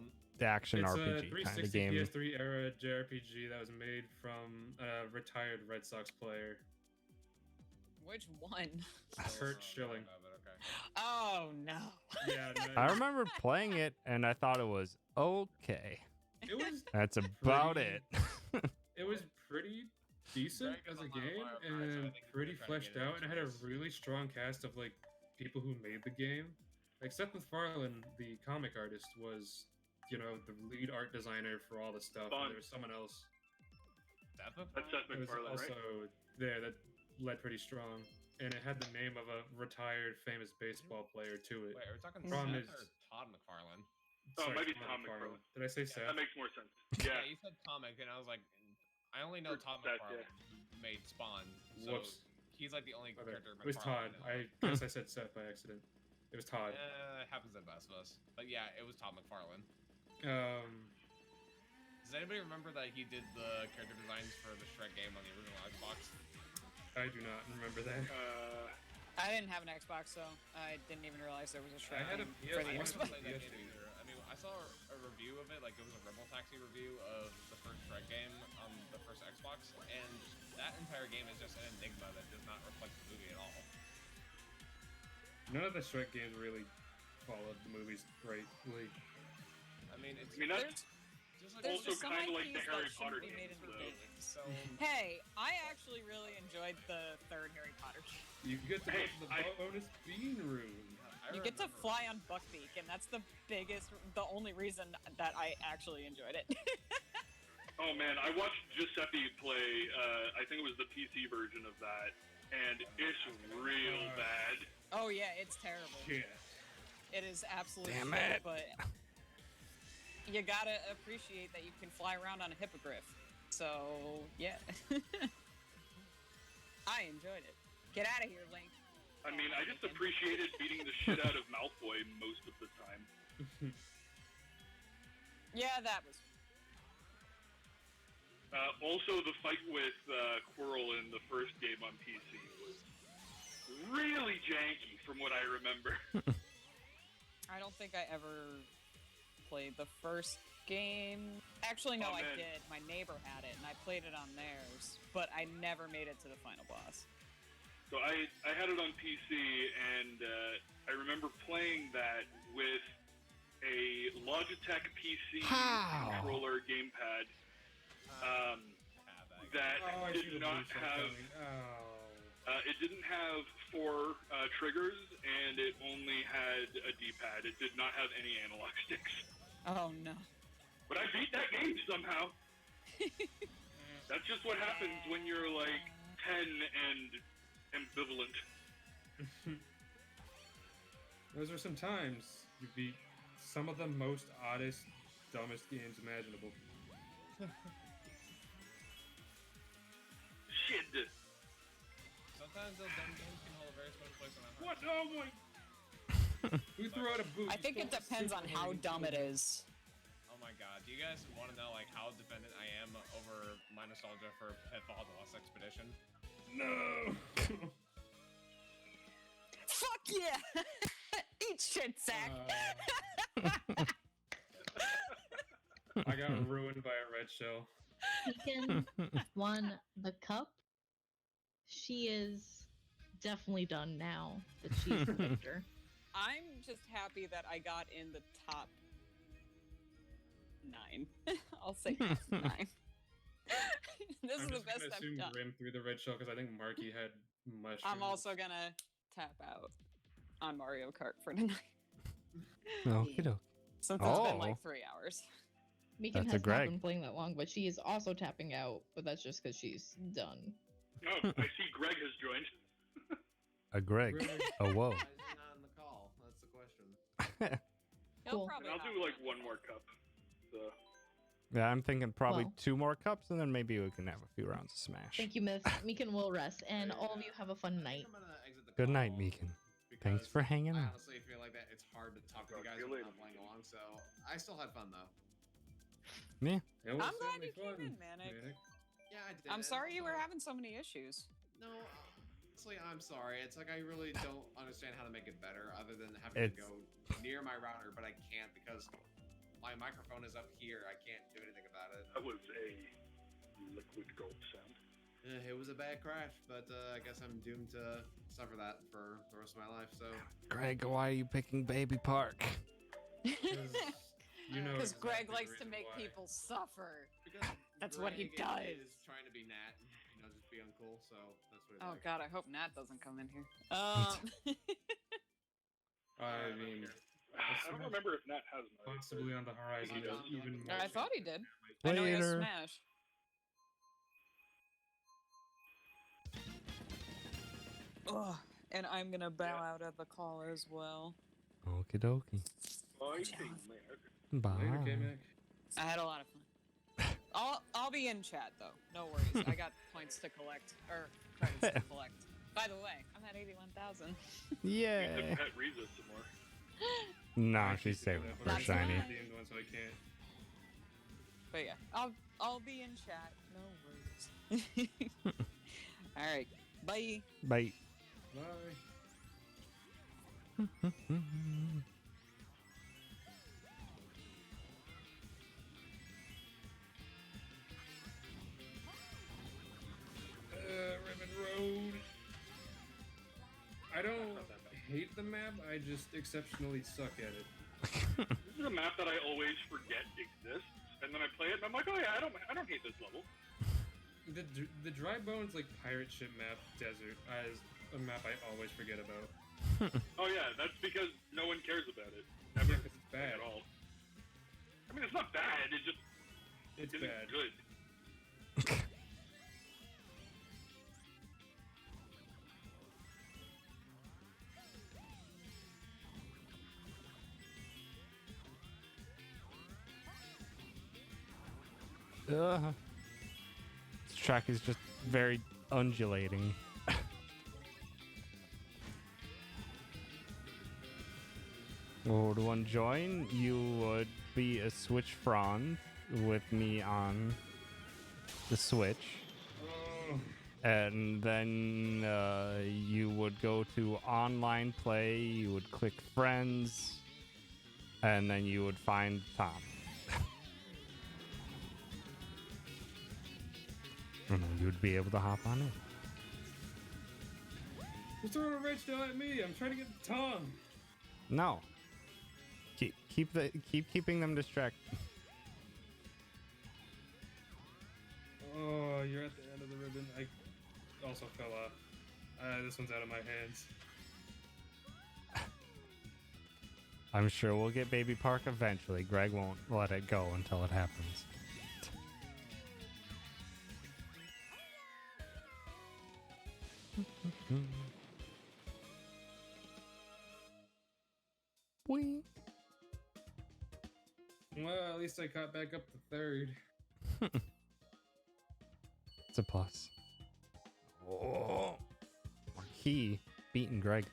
[SPEAKER 1] action
[SPEAKER 2] It's a
[SPEAKER 1] RPG kind
[SPEAKER 2] 360
[SPEAKER 1] of game.
[SPEAKER 2] PS3 era JRPG that was made from a retired Red Sox player,
[SPEAKER 4] Which one?
[SPEAKER 2] Kurt Schilling.
[SPEAKER 4] Oh no.
[SPEAKER 2] Yeah, no,
[SPEAKER 1] I remember playing it and I thought it was okay.
[SPEAKER 2] it was
[SPEAKER 1] That's about
[SPEAKER 2] Pretty-
[SPEAKER 1] it.
[SPEAKER 2] it was pretty decent
[SPEAKER 3] Very
[SPEAKER 2] as
[SPEAKER 3] good
[SPEAKER 2] a
[SPEAKER 3] on
[SPEAKER 2] game
[SPEAKER 3] Fire Price, so I
[SPEAKER 2] and
[SPEAKER 3] think they're
[SPEAKER 2] pretty
[SPEAKER 3] trying to
[SPEAKER 2] fleshed
[SPEAKER 3] get it
[SPEAKER 2] out, and it had a
[SPEAKER 3] into
[SPEAKER 2] really strong cast of like people who made the game. Like Seth MacFarlane, the comic artist, was the lead art designer for all the stuff.
[SPEAKER 6] Fun.
[SPEAKER 2] And there was someone else
[SPEAKER 6] That's Seth
[SPEAKER 2] that was
[SPEAKER 6] MacFarlane,
[SPEAKER 2] also
[SPEAKER 6] right?
[SPEAKER 2] there that led pretty strong, and it had the name of a retired famous baseball player to it.
[SPEAKER 3] Wait, are we talking
[SPEAKER 2] Problem
[SPEAKER 3] Seth
[SPEAKER 2] is-
[SPEAKER 3] or Todd McFarlane?
[SPEAKER 6] Oh,
[SPEAKER 2] Sorry,
[SPEAKER 6] it might be
[SPEAKER 2] Tom
[SPEAKER 6] Tom McFarlane.
[SPEAKER 2] Did I say Seth?
[SPEAKER 6] That makes more sense.
[SPEAKER 3] Yeah,
[SPEAKER 6] Yeah.
[SPEAKER 3] you said comic, and I was like, I only know
[SPEAKER 6] Or
[SPEAKER 3] Todd
[SPEAKER 6] Seth,
[SPEAKER 3] McFarlane made Spawn, so
[SPEAKER 2] Whoops.
[SPEAKER 3] he's like the only
[SPEAKER 2] Okay.
[SPEAKER 3] character.
[SPEAKER 2] It was Todd.
[SPEAKER 3] McFarlane
[SPEAKER 2] I guess I said Seth by accident. It was Todd.
[SPEAKER 3] It happens to the best of us. But yeah, it was Todd McFarlane. Does anybody remember that he did the character designs for the Shrek game on the original Xbox?
[SPEAKER 2] I do not remember that.
[SPEAKER 4] I didn't have an Xbox, so I didn't even realize there was a Shrek
[SPEAKER 2] had a
[SPEAKER 4] game for the
[SPEAKER 2] PS1.
[SPEAKER 3] I
[SPEAKER 4] Xbox.
[SPEAKER 3] didn't play that game either. I mean, I saw a review of it, like it was a Rebel Taxi review of the first Shrek game on the first Xbox, and that entire game is just an enigma that does not reflect the movie at all.
[SPEAKER 2] None of the Shrek games really followed the movies greatly.
[SPEAKER 3] I mean, it's
[SPEAKER 6] That's
[SPEAKER 3] just like
[SPEAKER 4] There's
[SPEAKER 6] also
[SPEAKER 4] just some
[SPEAKER 6] kind of like the
[SPEAKER 4] IPs
[SPEAKER 6] Harry
[SPEAKER 4] that
[SPEAKER 6] Potter
[SPEAKER 4] shouldn't be made
[SPEAKER 6] games,
[SPEAKER 4] into
[SPEAKER 6] though.
[SPEAKER 4] games.
[SPEAKER 3] so.
[SPEAKER 4] Hey, I actually really enjoyed the third Harry Potter game.
[SPEAKER 2] You get to go
[SPEAKER 6] Hey,
[SPEAKER 2] to the
[SPEAKER 6] I-
[SPEAKER 2] bonus bean room.
[SPEAKER 3] I
[SPEAKER 4] You get to
[SPEAKER 3] remember-
[SPEAKER 4] fly on Buckbeak, and that's the only reason that I actually enjoyed it.
[SPEAKER 6] Oh man, I watched Giuseppe play. I think it was the PC version of that, and it's real bad.
[SPEAKER 4] Oh yeah, it's terrible.
[SPEAKER 2] Shit.
[SPEAKER 4] It is absolute
[SPEAKER 1] Damn
[SPEAKER 4] shit,
[SPEAKER 1] it.
[SPEAKER 4] but you gotta appreciate that you can fly around on a hippogriff. So yeah, I enjoyed it. Get out of here, Link.
[SPEAKER 6] I mean, I just appreciated beating the shit out of Malfoy most of the time.
[SPEAKER 4] Yeah, that was.
[SPEAKER 6] Also, the fight with Quirrell in the first game on PC was really janky, from what I remember.
[SPEAKER 4] I don't think I ever played the first game. Actually, no,
[SPEAKER 6] Oh,
[SPEAKER 4] I
[SPEAKER 6] man.
[SPEAKER 4] did. My neighbor had it, and I played it on theirs, but I never made it to the final boss.
[SPEAKER 6] So I had it on PC, and I remember playing that with a Logitech PC
[SPEAKER 1] How?
[SPEAKER 6] controller gamepad that
[SPEAKER 2] Oh, I see
[SPEAKER 6] did
[SPEAKER 2] the
[SPEAKER 6] not
[SPEAKER 2] blue shell
[SPEAKER 6] have.
[SPEAKER 2] coming. Oh.
[SPEAKER 6] It didn't have 4 triggers, and it only had a D-pad. It did not have any analog sticks.
[SPEAKER 4] Oh no.
[SPEAKER 6] But I beat that game somehow. That's just what happens when you're like 10 and ambivalent.
[SPEAKER 2] Those are some times you beat some of the most oddest, dumbest games imaginable.
[SPEAKER 6] Shit.
[SPEAKER 3] Sometimes those dumb games can hold a very special place in my heart.
[SPEAKER 6] What? Oh my.
[SPEAKER 2] Who threw out a boot?
[SPEAKER 4] I think it depends on how dumb it is.
[SPEAKER 3] Oh my god, do you guys want to know like how dependent I am over my nostalgia for Pitfall: The Lost Expedition?
[SPEAKER 2] No!
[SPEAKER 4] Fuck yeah! Eat shit, Zach.
[SPEAKER 2] I got ruined by a red shell.
[SPEAKER 5] Tegan won the cup. She is definitely done now that she's the victor.
[SPEAKER 4] I'm just happy that I got in the top 9. I'll say top 9. This
[SPEAKER 2] I'm
[SPEAKER 4] is the
[SPEAKER 2] just
[SPEAKER 4] best
[SPEAKER 2] gonna
[SPEAKER 4] I've
[SPEAKER 2] assume
[SPEAKER 4] done.
[SPEAKER 2] Grim threw the red shell because I think Marky had mushrooms.
[SPEAKER 4] I'm also gonna tap out on Mario Kart for tonight.
[SPEAKER 1] Okie doke.
[SPEAKER 4] Since it's been
[SPEAKER 1] Oh.
[SPEAKER 4] like 3 hours.
[SPEAKER 5] Megan
[SPEAKER 1] That's a
[SPEAKER 5] has not
[SPEAKER 1] Greg.
[SPEAKER 5] been playing that long, but she is also tapping out, but that's just because she's done.
[SPEAKER 6] Oh, I see Greg has joined.
[SPEAKER 1] A Greg.
[SPEAKER 2] Greg.
[SPEAKER 1] A whoa.
[SPEAKER 3] Why is he not in the call? That's the question.
[SPEAKER 4] He'll
[SPEAKER 5] Cool.
[SPEAKER 6] And
[SPEAKER 4] probably
[SPEAKER 6] I'll
[SPEAKER 4] not
[SPEAKER 6] do like
[SPEAKER 4] join
[SPEAKER 6] one
[SPEAKER 4] us.
[SPEAKER 6] more cup. So.
[SPEAKER 1] Yeah, I'm thinking probably
[SPEAKER 5] Well.
[SPEAKER 1] 2 more cups, and then maybe we can have a few rounds of Smash.
[SPEAKER 5] Thank you, Myth. Meekin will rest, and all of you have a fun
[SPEAKER 3] I
[SPEAKER 5] night.
[SPEAKER 3] think I'm gonna exit the
[SPEAKER 1] Good
[SPEAKER 3] call
[SPEAKER 1] night, Meekin. Thanks
[SPEAKER 3] because
[SPEAKER 1] for hanging
[SPEAKER 3] I
[SPEAKER 1] out.
[SPEAKER 3] honestly feel like that it's hard to talk to
[SPEAKER 6] Talk
[SPEAKER 3] you guys
[SPEAKER 6] to you
[SPEAKER 3] when
[SPEAKER 6] later.
[SPEAKER 3] not playing along, so I still had fun though.
[SPEAKER 1] Yeah.
[SPEAKER 2] It was
[SPEAKER 4] I'm glad
[SPEAKER 2] certainly
[SPEAKER 4] you came
[SPEAKER 2] fun,
[SPEAKER 4] in, Manic.
[SPEAKER 3] Yeah, I did.
[SPEAKER 4] I'm
[SPEAKER 3] and
[SPEAKER 4] sorry you were
[SPEAKER 3] also-
[SPEAKER 4] having so many issues.
[SPEAKER 3] No, honestly, I'm sorry. It's like I really don't understand how to make it better, other than having to
[SPEAKER 1] It's-
[SPEAKER 3] go near my router, but I can't because my microphone is up here. I can't do anything about it.
[SPEAKER 6] That was a liquid gold sound.
[SPEAKER 3] It was a bad crash, but I guess I'm doomed to suffer that for the rest of my life. So
[SPEAKER 1] Greg, why are you picking Baby Park?
[SPEAKER 2] You know
[SPEAKER 4] Because
[SPEAKER 2] exactly
[SPEAKER 4] Greg
[SPEAKER 2] the
[SPEAKER 4] likes to
[SPEAKER 2] reason
[SPEAKER 4] make
[SPEAKER 2] why.
[SPEAKER 4] people suffer.
[SPEAKER 3] because
[SPEAKER 4] That's what he
[SPEAKER 3] Greg
[SPEAKER 4] does.
[SPEAKER 3] Is trying to be Nat, just be uncool. So that's what. He's
[SPEAKER 4] Oh
[SPEAKER 3] like.
[SPEAKER 4] god, I hope Nat doesn't come in here.
[SPEAKER 2] I mean,
[SPEAKER 6] I don't remember if Nat has another.
[SPEAKER 2] possibly on the horizon
[SPEAKER 3] He
[SPEAKER 2] is
[SPEAKER 3] does.
[SPEAKER 2] even more.
[SPEAKER 4] I thought he did.
[SPEAKER 2] shit.
[SPEAKER 4] I know he has
[SPEAKER 1] Later.
[SPEAKER 4] Smash. Ugh, and I'm gonna bow out of the call as well.
[SPEAKER 1] Okie dokie.
[SPEAKER 6] Fighting there.
[SPEAKER 1] Bye.
[SPEAKER 2] Later, K-Mac.
[SPEAKER 4] I had a lot of fun. I'll be in chat though. No worries. I got points to collect or credits to collect. By the way, I'm at 81,000.
[SPEAKER 6] You
[SPEAKER 1] Yay.
[SPEAKER 6] can pet Riza some more.
[SPEAKER 1] Nah,
[SPEAKER 2] I
[SPEAKER 1] she's
[SPEAKER 2] keep doing
[SPEAKER 1] saving
[SPEAKER 2] that,
[SPEAKER 1] it
[SPEAKER 2] but
[SPEAKER 1] for
[SPEAKER 2] I
[SPEAKER 1] shiny.
[SPEAKER 2] can't redeem the one, so I can't.
[SPEAKER 4] But yeah, I'll be in chat. No worries. All right. Bye.
[SPEAKER 1] Bye.
[SPEAKER 2] Bye. Ribbon Road. I don't hate the map. I just exceptionally suck at it.
[SPEAKER 6] This is a map that I always forget exists, and then I play it, and I'm like, oh yeah, I don't hate this level.
[SPEAKER 2] The Dry Bones like pirate ship map desert is a map I always forget about.
[SPEAKER 6] Oh yeah, that's because no one cares about it.
[SPEAKER 2] Yeah, 'cause it's bad.
[SPEAKER 6] At all. I mean, it's not bad. It just
[SPEAKER 2] It's
[SPEAKER 6] isn't
[SPEAKER 2] bad.
[SPEAKER 6] good.
[SPEAKER 1] This track is just very undulating. Would one join? You would be a Switch frond with me on the Switch. And then you would go to online play, you would click friends, and then you would find Tom. And then you would be able to hop on it.
[SPEAKER 2] You're throwing a wrench down at me. I'm trying to get Tom.
[SPEAKER 1] No. Keep keeping them distracted.
[SPEAKER 2] Oh, you're at the end of the ribbon. I also fell off. This one's out of my hands.
[SPEAKER 1] I'm sure we'll get Baby Park eventually. Greg won't let it go until it happens. Wee.
[SPEAKER 2] Well, at least I caught back up to third.
[SPEAKER 1] It's a plus. Oh, Marquis beating Greg.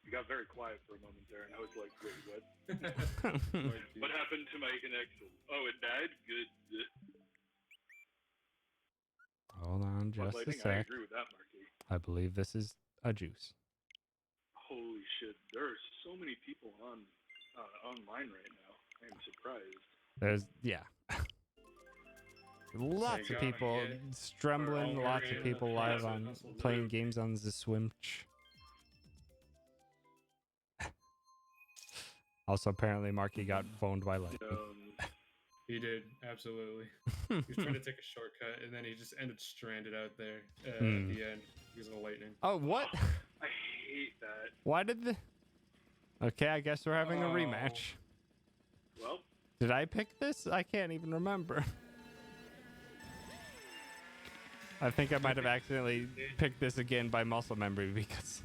[SPEAKER 6] You got very quiet for a moment there, and I was like, wait, what?
[SPEAKER 2] Might be.
[SPEAKER 6] What happened to my connection? Oh, it died? Good.
[SPEAKER 1] Hold on just a
[SPEAKER 6] Lighting, I
[SPEAKER 1] sec.
[SPEAKER 6] agree with that, Marky.
[SPEAKER 1] I believe this is a juice.
[SPEAKER 6] Holy shit, there are so many people online right now. I am surprised.
[SPEAKER 1] There's, yeah. Lots of
[SPEAKER 2] gotta
[SPEAKER 1] people
[SPEAKER 2] get
[SPEAKER 1] strumbling,
[SPEAKER 2] our
[SPEAKER 1] lots of
[SPEAKER 2] own
[SPEAKER 1] people live
[SPEAKER 2] hustle,
[SPEAKER 1] on
[SPEAKER 2] hustle,
[SPEAKER 1] playing
[SPEAKER 2] live.
[SPEAKER 1] games on the Switch. Also, apparently, Marky got boned by lightning.
[SPEAKER 2] He did, absolutely. He was trying to take a shortcut, and then he just ended stranded out there at the end because of the lightning.
[SPEAKER 1] Oh, what?
[SPEAKER 6] I hate that.
[SPEAKER 1] Why did the... Okay, I guess we're having a
[SPEAKER 2] Oh.
[SPEAKER 1] rematch.
[SPEAKER 6] Well,
[SPEAKER 1] Did I pick this? I can't even remember. I think I might have accidentally picked this again by muscle memory because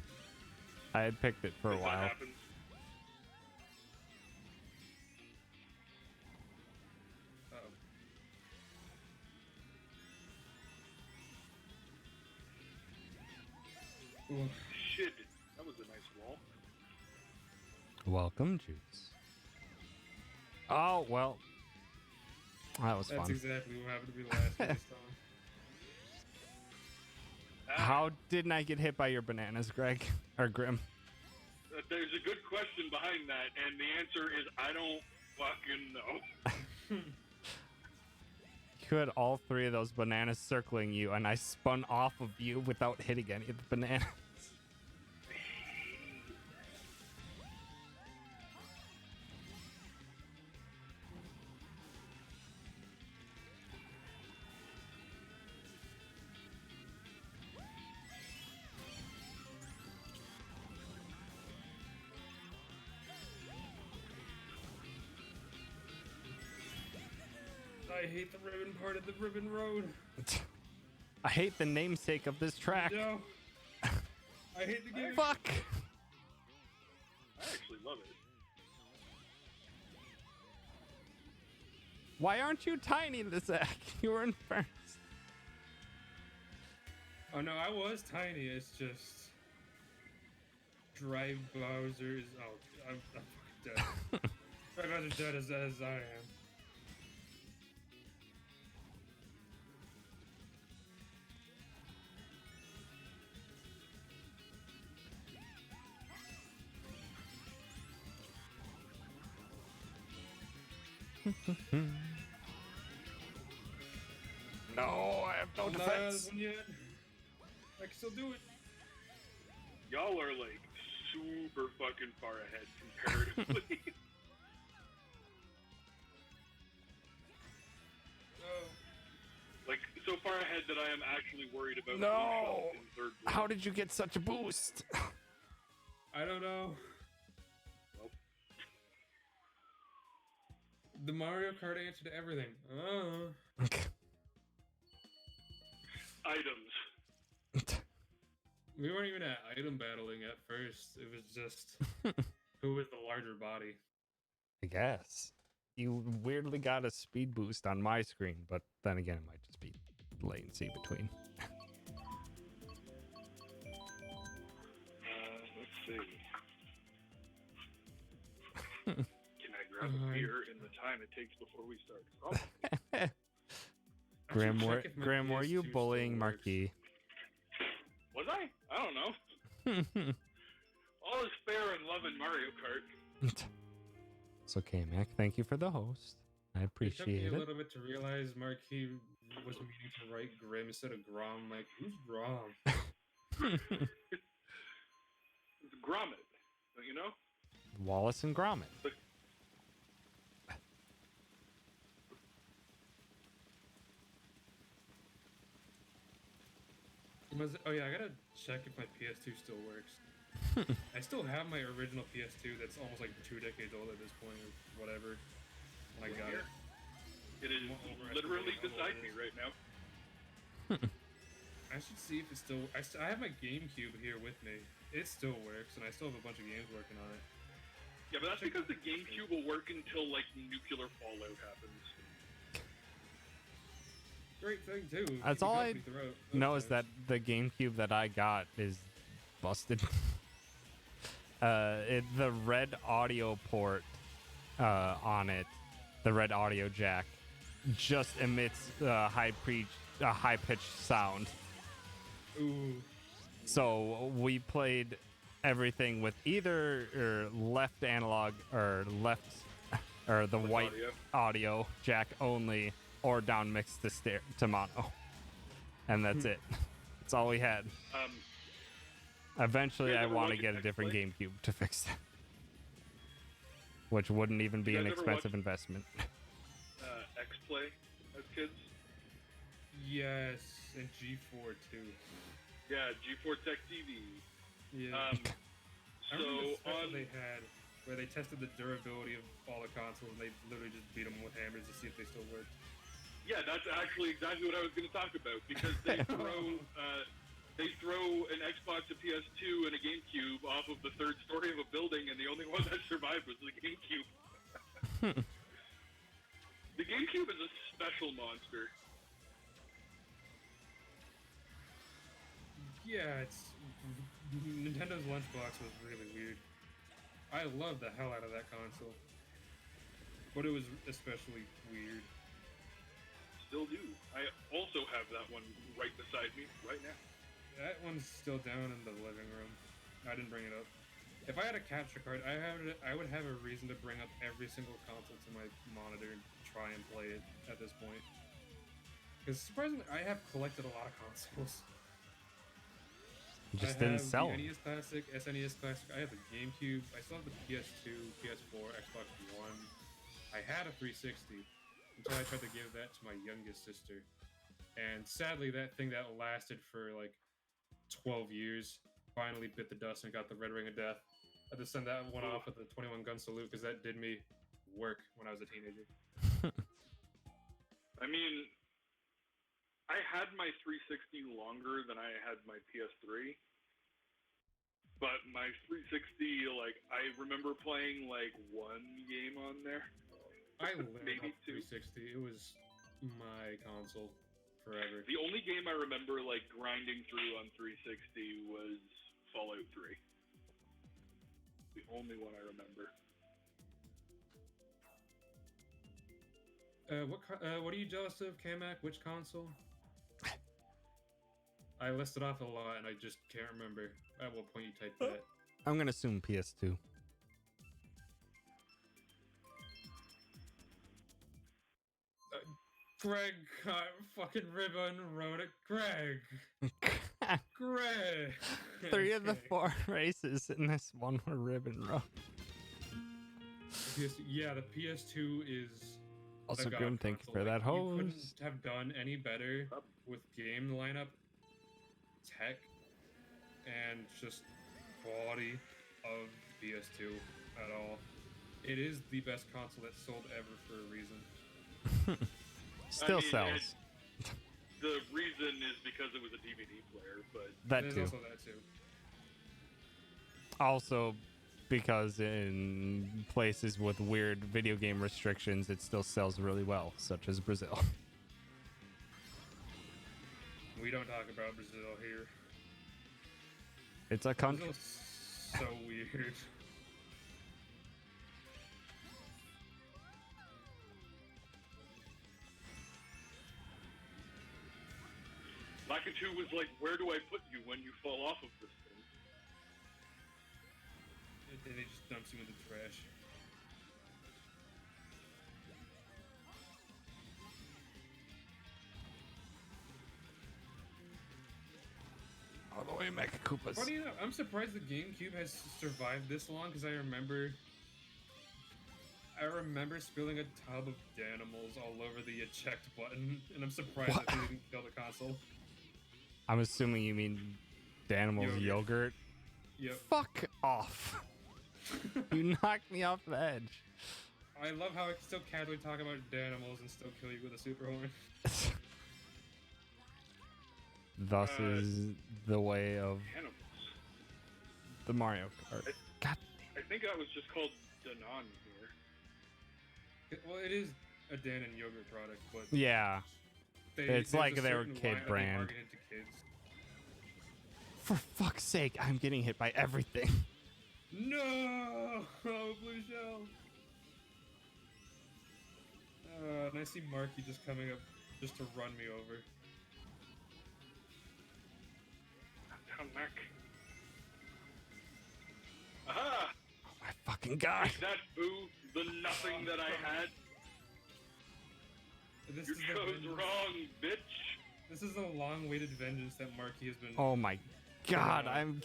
[SPEAKER 1] I had picked it for a
[SPEAKER 6] if that
[SPEAKER 1] while.
[SPEAKER 6] happens,
[SPEAKER 2] Ooh.
[SPEAKER 6] shit, that was a nice wall.
[SPEAKER 1] Welcome, Juice. Oh, well. That was
[SPEAKER 2] That's
[SPEAKER 1] fun.
[SPEAKER 2] exactly what happened to me last time.
[SPEAKER 1] How didn't I get hit by your bananas, Greg? Or Grim?
[SPEAKER 6] There's a good question behind that, and the answer is I don't fucking know.
[SPEAKER 1] You had all three of those bananas circling you, and I spun off of you without hitting any of the bananas.
[SPEAKER 2] I hate the ribbon part of the ribbon road.
[SPEAKER 1] I hate the namesake of this track.
[SPEAKER 2] No. I hate the game.
[SPEAKER 1] Fuck!
[SPEAKER 6] I actually love it.
[SPEAKER 1] Why aren't you tiny, Zach? You were in first.
[SPEAKER 2] Oh no, I was tiny. It's just Drive Bowser is. Oh, I'm fucking dead. Drive Bowser's dead as I am.
[SPEAKER 1] No, I have no
[SPEAKER 2] I'm not out of
[SPEAKER 1] defense.
[SPEAKER 2] this one yet. I can still do it.
[SPEAKER 6] Y'all are like super fucking far ahead comparatively. Like so far ahead that I am actually worried about
[SPEAKER 1] No.
[SPEAKER 6] myself in third place.
[SPEAKER 1] How did you get such a boost?
[SPEAKER 2] I don't know.
[SPEAKER 6] Well,
[SPEAKER 2] The Mario Kart answer to everything.
[SPEAKER 6] items.
[SPEAKER 2] We weren't even at item battling at first. It was just Who was the larger body?
[SPEAKER 1] I guess. You weirdly got a speed boost on my screen, but then again, it might just be latency between.
[SPEAKER 6] Let's see. Can I grab a beer in the time it takes before we start?
[SPEAKER 1] Graham,
[SPEAKER 2] Check if my
[SPEAKER 1] Graham, were you
[SPEAKER 2] PS2 still
[SPEAKER 1] bullying
[SPEAKER 2] works.
[SPEAKER 1] Marquis?
[SPEAKER 6] Was I? I don't know. All is fair in love in Mario Kart.
[SPEAKER 1] It's okay, Mac. Thank you for the host. I
[SPEAKER 2] It took me
[SPEAKER 1] appreciate
[SPEAKER 2] a
[SPEAKER 1] it.
[SPEAKER 2] little bit to realize Marquis was meaning to write Grim instead of Grom. Like, who's Grom?
[SPEAKER 6] It's Gromit, don't you know?
[SPEAKER 1] Wallace and Gromit.
[SPEAKER 2] Oh yeah, I gotta check if my PS2 still works. I still have my original PS2 that's almost like 2 decades old at this point, or whatever. When I got it.
[SPEAKER 6] It is literally beside me right now.
[SPEAKER 2] I should see if it still. I have my GameCube here with me. It still works, and I still have a bunch of games working on it.
[SPEAKER 6] Yeah, but that's because the GameCube will work until like nuclear fallout happens.
[SPEAKER 2] Great thing too.
[SPEAKER 1] That's all I know is that the GameCube that I got is busted. The red audio port on it, the red audio jack, just emits high pitched sound.
[SPEAKER 2] Ooh.
[SPEAKER 1] So we played everything with either left analog or the white audio jack only, or down mixed to mono, and that's it. That's all we had. Eventually, I want to get a different GameCube to fix that, which wouldn't even be an expensive investment.
[SPEAKER 6] X-Play as kids?
[SPEAKER 2] Yes, and G4 too.
[SPEAKER 6] Yeah, G4 Tech TV.
[SPEAKER 2] Yeah. I
[SPEAKER 6] So
[SPEAKER 2] remember the special
[SPEAKER 6] on
[SPEAKER 2] they had where they tested the durability of all the consoles, and they literally just beat them with hammers to see if they still worked.
[SPEAKER 6] yeah, that's actually exactly what I was going to talk about because they throw an Xbox, a PS2, and a GameCube off of the third story of a building, and the only one that survived was the GameCube. The GameCube is a special monster.
[SPEAKER 2] Yeah, it's Nintendo's lunchbox was really weird. I loved the hell out of that console, but it was especially weird.
[SPEAKER 6] Still do. I also have that one right beside me right now.
[SPEAKER 2] That one's still down in the living room. I didn't bring it up. If I had a capture card, I would have a reason to bring up every single console to my monitor and try and play it at this point. Because surprisingly, I have collected a lot of consoles.
[SPEAKER 1] You just didn't sell
[SPEAKER 2] the
[SPEAKER 1] them.
[SPEAKER 2] NES Classic, SNES Classic. I have the GameCube. I still have the PS2, PS4, Xbox One. I had a 360 until I tried to give that to my youngest sister. And sadly, that thing that lasted for like 12 years finally bit the dust and got the Red Ring of Death. I had to send that one off with a 21 gun salute because that did me work when I was a teenager.
[SPEAKER 6] I mean, I had my 360 longer than I had my PS3. But my 360, like, I remember playing, like, one game on there.
[SPEAKER 2] I lived
[SPEAKER 6] Maybe
[SPEAKER 2] off
[SPEAKER 6] two.
[SPEAKER 2] 360. It was my console forever.
[SPEAKER 6] The only game I remember, like, grinding through on 360 was Fallout 3. The only one I remember.
[SPEAKER 2] What are you jealous of, Kamak? Which console? I listed off a lot and I just can't remember at what point you typed that.
[SPEAKER 1] I'm gonna assume PS2.
[SPEAKER 2] Greg got fucking ribbon wrote it. Greg. Greg.
[SPEAKER 1] 3 of the
[SPEAKER 2] Okay.
[SPEAKER 1] 4 races in this one were ribbon row.
[SPEAKER 2] Yeah, the PS2 is
[SPEAKER 1] Also,
[SPEAKER 2] the god
[SPEAKER 1] Grim, thank you
[SPEAKER 2] console.
[SPEAKER 1] for that
[SPEAKER 2] You couldn't
[SPEAKER 1] host.
[SPEAKER 2] have done any better with game lineup, tech, and just quality of PS2 at all. It is the best console that's sold ever for a reason.
[SPEAKER 1] Still
[SPEAKER 6] I mean,
[SPEAKER 1] sells.
[SPEAKER 6] The reason is because it was a DVD player, but
[SPEAKER 1] That
[SPEAKER 2] There's
[SPEAKER 1] too.
[SPEAKER 2] also that too.
[SPEAKER 1] Also, because in places with weird video game restrictions, it still sells really well, such as Brazil.
[SPEAKER 2] We don't talk about Brazil here.
[SPEAKER 1] It's a country.
[SPEAKER 2] Brazil's so weird.
[SPEAKER 6] Lakitu was like, where do I put you when you fall off of this thing?
[SPEAKER 2] And then he just dumps you in the trash.
[SPEAKER 1] All the way, Mecha Koopas.
[SPEAKER 2] Funny enough, I'm surprised the GameCube has survived this long because I remember spilling a tub of Danimals all over the eject button, and I'm surprised that they didn't kill the console.
[SPEAKER 1] I'm assuming you mean Danimals yogurt.
[SPEAKER 2] Yep.
[SPEAKER 1] Fuck off. You knocked me off the edge.
[SPEAKER 2] I love how I can still casually talk about Danimals and still kill you with a super horn.
[SPEAKER 1] Thus is the way of
[SPEAKER 6] Animals.
[SPEAKER 1] the Mario Kart. God.
[SPEAKER 6] I think that was just called Danon here.
[SPEAKER 2] Well, it is a Dan and yogurt product, but
[SPEAKER 1] Yeah. It's
[SPEAKER 2] there's
[SPEAKER 1] like
[SPEAKER 2] a
[SPEAKER 1] their
[SPEAKER 2] certain
[SPEAKER 1] kid
[SPEAKER 2] line
[SPEAKER 1] brand.
[SPEAKER 2] targeted to kids.
[SPEAKER 1] For fuck's sake, I'm getting hit by everything.
[SPEAKER 2] No! Oh, blue shell. And I see Marky just coming up just to run me over.
[SPEAKER 6] Down Mac. Aha!
[SPEAKER 1] Oh my fucking god.
[SPEAKER 6] Take that, boo! The nothing that I had.
[SPEAKER 2] This
[SPEAKER 6] You
[SPEAKER 2] is the
[SPEAKER 6] chose
[SPEAKER 2] vengeance-
[SPEAKER 6] wrong, bitch!
[SPEAKER 2] This is the long-awaited vengeance that Marky has been.
[SPEAKER 1] Oh my god,
[SPEAKER 2] Yeah.
[SPEAKER 1] I'm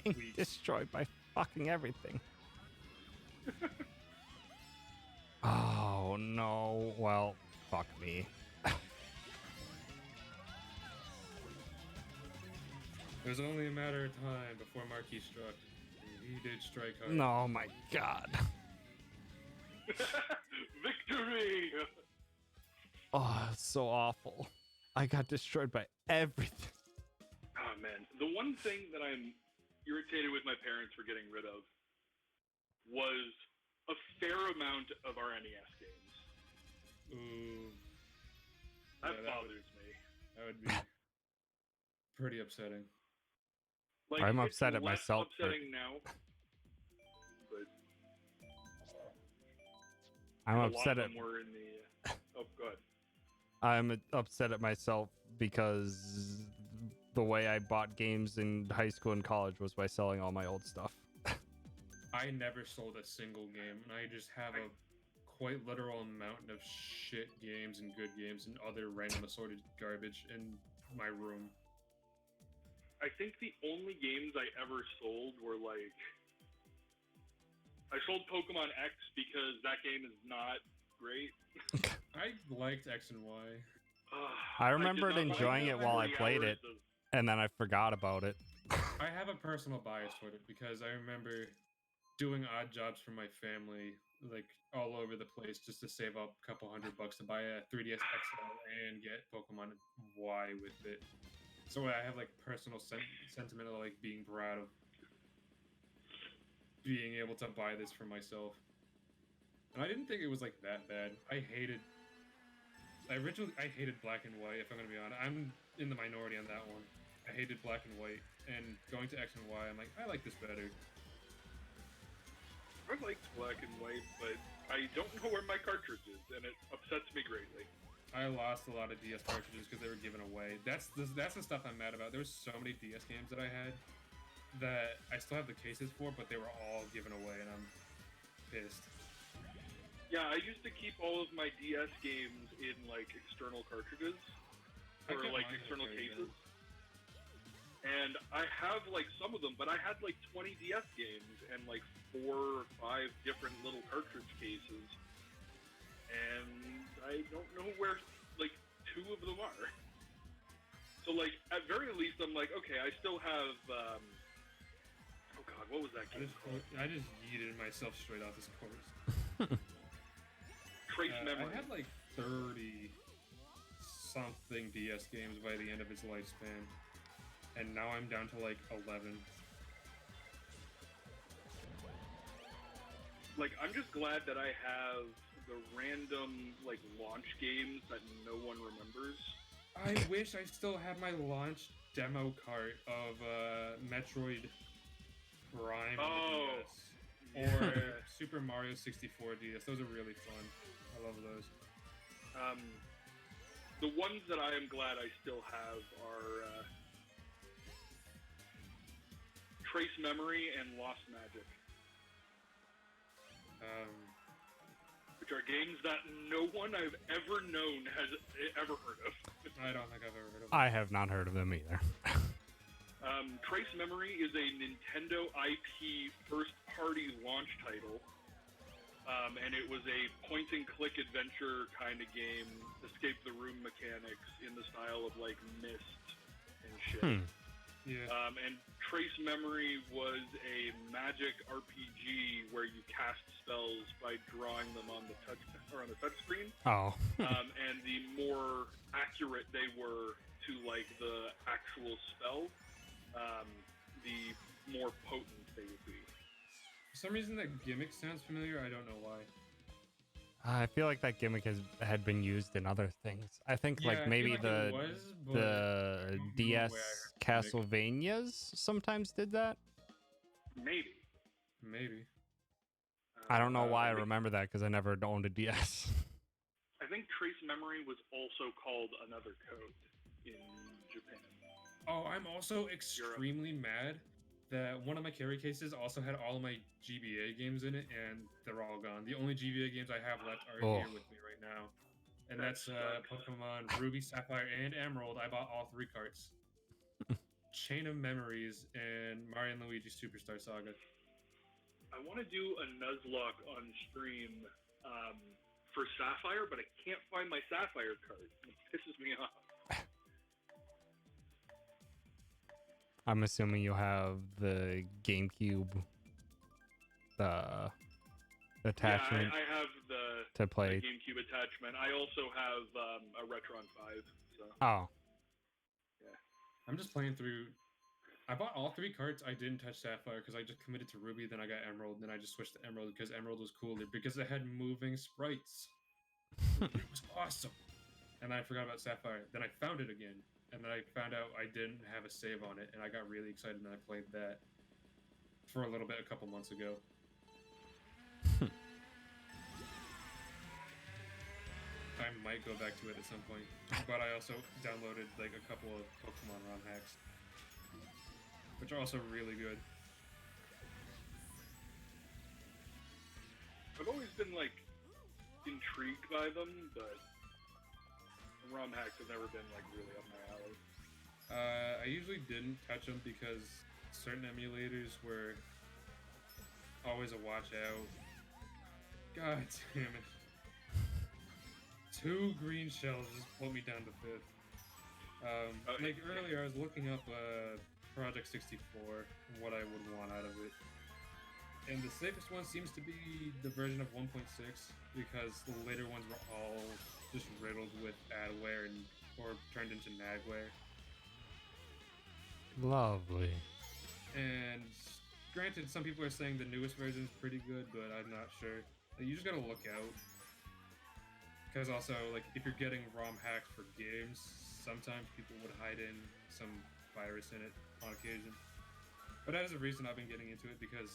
[SPEAKER 1] getting
[SPEAKER 2] Weak.
[SPEAKER 1] destroyed by fucking everything. Oh no. Well, fuck me.
[SPEAKER 2] It was only a matter of time before Marky struck. And he did strike hard.
[SPEAKER 1] No, oh my god.
[SPEAKER 6] Victory!
[SPEAKER 1] Oh, it's so awful. I got destroyed by everything.
[SPEAKER 6] Oh man, the one thing that I'm irritated with my parents for getting rid of was a fair amount of our NES games.
[SPEAKER 2] Ooh,
[SPEAKER 6] That
[SPEAKER 2] Yeah, that
[SPEAKER 6] bothers me.
[SPEAKER 2] that would be pretty upsetting.
[SPEAKER 6] Like,
[SPEAKER 1] I'm
[SPEAKER 6] it's
[SPEAKER 1] upset at
[SPEAKER 6] less
[SPEAKER 1] myself for-
[SPEAKER 6] upsetting now, but
[SPEAKER 1] I'm
[SPEAKER 6] a lot
[SPEAKER 1] upset
[SPEAKER 6] of
[SPEAKER 1] at
[SPEAKER 6] them were in the. Oh, good.
[SPEAKER 1] I'm upset at myself because the way I bought games in high school and college was by selling all my old stuff.
[SPEAKER 2] I never sold a single game, and I just have a quite literal mountain of shit games and good games and other random assorted garbage in my room.
[SPEAKER 6] I think the only games I ever sold were like. I sold Pokemon X because that game is not great.
[SPEAKER 2] I liked X and Y.
[SPEAKER 1] I remembered
[SPEAKER 6] did not
[SPEAKER 1] enjoying
[SPEAKER 6] buy
[SPEAKER 1] it while I
[SPEAKER 6] 40
[SPEAKER 1] played
[SPEAKER 6] hours
[SPEAKER 1] it.
[SPEAKER 6] of-
[SPEAKER 1] And then I forgot about it.
[SPEAKER 2] I have a personal bias toward it because I remember doing odd jobs for my family, like all over the place, just to save up a couple $100 to buy a 3DS XL and get Pokemon Y with it. So I have like personal sentiment of like being proud of being able to buy this for myself. And I didn't think it was like that bad. I hated Black and White, if I'm gonna be honest. I'm in the minority on that one. I hated Black and White, and going to X and Y, I'm like, I like this better.
[SPEAKER 6] I liked Black and White, but I don't know where my cartridge is, and it upsets me greatly.
[SPEAKER 2] I lost a lot of DS cartridges because they were given away. That's the stuff I'm mad about. There was so many DS games that I had that I still have the cases for, but they were all given away, and I'm pissed.
[SPEAKER 6] Yeah, I used to keep all of my DS games in like external cartridges
[SPEAKER 2] I
[SPEAKER 6] or
[SPEAKER 2] kept
[SPEAKER 6] like
[SPEAKER 2] mine in
[SPEAKER 6] external
[SPEAKER 2] cartridges.
[SPEAKER 6] cases. And I have like some of them, but I had like 20 DS games and like 4 or 5 different little cartridge cases. And I don't know where like 2 of them are. So like at very least I'm like, okay, I still have oh god, what was that game called?
[SPEAKER 2] I just yeeted myself straight off this course.
[SPEAKER 6] Trace
[SPEAKER 2] I
[SPEAKER 6] Memory.
[SPEAKER 2] had like 30 something DS games by the end of its lifespan, and now I'm down to like 11.
[SPEAKER 6] Like, I'm just glad that I have the random, like, launch games that no one remembers.
[SPEAKER 2] I wish I still had my launch demo cart of Metroid Prime on the DS. Or Super Mario 64 DS. Those are really fun. I love those.
[SPEAKER 6] The ones that I am glad I still have are Trace Memory and Lost Magic. Which are games that no one I've ever known has ever heard of.
[SPEAKER 2] I don't think I've ever heard of them.
[SPEAKER 1] I have not heard of them either.
[SPEAKER 6] Trace Memory is a Nintendo IP first-party launch title, and it was a point-and-click adventure kind of game, escape the room mechanics in the style of like Myst and shit.
[SPEAKER 2] Yeah.
[SPEAKER 6] And Trace Memory was a magic RPG where you cast spells by drawing them on the touch screen.
[SPEAKER 1] Oh.
[SPEAKER 6] And the more accurate they were to like the actual spell, the more potent they would be.
[SPEAKER 2] For some reason, that gimmick sounds familiar. I don't know why.
[SPEAKER 1] I feel like that gimmick had been used in other things. I think
[SPEAKER 2] Yeah, I
[SPEAKER 1] like
[SPEAKER 2] feel
[SPEAKER 1] maybe
[SPEAKER 2] like it was, but
[SPEAKER 1] the
[SPEAKER 2] I don't know
[SPEAKER 1] DS
[SPEAKER 2] where.
[SPEAKER 1] Castlevanias sometimes did that.
[SPEAKER 6] Maybe.
[SPEAKER 1] I don't know why I remember that because I never owned a DS.
[SPEAKER 6] I think Trace Memory was also called Another Code in Japan.
[SPEAKER 2] Oh, I'm also extremely mad that one of my carry cases also had all of my GBA games in it, and they're all gone. The only GBA games I have left are here with me right now. And that's Pokemon Ruby, Sapphire, and Emerald. I bought all 3 carts. Chain of Memories and Mario and Luigi Superstar Saga.
[SPEAKER 6] I want to do a Nuzlocke on stream for Sapphire, but I can't find my Sapphire card. It pisses me off.
[SPEAKER 1] I'm assuming you have the GameCube attachment
[SPEAKER 6] Yeah, I have
[SPEAKER 1] to play.
[SPEAKER 6] the GameCube attachment. I also have a Retron 5. So.
[SPEAKER 1] Oh.
[SPEAKER 2] I'm just playing through. I bought all 3 carts. I didn't touch Sapphire because I just committed to Ruby. Then I got Emerald. Then I just switched to Emerald because Emerald was cooler because it had moving sprites. It was awesome. And then I forgot about Sapphire. Then I found it again. And then I found out I didn't have a save on it. And I got really excited and I played that for a little bit a couple months ago. I might go back to it at some point. But I also downloaded like a couple of Pokemon ROM hacks, which are also really good.
[SPEAKER 6] I've always been like intrigued by them, but ROM hacks have never been like really up my alley.
[SPEAKER 2] I usually didn't touch them because certain emulators were always a watch out. God damn it. 2 green shells just put me down to 5th. Like earlier, I was looking up Project 64 and what I would want out of it. And the safest one seems to be the version of 1.6 because the later ones were all just riddled with adware or turned into nagware.
[SPEAKER 1] Lovely.
[SPEAKER 2] And granted, some people are saying the newest version is pretty good, but I'm not sure. You just gotta look out. Because also, like, if you're getting ROM hacks for games, sometimes people would hide in some virus in it on occasion. But as a reason, I've been getting into it because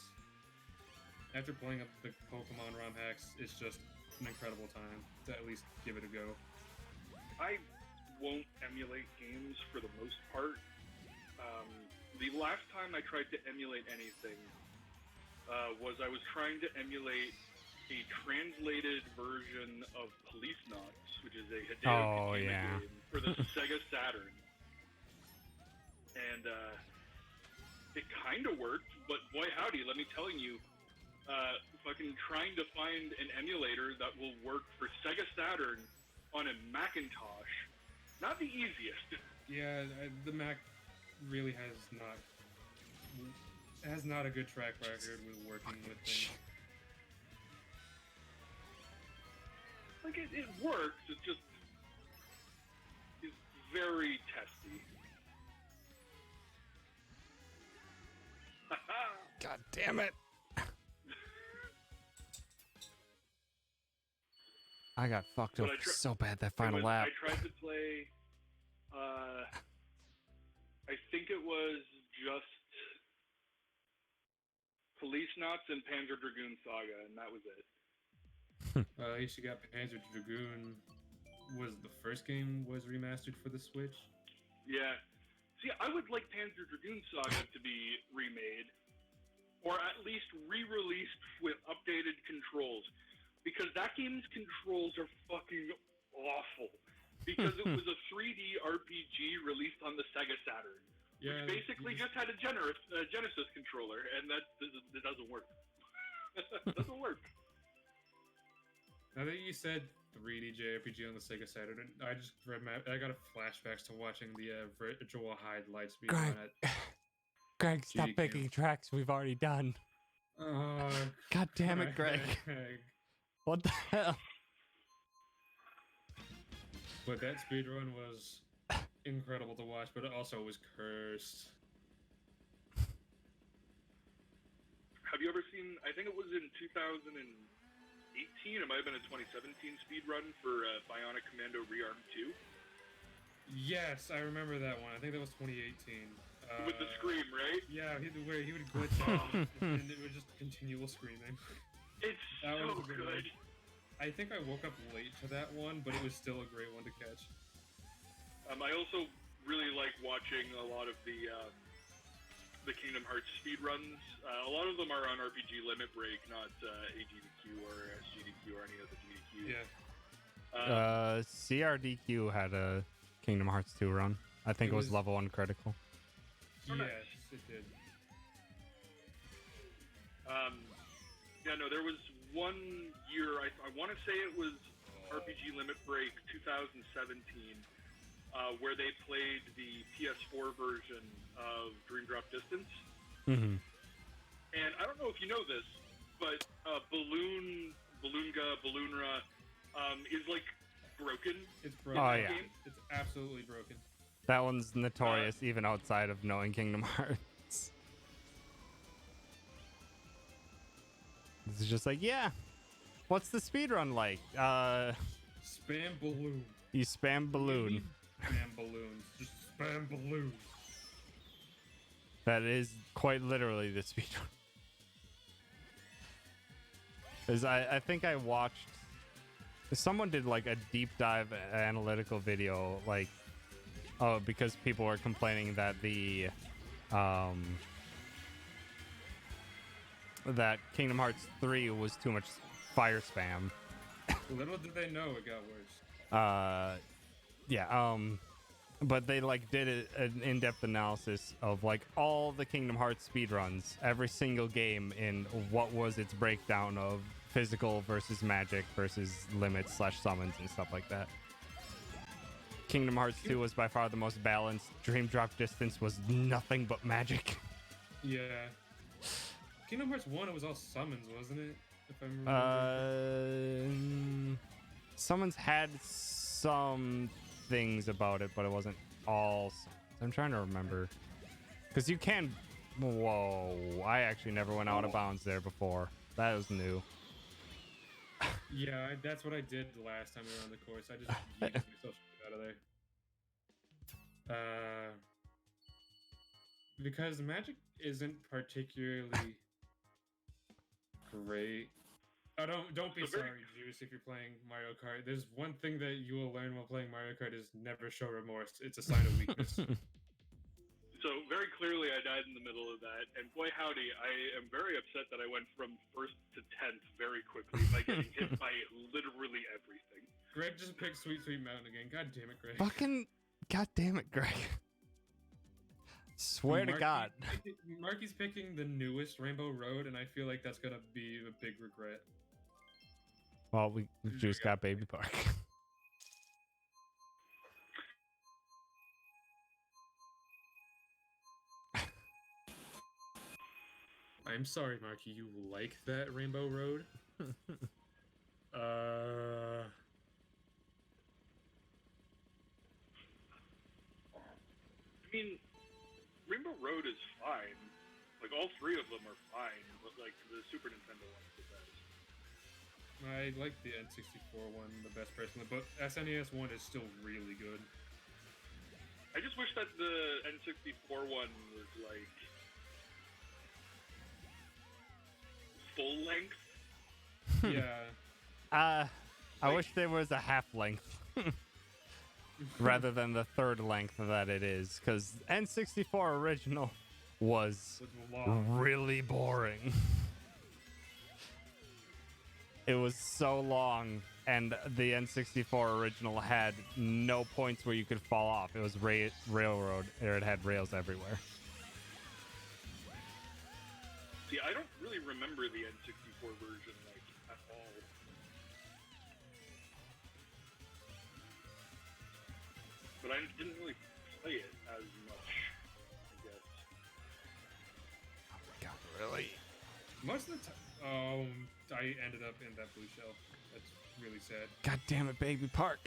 [SPEAKER 2] after playing up the Pokemon ROM hacks, it's just an incredible time to at least give it a go.
[SPEAKER 6] I won't emulate games for the most part. The last time I tried to emulate anything was I was trying to emulate a translated version of Policenauts, which is a Hideo Kojima game for the Sega Saturn. And it kind of worked, but boy howdy, let me tell you, fucking trying to find an emulator that will work for Sega Saturn on a Macintosh, not the easiest.
[SPEAKER 2] Yeah, the Mac really has not a good track record with working with things.
[SPEAKER 6] Like, it works, it's just, it's very testy.
[SPEAKER 1] God damn it. I got fucked
[SPEAKER 6] But
[SPEAKER 1] up
[SPEAKER 6] I
[SPEAKER 1] so bad that final lap.
[SPEAKER 6] I tried to play. I think it was just Police Knots and Panzer Dragoon Saga, and that was it.
[SPEAKER 2] At least you got Panzer Dragoon. Was the first game was remastered for the Switch?
[SPEAKER 6] Yeah. See, I would like Panzer Dragoon Saga to be remade, or at least re-released with updated controls, because that game's controls are fucking awful. Because it was a 3D RPG released on the Sega Saturn,
[SPEAKER 2] Yeah,
[SPEAKER 6] which basically just had a Genesis controller, and that doesn't work. Doesn't work.
[SPEAKER 2] Now that you said 3D JRPG on the Sega Saturn, I just I got flashbacks to watching the virtual hide lightspeed
[SPEAKER 1] Greg,
[SPEAKER 2] run at.
[SPEAKER 1] Greg, stop
[SPEAKER 2] GDQ.
[SPEAKER 1] picking tracks we've already done. God damn it, Greg. What the hell?
[SPEAKER 2] But that speedrun was incredible to watch, but it also was cursed.
[SPEAKER 6] Have you ever seen? I think it was in 2018. It might have been a 2017 speedrun for Bionic Commando Rearm 2.
[SPEAKER 2] Yes, I remember that one. I think that was 2018.
[SPEAKER 6] With the scream, right?
[SPEAKER 2] Yeah, where he would glitch out, and it was just continual screaming.
[SPEAKER 6] It's
[SPEAKER 2] That
[SPEAKER 6] so
[SPEAKER 2] was a good
[SPEAKER 6] good.
[SPEAKER 2] one. I think I woke up late to that one, but it was still a great one to catch.
[SPEAKER 6] I also really like watching a lot of the Kingdom Hearts speedruns. A lot of them are on RPG Limit Break, not AGDQ or SGDQ or any of the GDQs.
[SPEAKER 2] Yeah.
[SPEAKER 1] CRDQ had a Kingdom Hearts 2 run. I think
[SPEAKER 2] It
[SPEAKER 1] it was
[SPEAKER 2] was-
[SPEAKER 1] level 1 critical.
[SPEAKER 6] Oh, nice.
[SPEAKER 2] Yes, it did.
[SPEAKER 6] Yeah, no, there was one year, I want to say it was RPG Limit Break 2017, where they played the PS4 version of Dream Drop Distance.
[SPEAKER 1] Mm-hmm.
[SPEAKER 6] And I don't know if you know this, but Balloonra is like broken.
[SPEAKER 2] It's broken.
[SPEAKER 1] Oh, yeah.
[SPEAKER 2] It's absolutely broken.
[SPEAKER 1] That one's notorious even outside of knowing Kingdom Hearts. It's just like, yeah, what's the speedrun like?
[SPEAKER 2] Spam balloon.
[SPEAKER 1] You spam balloon.
[SPEAKER 2] Spam balloons. Just spam balloons.
[SPEAKER 1] That is quite literally the speedrun. Because I think I watched... Someone did like a deep dive analytical video, like, oh, because people were complaining that the... that Kingdom Hearts 3 was too much fire spam.
[SPEAKER 2] Little did they know it got worse.
[SPEAKER 1] But they like did an in-depth analysis of like all the Kingdom Hearts speedruns, every single game, in what was its breakdown of physical versus magic versus limits / summons and stuff like that. Kingdom Hearts 2 was by far the most balanced. Dream Drop Distance was nothing but magic.
[SPEAKER 2] Yeah. Kingdom Hearts 1, it was all summons, wasn't it? If I remember.
[SPEAKER 1] Summons had some things about it, but it wasn't all summons. I'm trying to remember. Because you can... Whoa. I actually never went out of bounds there before. That was new.
[SPEAKER 2] Yeah, that's what I did the last time we were on the course. I just yeeted myself out of there. Because magic isn't particularly great. Oh, don't be sorry, Juice, if you're playing Mario Kart. There's one thing that you will learn while playing Mario Kart is never show remorse. It's a sign of weakness.
[SPEAKER 6] So very clearly I died in the middle of that, and boy howdy, I am very upset that I went from 1st to 10th very quickly by getting hit by literally everything.
[SPEAKER 2] Greg just picked Sweet Sweet Mountain again. God damn it, Greg.
[SPEAKER 1] Fucking... God damn it, Greg. Swear to God.
[SPEAKER 2] Marky's picking the newest Rainbow Road, and I feel like that's gonna be a big regret.
[SPEAKER 1] Well, we just got Baby Park.
[SPEAKER 2] I'm sorry, Marky. You like that Rainbow Road? I
[SPEAKER 6] mean, Rainbow Road is fine. Like, all three of them are fine, but, like, the Super Nintendo one's the best.
[SPEAKER 2] I like the N64 one the best personally, but SNES one is still really good.
[SPEAKER 6] I just wish that the N64 one was like full length.
[SPEAKER 2] Yeah.
[SPEAKER 1] I wish there was a half length rather than the third length that it is, because N64 original was
[SPEAKER 2] With long.
[SPEAKER 1] really boring. It was so long, and the N64 original had no points where you could fall off. It was railroad, or it had rails everywhere.
[SPEAKER 6] See, I don't really remember the N64 version like at all. But I didn't really play it as much, I guess.
[SPEAKER 1] Oh my god, really?
[SPEAKER 2] Most of the time, I ended up in that blue shell. That's really sad.
[SPEAKER 1] God damn it, baby park.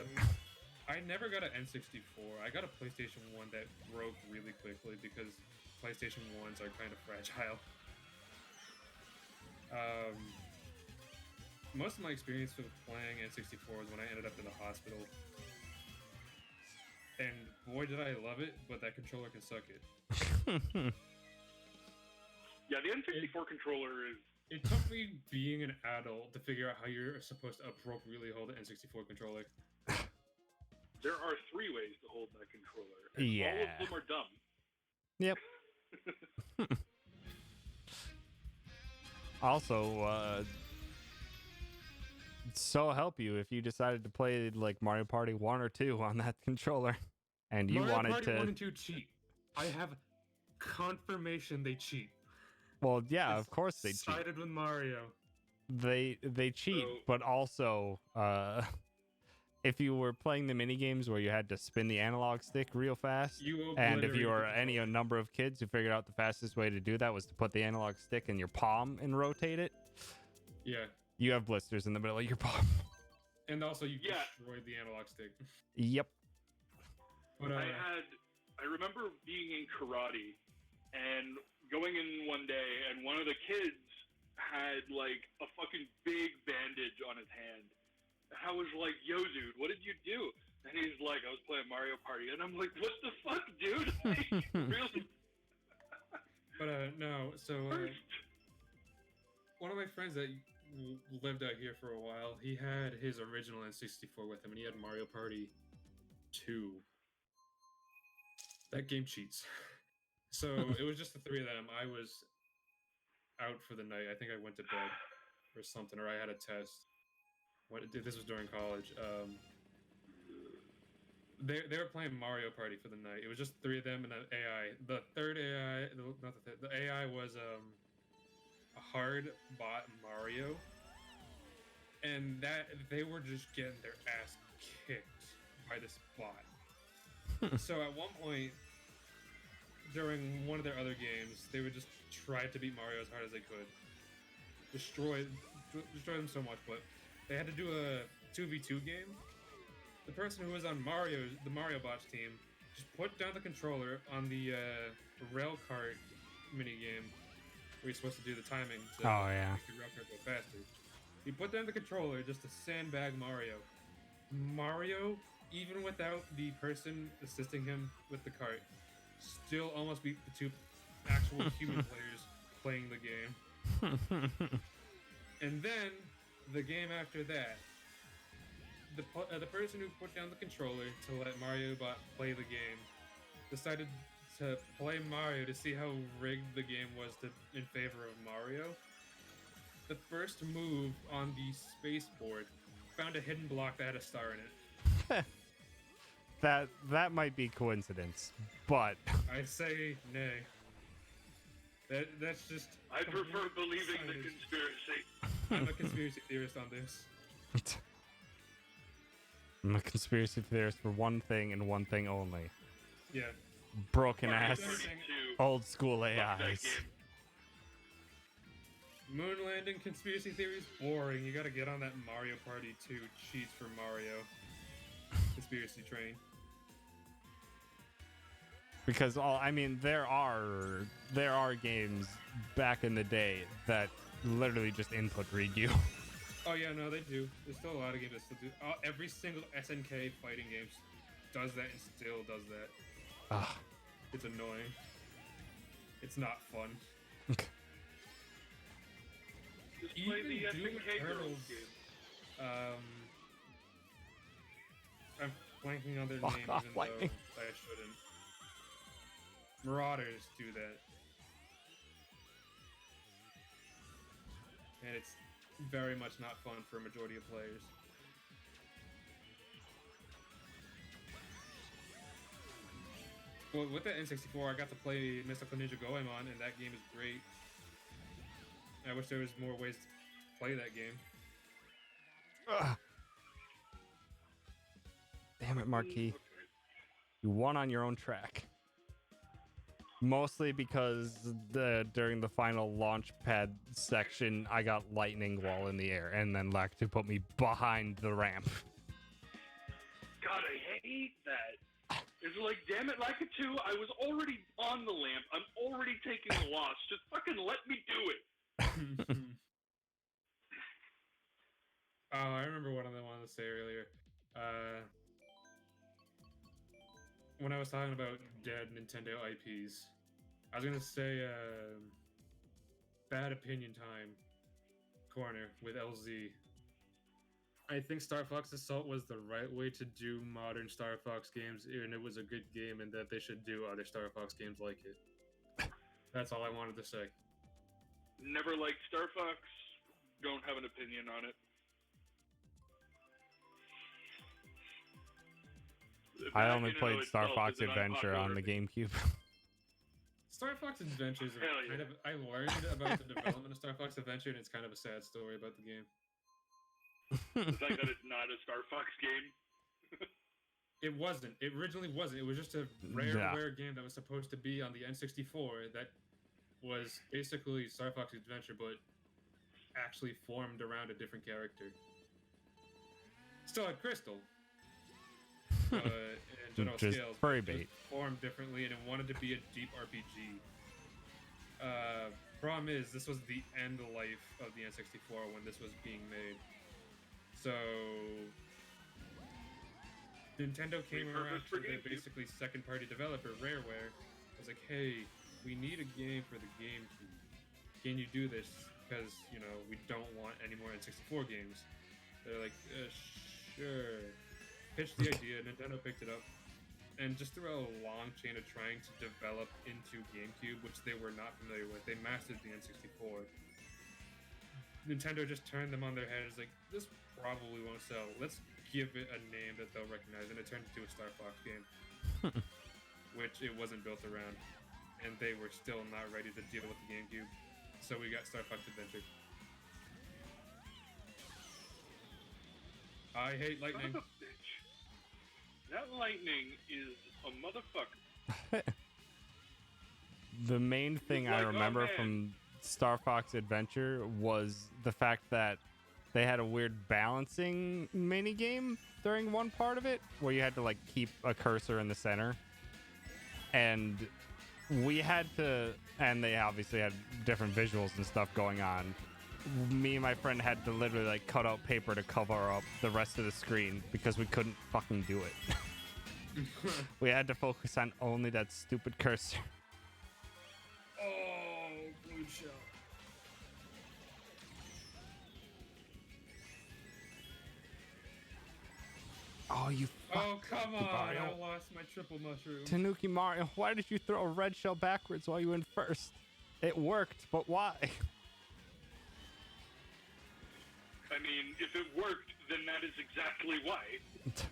[SPEAKER 2] I never got an N64. I got a PlayStation 1 that broke really quickly because PlayStation 1s are kind of fragile. Most of my experience with playing N64 was when I ended up in the hospital. And boy, did I love it, but that controller can suck it.
[SPEAKER 6] Yeah, the N64 controller is.
[SPEAKER 2] It took me being an adult to figure out how you're supposed to appropriately hold an N64 controller.
[SPEAKER 6] There are 3 ways to hold that controller, and all
[SPEAKER 1] Yeah.
[SPEAKER 6] of them are dumb.
[SPEAKER 1] Yep. Also, so help you if you decided to play like Mario Party 1 or 2 on that controller, and you
[SPEAKER 2] Mario
[SPEAKER 1] wanted
[SPEAKER 2] Party
[SPEAKER 1] to.
[SPEAKER 2] 1 and 2 cheat. I have confirmation they cheat.
[SPEAKER 1] Well, yeah,
[SPEAKER 2] It's
[SPEAKER 1] of course they cheat.
[SPEAKER 2] sided with Mario.
[SPEAKER 1] They cheat,
[SPEAKER 6] So-
[SPEAKER 1] but also, if you were playing the mini games where you had to spin the analog stick real fast,
[SPEAKER 2] You
[SPEAKER 1] and if
[SPEAKER 2] obliterated
[SPEAKER 1] you were
[SPEAKER 2] the
[SPEAKER 1] any
[SPEAKER 2] controller.
[SPEAKER 1] number of kids who figured out the fastest way to do that was to put the analog stick in your palm and rotate it,
[SPEAKER 2] Yeah.
[SPEAKER 1] you have blisters in the middle of your palm.
[SPEAKER 2] And also, you
[SPEAKER 6] Yeah.
[SPEAKER 2] destroyed the analog stick.
[SPEAKER 1] Yep.
[SPEAKER 2] But
[SPEAKER 6] I remember being in karate and going in one day, and one of the kids had like a fucking big bandage on his hand. And I was like, "Yo, dude, what did you do?" And he's like, "I was playing Mario Party," and I'm like, "What the fuck, dude? Like, really?"
[SPEAKER 2] But no, so
[SPEAKER 6] First.
[SPEAKER 2] one of my friends that lived out here for a while, he had his original N64 with him, and he had Mario Party 2. That game cheats. So it was just the 3 of them. I was out for the night. I think I went to bed or something, or I had a test. This was during college. They were playing Mario Party for the night. It was just 3 of them and an AI. The third AI, not the third, the AI was a hard bot Mario, and that they were just getting their ass kicked by this bot. So at one point during one of their other games, they would just try to beat Mario as hard as they could, destroy them so much, but they had to do a 2v2 game. The person who was on the Mario Bots team, just put down the controller on the rail kart mini game where you're supposed to do the timing to
[SPEAKER 1] Oh, yeah.
[SPEAKER 2] make your rail kart go faster. He put down the controller just to sandbag Mario. Mario, even without the person assisting him with the cart, still almost beat the 2 actual human players playing the game. And then the game after that, the person who put down the controller to let Mario Bot play the game decided to play Mario to see how rigged the game was in favor of Mario. The first move on the space-board found a hidden block that had a star in it.
[SPEAKER 1] That might be coincidence, but
[SPEAKER 2] I say nay. That's just.
[SPEAKER 6] I prefer
[SPEAKER 2] complete
[SPEAKER 6] believing the
[SPEAKER 2] science.
[SPEAKER 6] conspiracy.
[SPEAKER 2] I'm a conspiracy theorist on this.
[SPEAKER 1] I'm a conspiracy theorist for one thing and one thing only:
[SPEAKER 2] Yeah.
[SPEAKER 1] broken
[SPEAKER 6] Mario
[SPEAKER 1] ass,
[SPEAKER 6] Party 2.
[SPEAKER 1] old school
[SPEAKER 6] Fuck that
[SPEAKER 1] AIs.
[SPEAKER 6] game.
[SPEAKER 2] Moon landing conspiracy theories boring. You gotta get on that Mario Party 2 cheats for Mario conspiracy train.
[SPEAKER 1] Because there are games back in the day that literally just input read you.
[SPEAKER 2] Oh yeah, no, they do. There's still a lot of games that still do. Every single SNK fighting game does that and still does that.
[SPEAKER 1] Ah.
[SPEAKER 2] It's annoying. It's not fun.
[SPEAKER 6] Just play
[SPEAKER 2] Even
[SPEAKER 6] the
[SPEAKER 2] Doom
[SPEAKER 6] SNK Girls
[SPEAKER 2] Eternals.
[SPEAKER 6] game.
[SPEAKER 2] I'm blanking on their
[SPEAKER 1] Fuck
[SPEAKER 2] name,
[SPEAKER 1] off,
[SPEAKER 2] even
[SPEAKER 1] Lightning.
[SPEAKER 2] though I shouldn't. Marauders do that. And it's very much not fun for a majority of players. Well, with the N64, I got to play Mystical Ninja Goemon, and that game is great. I wish there was more ways to play that game.
[SPEAKER 1] Ugh. Damn it, Marquis. You won on your own track. Mostly because during the final launch pad section, I got lightning while in the air, and then Lactu put me behind the ramp.
[SPEAKER 6] God, I hate that. It's like, damn it, Lakitu, I was already on the lamp. I'm already taking the loss. Just fucking let me do it.
[SPEAKER 2] Oh, I remember what I wanted to say earlier. When I was talking about dead Nintendo IPs, I was gonna say Bad Opinion Time corner with LZ. I think Star Fox Assault was the right way to do modern Star Fox games, and it was a good game, and that they should do other Star Fox games like it. That's all I wanted to say.
[SPEAKER 6] Never liked Star Fox. Don't have an opinion on it.
[SPEAKER 1] I only
[SPEAKER 6] Imagine
[SPEAKER 1] played
[SPEAKER 6] it
[SPEAKER 1] Star
[SPEAKER 6] itself
[SPEAKER 1] Fox
[SPEAKER 6] is an
[SPEAKER 1] Adventure on the
[SPEAKER 6] unpopular
[SPEAKER 1] GameCube.
[SPEAKER 2] Star Fox Adventures are
[SPEAKER 6] Hell yeah.
[SPEAKER 2] kind of. I learned about the development of Star Fox Adventure, and it's kind of a sad story about the game.
[SPEAKER 6] The fact that it's not a Star Fox game.
[SPEAKER 2] It wasn't. It originally wasn't. It was just a rare,
[SPEAKER 1] Yeah.
[SPEAKER 2] rare game that was supposed to be on the N64 that was basically Star Fox Adventure, but actually formed around a different character. Still had Crystal. And general
[SPEAKER 1] Just
[SPEAKER 2] scales,
[SPEAKER 1] furry
[SPEAKER 2] but
[SPEAKER 1] bait.
[SPEAKER 2] formed differently, and it wanted to be a deep RPG. Problem is, this was the end life of the N64 when this was being made. So Nintendo came around
[SPEAKER 6] Repurposed for
[SPEAKER 2] to their
[SPEAKER 6] GameCube.
[SPEAKER 2] basically second-party developer, Rareware. Was like, hey, we need a game for the GameCube. Can you do this? Because, you know, we don't want any more N64 games. They're like, sure. Pitched the idea, Nintendo picked it up, and just through a long chain of trying to develop into GameCube, which they were not familiar with, they mastered the N64. Nintendo just turned them on their head. It's like, this probably won't sell. Let's give it a name that they'll recognize, and it turned into a Star Fox game, which it wasn't built around, and they were still not ready to deal with the GameCube. So we got Star Fox Adventure. I hate
[SPEAKER 6] Son
[SPEAKER 2] lightning.
[SPEAKER 6] of a bitch. That lightning is a motherfucker.
[SPEAKER 1] The main thing I
[SPEAKER 6] Like, oh,
[SPEAKER 1] remember
[SPEAKER 6] man.
[SPEAKER 1] from Star Fox Adventure was the fact that they had a weird balancing mini game during one part of it where you had to like keep a cursor in the center, and we had to, and they obviously had different visuals and stuff going on. Me and my friend had to literally like cut out paper to cover up the rest of the screen because we couldn't fucking do it. We had to focus on only that stupid cursor.
[SPEAKER 2] Oh, blue shell.
[SPEAKER 1] Oh, you
[SPEAKER 2] Oh, come on.
[SPEAKER 1] Mario.
[SPEAKER 2] I lost my triple mushroom.
[SPEAKER 1] Tanuki Mario, why did you throw a red shell backwards while you went first? It worked, but why?
[SPEAKER 6] I mean, if it worked, then that is exactly why.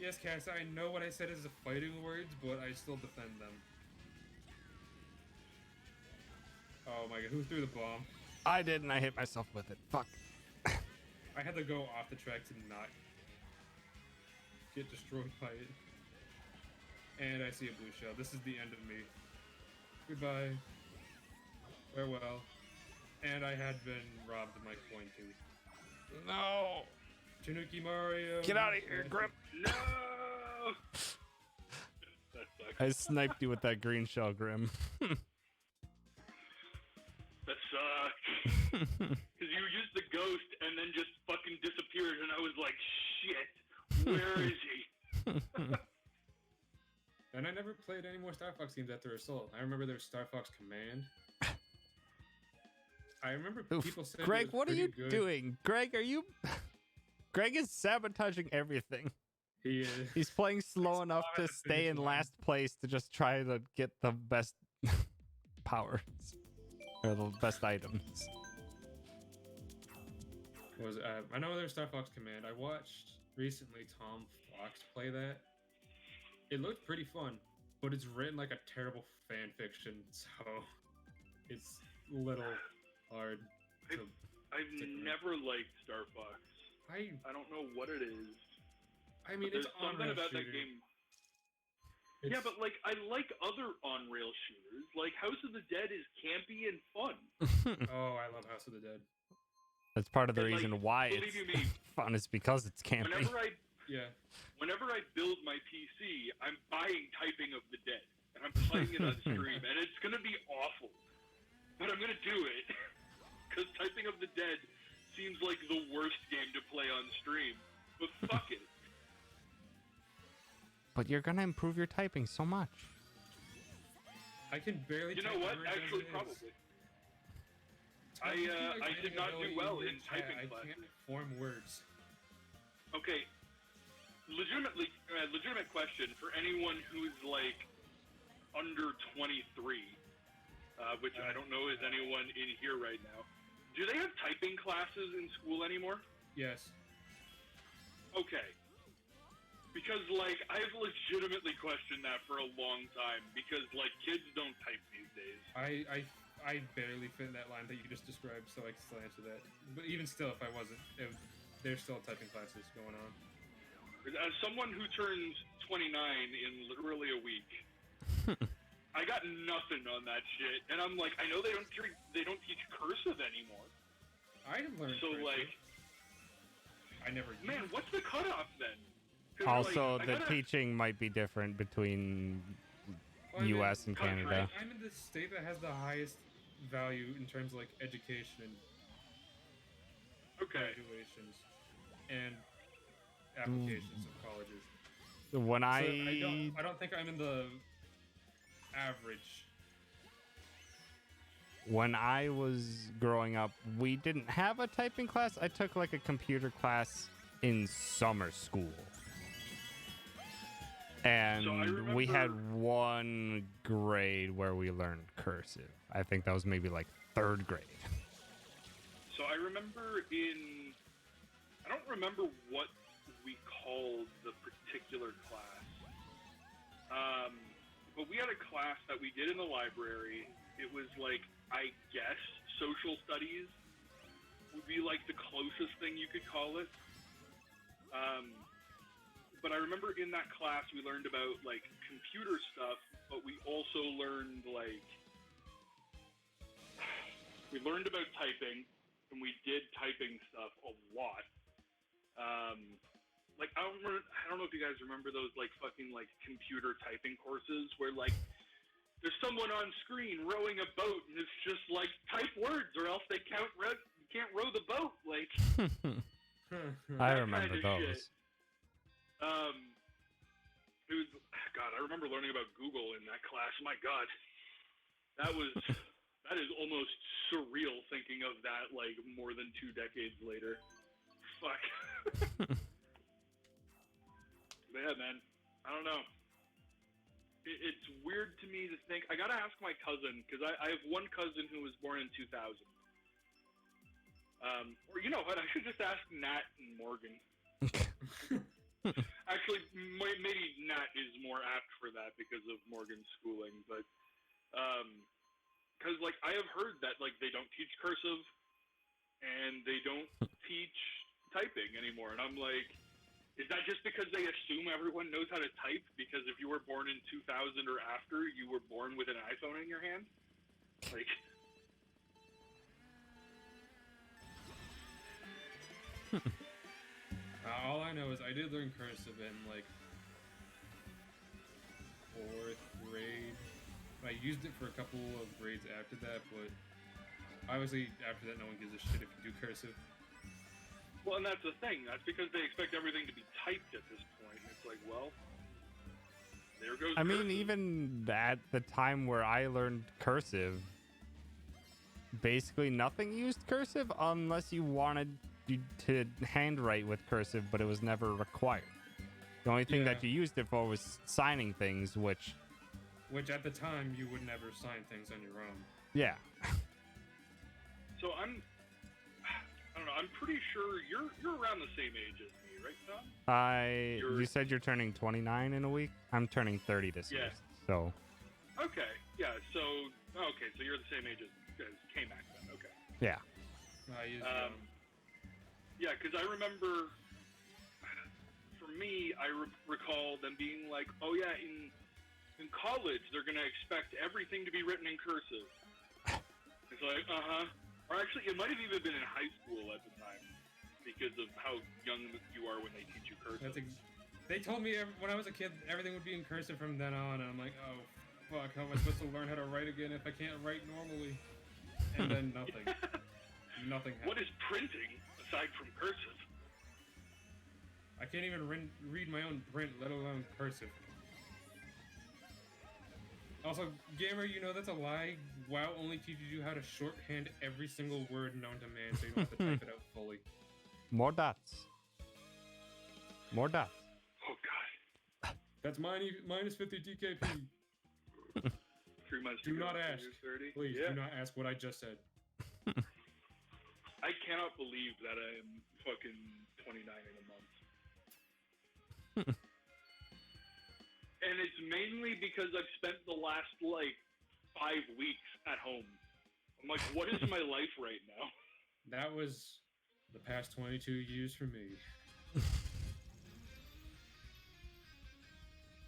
[SPEAKER 2] Yes, Cass, I know what I said is the fighting words, but I still defend them. Oh my god, who threw the bomb?
[SPEAKER 1] I did, and I hit myself with it. Fuck.
[SPEAKER 2] I had to go off the track to not get destroyed by it. And I see a blue shell. This is the end of me. Goodbye. Farewell. And I had been robbed of my coin too.
[SPEAKER 1] No.
[SPEAKER 2] Tanuki Mario.
[SPEAKER 1] Get out of here, Grim.
[SPEAKER 6] No! That sucks.
[SPEAKER 1] I sniped you with that green shell, Grim.
[SPEAKER 6] That sucks. Because you used the ghost and then just fucking disappeared I was like, shit, where is he?
[SPEAKER 2] And I never played any more Star Fox games after Assault. I remember there was Star Fox Command. I remember
[SPEAKER 1] Oof.
[SPEAKER 2] people saying
[SPEAKER 1] Greg,
[SPEAKER 2] it was
[SPEAKER 1] what are
[SPEAKER 2] pretty
[SPEAKER 1] you
[SPEAKER 2] good.
[SPEAKER 1] doing? Greg, are you... Greg is sabotaging everything.
[SPEAKER 2] He is.
[SPEAKER 1] He's playing slow enough
[SPEAKER 2] saw
[SPEAKER 1] to
[SPEAKER 2] it at the
[SPEAKER 1] stay in
[SPEAKER 2] finish line.
[SPEAKER 1] last place to just try to get the best powers. Or the best items.
[SPEAKER 2] I know there's Star Fox Command. I watched recently Tom Fox play that. It looked pretty fun, but it's written like a terrible fan fiction, so it's a little hard to
[SPEAKER 6] I've
[SPEAKER 2] stick with.
[SPEAKER 6] never liked Star Fox.
[SPEAKER 2] I
[SPEAKER 6] don't know what it is.
[SPEAKER 2] mean,
[SPEAKER 6] There's
[SPEAKER 2] it's
[SPEAKER 6] something
[SPEAKER 2] on-rail
[SPEAKER 6] about that
[SPEAKER 2] shooter.
[SPEAKER 6] game.
[SPEAKER 2] It's-
[SPEAKER 6] Yeah, but like I like other on-rail shooters. Like House of the Dead is campy and fun.
[SPEAKER 2] Oh, I love House of the Dead.
[SPEAKER 1] That's part of the
[SPEAKER 6] And, like,
[SPEAKER 1] reason why
[SPEAKER 6] believe
[SPEAKER 1] it's
[SPEAKER 6] you me,
[SPEAKER 1] fun is because it's camping.
[SPEAKER 2] Yeah.
[SPEAKER 6] Whenever I build my PC, I'm buying Typing of the Dead, and I'm playing it on stream, and it's gonna be awful, but I'm gonna do it because Typing of the Dead seems like the worst game to play on stream. But fuck it.
[SPEAKER 1] But you're gonna improve your typing so much.
[SPEAKER 2] I can barely
[SPEAKER 6] You know
[SPEAKER 2] type
[SPEAKER 6] what?
[SPEAKER 2] words as
[SPEAKER 6] Actually,
[SPEAKER 2] it is.
[SPEAKER 6] probably.
[SPEAKER 2] You can,
[SPEAKER 6] I
[SPEAKER 2] like,
[SPEAKER 6] did not do
[SPEAKER 2] manually
[SPEAKER 6] well
[SPEAKER 2] read
[SPEAKER 6] in
[SPEAKER 2] chat.
[SPEAKER 6] typing
[SPEAKER 2] I
[SPEAKER 6] classes.
[SPEAKER 2] can't form words.
[SPEAKER 6] Okay. Legitimate question for anyone who's like under 23, which I don't know is anyone in here right now. Do they have typing classes in school anymore?
[SPEAKER 2] Yes.
[SPEAKER 6] Okay. Because like I've legitimately questioned that for a long time because like kids don't type these days.
[SPEAKER 2] I barely fit in that line that you just described, so I can still answer that. But even still, if I wasn't, there's still typing classes going on.
[SPEAKER 6] As someone who turns 29 in literally a week, I got nothing on that shit, and I'm like, I know they don't teach cursive anymore.
[SPEAKER 2] I learned
[SPEAKER 6] So
[SPEAKER 2] cursive.
[SPEAKER 6] like,
[SPEAKER 2] I never.
[SPEAKER 6] man, what's the cutoff then? 'Cause,
[SPEAKER 1] Also,
[SPEAKER 6] like, I
[SPEAKER 1] the
[SPEAKER 6] gotta-
[SPEAKER 1] teaching might be different between
[SPEAKER 2] Well, I'm in
[SPEAKER 1] U.S. and
[SPEAKER 6] country.
[SPEAKER 1] Canada.
[SPEAKER 2] I'm in the state that has the highest value in terms of like education and
[SPEAKER 6] Okay.
[SPEAKER 2] graduations and applications of colleges.
[SPEAKER 1] When
[SPEAKER 2] So
[SPEAKER 1] I
[SPEAKER 2] I don't think I'm in the average.
[SPEAKER 1] when I was growing up, we didn't have a typing class. I took like a computer class in summer school. And
[SPEAKER 6] So I
[SPEAKER 1] we had
[SPEAKER 6] remember-
[SPEAKER 1] one grade where we learned cursive. I think that was maybe like third grade.
[SPEAKER 6] So I remember I don't remember what we called the particular class. But we had a class that we did in the library. It was like, I guess, social studies would be like the closest thing you could call it. But I remember in that class we learned about like computer stuff, but we also learned we learned about typing, and we did typing stuff a lot. Like I don't know if you guys remember those like fucking like computer typing courses where like there's someone on screen rowing a boat and it's just like type words or else they can't row the boat. Like
[SPEAKER 1] I
[SPEAKER 6] That
[SPEAKER 1] remember
[SPEAKER 6] kind of
[SPEAKER 1] those.
[SPEAKER 6] shit. It was God. I remember learning about Google in that class. My God, that is almost surreal thinking of that like more than 2 decades later. Fuck. But yeah, man. I don't know. It's weird to me to think. I gotta ask my cousin because I have one cousin who was born in 2000. Or you know what? I should just ask Nat and Morgan. Actually, maybe Nat is more apt for that because of Morgan's schooling, but because like I have heard that like they don't teach cursive and they don't teach typing anymore, and I'm like, is that just because they assume everyone knows how to type? Because if you were born in 2000 or after, you were born with an iPhone in your hand, like.
[SPEAKER 2] All I know is I did learn cursive in like 4th grade. I used it for a couple of grades after that, but obviously after that, no one gives a shit if you do cursive.
[SPEAKER 6] Well, and that's the thing. That's because they expect everything to be typed at this point. It's like, well, there goes.
[SPEAKER 1] I mean,
[SPEAKER 6] cursive.
[SPEAKER 1] even at the time where I learned cursive, basically nothing used cursive unless you wanted to handwrite with cursive, but it was never required. The only thing that
[SPEAKER 2] Yeah.
[SPEAKER 1] you used it for was signing things, which,
[SPEAKER 2] Which at the time you would never sign things on your own.
[SPEAKER 1] yeah.
[SPEAKER 6] So I don't know. I'm pretty sure you're around the same age as me, right, Tom?
[SPEAKER 1] You said you're turning 29 in a week? I'm turning 30 this year.
[SPEAKER 6] Yeah.
[SPEAKER 1] So,
[SPEAKER 6] Okay. Yeah. So you're the same age as K-Mac then. Okay.
[SPEAKER 1] yeah.
[SPEAKER 2] He is
[SPEAKER 6] Yeah, because I remember, for me, I recall them being like, "Oh yeah, in college they're gonna expect everything to be written in cursive." It's like, or actually, it might have even been in high school at the time, because of how young you are when they teach you cursive.
[SPEAKER 2] They told me when I was a kid everything would be in cursive from then on, and I'm like, oh fuck, how am I supposed to learn how to write again if I can't write normally? And then nothing. Nothing happened.
[SPEAKER 6] What is printing aside from cursive?
[SPEAKER 2] I can't even read my own print, let alone cursive. Also, gamer, you know that's a lie. WoW only teaches you how to shorthand every single word known to man, so you don't have to type it out fully.
[SPEAKER 1] More dots. More dots.
[SPEAKER 6] Oh god.
[SPEAKER 2] That's minus 50 DKP.
[SPEAKER 6] 3 months.
[SPEAKER 2] Do
[SPEAKER 6] to go
[SPEAKER 2] not
[SPEAKER 6] until
[SPEAKER 2] ask.
[SPEAKER 6] you're 30.
[SPEAKER 2] Please
[SPEAKER 6] Yeah.
[SPEAKER 2] do not ask what I just said.
[SPEAKER 6] I cannot believe that I am fucking 29 in a month. And it's mainly because I've spent the last, 5 weeks at home. I'm like, what is my life right now?
[SPEAKER 2] That was the past 22 years for me.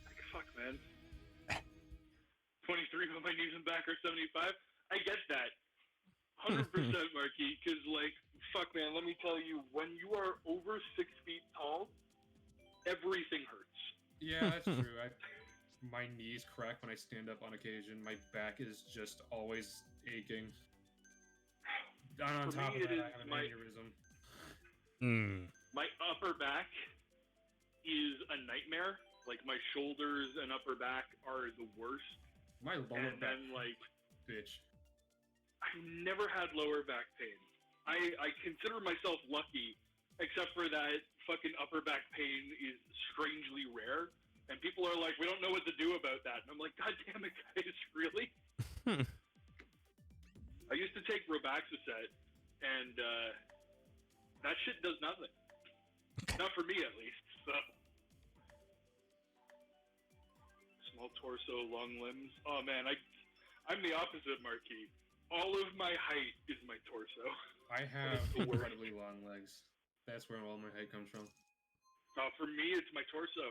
[SPEAKER 6] Like, fuck, man. 23, but my knees and back are 75. I get that. 100%, Marquis, because, fuck, man, let me tell you, when you are over 6 feet tall, everything hurts.
[SPEAKER 2] Yeah, that's true. My knees crack when I stand up on occasion. My back is just always aching. And on
[SPEAKER 6] For
[SPEAKER 2] top
[SPEAKER 6] me,
[SPEAKER 2] of
[SPEAKER 6] it
[SPEAKER 2] that, I
[SPEAKER 6] is
[SPEAKER 2] have an
[SPEAKER 6] my-
[SPEAKER 2] aneurysm.
[SPEAKER 6] My upper back is a nightmare. Like, my shoulders and upper back are the worst.
[SPEAKER 2] My lower
[SPEAKER 6] And
[SPEAKER 2] back,
[SPEAKER 6] then,
[SPEAKER 2] bitch.
[SPEAKER 6] I've never had lower back pain. I consider myself lucky, except for that fucking upper back pain is strangely rare. And people are like, we don't know what to do about that. And I'm like, God damn it, guys, really? I used to take Robaxacet, and that shit does nothing. Not for me, at least. So. Small torso, long limbs. Oh man, I'm the opposite, Marquis. All of my height is my torso.
[SPEAKER 2] I have
[SPEAKER 6] the worst.
[SPEAKER 2] incredibly long legs. That's where all my height comes from.
[SPEAKER 6] For me, it's my torso.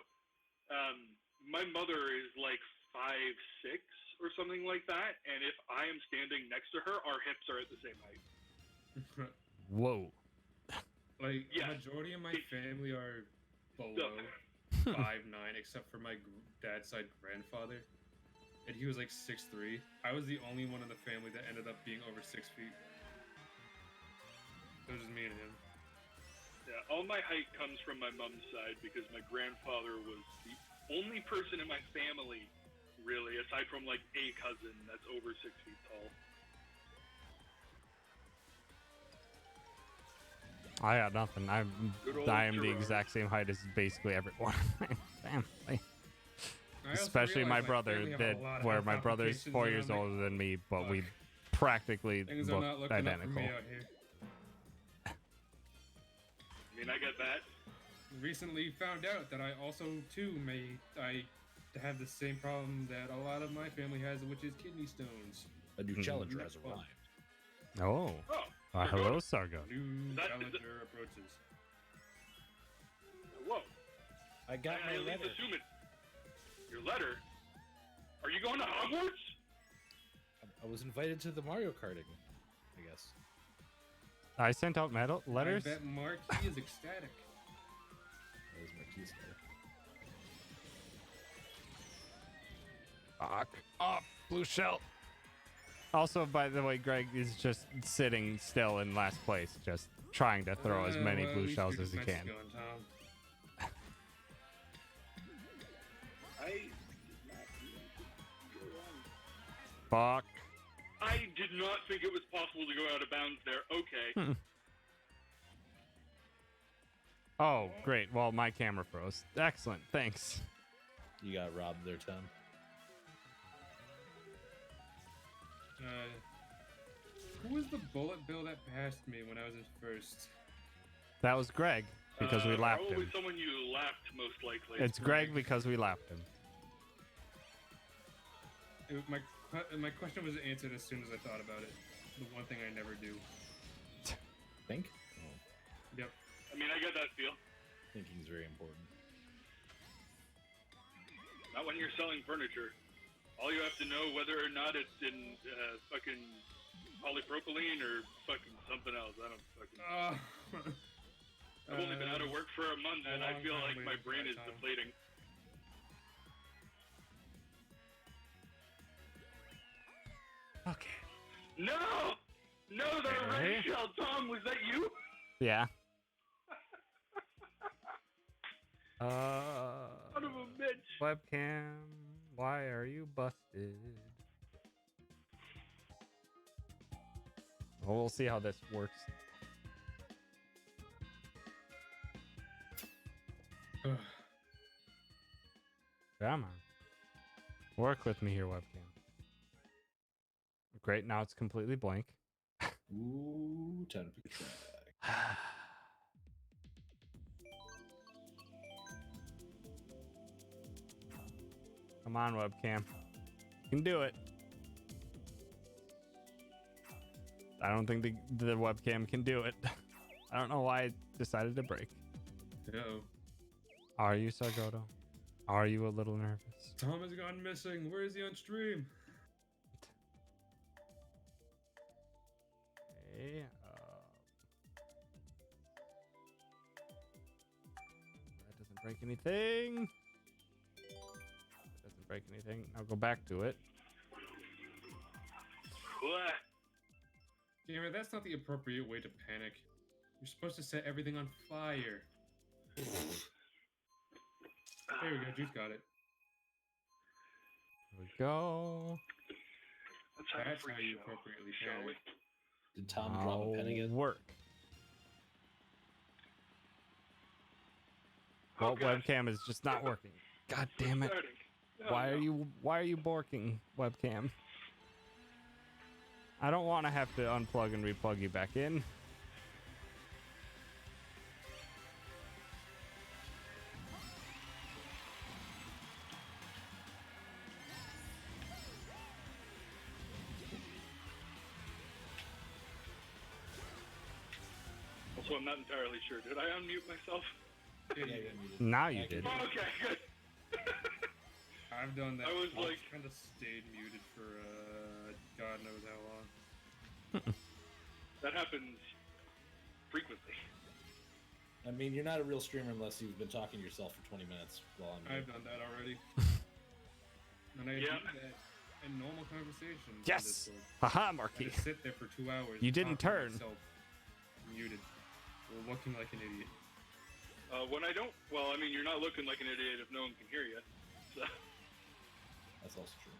[SPEAKER 6] My mother is 5'6" or something like that, and if I am standing next to her, our hips are at the same height.
[SPEAKER 1] Whoa.
[SPEAKER 6] Yeah.
[SPEAKER 2] The majority of my family are below
[SPEAKER 6] No.
[SPEAKER 2] 5'9", except for my dad's side grandfather. And he was 6'3". I was the only one in the family that ended up being over 6 feet. It was just me and him.
[SPEAKER 6] Yeah, all my height comes from my mom's side because my grandfather was the only person in my family, really, aside from a cousin that's over 6 feet tall.
[SPEAKER 1] I got nothing.
[SPEAKER 6] Good old
[SPEAKER 1] I am the
[SPEAKER 6] Gerard.
[SPEAKER 1] exact same height as basically everyone. Family.
[SPEAKER 2] I also
[SPEAKER 1] Especially my
[SPEAKER 2] realized
[SPEAKER 1] brother,
[SPEAKER 2] family have a lot of
[SPEAKER 1] where
[SPEAKER 2] health
[SPEAKER 1] my brother's
[SPEAKER 2] complications,
[SPEAKER 1] 4
[SPEAKER 2] and
[SPEAKER 1] years
[SPEAKER 2] I'm like,
[SPEAKER 1] older than me, but
[SPEAKER 2] fuck.
[SPEAKER 1] we practically
[SPEAKER 2] Things are
[SPEAKER 1] look
[SPEAKER 2] not looking up for
[SPEAKER 1] identical.
[SPEAKER 2] me out here.
[SPEAKER 6] I mean, I get that.
[SPEAKER 2] Recently found out that I also too I have the same problem that a lot of my family has, which is kidney stones.
[SPEAKER 7] A new
[SPEAKER 1] Mhm.
[SPEAKER 7] challenger has
[SPEAKER 2] Fun.
[SPEAKER 7] arrived.
[SPEAKER 1] Oh.
[SPEAKER 6] Oh,
[SPEAKER 1] Hello, Sargo.
[SPEAKER 2] New
[SPEAKER 6] That-
[SPEAKER 2] challenger approaches.
[SPEAKER 6] whoa.
[SPEAKER 7] I got
[SPEAKER 6] I
[SPEAKER 7] my
[SPEAKER 6] at least
[SPEAKER 7] letter.
[SPEAKER 6] assume it. Your letter? Are you going to Hogwarts?
[SPEAKER 7] I was invited to the Mario Karting, I guess.
[SPEAKER 1] I sent out letters.
[SPEAKER 2] I bet Marquis is ecstatic.
[SPEAKER 7] That was Marquis' letter.
[SPEAKER 1] Fuck off, blue shell. Also, by the way, Greg is just sitting still in last place, just trying to throw as many
[SPEAKER 2] Well, at
[SPEAKER 1] blue
[SPEAKER 2] least
[SPEAKER 1] shells
[SPEAKER 2] your
[SPEAKER 1] as he
[SPEAKER 2] defense is
[SPEAKER 1] can.
[SPEAKER 2] going, Tom.
[SPEAKER 6] I did not even go wrong.
[SPEAKER 1] Fuck.
[SPEAKER 6] I did not think it was possible to go out of bounds there. Okay.
[SPEAKER 1] Oh, great. Well, my camera froze. Excellent. Thanks.
[SPEAKER 7] You got robbed there, Tom.
[SPEAKER 2] Who was the bullet bill that passed me when I was in first?
[SPEAKER 1] That was Greg because we lapped
[SPEAKER 6] Probably
[SPEAKER 1] him.
[SPEAKER 6] someone you lapped, most likely.
[SPEAKER 1] It's Greg because we lapped him.
[SPEAKER 2] My question was answered as soon as I thought about it. The one thing I never do.
[SPEAKER 7] Think?
[SPEAKER 2] Yep.
[SPEAKER 6] I mean, I get that feel.
[SPEAKER 7] Thinking is very important.
[SPEAKER 6] Not when you're selling furniture. All you have to know whether or not it's in fucking polypropylene or fucking something else. I don't fucking. I've only been out of work for a month, and I feel like my brain is depleting.
[SPEAKER 1] Okay.
[SPEAKER 6] No! No, the red shell, Tom, was that you?
[SPEAKER 1] Yeah.
[SPEAKER 6] Son of a bitch.
[SPEAKER 1] Webcam, why are you busted? Well, we'll see how this works. Come on. Work with me here, webcam. Great, now it's completely blank.
[SPEAKER 7] Ooh, time to pick a track.
[SPEAKER 1] Come on, webcam. You can do it. I don't think the webcam can do it. I don't know why it decided to break.
[SPEAKER 2] Uh-oh.
[SPEAKER 1] Are you, Sargoto? Are you a little nervous?
[SPEAKER 2] Tom has gone missing. Where is he on stream?
[SPEAKER 1] Okay, that doesn't break anything. That doesn't break anything. I'll go back to it.
[SPEAKER 6] What?
[SPEAKER 2] Gamer, that's not the appropriate way to panic. You're supposed to set everything on fire. There we go, Juice got it.
[SPEAKER 1] Here we go.
[SPEAKER 6] Let's have a
[SPEAKER 2] That's
[SPEAKER 6] freak
[SPEAKER 2] how you
[SPEAKER 6] show,
[SPEAKER 2] appropriately
[SPEAKER 6] shall we?
[SPEAKER 2] panic.
[SPEAKER 7] Did Tom drop a pen again?
[SPEAKER 1] Work. Well,
[SPEAKER 6] Okay.
[SPEAKER 1] webcam is just not working. God damn it!
[SPEAKER 6] Starting. Oh,
[SPEAKER 1] Why are
[SPEAKER 6] no.
[SPEAKER 1] you borking, webcam? I don't want to have to unplug and replug you back in.
[SPEAKER 6] Also, I'm not entirely sure. Did I unmute myself?
[SPEAKER 7] Yeah, you muted.
[SPEAKER 1] Now you
[SPEAKER 7] Yeah,
[SPEAKER 1] did.
[SPEAKER 6] Oh, okay, good.
[SPEAKER 2] I've done that.
[SPEAKER 6] I was like-
[SPEAKER 2] kind of stayed muted for God knows how long.
[SPEAKER 6] That happens frequently.
[SPEAKER 7] I mean, you're not a real streamer unless you've been talking to yourself for 20 minutes while I'm here.
[SPEAKER 2] I've done that already. And I
[SPEAKER 6] Yeah.
[SPEAKER 2] do that in normal conversations. on
[SPEAKER 1] Yes!
[SPEAKER 2] Discord.
[SPEAKER 1] Haha,
[SPEAKER 2] I
[SPEAKER 1] Marky.
[SPEAKER 2] just sit there for 2 hours.
[SPEAKER 1] You didn't
[SPEAKER 2] talking to
[SPEAKER 1] turn.
[SPEAKER 2] myself, muted. Or looking like an idiot.
[SPEAKER 6] When I don't, well, I mean, you're not looking like an idiot if no one can hear you. So.
[SPEAKER 7] That's also true.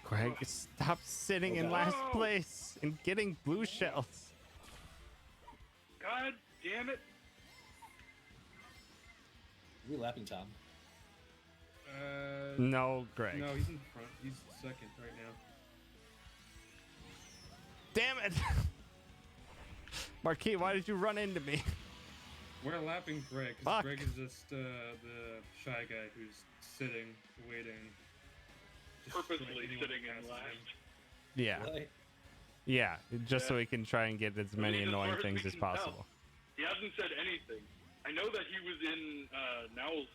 [SPEAKER 1] Greg, stop sitting in last place and getting blue shells.
[SPEAKER 6] God damn it.
[SPEAKER 7] Are we lapping Tom?
[SPEAKER 1] No, Greg.
[SPEAKER 2] No, he's in front. He's second right now.
[SPEAKER 1] Damn it! Marquis, why did you run into me?
[SPEAKER 2] We're lapping Greg,
[SPEAKER 1] Fuck.
[SPEAKER 2] because Greg is just the shy guy who's sitting, waiting. just
[SPEAKER 6] Purposely
[SPEAKER 2] like anyone
[SPEAKER 6] sitting
[SPEAKER 2] that
[SPEAKER 6] in
[SPEAKER 2] passes
[SPEAKER 6] last.
[SPEAKER 2] him.
[SPEAKER 1] Yeah,
[SPEAKER 7] Really?
[SPEAKER 1] yeah, just so
[SPEAKER 6] Yeah.
[SPEAKER 1] he can try and get as many
[SPEAKER 6] As far
[SPEAKER 1] annoying
[SPEAKER 6] as
[SPEAKER 1] things
[SPEAKER 6] we
[SPEAKER 1] as
[SPEAKER 6] can tell.
[SPEAKER 1] possible.
[SPEAKER 6] He hasn't said anything. I know that he was in Nowell's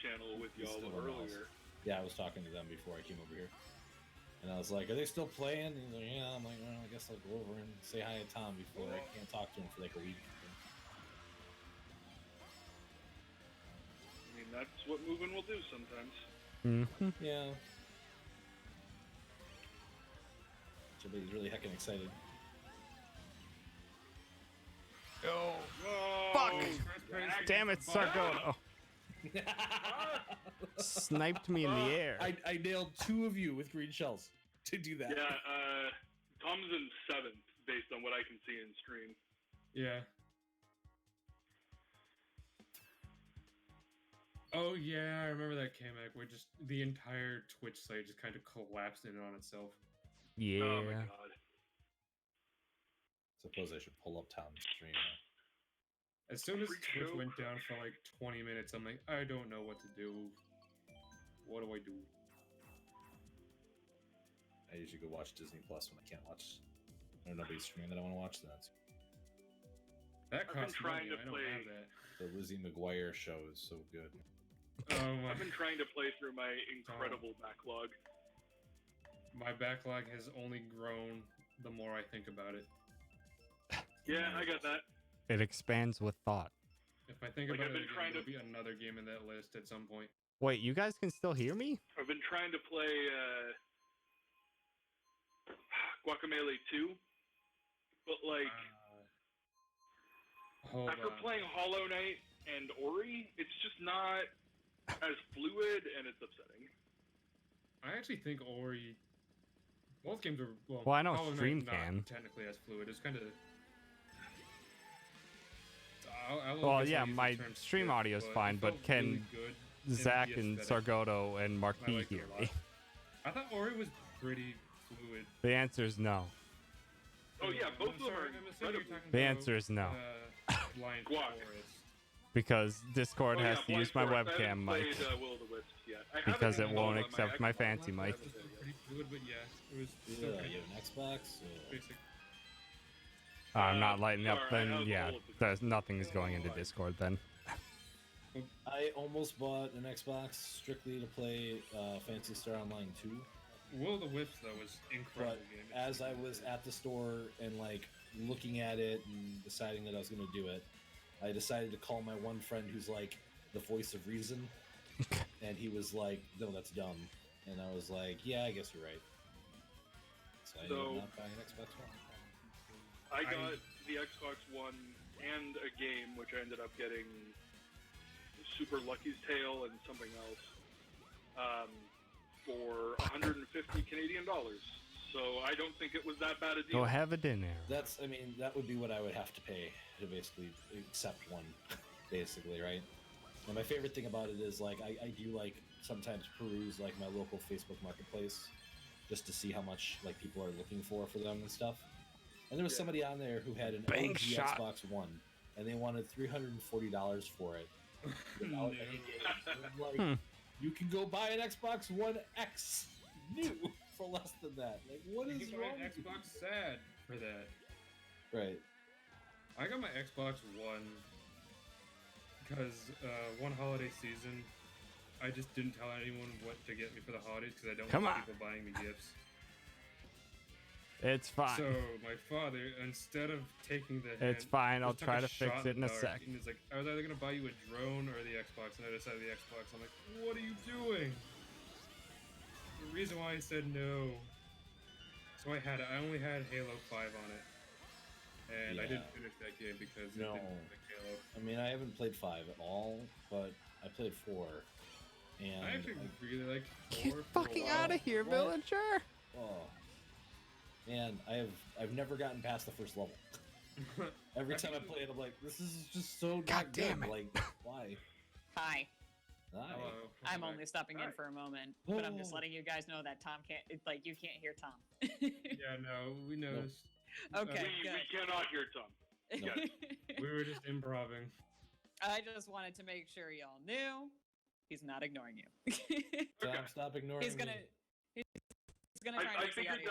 [SPEAKER 6] channel with
[SPEAKER 7] He's
[SPEAKER 6] y'all
[SPEAKER 7] still in Nowell's.
[SPEAKER 6] earlier.
[SPEAKER 7] Yeah, I was talking to them before I came over here. And I was like, are they still playing? And he's like, yeah. I'm like, well, I guess I'll go over and say hi to Tom before I can't talk to him for like a week.
[SPEAKER 6] I mean, that's what moving will do sometimes.
[SPEAKER 1] Mm-hmm.
[SPEAKER 7] Yeah. Everybody's really heckin' excited.
[SPEAKER 1] Oh,
[SPEAKER 6] Whoa,
[SPEAKER 1] fuck!
[SPEAKER 6] Zach.
[SPEAKER 1] Damn it, Sargoto! Sniped me in the air.
[SPEAKER 7] I nailed 2 of you with green shells to do that.
[SPEAKER 6] Yeah, Tom's in 7th based on what I can see in stream.
[SPEAKER 2] Yeah. Oh yeah, I remember that Kamek where just the entire Twitch site just kind of collapsed in on itself.
[SPEAKER 1] Yeah.
[SPEAKER 6] Oh my god.
[SPEAKER 7] Suppose I should pull up Tom's stream.
[SPEAKER 2] As soon as
[SPEAKER 6] Freak
[SPEAKER 2] Twitch
[SPEAKER 6] show.
[SPEAKER 2] went down for like 20 minutes, I'm like, I don't know what to do. What do I do?
[SPEAKER 7] I usually go watch Disney Plus when I can't watch. Or nobody's streaming that I want to watch. That's
[SPEAKER 2] That
[SPEAKER 6] I've been
[SPEAKER 2] costs
[SPEAKER 6] trying
[SPEAKER 2] money.
[SPEAKER 6] to
[SPEAKER 2] I don't
[SPEAKER 6] play-
[SPEAKER 2] have that.
[SPEAKER 7] the Lizzie McGuire show is so good.
[SPEAKER 2] Oh my!
[SPEAKER 6] I've been trying to play through my incredible backlog.
[SPEAKER 2] My backlog has only grown the more I think about it.
[SPEAKER 6] Yeah, I got that.
[SPEAKER 1] It expands with thought.
[SPEAKER 2] If I think
[SPEAKER 6] Like,
[SPEAKER 2] about
[SPEAKER 6] I've
[SPEAKER 2] it
[SPEAKER 6] been
[SPEAKER 2] again,
[SPEAKER 6] trying
[SPEAKER 2] there'll
[SPEAKER 6] to-
[SPEAKER 2] be another game in that list at some point.
[SPEAKER 1] Wait, you guys can still hear me?
[SPEAKER 6] I've been trying to play Guacamelee 2, but like
[SPEAKER 2] Hold
[SPEAKER 6] after
[SPEAKER 2] on.
[SPEAKER 6] playing Hollow Knight and Ori, it's just not as fluid and it's upsetting.
[SPEAKER 2] I actually think Ori. Both games are well.
[SPEAKER 1] Well, I know
[SPEAKER 2] Hollow Knight
[SPEAKER 1] Stream
[SPEAKER 2] not
[SPEAKER 1] can.
[SPEAKER 2] technically as fluid. It's kind of.
[SPEAKER 1] Well, yeah, my stream audio is fine, but can Zach and Sargoto and Marquis
[SPEAKER 2] liked it
[SPEAKER 1] hear
[SPEAKER 2] a lot.
[SPEAKER 1] me?
[SPEAKER 2] I thought Ori was pretty fluid.
[SPEAKER 1] The answer is no.
[SPEAKER 6] Oh yeah, both of them are
[SPEAKER 2] I'm assuming you're
[SPEAKER 6] incredible.
[SPEAKER 2] talking
[SPEAKER 1] The
[SPEAKER 2] about,
[SPEAKER 1] answer is no.
[SPEAKER 2] Blind
[SPEAKER 6] Guac.
[SPEAKER 2] Forest.
[SPEAKER 1] Because Discord
[SPEAKER 6] Oh,
[SPEAKER 1] has
[SPEAKER 6] yeah,
[SPEAKER 1] to use my
[SPEAKER 6] Blind Forest. I
[SPEAKER 1] webcam
[SPEAKER 6] haven't
[SPEAKER 1] mic.
[SPEAKER 6] played, Will of the Wisps yet. I
[SPEAKER 1] Because
[SPEAKER 6] haven't
[SPEAKER 1] it won't
[SPEAKER 6] installed on
[SPEAKER 1] accept my
[SPEAKER 6] Xbox
[SPEAKER 1] fancy
[SPEAKER 6] One,
[SPEAKER 1] mic.
[SPEAKER 6] but I haven't
[SPEAKER 2] Pretty fluid, but yeah, it was still
[SPEAKER 7] Yeah,
[SPEAKER 2] pretty
[SPEAKER 7] you have an Xbox?
[SPEAKER 2] basic.
[SPEAKER 1] I'm not lighting up,
[SPEAKER 6] sorry, I
[SPEAKER 1] then
[SPEAKER 6] have
[SPEAKER 1] yeah,
[SPEAKER 6] all of the-
[SPEAKER 1] there's nothing is going into Discord then.
[SPEAKER 7] I almost bought an Xbox strictly to play Phantasy Star Online 2.
[SPEAKER 2] Will of the Wisps though was incredible
[SPEAKER 7] But
[SPEAKER 2] game.
[SPEAKER 7] as I was at the store and like looking at it and deciding that I was going to do it, I decided to call my one friend who's like the voice of reason, and he was like, "No, that's dumb," and I was like, "Yeah, I guess you're right." So I ended up not buying an Xbox One.
[SPEAKER 6] I got the Xbox One and a game, which I ended up getting Super Lucky's Tale and something else for 150 Canadian dollars. So I don't think it was that bad a deal.
[SPEAKER 1] Go have a dinner.
[SPEAKER 7] I mean, that would be what I would have to pay to basically accept one, basically, right? And my favorite thing about it is, like, I do, like, sometimes peruse, like, my local Facebook Marketplace just to see how much, like, people are looking for them and stuff. And there was somebody on there who had an
[SPEAKER 1] Bank
[SPEAKER 7] OG
[SPEAKER 1] shot.
[SPEAKER 7] Xbox One, and they wanted $340 for it. Without any games. I'm like, you can go buy an Xbox One X new for less than that. Like, what
[SPEAKER 2] You
[SPEAKER 7] is
[SPEAKER 2] can buy
[SPEAKER 7] wrong
[SPEAKER 2] an
[SPEAKER 7] with you?
[SPEAKER 2] Xbox sad for that.
[SPEAKER 7] Right.
[SPEAKER 2] I got my Xbox One because one holiday season, I just didn't tell anyone what to get me for the holidays because I don't
[SPEAKER 1] Come
[SPEAKER 2] want
[SPEAKER 1] on.
[SPEAKER 2] people buying me gifts.
[SPEAKER 1] It's fine.
[SPEAKER 2] So my father, instead of taking the hint,
[SPEAKER 1] It's fine. I'll
[SPEAKER 2] just took
[SPEAKER 1] try
[SPEAKER 2] a
[SPEAKER 1] to fix
[SPEAKER 2] shot
[SPEAKER 1] it in a
[SPEAKER 2] the dark,
[SPEAKER 1] sec.
[SPEAKER 2] And he's like, I was either gonna buy you a drone or the Xbox, and I decided the Xbox. I'm like, what are you doing? The reason why I said no. So I only had Halo 5 on it, and I didn't
[SPEAKER 7] Yeah.
[SPEAKER 2] finish that game because
[SPEAKER 7] No.
[SPEAKER 2] it didn't like Halo.
[SPEAKER 7] I mean, I haven't played 5 at all, but I played 4. And
[SPEAKER 2] I actually really like 4
[SPEAKER 1] Get
[SPEAKER 2] for a
[SPEAKER 1] fucking
[SPEAKER 2] while.
[SPEAKER 1] out of here,
[SPEAKER 7] What?
[SPEAKER 1] villager!
[SPEAKER 7] oh, man, I've never gotten past the first level. Every time I play it, I'm like, this is just so
[SPEAKER 1] God
[SPEAKER 7] not
[SPEAKER 1] damn
[SPEAKER 7] good.
[SPEAKER 1] it.
[SPEAKER 7] Like, why?
[SPEAKER 4] Hi.
[SPEAKER 7] Hi.
[SPEAKER 2] Hello.
[SPEAKER 4] I'm
[SPEAKER 2] Back.
[SPEAKER 4] only stopping in
[SPEAKER 6] Hi.
[SPEAKER 4] for a moment, but I'm just
[SPEAKER 7] Oh.
[SPEAKER 4] letting you guys know that Tom can't. Like, you can't hear Tom.
[SPEAKER 2] Yeah, no, we noticed.
[SPEAKER 4] Okay,
[SPEAKER 6] we
[SPEAKER 4] good.
[SPEAKER 6] cannot hear Tom.
[SPEAKER 2] We were just improving.
[SPEAKER 4] I just wanted to make sure y'all knew he's not ignoring you.
[SPEAKER 7] Stop ignoring
[SPEAKER 4] he's gonna.
[SPEAKER 7] me.
[SPEAKER 4] He's gonna try and fix the audio.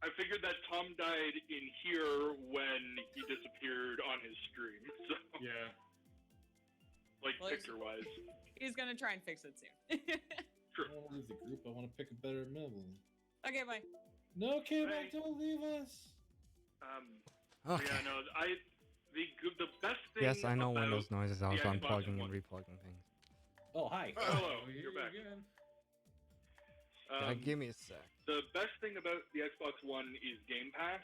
[SPEAKER 6] I figured that Tom died in here when he disappeared on his stream. So,
[SPEAKER 2] Yeah.
[SPEAKER 6] like
[SPEAKER 4] Well, he's-
[SPEAKER 6] picture-wise.
[SPEAKER 4] He's gonna try and fix it soon.
[SPEAKER 7] I don't want to leave the group. I want to pick a better level.
[SPEAKER 4] Okay, bye.
[SPEAKER 7] No, K-Mac,
[SPEAKER 6] Hey.
[SPEAKER 7] don't leave us.
[SPEAKER 1] Okay.
[SPEAKER 6] Yeah, no, the best thing.
[SPEAKER 1] Yes, I know
[SPEAKER 6] about
[SPEAKER 1] Windows noises. I was
[SPEAKER 6] the Xbox
[SPEAKER 1] unplugging and
[SPEAKER 6] One-
[SPEAKER 1] replugging things.
[SPEAKER 7] Oh, hi.
[SPEAKER 6] Hello,
[SPEAKER 2] Oh,
[SPEAKER 6] you're back.
[SPEAKER 2] again.
[SPEAKER 1] Give me a sec.
[SPEAKER 6] The best thing about the Xbox One is Game Pass.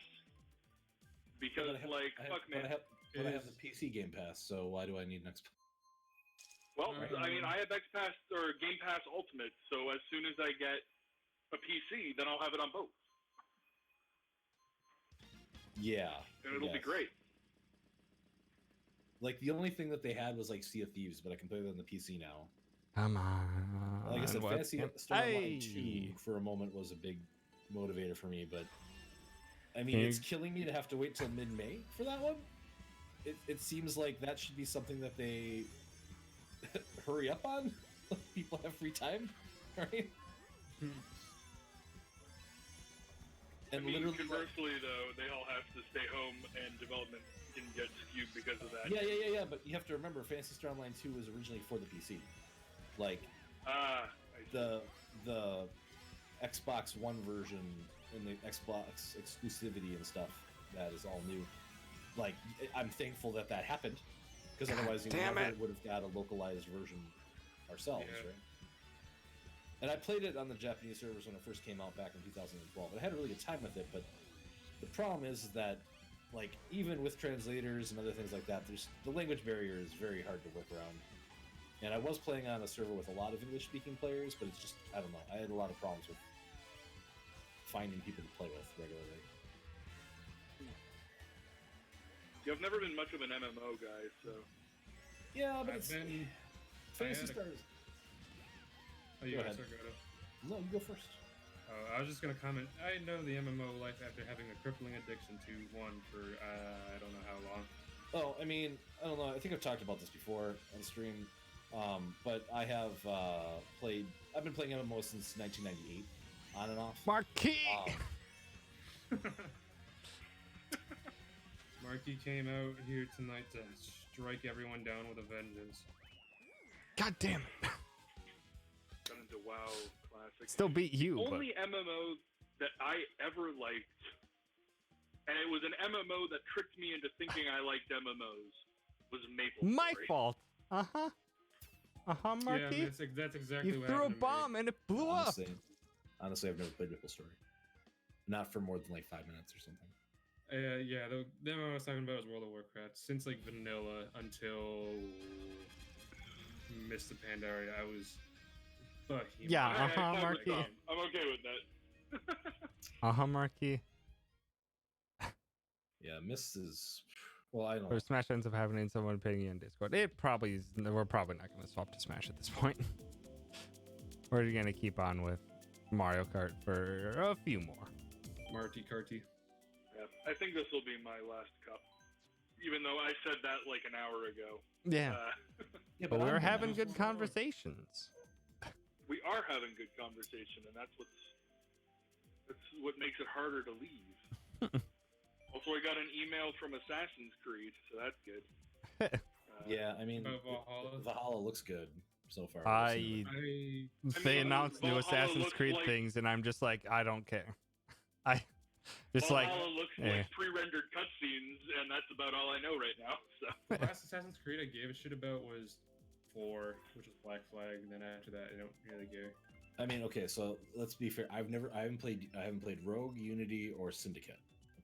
[SPEAKER 6] Because,
[SPEAKER 7] But I have the PC Game Pass, so why do I need an Xbox?
[SPEAKER 6] Well, I mean, I have X Pass or Game Pass Ultimate, so as soon as I get a PC, then I'll have it on both.
[SPEAKER 7] Yeah.
[SPEAKER 6] And it'll be great.
[SPEAKER 7] Like, the only thing that they had was, like, Sea of Thieves, but I can play that on the PC now.
[SPEAKER 1] Come on.
[SPEAKER 7] Like I said, Fantasy Star Online 2
[SPEAKER 1] Hey!
[SPEAKER 7] for a moment was a big motivator for me, but I mean, it's killing me to have to wait till mid-May for that one. It seems like that should be something that they hurry up on. People have free time, right?
[SPEAKER 6] And literally, conversely, though, they all have to stay home, and development can get skewed because of that.
[SPEAKER 7] Yeah. But you have to remember, Phantasy Star Online 2 was originally for the PC. Like, the Xbox One version and the Xbox exclusivity and stuff, that is all new. Like, I'm thankful that happened, because otherwise we never would have got a localized version ourselves, right? And I played it on the Japanese servers when it first came out back in 2012. I had a really good time with it, but the problem is that, like, even with translators and other things like that, the language barrier is very hard to work around. And I was playing on a server with a lot of English-speaking players, but it's just, I don't know, I had a lot of problems with finding people to play with regularly.
[SPEAKER 6] Yeah, I've never been much of an MMO guy, so...
[SPEAKER 7] Yeah, but Phantasy Star is...
[SPEAKER 2] Oh, you guys are
[SPEAKER 7] No, you go first.
[SPEAKER 2] I was just going to comment, I know the MMO life after having a crippling addiction to one for, I don't know how long.
[SPEAKER 7] Oh, I mean, I don't know, I think I've talked about this before on stream, but I have I've been playing MMO since 1998, on and off.
[SPEAKER 1] Marquis!
[SPEAKER 2] Marquis came out here tonight to strike everyone down with a vengeance.
[SPEAKER 1] God damn it.
[SPEAKER 6] Got into WoW Classic.
[SPEAKER 1] Still beat you,
[SPEAKER 6] Only MMO that I ever liked, and it was an MMO that tricked me into thinking I liked MMOs, was Maple Story.
[SPEAKER 1] My fault. Marquis.
[SPEAKER 2] Yeah, that's exactly
[SPEAKER 1] you
[SPEAKER 2] what
[SPEAKER 1] threw a
[SPEAKER 2] happened to me.
[SPEAKER 1] bomb and it blew
[SPEAKER 7] Honestly, I've never played Maple Story. Not for more than like 5 minutes or something.
[SPEAKER 2] Yeah, the MMO I was talking about was World of Warcraft. Since like vanilla until Mist of Pandaria, I was behemoth.
[SPEAKER 1] Yeah, Marquis.
[SPEAKER 6] I'm okay with that.
[SPEAKER 1] Marquis.
[SPEAKER 7] Yeah, Mist is... Well, I don't know.
[SPEAKER 1] Or Smash ends up having someone paying you in Discord. It probably is. We're probably not going to swap to Smash at this point. We're going to keep on with Mario Kart for a few more.
[SPEAKER 2] Marty Karty.
[SPEAKER 6] Yeah, I think this will be my last cup. Even though I said that like an hour ago.
[SPEAKER 1] Yeah.
[SPEAKER 7] Yeah,
[SPEAKER 1] but we're having good conversations.
[SPEAKER 6] We are having good conversation, and that's what makes it harder to leave. Also, I got an email from Assassin's Creed, so that's good.
[SPEAKER 7] Yeah, I mean,
[SPEAKER 2] Valhalla.
[SPEAKER 7] Valhalla looks good so far.
[SPEAKER 1] They announced new
[SPEAKER 6] Valhalla
[SPEAKER 1] Assassin's Creed
[SPEAKER 6] like,
[SPEAKER 1] things, and I'm just like, I don't care.
[SPEAKER 6] Valhalla looks like pre-rendered cutscenes, and that's about all I know right now. So.
[SPEAKER 2] The last Assassin's Creed I gave a shit about was 4, which was Black Flag, and then after that, I don't really care.
[SPEAKER 7] I mean, okay, so let's be fair. I haven't played Rogue, Unity, or Syndicate.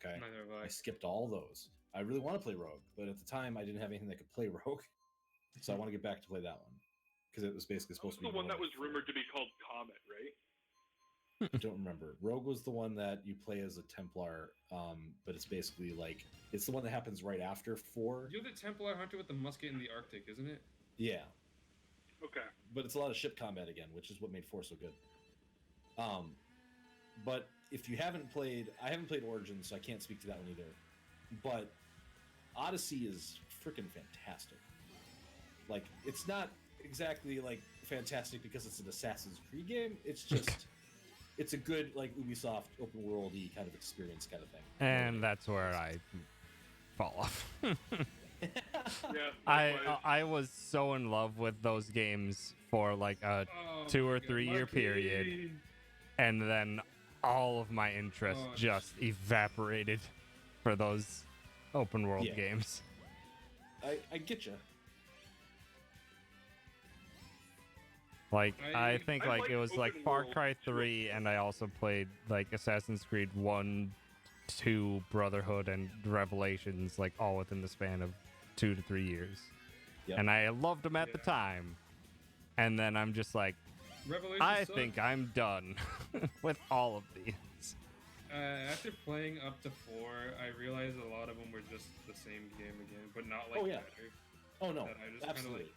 [SPEAKER 7] Okay,
[SPEAKER 2] Neither have I.
[SPEAKER 7] I skipped all those. I really want to play Rogue, but at the time I didn't have anything that could play Rogue, so I want to get back to play that one because it was basically supposed to be
[SPEAKER 6] the one that was rumored to be called Comet, right?
[SPEAKER 7] I don't remember. Rogue was the one that you play as a Templar, but it's basically like it's the one that happens right after 4.
[SPEAKER 2] You're the Templar hunter with the musket in the Arctic, isn't it?
[SPEAKER 7] Yeah.
[SPEAKER 6] Okay.
[SPEAKER 7] But it's a lot of ship combat again, which is what made 4 so good. But if you haven't played, I haven't played Origins, so I can't speak to that one either. But Odyssey is freaking fantastic. Like, it's not exactly like fantastic because it's an Assassin's Creed game. It's just, it's a good like Ubisoft open world-y kind of experience kind of thing.
[SPEAKER 1] And that's where I fall off.
[SPEAKER 6] Yeah.
[SPEAKER 1] I was so in love with those games for like a 2 or 3 year period, and then all of my interest just evaporated for those open world games.
[SPEAKER 7] I get you.
[SPEAKER 1] Like I
[SPEAKER 2] I
[SPEAKER 1] think
[SPEAKER 6] I
[SPEAKER 1] like
[SPEAKER 6] like
[SPEAKER 1] it was like
[SPEAKER 6] open
[SPEAKER 1] Far
[SPEAKER 6] world
[SPEAKER 1] Cry
[SPEAKER 6] too.
[SPEAKER 1] 3, and I also played like Assassin's Creed 1, 2, Brotherhood, and Revelations, like all within the span of 2 to 3 years.
[SPEAKER 7] Yep.
[SPEAKER 1] And I loved them at the
[SPEAKER 2] Yeah.
[SPEAKER 1] time. And then I'm just like,
[SPEAKER 2] Revelation
[SPEAKER 1] I
[SPEAKER 2] sucked.
[SPEAKER 1] think I'm done with all of these.
[SPEAKER 2] After playing up to 4, I realized a lot of them were just the same game again, but not like
[SPEAKER 7] Oh, yeah.
[SPEAKER 2] better.
[SPEAKER 7] Oh no,
[SPEAKER 2] That I just kinda
[SPEAKER 7] absolutely.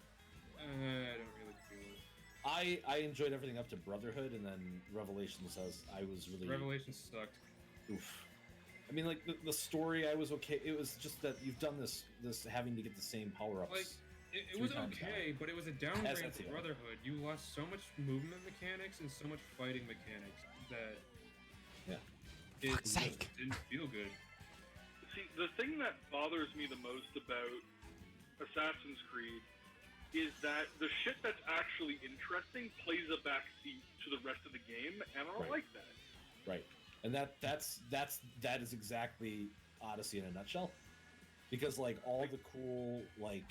[SPEAKER 2] I don't really feel it.
[SPEAKER 7] I enjoyed everything up to Brotherhood, and then Revelations says I was really
[SPEAKER 2] Revelation sucked.
[SPEAKER 7] oof. I mean, like the story, I was okay. It was just that you've done this having to get the same power ups.
[SPEAKER 2] Like, it
[SPEAKER 7] Three
[SPEAKER 2] was
[SPEAKER 7] times
[SPEAKER 2] okay, but it was a downgrade
[SPEAKER 7] that's
[SPEAKER 2] to
[SPEAKER 7] it.
[SPEAKER 2] Brotherhood. You lost so much movement mechanics and so much fighting mechanics that
[SPEAKER 7] Yeah.
[SPEAKER 2] it
[SPEAKER 1] Fuck's
[SPEAKER 2] just
[SPEAKER 1] sake.
[SPEAKER 2] didn't feel good.
[SPEAKER 6] See, the thing that bothers me the most about Assassin's Creed is that the shit that's actually interesting plays a backseat to the rest of the game, and I don't
[SPEAKER 7] Right.
[SPEAKER 6] like that.
[SPEAKER 7] Right, and that is exactly Odyssey in a nutshell, because like all the cool like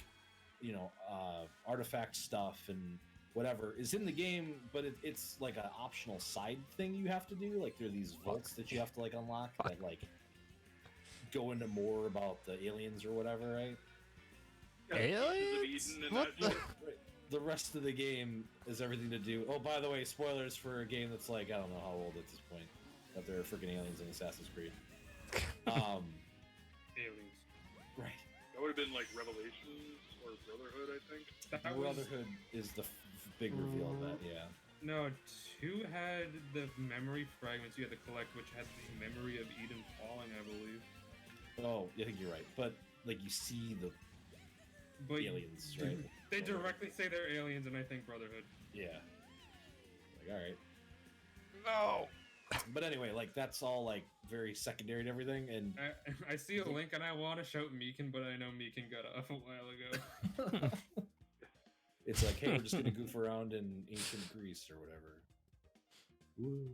[SPEAKER 7] artifact stuff and whatever is in the game, but it's like an optional side thing you have to do. Like there are these vaults that you have to like unlock that like go into more about the aliens or whatever, right?
[SPEAKER 6] Yeah, Pieces of
[SPEAKER 1] Aliens?
[SPEAKER 6] Eden and
[SPEAKER 1] What
[SPEAKER 6] that
[SPEAKER 1] the?
[SPEAKER 6] shit.
[SPEAKER 7] The rest of the game is everything to do. Oh, by the way, spoilers for a game that's like I don't know how old at this point. That there are freaking aliens in Assassin's Creed.
[SPEAKER 2] Aliens.
[SPEAKER 7] Right.
[SPEAKER 6] That would have been like Revelations or Brotherhood, I think.
[SPEAKER 2] That was,
[SPEAKER 7] Brotherhood is the big reveal of that. Yeah.
[SPEAKER 2] no, 2 had the memory fragments you had to collect, which had the memory of Eden falling, I believe.
[SPEAKER 7] Oh, I think you're right. But like you see the
[SPEAKER 2] But
[SPEAKER 7] aliens, right?
[SPEAKER 2] They directly say they're aliens, and I think Brotherhood.
[SPEAKER 7] Yeah. Like all right.
[SPEAKER 1] No.
[SPEAKER 7] But anyway, like that's all like very secondary to everything, and
[SPEAKER 2] I see a link and I want to shout Meekin, but I know Meekin got off a while ago.
[SPEAKER 7] it's like, hey, we're just gonna goof around in ancient Greece or whatever. Woo.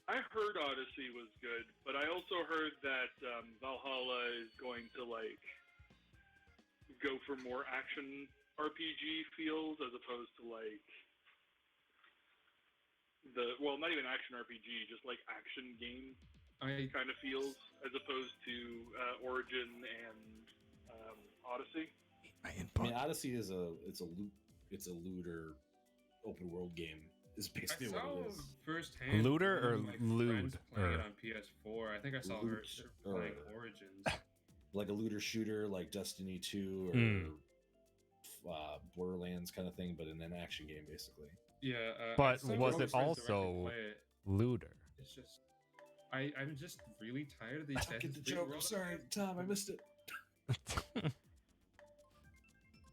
[SPEAKER 6] I heard Odyssey was good, but I also heard that Valhalla is going to like go for more action RPG feels as opposed to like not even action RPG, just like action game kind of feels as opposed to Origin and Odyssey.
[SPEAKER 1] My
[SPEAKER 7] I
[SPEAKER 1] input.
[SPEAKER 7] mean, Odyssey is a looter open world game. Is
[SPEAKER 2] I
[SPEAKER 7] basically
[SPEAKER 2] saw
[SPEAKER 7] what it is.
[SPEAKER 2] firsthand.
[SPEAKER 1] Looter
[SPEAKER 2] one
[SPEAKER 1] or
[SPEAKER 2] of my
[SPEAKER 1] lewd,
[SPEAKER 2] friends playing it
[SPEAKER 1] or-
[SPEAKER 2] on PS4. I think I saw her
[SPEAKER 7] Loot
[SPEAKER 2] playing
[SPEAKER 7] or-
[SPEAKER 2] Origins.
[SPEAKER 7] Like a looter shooter, like Destiny 2 or Borderlands kind of thing, but in an action game, basically.
[SPEAKER 2] Yeah,
[SPEAKER 1] But
[SPEAKER 2] I saw
[SPEAKER 1] was
[SPEAKER 2] one
[SPEAKER 1] it
[SPEAKER 2] of my friends directly
[SPEAKER 1] also
[SPEAKER 2] play it.
[SPEAKER 1] Looter?
[SPEAKER 2] It's just, I'm just really tired of the
[SPEAKER 7] I don't get
[SPEAKER 2] Assassin's
[SPEAKER 7] the
[SPEAKER 2] Creed
[SPEAKER 7] joke. I'm
[SPEAKER 2] world.
[SPEAKER 7] sorry, Tom. I missed it.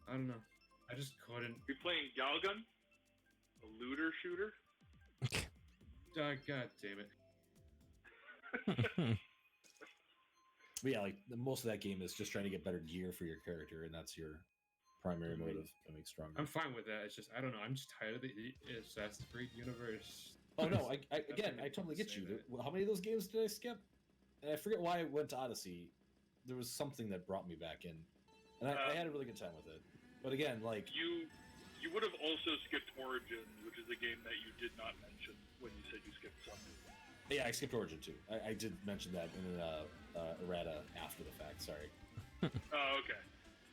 [SPEAKER 2] I don't know. I just couldn't.
[SPEAKER 6] Be playing Galgun, a looter shooter.
[SPEAKER 2] God damn it.
[SPEAKER 7] But yeah, like most of that game is just trying to get better gear for your character, and that's your primary motive, becoming stronger.
[SPEAKER 2] I'm fine with that. It's just I don't know. I'm just tired of the Assassin's Creed universe.
[SPEAKER 7] Oh no! I
[SPEAKER 2] That's
[SPEAKER 7] again,
[SPEAKER 2] what
[SPEAKER 7] I totally get
[SPEAKER 2] say
[SPEAKER 7] you.
[SPEAKER 2] that.
[SPEAKER 7] How many of those games did I skip? And I forget why I went to Odyssey. There was something that brought me back in, and I had a really good time with it. But again, like
[SPEAKER 6] You would have also skipped Origin, which is a game that you did not mention when you said you skipped something.
[SPEAKER 7] yeah, I skipped Origin too. I did mention that in errata after the fact. Sorry.
[SPEAKER 6] Oh, okay.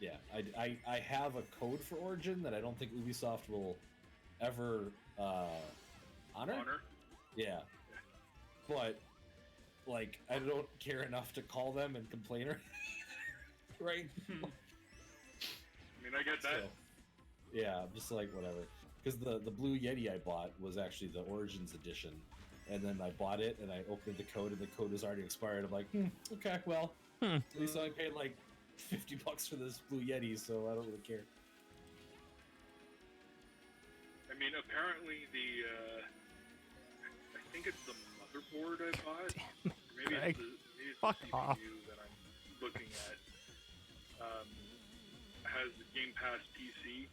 [SPEAKER 7] Yeah, I have a code for Origin that I don't think Ubisoft will ever honor. Yeah, but like I don't care enough to call them and complain. Right.
[SPEAKER 6] I mean, I get that.
[SPEAKER 7] So, yeah, I'm just like whatever. Because the Blue Yeti I bought was actually the Origins edition, and then I bought it and I opened the code and the code was already expired. I'm like, okay, well, at least I paid like $50 for this Blue Yeti, so I don't really care.
[SPEAKER 6] I mean, apparently I think it's the motherboard I bought. Maybe
[SPEAKER 1] Greg,
[SPEAKER 6] maybe it's
[SPEAKER 1] fuck
[SPEAKER 6] the
[SPEAKER 1] off.
[SPEAKER 6] CPU that I'm looking at. Has the Game Pass PC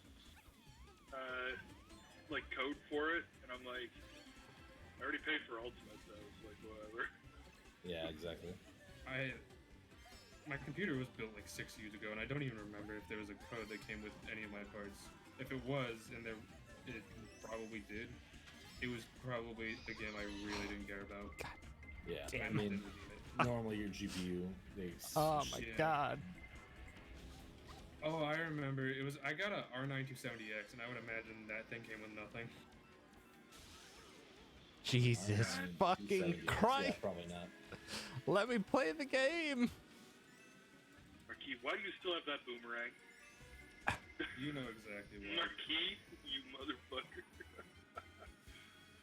[SPEAKER 6] like code for it, and I'm like, I already paid for Ultimate, so it's like whatever.
[SPEAKER 7] Yeah, exactly.
[SPEAKER 2] My computer was built like 6 years ago, and I don't even remember if there was a code that came with any of my parts. If it was, and it probably probably did, it was probably the game I really didn't care about.
[SPEAKER 7] Yeah,
[SPEAKER 1] Damn
[SPEAKER 7] I
[SPEAKER 2] I
[SPEAKER 7] mean,
[SPEAKER 2] didn't need it.
[SPEAKER 7] normally your GPU, they.
[SPEAKER 1] Oh my
[SPEAKER 2] Yeah.
[SPEAKER 1] god.
[SPEAKER 2] Oh, I remember. I got a R9 270X, and I would imagine that thing came with nothing.
[SPEAKER 1] Jesus fucking Christ.
[SPEAKER 7] Yeah, probably not.
[SPEAKER 1] Let me play the game.
[SPEAKER 6] Marquis, why do you still have that boomerang?
[SPEAKER 2] You know exactly what.
[SPEAKER 6] Marquis, you motherfucker.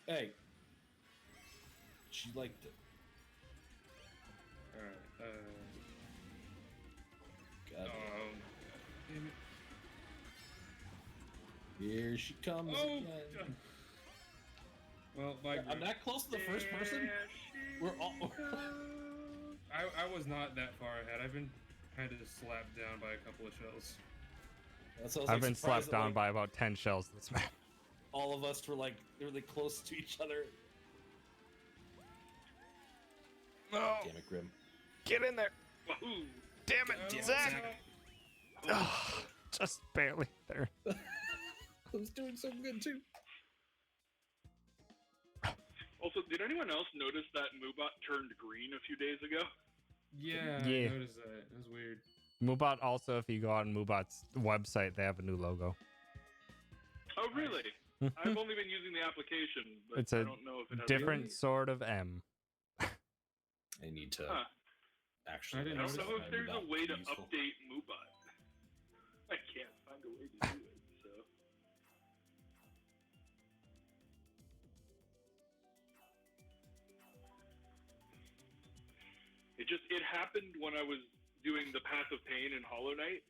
[SPEAKER 7] Hey, she liked it.
[SPEAKER 2] Alright,
[SPEAKER 7] God,
[SPEAKER 2] damn it.
[SPEAKER 7] here she comes
[SPEAKER 2] Oh,
[SPEAKER 7] again.
[SPEAKER 2] God. Well, like,
[SPEAKER 7] I'm that close to the first person. We're all.
[SPEAKER 2] I was not that far ahead. I've been kind of slapped down by a couple of shells.
[SPEAKER 7] That's what I was,
[SPEAKER 1] I've
[SPEAKER 7] like,
[SPEAKER 1] been
[SPEAKER 7] surprised
[SPEAKER 1] slapped
[SPEAKER 7] that,
[SPEAKER 1] down
[SPEAKER 7] like,
[SPEAKER 1] by about 10 shells this map.
[SPEAKER 7] all of us were like really close to each other.
[SPEAKER 1] No.
[SPEAKER 7] Damn it, Grim.
[SPEAKER 1] Get in there.
[SPEAKER 6] Wahoo!
[SPEAKER 1] Damn
[SPEAKER 2] I
[SPEAKER 1] it,
[SPEAKER 2] don't
[SPEAKER 1] Zach.
[SPEAKER 2] know.
[SPEAKER 1] Oh, just barely there.
[SPEAKER 7] I was doing so good too.
[SPEAKER 6] Also, did anyone else notice that Moobot turned green a few days ago?
[SPEAKER 2] Yeah,
[SPEAKER 1] Yeah.
[SPEAKER 2] I noticed that. It was weird.
[SPEAKER 1] Moobot also, if you go on Moobot's website, they have a new logo.
[SPEAKER 6] Oh, really? I've only been using the application, but
[SPEAKER 1] It's
[SPEAKER 6] I
[SPEAKER 1] a
[SPEAKER 6] don't know if it has
[SPEAKER 1] different sort of M.
[SPEAKER 7] I need to
[SPEAKER 6] Huh.
[SPEAKER 7] actually.
[SPEAKER 2] I didn't
[SPEAKER 6] I
[SPEAKER 7] notice
[SPEAKER 6] don't know
[SPEAKER 7] that.
[SPEAKER 6] if there's a
[SPEAKER 7] That'd
[SPEAKER 6] way
[SPEAKER 7] be
[SPEAKER 6] to
[SPEAKER 7] useful.
[SPEAKER 6] update Moobot. I can't find a way to do it, so. It happened when I was doing the Path of Pain in Hollow Knight,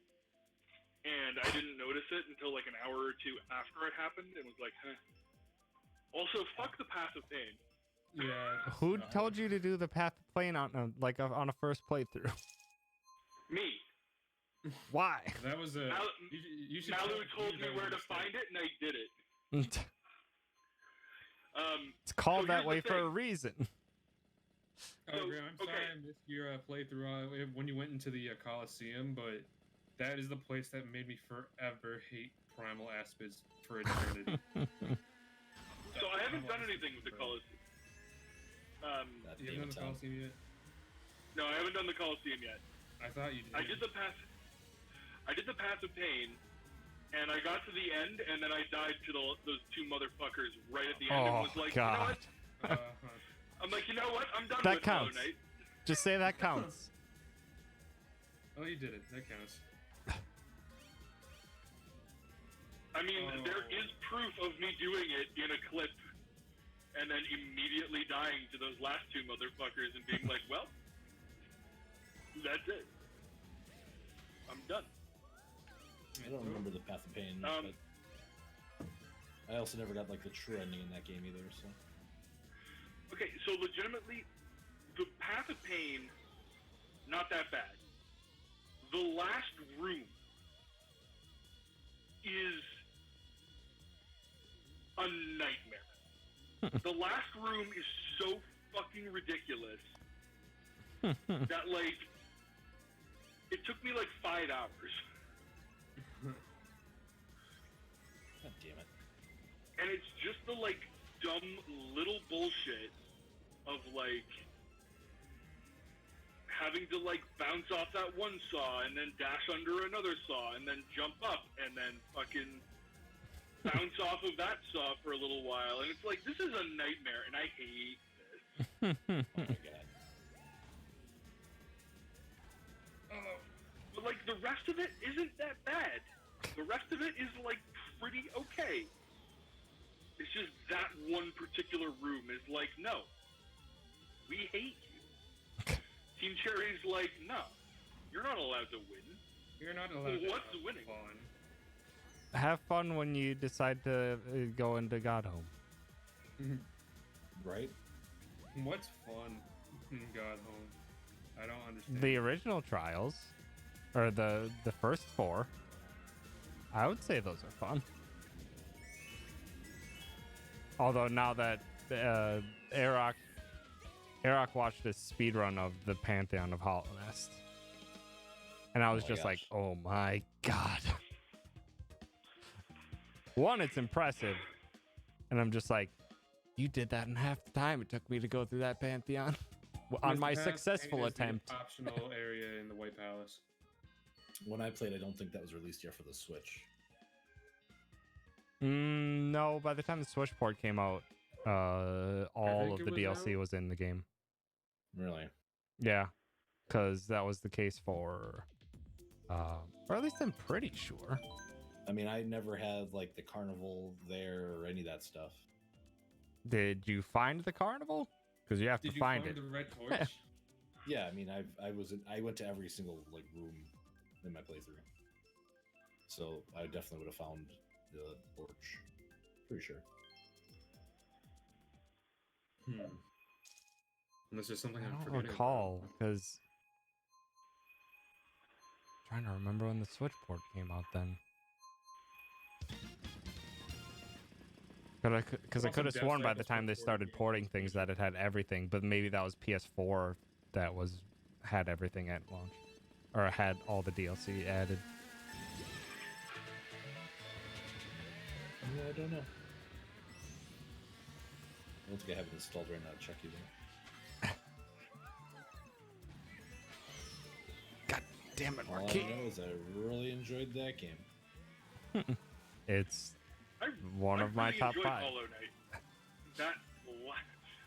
[SPEAKER 6] and I didn't notice it until like an hour or two after it happened, and was like, huh. Also, fuck the Path of Pain.
[SPEAKER 2] Yeah.
[SPEAKER 1] Who told you to do the path of plane on on a first playthrough?
[SPEAKER 6] Me.
[SPEAKER 1] Why?
[SPEAKER 2] That was a. You should
[SPEAKER 6] Malu
[SPEAKER 2] tell
[SPEAKER 6] told
[SPEAKER 2] me
[SPEAKER 6] me
[SPEAKER 2] that
[SPEAKER 6] where
[SPEAKER 2] was
[SPEAKER 6] to
[SPEAKER 2] a
[SPEAKER 6] find
[SPEAKER 2] mistake.
[SPEAKER 6] it, and I did it.
[SPEAKER 1] It's called
[SPEAKER 6] So
[SPEAKER 1] that
[SPEAKER 6] here's
[SPEAKER 1] way
[SPEAKER 6] the
[SPEAKER 1] for a
[SPEAKER 6] thing.
[SPEAKER 1] reason.
[SPEAKER 2] Oh,
[SPEAKER 6] So,
[SPEAKER 2] Graham, I'm sorry
[SPEAKER 6] okay.
[SPEAKER 2] I missed your playthrough when you went into the Coliseum, but that is the place that made me forever hate Primal Aspids for eternity.
[SPEAKER 6] So I haven't done anything with the Coliseum.
[SPEAKER 7] That
[SPEAKER 2] You haven't done the
[SPEAKER 7] damn town.
[SPEAKER 2] Coliseum yet?
[SPEAKER 6] No, I haven't done the Coliseum yet.
[SPEAKER 2] I thought you did.
[SPEAKER 6] I did the Path of Pain, and I got to the end, and then I died to those two motherfuckers right at the end, and
[SPEAKER 1] Oh
[SPEAKER 6] was like, you know
[SPEAKER 1] god.
[SPEAKER 6] what? I'm like, you know what? I'm done
[SPEAKER 1] That
[SPEAKER 6] with Hollow
[SPEAKER 1] counts.
[SPEAKER 6] Knight.
[SPEAKER 1] Just say that counts.
[SPEAKER 2] Oh, you did it. That counts.
[SPEAKER 6] I mean, there is proof of me doing it in a clip, and then immediately dying to those last two motherfuckers and being like, well, that's it. I'm done.
[SPEAKER 7] I don't remember the Path of Pain, but I also never got like the true ending in that game either. So
[SPEAKER 6] Okay, so legitimately, the Path of Pain, not that bad. The last room is a nightmare. The last room is so fucking ridiculous that, like, it took me like 5 hours.
[SPEAKER 7] god damn it.
[SPEAKER 6] And it's just the, like, dumb little bullshit of, like, having to, like, bounce off that one saw and then dash under another saw and then jump up and then fucking bounce off of that saw for a little while. And it's like, this is a nightmare, and I hate this.
[SPEAKER 7] Oh my god.
[SPEAKER 6] But, like, the rest of it isn't that bad. The rest of it is, like, pretty okay. It's just that one particular room is like, no, we hate you. Team Cherry's like, no, you're not allowed to win.
[SPEAKER 2] You're not allowed to
[SPEAKER 6] What's
[SPEAKER 2] have
[SPEAKER 6] winning?
[SPEAKER 2] fun.
[SPEAKER 1] Have fun when you decide to go into God Home.
[SPEAKER 7] Right?
[SPEAKER 2] What's fun in God Home? I don't understand.
[SPEAKER 1] The original Trials, or the first 4, I would say those are fun. Although now that Arok watched a speedrun of the Pantheon of Hollow Nest, and I was
[SPEAKER 7] my
[SPEAKER 1] just like,
[SPEAKER 7] gosh.
[SPEAKER 1] oh my god. One, it's impressive. And I'm just like, you did that in half the time it took me to go through that Pantheon on
[SPEAKER 2] Mr.
[SPEAKER 1] my
[SPEAKER 2] Path
[SPEAKER 1] successful
[SPEAKER 2] is the
[SPEAKER 1] attempt.
[SPEAKER 2] optional area in the White Palace.
[SPEAKER 7] When I played, I don't think that was released yet for the Switch.
[SPEAKER 1] No, by the time the Switch port came out, all
[SPEAKER 2] think
[SPEAKER 1] of
[SPEAKER 2] it
[SPEAKER 1] the
[SPEAKER 2] was
[SPEAKER 1] DLC
[SPEAKER 2] out.
[SPEAKER 1] was in the game.
[SPEAKER 7] Really?
[SPEAKER 1] Yeah, because that was the case for, or at least I'm pretty sure.
[SPEAKER 7] I mean, I never had like the carnival there or any of that stuff.
[SPEAKER 1] Did you find the carnival? Because you have
[SPEAKER 2] Did
[SPEAKER 1] to
[SPEAKER 2] you
[SPEAKER 1] find
[SPEAKER 2] find
[SPEAKER 1] it.
[SPEAKER 2] the red torch?
[SPEAKER 7] Yeah, I mean, I went to every single like room in my playthrough, so I definitely would have found the torch. Pretty sure.
[SPEAKER 2] Unless there's something
[SPEAKER 1] I
[SPEAKER 2] I'm
[SPEAKER 1] don't
[SPEAKER 2] forgetting.
[SPEAKER 1] recall because trying to remember when the Switch port came out then. Because I
[SPEAKER 2] Also,
[SPEAKER 1] could have sworn
[SPEAKER 2] Death
[SPEAKER 1] by the
[SPEAKER 2] Cycle's
[SPEAKER 1] time they
[SPEAKER 2] ported
[SPEAKER 1] started
[SPEAKER 2] game
[SPEAKER 1] porting
[SPEAKER 2] was
[SPEAKER 1] things
[SPEAKER 2] pretty
[SPEAKER 1] that it had everything, but maybe that was PS4 that had everything at launch, or had all the DLC added.
[SPEAKER 7] Yeah, I don't know. I don't think I have it installed right now to check either.
[SPEAKER 1] God damn it,
[SPEAKER 7] All I
[SPEAKER 1] Marquis!
[SPEAKER 7] know is I really enjoyed that game.
[SPEAKER 1] It's
[SPEAKER 6] I,
[SPEAKER 1] one
[SPEAKER 6] I
[SPEAKER 1] of my
[SPEAKER 6] really
[SPEAKER 1] top
[SPEAKER 6] enjoyed
[SPEAKER 1] 5.
[SPEAKER 6] Hollow Knight.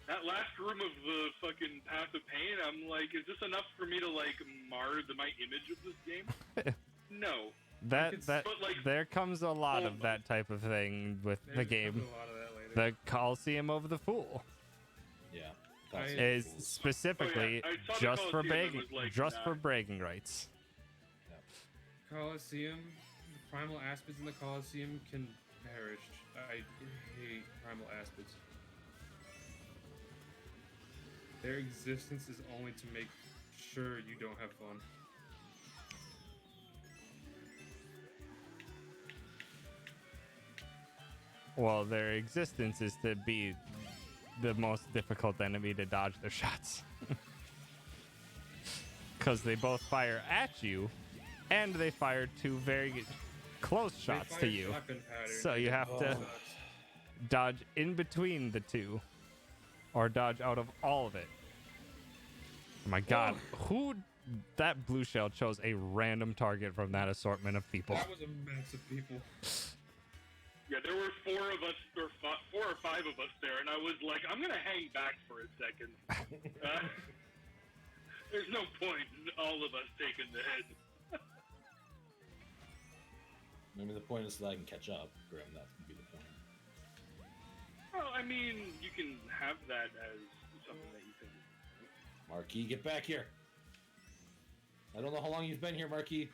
[SPEAKER 6] That last room of the fucking Path of Pain, I'm like, is this enough for me to like mar my image of this game? No.
[SPEAKER 1] That
[SPEAKER 6] But, like,
[SPEAKER 1] there comes a lot of
[SPEAKER 6] almost.
[SPEAKER 1] that type of thing with the
[SPEAKER 2] There's
[SPEAKER 1] game.
[SPEAKER 2] a lot of that later.
[SPEAKER 1] The Coliseum of the Fool
[SPEAKER 7] Yeah.
[SPEAKER 1] is specifically
[SPEAKER 6] I saw the
[SPEAKER 1] just for
[SPEAKER 6] Coliseum and
[SPEAKER 1] bragging,
[SPEAKER 6] was like,
[SPEAKER 1] just
[SPEAKER 6] nah.
[SPEAKER 1] for bragging rights.
[SPEAKER 2] Coliseum, the primal aspids in the Coliseum can perish. I hate primal aspids. Their existence is only to make sure you don't have fun.
[SPEAKER 1] Well, their existence is to be the most difficult enemy to dodge their shots. Because they both fire at you, and they fire two very close
[SPEAKER 2] They
[SPEAKER 1] shots
[SPEAKER 2] fire
[SPEAKER 1] to you.
[SPEAKER 2] shotgun patterns.
[SPEAKER 1] So you have to
[SPEAKER 2] Sucks.
[SPEAKER 1] dodge in between the two, or dodge out of all of it. Oh my god, who... That blue shell chose a random target from that assortment of people.
[SPEAKER 2] That was a mess of people.
[SPEAKER 6] Yeah, there were 4 of us, or 4 or 5 of us there, and I was like, I'm gonna hang back for a second. There's no point in all of us taking the hit.
[SPEAKER 7] Maybe the point is so that I can catch up, Grim. That would be the point.
[SPEAKER 6] Well, I mean, you can have that as something that you think.
[SPEAKER 7] Marquis, get back here! I don't know how long you've been here, Marquis.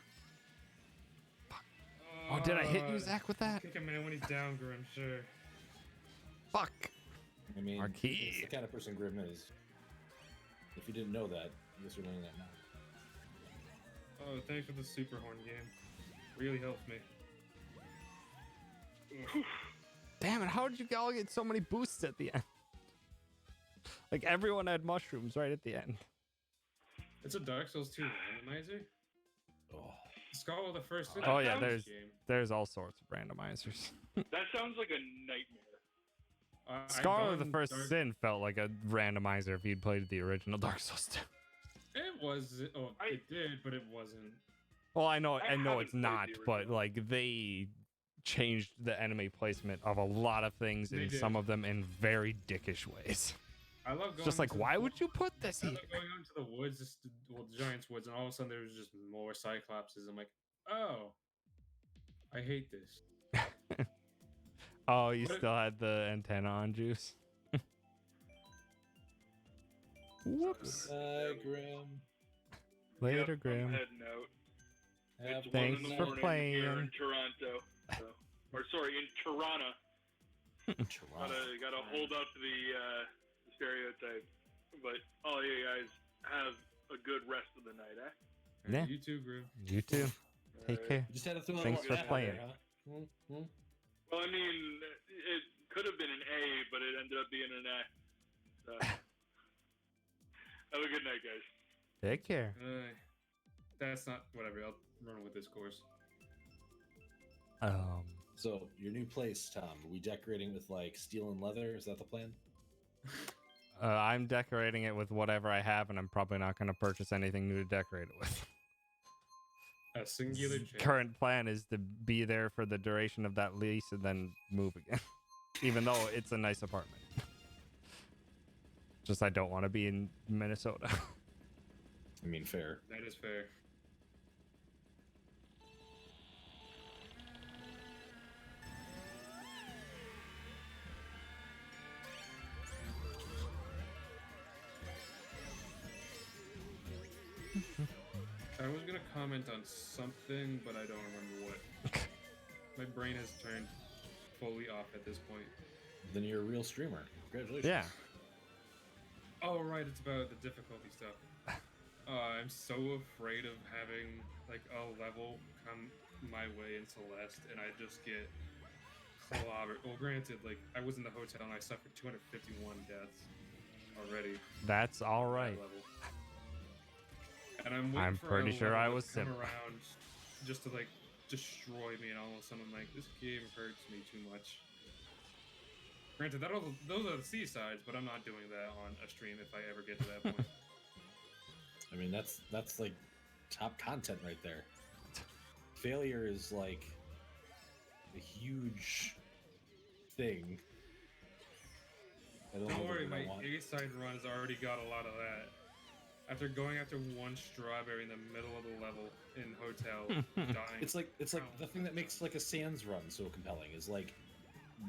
[SPEAKER 1] Oh, did I hit you, Zach, with that?
[SPEAKER 2] Kick a man when he's down, Grim, sure.
[SPEAKER 1] Fuck.
[SPEAKER 7] I mean,
[SPEAKER 1] Marquis.
[SPEAKER 7] that's the kind of person Grim is. If you didn't know that, I guess you're learning that now.
[SPEAKER 2] Oh, thanks for the super horn game. Really helps me.
[SPEAKER 1] Damn it, how did you all get so many boosts at the end? Like, everyone had mushrooms right at the end.
[SPEAKER 2] It's a Dark Souls 2 randomizer.
[SPEAKER 7] Oh.
[SPEAKER 2] Skull the first.
[SPEAKER 1] Oh yeah,
[SPEAKER 6] sounds-
[SPEAKER 1] there's all sorts of randomizers.
[SPEAKER 6] That sounds like a nightmare.
[SPEAKER 1] Scar of the First Sin felt like a randomizer if you'd played the original Dark Souls 2.
[SPEAKER 2] It was. Oh, it did, but it wasn't.
[SPEAKER 1] Well, I know
[SPEAKER 6] I
[SPEAKER 1] it's
[SPEAKER 6] haven't played
[SPEAKER 1] not,
[SPEAKER 6] the
[SPEAKER 1] but
[SPEAKER 6] original.
[SPEAKER 1] like they changed the enemy placement of a lot of things,
[SPEAKER 2] They
[SPEAKER 1] and
[SPEAKER 2] did.
[SPEAKER 1] some of them in very dickish ways.
[SPEAKER 2] I love going.
[SPEAKER 1] Just like,
[SPEAKER 2] into
[SPEAKER 1] why
[SPEAKER 2] the,
[SPEAKER 1] would you put this
[SPEAKER 2] I
[SPEAKER 1] here?
[SPEAKER 2] love going out into the woods, the Giants woods, and all of a sudden there was just more Cyclopses. I'm like, oh, I hate this.
[SPEAKER 1] Oh, you
[SPEAKER 2] What-
[SPEAKER 1] still had the antenna on, Juice. Whoops.
[SPEAKER 7] Grim.
[SPEAKER 1] Later,
[SPEAKER 6] Yep,
[SPEAKER 1] Grim.
[SPEAKER 6] I'm heading out.
[SPEAKER 7] Have
[SPEAKER 6] It's
[SPEAKER 1] Thanks
[SPEAKER 6] 1 in the
[SPEAKER 1] for
[SPEAKER 6] morning
[SPEAKER 1] playing.
[SPEAKER 6] here in Toronto. So, or sorry, in Toronto. Gotta hold up the stereotype. But all you guys have a good rest of the night, eh?
[SPEAKER 1] Yeah.
[SPEAKER 2] You too, Grim.
[SPEAKER 1] You too. Take
[SPEAKER 6] Alright.
[SPEAKER 1] care.
[SPEAKER 7] You just had to throw
[SPEAKER 1] Thanks
[SPEAKER 7] that
[SPEAKER 1] for
[SPEAKER 7] out
[SPEAKER 1] playing.
[SPEAKER 7] there, huh?
[SPEAKER 6] Well, I mean, it could have been an A, but it ended up being an A. So, have a good night, guys.
[SPEAKER 1] Take care.
[SPEAKER 2] That's not whatever. I'll run with this course.
[SPEAKER 7] So your new place, Tom, are we decorating with like steel and leather? Is that the plan?
[SPEAKER 1] I'm decorating it with whatever I have, and I'm probably not going to purchase anything new to decorate it with.
[SPEAKER 2] A singular chair.
[SPEAKER 1] Current plan is to be there for the duration of that lease and then move again, even though it's a nice apartment. Just I don't want to be in Minnesota.
[SPEAKER 7] I mean, fair.
[SPEAKER 2] That is fair. I was gonna comment on something, but I don't remember what. My brain has turned fully off at this point.
[SPEAKER 7] Then you're a real streamer. Congratulations.
[SPEAKER 1] Yeah.
[SPEAKER 2] Oh right, it's about the difficulty stuff. I'm so afraid of having like a level come my way in Celeste, and I just get clobbered. Well, granted, like I was in the hotel and I suffered 251 deaths already.
[SPEAKER 1] That's all right.
[SPEAKER 2] Level. And I'm
[SPEAKER 1] pretty sure I was
[SPEAKER 2] come
[SPEAKER 1] similar.
[SPEAKER 2] around just to like destroy me, and all of a sudden I'm like, this game hurts me too much. Granted, those are the C sides, but I'm not doing that on a stream if I ever get to that point.
[SPEAKER 7] I mean, that's like top content right there. Failure is like a huge thing.
[SPEAKER 2] Don't worry, my A side run has already got a lot of that. After going after one strawberry in the middle of the level in hotel, dying.
[SPEAKER 7] It's like the thing that makes like a Sans run so compelling is like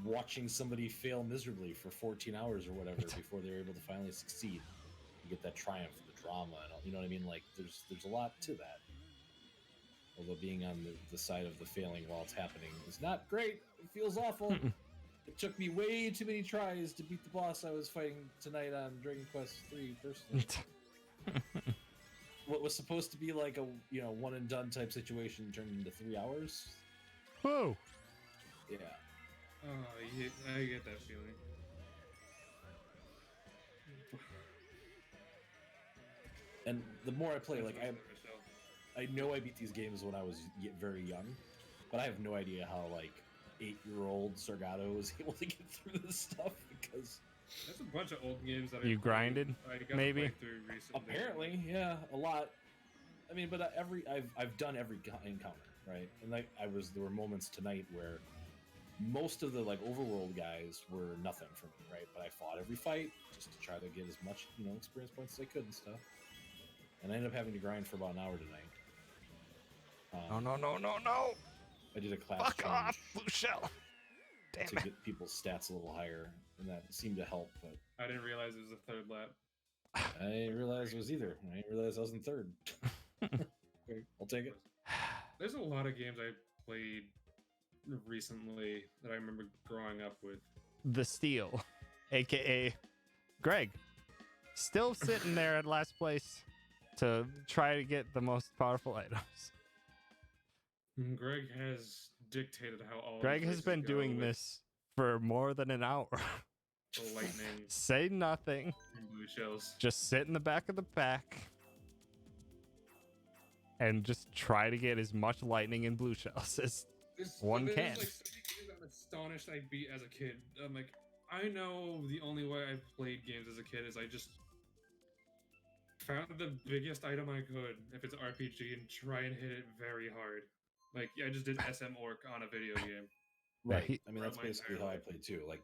[SPEAKER 7] watching somebody fail miserably for 14 hours or whatever before they're able to finally succeed. You get that triumph, the drama, and all, you know what I mean? Like there's a lot to that. Although being on the side of the failing while it's happening is not great. It feels awful. It took me way too many tries to beat the boss I was fighting tonight on Dragon Quest III personally. What was supposed to be like a one and done type situation turned into 3 hours.
[SPEAKER 1] Whoa.
[SPEAKER 7] Yeah.
[SPEAKER 2] Oh, I get that feeling.
[SPEAKER 7] And the more I play, like I know I beat these games when I was very young, but I have no idea how like 8-year-old Sargato was able to get through this stuff because
[SPEAKER 2] There's a bunch of old games that
[SPEAKER 1] You grinded,
[SPEAKER 2] I got
[SPEAKER 1] maybe?
[SPEAKER 2] to play through recently.
[SPEAKER 7] apparently, yeah, a lot. I mean, but I've done every encounter, right? And like there were moments tonight where most of the like overworld guys were nothing for me, right? But I fought every fight just to try to get as much experience points as I could and stuff. And I ended up having to grind for about an hour tonight.
[SPEAKER 1] No.
[SPEAKER 7] I did a class
[SPEAKER 1] Fuck
[SPEAKER 7] change
[SPEAKER 1] off, Blue Shell. Damn
[SPEAKER 7] to
[SPEAKER 1] it.
[SPEAKER 7] get people's stats a little higher, and that seemed to help. But
[SPEAKER 2] I didn't realize it was the third lap.
[SPEAKER 7] I didn't realize it was either. I didn't realize I was in third. Okay, I'll take it.
[SPEAKER 2] There's a lot of games I played recently that I remember growing up with.
[SPEAKER 1] The Steel, aka Greg, still sitting there at last place to try to get the most powerful items.
[SPEAKER 2] Greg has dictated how all.
[SPEAKER 1] Greg
[SPEAKER 2] the
[SPEAKER 1] has
[SPEAKER 2] places
[SPEAKER 1] been
[SPEAKER 2] go
[SPEAKER 1] doing
[SPEAKER 2] with
[SPEAKER 1] this for more than an hour.
[SPEAKER 2] The lightning
[SPEAKER 1] Say nothing.
[SPEAKER 2] and blue shells.
[SPEAKER 1] Just sit in the back of the pack and just try to get as much lightning and blue shells as one
[SPEAKER 2] There's,
[SPEAKER 1] can.
[SPEAKER 2] Like, so many games I'm astonished I beat as a kid. I'm like, I know the only way I played games as a kid is I just found the biggest item I could, if it's RPG, and try and hit it very hard. Like, I just did SM Orc on a video game.
[SPEAKER 7] Right. I mean, that's
[SPEAKER 2] My
[SPEAKER 7] basically
[SPEAKER 2] entire
[SPEAKER 7] how I
[SPEAKER 2] life.
[SPEAKER 7] played too. Like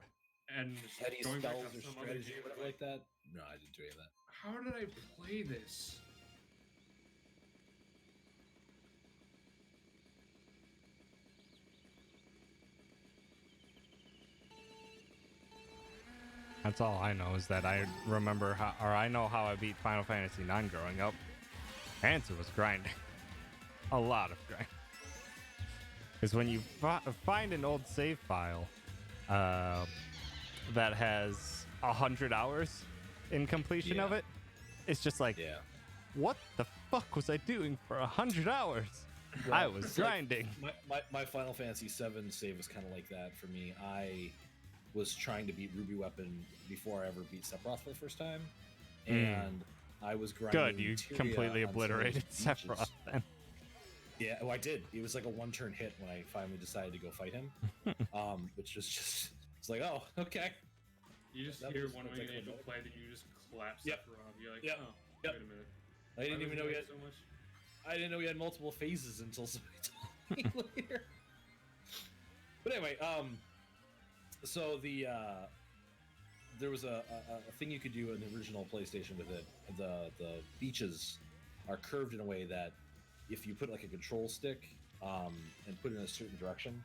[SPEAKER 2] And
[SPEAKER 7] heady
[SPEAKER 2] going back
[SPEAKER 7] spells
[SPEAKER 2] to
[SPEAKER 7] or
[SPEAKER 2] some other
[SPEAKER 7] strategy
[SPEAKER 2] game,
[SPEAKER 7] or
[SPEAKER 2] I'm
[SPEAKER 7] whatever like that. No, I didn't do any of that.
[SPEAKER 2] how did I play this?
[SPEAKER 1] That's all I know is that I remember how, or I know how I beat Final Fantasy IX growing up. Answer was grinding. A lot of grinding. Because when you find an old save file that has 100 hours in completion of
[SPEAKER 7] Yeah.
[SPEAKER 1] it, it's just like,
[SPEAKER 7] Yeah.
[SPEAKER 1] what the fuck was I doing for 100 hours? I was
[SPEAKER 7] It's like-
[SPEAKER 1] grinding.
[SPEAKER 7] My Final Fantasy VII save was kind of like that for me. I was trying to beat Ruby Weapon before I ever beat Sephiroth for the first time, and I was grinding.
[SPEAKER 1] Good, you
[SPEAKER 7] Tyria
[SPEAKER 1] completely
[SPEAKER 7] on some of those
[SPEAKER 1] obliterated
[SPEAKER 7] beaches.
[SPEAKER 1] Sephiroth then.
[SPEAKER 7] Yeah, oh, I did. It was like a one-turn hit when I finally decided to go fight him. Which was just, it's like, oh, okay.
[SPEAKER 2] You just
[SPEAKER 7] That
[SPEAKER 2] hear
[SPEAKER 7] was-
[SPEAKER 2] one
[SPEAKER 7] that's
[SPEAKER 2] way
[SPEAKER 7] like
[SPEAKER 2] angel
[SPEAKER 7] a-
[SPEAKER 2] play that you just collapse
[SPEAKER 7] Yep.
[SPEAKER 2] Sephiroth off. You're like,
[SPEAKER 7] Yep.
[SPEAKER 2] oh,
[SPEAKER 7] Yep.
[SPEAKER 2] wait a minute.
[SPEAKER 7] I didn't
[SPEAKER 2] Why
[SPEAKER 7] even
[SPEAKER 2] would
[SPEAKER 7] know
[SPEAKER 2] you
[SPEAKER 7] he
[SPEAKER 2] like
[SPEAKER 7] had.
[SPEAKER 2] so much.
[SPEAKER 7] I didn't know he had multiple phases until somebody told me later. But anyway, so there was a thing you could do in the original PlayStation with it. The beaches are curved in a way that if you put like a control stick and put it in a certain direction,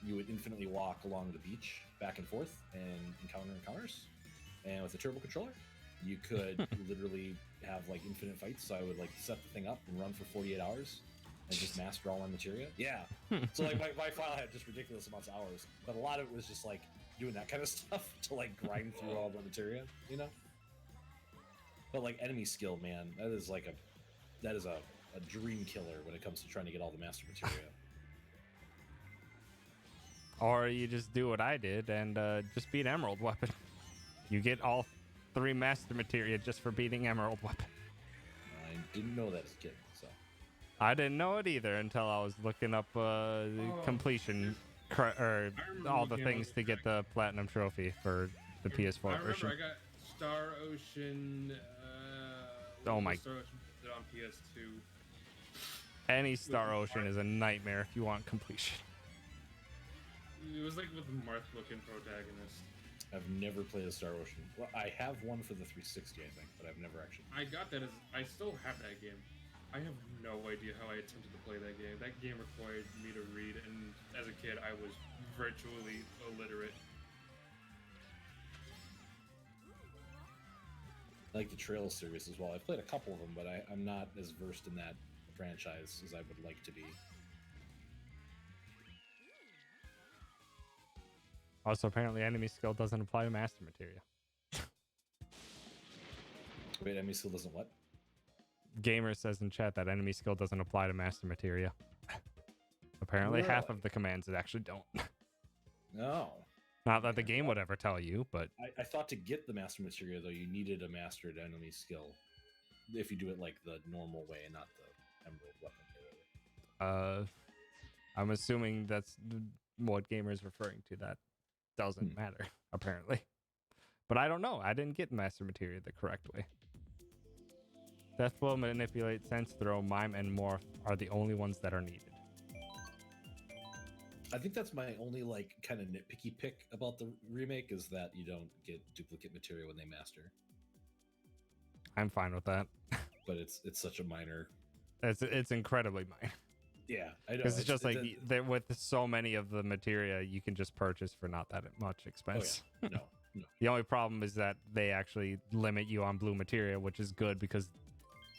[SPEAKER 7] you would infinitely walk along the beach back and forth and encounter encounters. And with the turbo controller, you could literally have like infinite fights. So I would like set the thing up and run for 48 hours and just master all my materia. Yeah. So like my file had just ridiculous amounts of hours, but a lot of it was just like doing that kind of stuff to like grind through all the materia, you know? But like enemy skill, man, that is a dream killer when it comes to trying to get all the master materia.
[SPEAKER 1] Or you just do what I did and just beat Emerald Weapon. You get all 3 master materia just for beating Emerald Weapon.
[SPEAKER 7] I didn't know that as a kid, so.
[SPEAKER 1] I didn't know it either until I was looking up the completion or
[SPEAKER 2] remember
[SPEAKER 1] all the
[SPEAKER 2] looking at
[SPEAKER 1] things
[SPEAKER 2] all
[SPEAKER 1] to
[SPEAKER 2] the
[SPEAKER 1] get the platinum trophy for the PS4
[SPEAKER 2] I remember
[SPEAKER 1] version.
[SPEAKER 2] I got Star Ocean.
[SPEAKER 1] Oh my-
[SPEAKER 2] Star Ocean was on PS2.
[SPEAKER 1] Any Star Ocean is a nightmare if you want completion.
[SPEAKER 2] It was like with the Marth looking protagonist.
[SPEAKER 7] I've never played a Star Ocean. Well, I have one for the 360, I think, but I've never actually.
[SPEAKER 2] I got that as I still have that game. I have no idea how I attempted to play that game. That game required me to read, and as a kid, I was virtually illiterate.
[SPEAKER 7] I like the Trails series as well. I've played a couple of them, but I'm not as versed in that franchise as I would like to be.
[SPEAKER 1] Also, apparently, enemy skill doesn't apply to master materia.
[SPEAKER 7] Wait, enemy skill doesn't what?
[SPEAKER 1] Gamer says in chat that enemy skill doesn't apply to master materia. Apparently, half of the commands it actually don't.
[SPEAKER 7] No.
[SPEAKER 1] Not that the game would ever tell you, but
[SPEAKER 7] I thought to get the master materia, though, you needed a mastered enemy skill. If you do it like the normal way and not the emerald weapon way.
[SPEAKER 1] I'm assuming that's what Gamer is referring to. That doesn't matter, apparently. But I don't know. I didn't get master materia the correct way. Death Blow, Manipulate, Sense Throw, Mime, and Morph are the only ones that are needed.
[SPEAKER 7] I think that's my only like kind of nitpicky pick about the remake is that you don't get duplicate material when they master.
[SPEAKER 1] I'm fine with that.
[SPEAKER 7] But it's such a minor.
[SPEAKER 1] It's incredibly minor.
[SPEAKER 7] Yeah, I know.
[SPEAKER 1] Because it's just like with so many of the materia you can just purchase for not that much expense.
[SPEAKER 7] Oh, yeah. No.
[SPEAKER 1] The only problem is that they actually limit you on blue materia, which is good because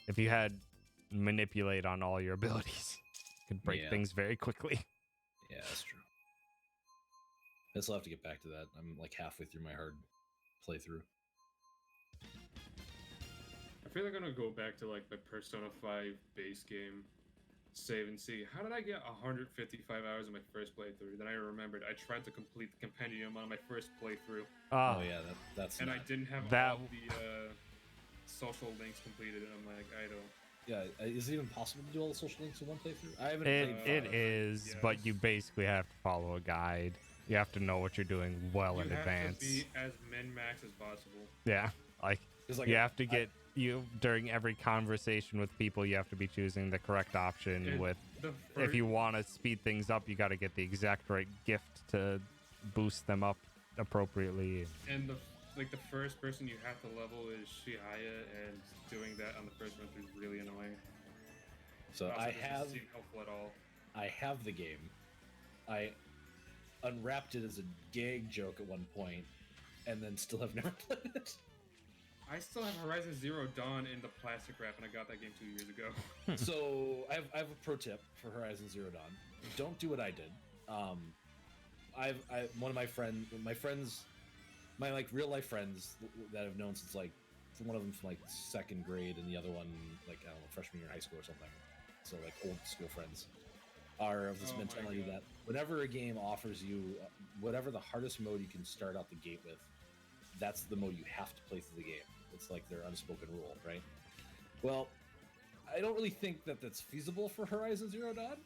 [SPEAKER 1] if you had manipulate on all your abilities, you could break things very quickly.
[SPEAKER 7] Yeah, that's true. I still have to get back to that. I'm like halfway through my hard playthrough.
[SPEAKER 2] I feel like I'm gonna go back to like the Persona 5 base game, save and see. How did I get 155 hours in my first playthrough? Then I remembered I tried to complete the compendium on my first playthrough.
[SPEAKER 7] Oh yeah, that's.
[SPEAKER 2] And
[SPEAKER 7] not...
[SPEAKER 2] I didn't have
[SPEAKER 1] that...
[SPEAKER 2] all the social links completed, and I'm like, I don't.
[SPEAKER 7] Yeah, is it even possible to do all the social links in one playthrough? I haven't.
[SPEAKER 1] It is, but you basically have to follow a guide. You have to know what you're doing well in advance.
[SPEAKER 2] You have to be as min-max as possible.
[SPEAKER 1] Yeah, like you have to get during every conversation with people. You have to be choosing the correct option.
[SPEAKER 2] And
[SPEAKER 1] with if you want to speed things up, you got to get the exact right gift to boost them up appropriately.
[SPEAKER 2] And the first person you have to level is Shihaya, and doing that on the first run through is really annoying.
[SPEAKER 7] So
[SPEAKER 2] also
[SPEAKER 7] I
[SPEAKER 2] doesn't
[SPEAKER 7] have.
[SPEAKER 2] seem helpful at all.
[SPEAKER 7] I have the game. I unwrapped it as a gag joke at one point, and then still have never played it.
[SPEAKER 2] I still have Horizon Zero Dawn in the plastic wrap, and I got that game 2 years ago.
[SPEAKER 7] So I have a pro tip for Horizon Zero Dawn. Don't do what I did. One of my friends, my like real life friends that I've known since like, one of them from like second grade, and the other one like I don't know, freshman year in high school or something. So like old school friends are of this mentality that whenever a game offers you whatever the hardest mode you can start out the gate with, that's the mode you have to play through the game. It's like their unspoken rule, right? Well, I don't really think that that's feasible for Horizon Zero Dawn.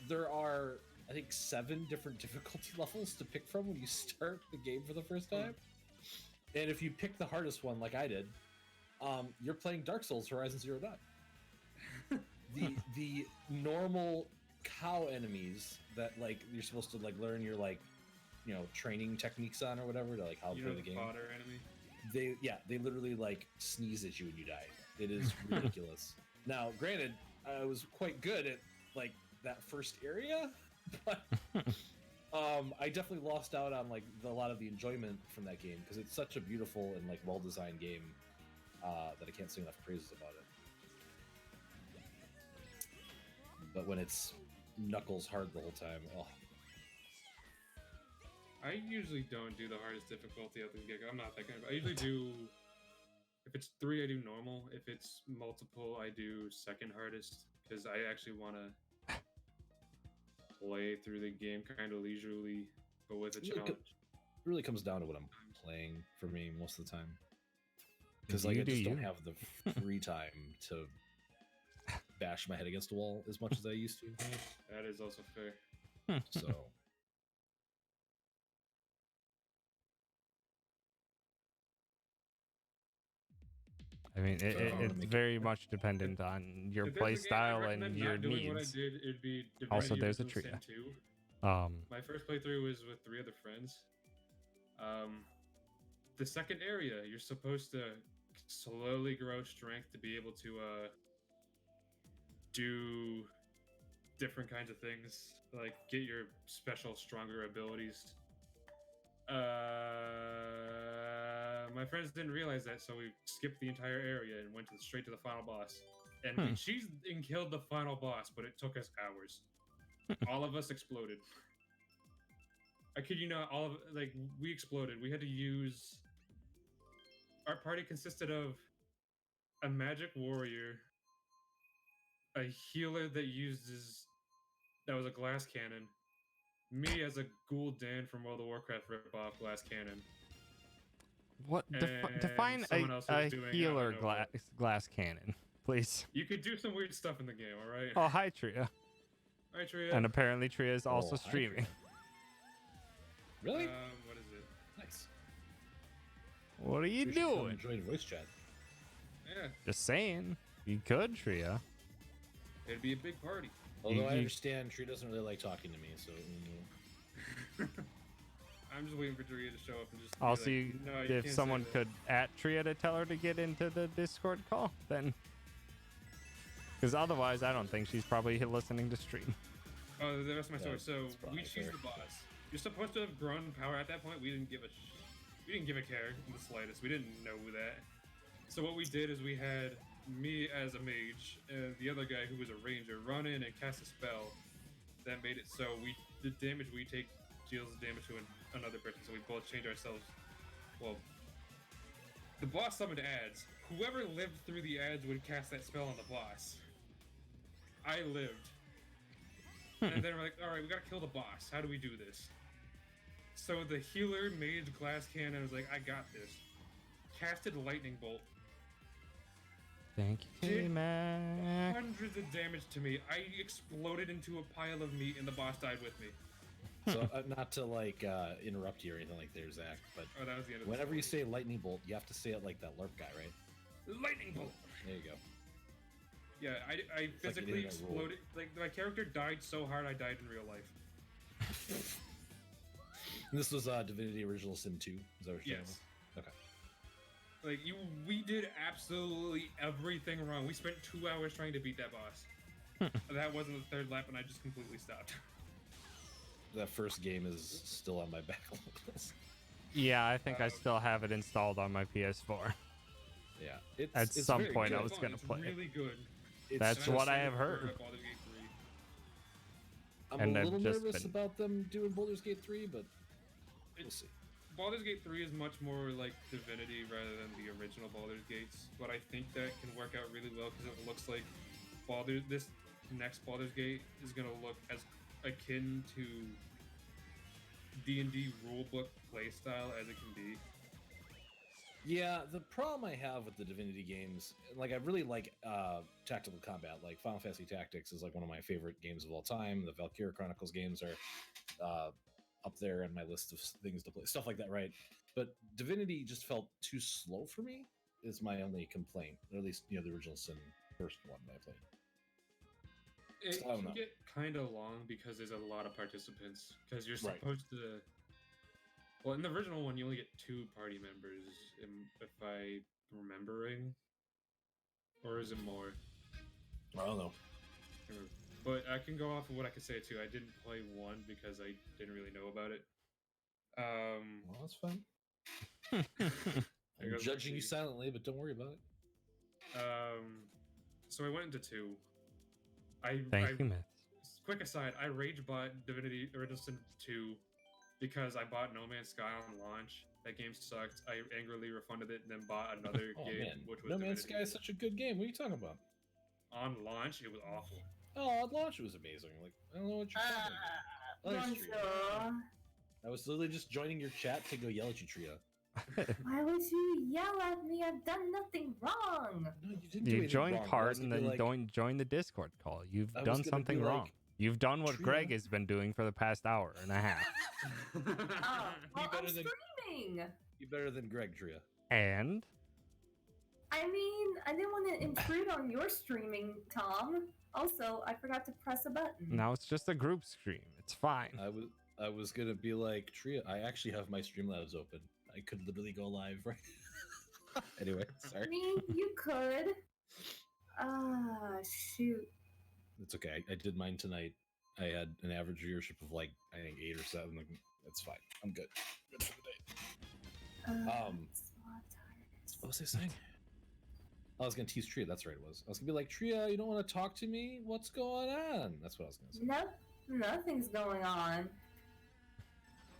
[SPEAKER 7] There are, I think, 7 different difficulty levels to pick from when you start the game for the first time. And if you pick the hardest one, like I did, you're playing Dark Souls Horizon Zero Dawn. the normal cow enemies that like you're supposed to like learn your like training techniques on or whatever to like how to play the game.
[SPEAKER 2] Fodder enemy.
[SPEAKER 7] They literally like sneeze at you and you die. It is ridiculous. Now, granted, I was quite good at like that first area, but I definitely lost out on like a lot of the enjoyment from that game because it's such a beautiful and like well-designed game that I can't say enough praises about it. But when it's knuckles hard the whole time, oh.
[SPEAKER 2] I usually don't do the hardest difficulty at the get go. I'm not that kind of. I usually do. If it's 3, I do normal. If it's multiple, I do second hardest because I actually want to play through the game kind of leisurely, but with a challenge.
[SPEAKER 7] It really comes down to what I'm playing for me most of the time. Because
[SPEAKER 1] Do
[SPEAKER 7] like
[SPEAKER 1] you
[SPEAKER 7] I
[SPEAKER 1] do
[SPEAKER 7] just
[SPEAKER 1] you?
[SPEAKER 7] don't have the free time to bash my head against a wall as much as I used to.
[SPEAKER 2] That is also fair.
[SPEAKER 7] So
[SPEAKER 1] I mean,
[SPEAKER 7] So I wanna
[SPEAKER 1] it's
[SPEAKER 7] make it
[SPEAKER 1] very
[SPEAKER 7] work.
[SPEAKER 1] much dependent on your
[SPEAKER 2] If there's a
[SPEAKER 1] play
[SPEAKER 2] game I
[SPEAKER 1] style and
[SPEAKER 2] recommend
[SPEAKER 1] your
[SPEAKER 2] not doing what I
[SPEAKER 1] needs.
[SPEAKER 2] did, it'd be
[SPEAKER 1] Also,
[SPEAKER 2] Divinity
[SPEAKER 1] there's a
[SPEAKER 2] Original
[SPEAKER 1] trio.
[SPEAKER 2] Sin 2.
[SPEAKER 1] Um,
[SPEAKER 2] My first playthrough was with 3 other friends. The second area, you're supposed to slowly grow strength to be able to do different kinds of things, like get your special, stronger abilities. My friends didn't realize that, so we skipped the entire area and went straight to the final boss. And we cheesed and killed the final boss, but it took us hours. All of us exploded. I kid you not, we exploded. We had to use. Our party consisted of a magic warrior, a healer that was a glass cannon, me as a Ghoul Dan from World of Warcraft ripoff glass cannon.
[SPEAKER 1] what
[SPEAKER 2] And
[SPEAKER 1] define
[SPEAKER 2] someone else who
[SPEAKER 1] a
[SPEAKER 2] was doing, I
[SPEAKER 1] healer
[SPEAKER 2] don't know what.
[SPEAKER 1] glass cannon, please?
[SPEAKER 2] You could do some weird stuff in the game, all right?
[SPEAKER 1] Oh, hi Tria.
[SPEAKER 2] All right, Tria.
[SPEAKER 1] And apparently Tria is also
[SPEAKER 7] hi, Tria.
[SPEAKER 1] streaming.
[SPEAKER 7] really
[SPEAKER 2] What is it?
[SPEAKER 7] nice.
[SPEAKER 1] What are you
[SPEAKER 7] We should come
[SPEAKER 1] doing?
[SPEAKER 7] Join voice chat.
[SPEAKER 2] Yeah,
[SPEAKER 1] Just saying. You could, Tria.
[SPEAKER 2] it'd be a big party.
[SPEAKER 7] Although I
[SPEAKER 1] you-
[SPEAKER 7] understand Tree doesn't really like talking to me, so
[SPEAKER 2] I'm just waiting for Tria to show up and just.
[SPEAKER 1] Also,
[SPEAKER 2] be like, no, you
[SPEAKER 1] if
[SPEAKER 2] can't say
[SPEAKER 1] someone
[SPEAKER 2] that."
[SPEAKER 1] could at Tria to tell her to get into the Discord call, then. Because otherwise, I don't think she's probably listening to stream.
[SPEAKER 2] Oh, the rest of my story.
[SPEAKER 7] That's
[SPEAKER 2] So
[SPEAKER 7] probably
[SPEAKER 2] we choose
[SPEAKER 7] fair.
[SPEAKER 2] the boss. You're supposed to have grown power at that point. We didn't give a care in the slightest. We didn't know that. So what we did is we had me as a mage and the other guy who was a ranger run in and cast a spell that made it so the damage we take deals damage to another person. So we both change ourselves. Well, the boss summoned ads. Whoever lived through the ads would cast that spell on the boss. I lived. And then we're like, all right, we gotta kill the boss. How do we do this? So the healer mage glass cannon was like, I got this. Casted lightning bolt.
[SPEAKER 1] Thank you,
[SPEAKER 2] Did
[SPEAKER 1] Mac.
[SPEAKER 2] Hundreds of damage to me. I exploded into a pile of meat and the boss died with me.
[SPEAKER 7] so not to like interrupt you or anything like there, Zach, but
[SPEAKER 2] Oh, that was the end of the
[SPEAKER 7] whenever you
[SPEAKER 2] story.
[SPEAKER 7] say lightning bolt, you have to say it like that LARP guy, right?
[SPEAKER 2] Lightning bolt.
[SPEAKER 7] There you go.
[SPEAKER 2] Yeah, I
[SPEAKER 7] like an
[SPEAKER 2] physically
[SPEAKER 7] internet rule.
[SPEAKER 2] exploded. Like my character died so hard I died in real life.
[SPEAKER 7] And this was Divinity Original Sin 2. Is that what you're
[SPEAKER 2] Yes.
[SPEAKER 7] saying? Okay.
[SPEAKER 2] Like we did absolutely everything wrong. We spent 2 hours trying to beat that boss. That wasn't the third lap, and I just completely stopped.
[SPEAKER 7] That first game is still on my backlog list.
[SPEAKER 1] Yeah, I think I still have it installed on my PS4.
[SPEAKER 7] Yeah, it's
[SPEAKER 1] At
[SPEAKER 7] it's
[SPEAKER 1] some
[SPEAKER 7] very
[SPEAKER 1] point,
[SPEAKER 7] good.
[SPEAKER 1] I was
[SPEAKER 2] Fun,
[SPEAKER 1] gonna
[SPEAKER 2] it's
[SPEAKER 1] play it.
[SPEAKER 2] really good.
[SPEAKER 7] It's
[SPEAKER 1] That's
[SPEAKER 7] just-
[SPEAKER 1] what I
[SPEAKER 2] I'm
[SPEAKER 1] have
[SPEAKER 2] excited
[SPEAKER 1] heard.
[SPEAKER 2] for Baldur's Gate 3.
[SPEAKER 7] I'm
[SPEAKER 1] and
[SPEAKER 7] a
[SPEAKER 1] I've
[SPEAKER 7] little
[SPEAKER 1] just
[SPEAKER 7] nervous
[SPEAKER 1] been-
[SPEAKER 7] about them doing Baldur's Gate 3, but we'll
[SPEAKER 2] It's
[SPEAKER 7] see.
[SPEAKER 2] Baldur's Gate 3 is much more like Divinity rather than the original Baldur's Gates, but I think that can work out really well because it looks like this next Baldur's Gate is going to look as akin to D&D rulebook playstyle as it can be.
[SPEAKER 7] Yeah, the problem I have with the Divinity games, like I really like tactical combat. Like Final Fantasy Tactics is like one of my favorite games of all time. The Valkyria Chronicles games are up there in my list of things to play, stuff like that, right? But Divinity just felt too slow for me. Is my only complaint, or at least the original Sin first one that I played.
[SPEAKER 2] It
[SPEAKER 7] I don't
[SPEAKER 2] can
[SPEAKER 7] know.
[SPEAKER 2] get kind of long because there's a lot of participants. Because you're
[SPEAKER 7] Right.
[SPEAKER 2] supposed to. Well, in the original one, you only get 2 party members, if I remembering, or is it more?
[SPEAKER 7] I don't know.
[SPEAKER 2] But I can go off of what I can say too. I didn't play 1 because I didn't really know about it.
[SPEAKER 7] Well, that's fine.
[SPEAKER 2] There
[SPEAKER 7] I'm
[SPEAKER 2] goes
[SPEAKER 7] judging you
[SPEAKER 2] Lexi.
[SPEAKER 7] silently, but don't worry about it.
[SPEAKER 2] So I went into 2.
[SPEAKER 1] Thank you, Myth.
[SPEAKER 2] Quick aside, I rage bought Divinity Original Sin 2 because I bought No Man's Sky on launch. That game sucked. I angrily refunded it and then bought another
[SPEAKER 7] Oh
[SPEAKER 2] game,
[SPEAKER 7] man,
[SPEAKER 2] which was
[SPEAKER 7] No Man's
[SPEAKER 2] Divinity.
[SPEAKER 7] Sky is such a good game. What are you talking about?
[SPEAKER 2] On launch, it was awful.
[SPEAKER 7] Oh, at launch it was amazing. Like I don't know what you're talking about. Live stream.
[SPEAKER 8] Bonjour.
[SPEAKER 7] I was literally just joining your chat to go yell at you, Tria.
[SPEAKER 8] Why would you yell at me? I've done nothing wrong.
[SPEAKER 7] No, you didn't do
[SPEAKER 1] You
[SPEAKER 7] anything
[SPEAKER 1] join
[SPEAKER 7] wrong. I
[SPEAKER 1] Kart
[SPEAKER 7] was
[SPEAKER 1] and
[SPEAKER 7] gonna be
[SPEAKER 1] then
[SPEAKER 7] like,
[SPEAKER 1] join the Discord call. You've
[SPEAKER 7] I was
[SPEAKER 1] done
[SPEAKER 7] gonna be
[SPEAKER 1] something
[SPEAKER 7] like,
[SPEAKER 1] wrong. You've done what
[SPEAKER 7] Tria-
[SPEAKER 1] Greg has been doing for the past hour and a half.
[SPEAKER 8] Oh, well,
[SPEAKER 7] better
[SPEAKER 8] I'm
[SPEAKER 7] than-
[SPEAKER 8] streaming.
[SPEAKER 7] You better than Greg, Tria.
[SPEAKER 1] And
[SPEAKER 8] I mean, I didn't want to intrude on your streaming, Tom. Also, I forgot to press a button.
[SPEAKER 1] now it's just a group stream. It's fine.
[SPEAKER 7] I was gonna be like, Tria, I actually have my Streamlabs open. I could literally go live right. Anyway,
[SPEAKER 8] I
[SPEAKER 7] sorry.
[SPEAKER 8] mean, you could. Shoot.
[SPEAKER 7] It's okay. I did mine tonight. I had an average viewership of like I think 8 or 7. Like, that's fine. I'm good. Good for the day.
[SPEAKER 8] It's a lot of tires.
[SPEAKER 7] What was I saying? I was gonna tease Tria. That's right. It was. I was gonna be like, Tria, you don't want to talk to me? What's going on? That's what I was gonna say.
[SPEAKER 8] No, nothing's going on.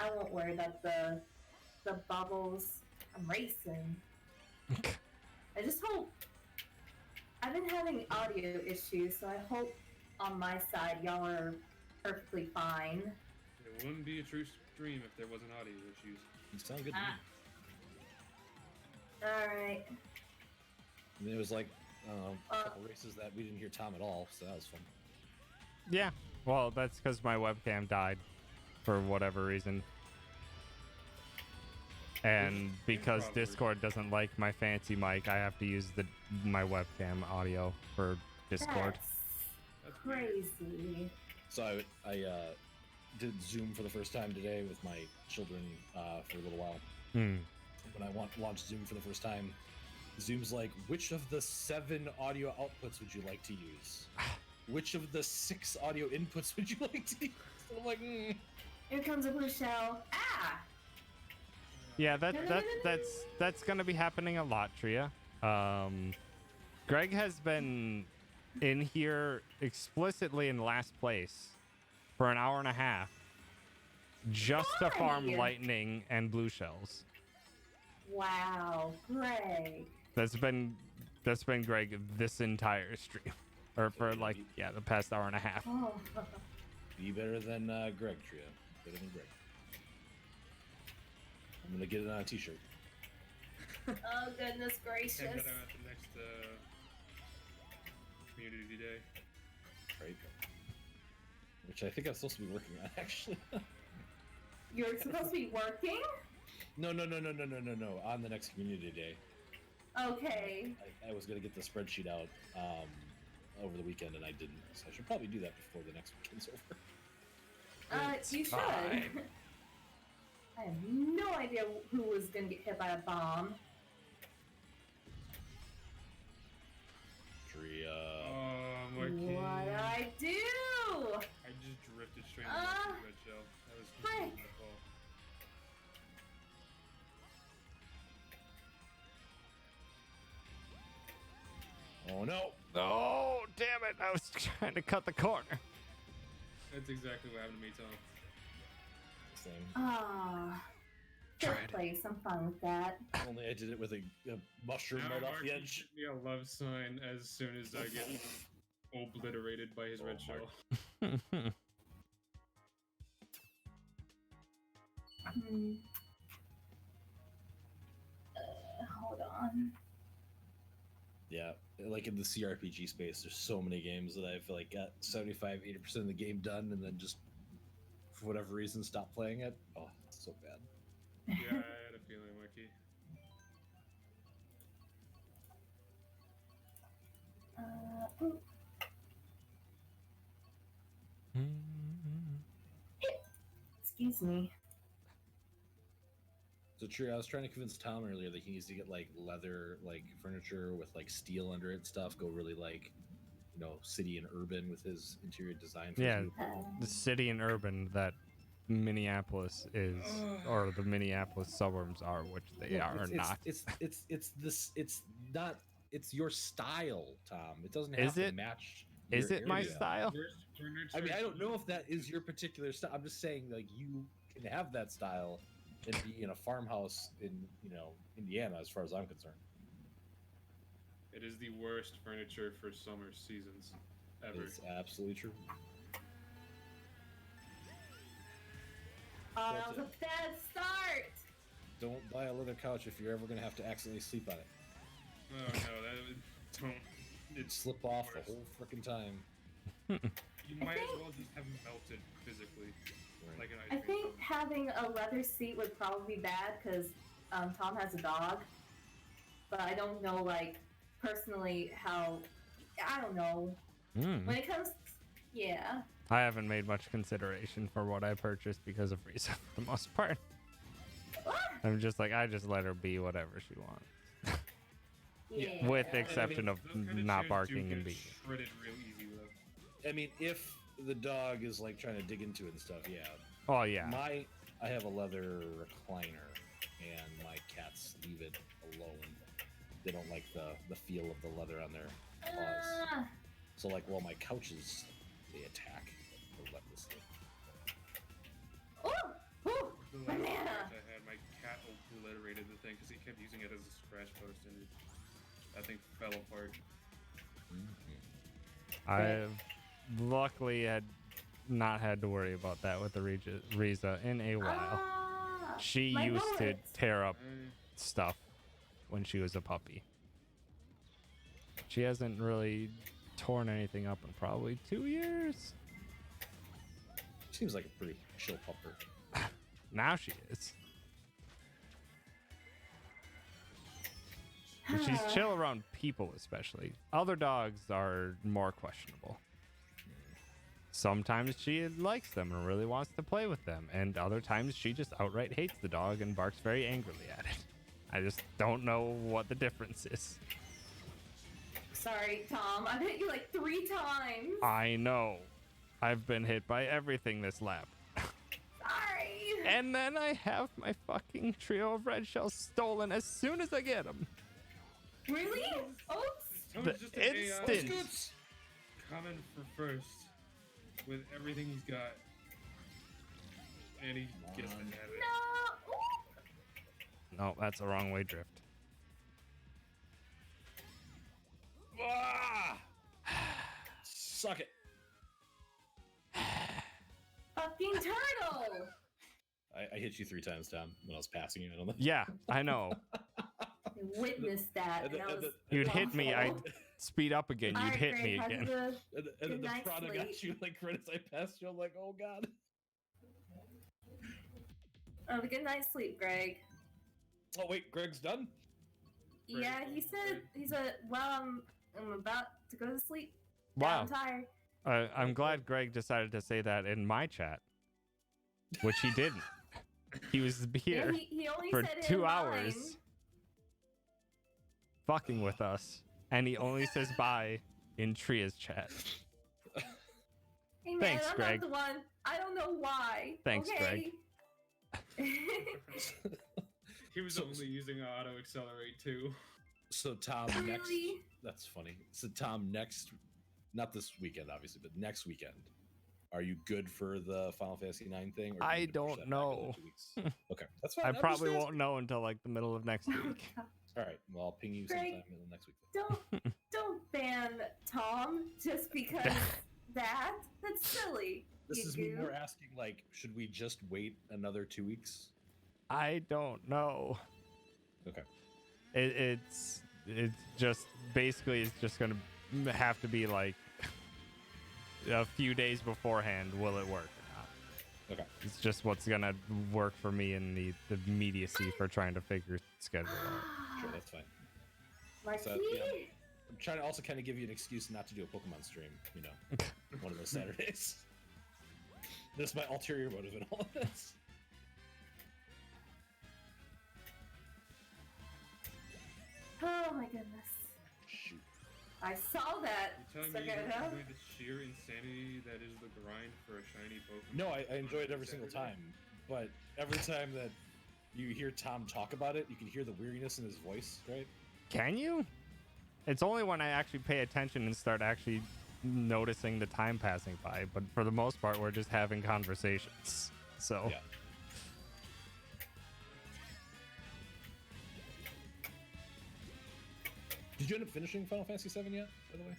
[SPEAKER 8] I won't worry about the bubbles. I'm racing. I just hope. I've been having audio issues, so I hope on my side y'all are perfectly fine.
[SPEAKER 2] It wouldn't be a true stream if there wasn't audio issues.
[SPEAKER 7] You sound good to me.
[SPEAKER 8] Alright.
[SPEAKER 7] I mean, it was like I don't know, a couple races that we didn't hear Tom at all, so that was fun.
[SPEAKER 1] Yeah. Well, that's because my webcam died for whatever reason. And because
[SPEAKER 2] Probably.
[SPEAKER 1] Discord doesn't like my fancy mic, I have to use my webcam audio for Discord.
[SPEAKER 8] That's crazy.
[SPEAKER 7] So I did Zoom for the first time today with my children for a little while.
[SPEAKER 1] Hmm.
[SPEAKER 7] When I launched Zoom for the first time, Zoom's like, which of the 7 audio outputs would you like to use? Which of the 6 audio inputs would you like to use? So I'm like,
[SPEAKER 8] Here comes a blue shell. Ah!
[SPEAKER 1] Yeah, that's gonna be happening a lot, Tria. Greg has been in here explicitly in last place for an hour and a half just to farm
[SPEAKER 8] Why?
[SPEAKER 1] lightning and blue shells.
[SPEAKER 8] Wow, Greg.
[SPEAKER 1] That's been Greg this entire stream, or for like the past hour and a half.
[SPEAKER 8] Oh.
[SPEAKER 7] be better than Greg, Tria. Better than Greg. I'm gonna get it on a t-shirt.
[SPEAKER 8] Oh, goodness
[SPEAKER 2] Check
[SPEAKER 8] gracious.
[SPEAKER 2] that out at the next community day.
[SPEAKER 7] Right. Which I think I'm supposed to be working on, actually.
[SPEAKER 8] You're supposed to be working?
[SPEAKER 7] No. On the next community day.
[SPEAKER 8] Okay.
[SPEAKER 7] I was gonna get the spreadsheet out over the weekend, and I didn't. So I should probably do that before the next weekend's over.
[SPEAKER 8] You should.
[SPEAKER 1] fine.
[SPEAKER 8] I have no idea who was gonna get hit by a bomb.
[SPEAKER 7] Tria.
[SPEAKER 2] Oh my king.
[SPEAKER 8] What'd I do?
[SPEAKER 2] I just drifted straight into the red shell. That was completely
[SPEAKER 8] frick.
[SPEAKER 2] my fault.
[SPEAKER 7] Oh no!
[SPEAKER 1] Oh, damn it! I was trying to cut the corner.
[SPEAKER 2] That's exactly what happened to me, Tom.
[SPEAKER 7] Same.
[SPEAKER 8] Ah.
[SPEAKER 1] Tried.
[SPEAKER 8] Third place. I'm fine with that.
[SPEAKER 7] Only I did it with a mushroom
[SPEAKER 2] Now
[SPEAKER 7] right off
[SPEAKER 2] Mark
[SPEAKER 7] the
[SPEAKER 2] can
[SPEAKER 7] edge.
[SPEAKER 2] give me a love sign as soon as I get obliterated by his red
[SPEAKER 7] Mark.
[SPEAKER 2] shell.
[SPEAKER 8] on.
[SPEAKER 7] Yeah, like in the CRPG space, there's so many games that I've like got 75-80% of the game done, and then just for whatever reason stop playing it. Oh, it's so bad.
[SPEAKER 2] Yeah, I had a feeling, Wiki.
[SPEAKER 8] Ooh, excuse me.
[SPEAKER 7] So true. I was trying to convince Tom earlier that he needs to get like leather, like furniture with like steel under it and stuff. Go really like, you know, city and urban with his interior design. For
[SPEAKER 1] Yeah,
[SPEAKER 7] his new-
[SPEAKER 1] the city and urban that Minneapolis is, or the Minneapolis suburbs are, which they
[SPEAKER 7] Look,
[SPEAKER 1] are not.
[SPEAKER 7] It's not. It's your style, Tom. It doesn't have
[SPEAKER 1] Is
[SPEAKER 7] to
[SPEAKER 1] it?
[SPEAKER 7] match.
[SPEAKER 1] Is
[SPEAKER 7] your
[SPEAKER 1] it my
[SPEAKER 7] area.
[SPEAKER 1] style?
[SPEAKER 2] Worst furniture.
[SPEAKER 7] I mean, I don't know if that is your particular style. I'm just saying, like, you can have that style and be in a farmhouse in, you know, Indiana, as far as I'm concerned.
[SPEAKER 2] It is the worst furniture for summer seasons ever.
[SPEAKER 7] It's absolutely true.
[SPEAKER 8] Oh, that was a bad start.
[SPEAKER 7] Don't buy a leather couch if you're ever going to have to accidentally sleep on it.
[SPEAKER 2] Oh no, that don't. It's
[SPEAKER 7] Slip off the
[SPEAKER 2] worse.
[SPEAKER 7] whole freaking time.
[SPEAKER 2] You might as
[SPEAKER 8] think-
[SPEAKER 2] well just have melted physically,
[SPEAKER 7] Right.
[SPEAKER 2] like an
[SPEAKER 8] I
[SPEAKER 2] ice cream
[SPEAKER 8] think
[SPEAKER 2] cone.
[SPEAKER 8] having a leather seat would probably be bad because Tom has a dog. But I don't know, like, personally how. I don't know.
[SPEAKER 1] Mm.
[SPEAKER 8] When it comes. Yeah.
[SPEAKER 1] I haven't made much consideration for what I purchased because of Risa for the most part.
[SPEAKER 8] Ah!
[SPEAKER 1] I'm just like, I just let her be whatever she wants.
[SPEAKER 8] Yeah.
[SPEAKER 1] With the exception of
[SPEAKER 2] Those kind of
[SPEAKER 1] not
[SPEAKER 2] chairs
[SPEAKER 1] barking
[SPEAKER 2] do
[SPEAKER 1] and
[SPEAKER 2] get
[SPEAKER 1] being.
[SPEAKER 2] shredded real easy though.
[SPEAKER 7] I mean, if the dog is, like, trying to dig into it and stuff, yeah.
[SPEAKER 1] Oh, yeah.
[SPEAKER 7] I have a leather recliner, and my cats leave it alone. They don't like the feel of the leather on their paws.
[SPEAKER 8] Ah,
[SPEAKER 7] So, like, while my couches, they attack relentlessly.
[SPEAKER 8] ooh, ooh,
[SPEAKER 2] The last
[SPEAKER 8] banana.
[SPEAKER 2] couch I had, my cat obliterated the thing because he kept using it as a scratch post, and that thing fell apart.
[SPEAKER 1] I've luckily had not had to worry about that with the Risa in a while.
[SPEAKER 8] Ah,
[SPEAKER 1] She
[SPEAKER 8] my
[SPEAKER 1] used to
[SPEAKER 8] bullet.
[SPEAKER 1] tear up
[SPEAKER 2] Uh,
[SPEAKER 1] stuff when she was a puppy. She hasn't really torn anything up in probably 2 years.
[SPEAKER 7] Seems like a pretty chill pupper.
[SPEAKER 1] Now she is. But she's chill around people, especially. Other dogs are more questionable. Sometimes she likes them and really wants to play with them, and other times she just outright hates the dog and barks very angrily at it. I just don't know what the difference is.
[SPEAKER 8] Sorry, Tom. I've hit you like 3 times.
[SPEAKER 1] I know. I've been hit by everything this lap.
[SPEAKER 8] Sorry.
[SPEAKER 1] And then I have my fucking trio of red shells stolen as soon as I get them.
[SPEAKER 8] Really? Oops.
[SPEAKER 2] Toad's
[SPEAKER 1] The
[SPEAKER 2] just an AI
[SPEAKER 1] instant.
[SPEAKER 2] coming for first with everything he's got, and he gets to have it.
[SPEAKER 8] No. Ooh.
[SPEAKER 1] No, that's a wrong way drift.
[SPEAKER 7] Ah! Suck it.
[SPEAKER 8] Fucking turtle.
[SPEAKER 7] I hit you 3 times, Tom, when I was passing you. I don't know.
[SPEAKER 1] Yeah, I know.
[SPEAKER 8] I witnessed that.
[SPEAKER 7] And
[SPEAKER 8] And
[SPEAKER 7] the-
[SPEAKER 8] that
[SPEAKER 7] and
[SPEAKER 8] was
[SPEAKER 7] the-
[SPEAKER 1] You'd hit me, I'd
[SPEAKER 8] awful.
[SPEAKER 1] speed up again. You'd
[SPEAKER 8] Alright,
[SPEAKER 1] hit
[SPEAKER 8] Greg,
[SPEAKER 1] me
[SPEAKER 8] have
[SPEAKER 1] again.
[SPEAKER 8] the-
[SPEAKER 7] And then
[SPEAKER 8] Good
[SPEAKER 7] the
[SPEAKER 8] night,
[SPEAKER 7] prana got
[SPEAKER 8] sleep.
[SPEAKER 7] you like right as I passed you. I'm like, oh god.
[SPEAKER 8] Have a good night's sleep, Greg.
[SPEAKER 7] Oh wait, Greg's done.
[SPEAKER 2] Greg,
[SPEAKER 8] Yeah, he said well, I'm about to go to sleep.
[SPEAKER 1] Wow.
[SPEAKER 8] I'm tired.
[SPEAKER 1] I'm glad Greg decided to say that in my chat, which he didn't. He was here
[SPEAKER 8] Yeah, he only
[SPEAKER 1] for
[SPEAKER 8] said it
[SPEAKER 1] 2
[SPEAKER 8] in
[SPEAKER 1] hours
[SPEAKER 8] mine.
[SPEAKER 1] fucking with us, and he only says bye in Tria's chat.
[SPEAKER 8] Hey man,
[SPEAKER 1] Thanks,
[SPEAKER 8] I'm
[SPEAKER 1] Greg.
[SPEAKER 8] not the one. I don't know why.
[SPEAKER 1] Thanks,
[SPEAKER 8] okay?
[SPEAKER 2] He was
[SPEAKER 7] So-
[SPEAKER 2] only using auto accelerate too.
[SPEAKER 7] So Tom, next.
[SPEAKER 8] Really?
[SPEAKER 7] That's funny. So Tom, next, not this weekend, obviously, but next weekend, are you good for the Final Fantasy IX thing? Or do you
[SPEAKER 1] I
[SPEAKER 7] need to push
[SPEAKER 1] don't
[SPEAKER 7] that back
[SPEAKER 1] know.
[SPEAKER 7] another 2 weeks? Okay, that's fine.
[SPEAKER 1] I
[SPEAKER 7] I'm just
[SPEAKER 1] probably
[SPEAKER 7] asking.
[SPEAKER 1] won't know until like the middle of next week.
[SPEAKER 7] All right, well, I'll ping you
[SPEAKER 8] Greg,
[SPEAKER 7] sometime in the next week. Then.
[SPEAKER 8] don't ban Tom just because that's silly.
[SPEAKER 7] This
[SPEAKER 8] you
[SPEAKER 7] is me
[SPEAKER 8] goof.
[SPEAKER 7] more asking, like, should we just wait another 2 weeks?
[SPEAKER 1] I don't know.
[SPEAKER 7] Okay.
[SPEAKER 1] it's just basically it's just gonna have to be like a few days beforehand. Will it work or not?
[SPEAKER 7] Okay.
[SPEAKER 1] It's just what's gonna work for me in the immediacy for trying to figure schedule out.
[SPEAKER 7] Sure, that's fine.
[SPEAKER 8] My
[SPEAKER 7] So,
[SPEAKER 8] key.
[SPEAKER 7] yeah. I'm trying to also kind of give you an excuse not to do a Pokemon stream, you know, one of those Saturdays. That's my ulterior motive in all of this.
[SPEAKER 8] Oh my goodness.
[SPEAKER 7] Shoot.
[SPEAKER 8] I saw that.
[SPEAKER 2] You telling me you
[SPEAKER 8] Sakura.
[SPEAKER 2] don't enjoy the sheer insanity that is the grind for a shiny Pokemon?
[SPEAKER 7] No, I enjoy it every single
[SPEAKER 2] Saturday?
[SPEAKER 7] time, but every time that you hear Tom talk about it, you can hear the weariness in his voice, right?
[SPEAKER 1] Can you? It's only when I actually pay attention and start actually noticing the time passing by. But for the most part, we're just having conversations. So
[SPEAKER 7] Yeah. Did you end up finishing Final Fantasy VII yet, by the way?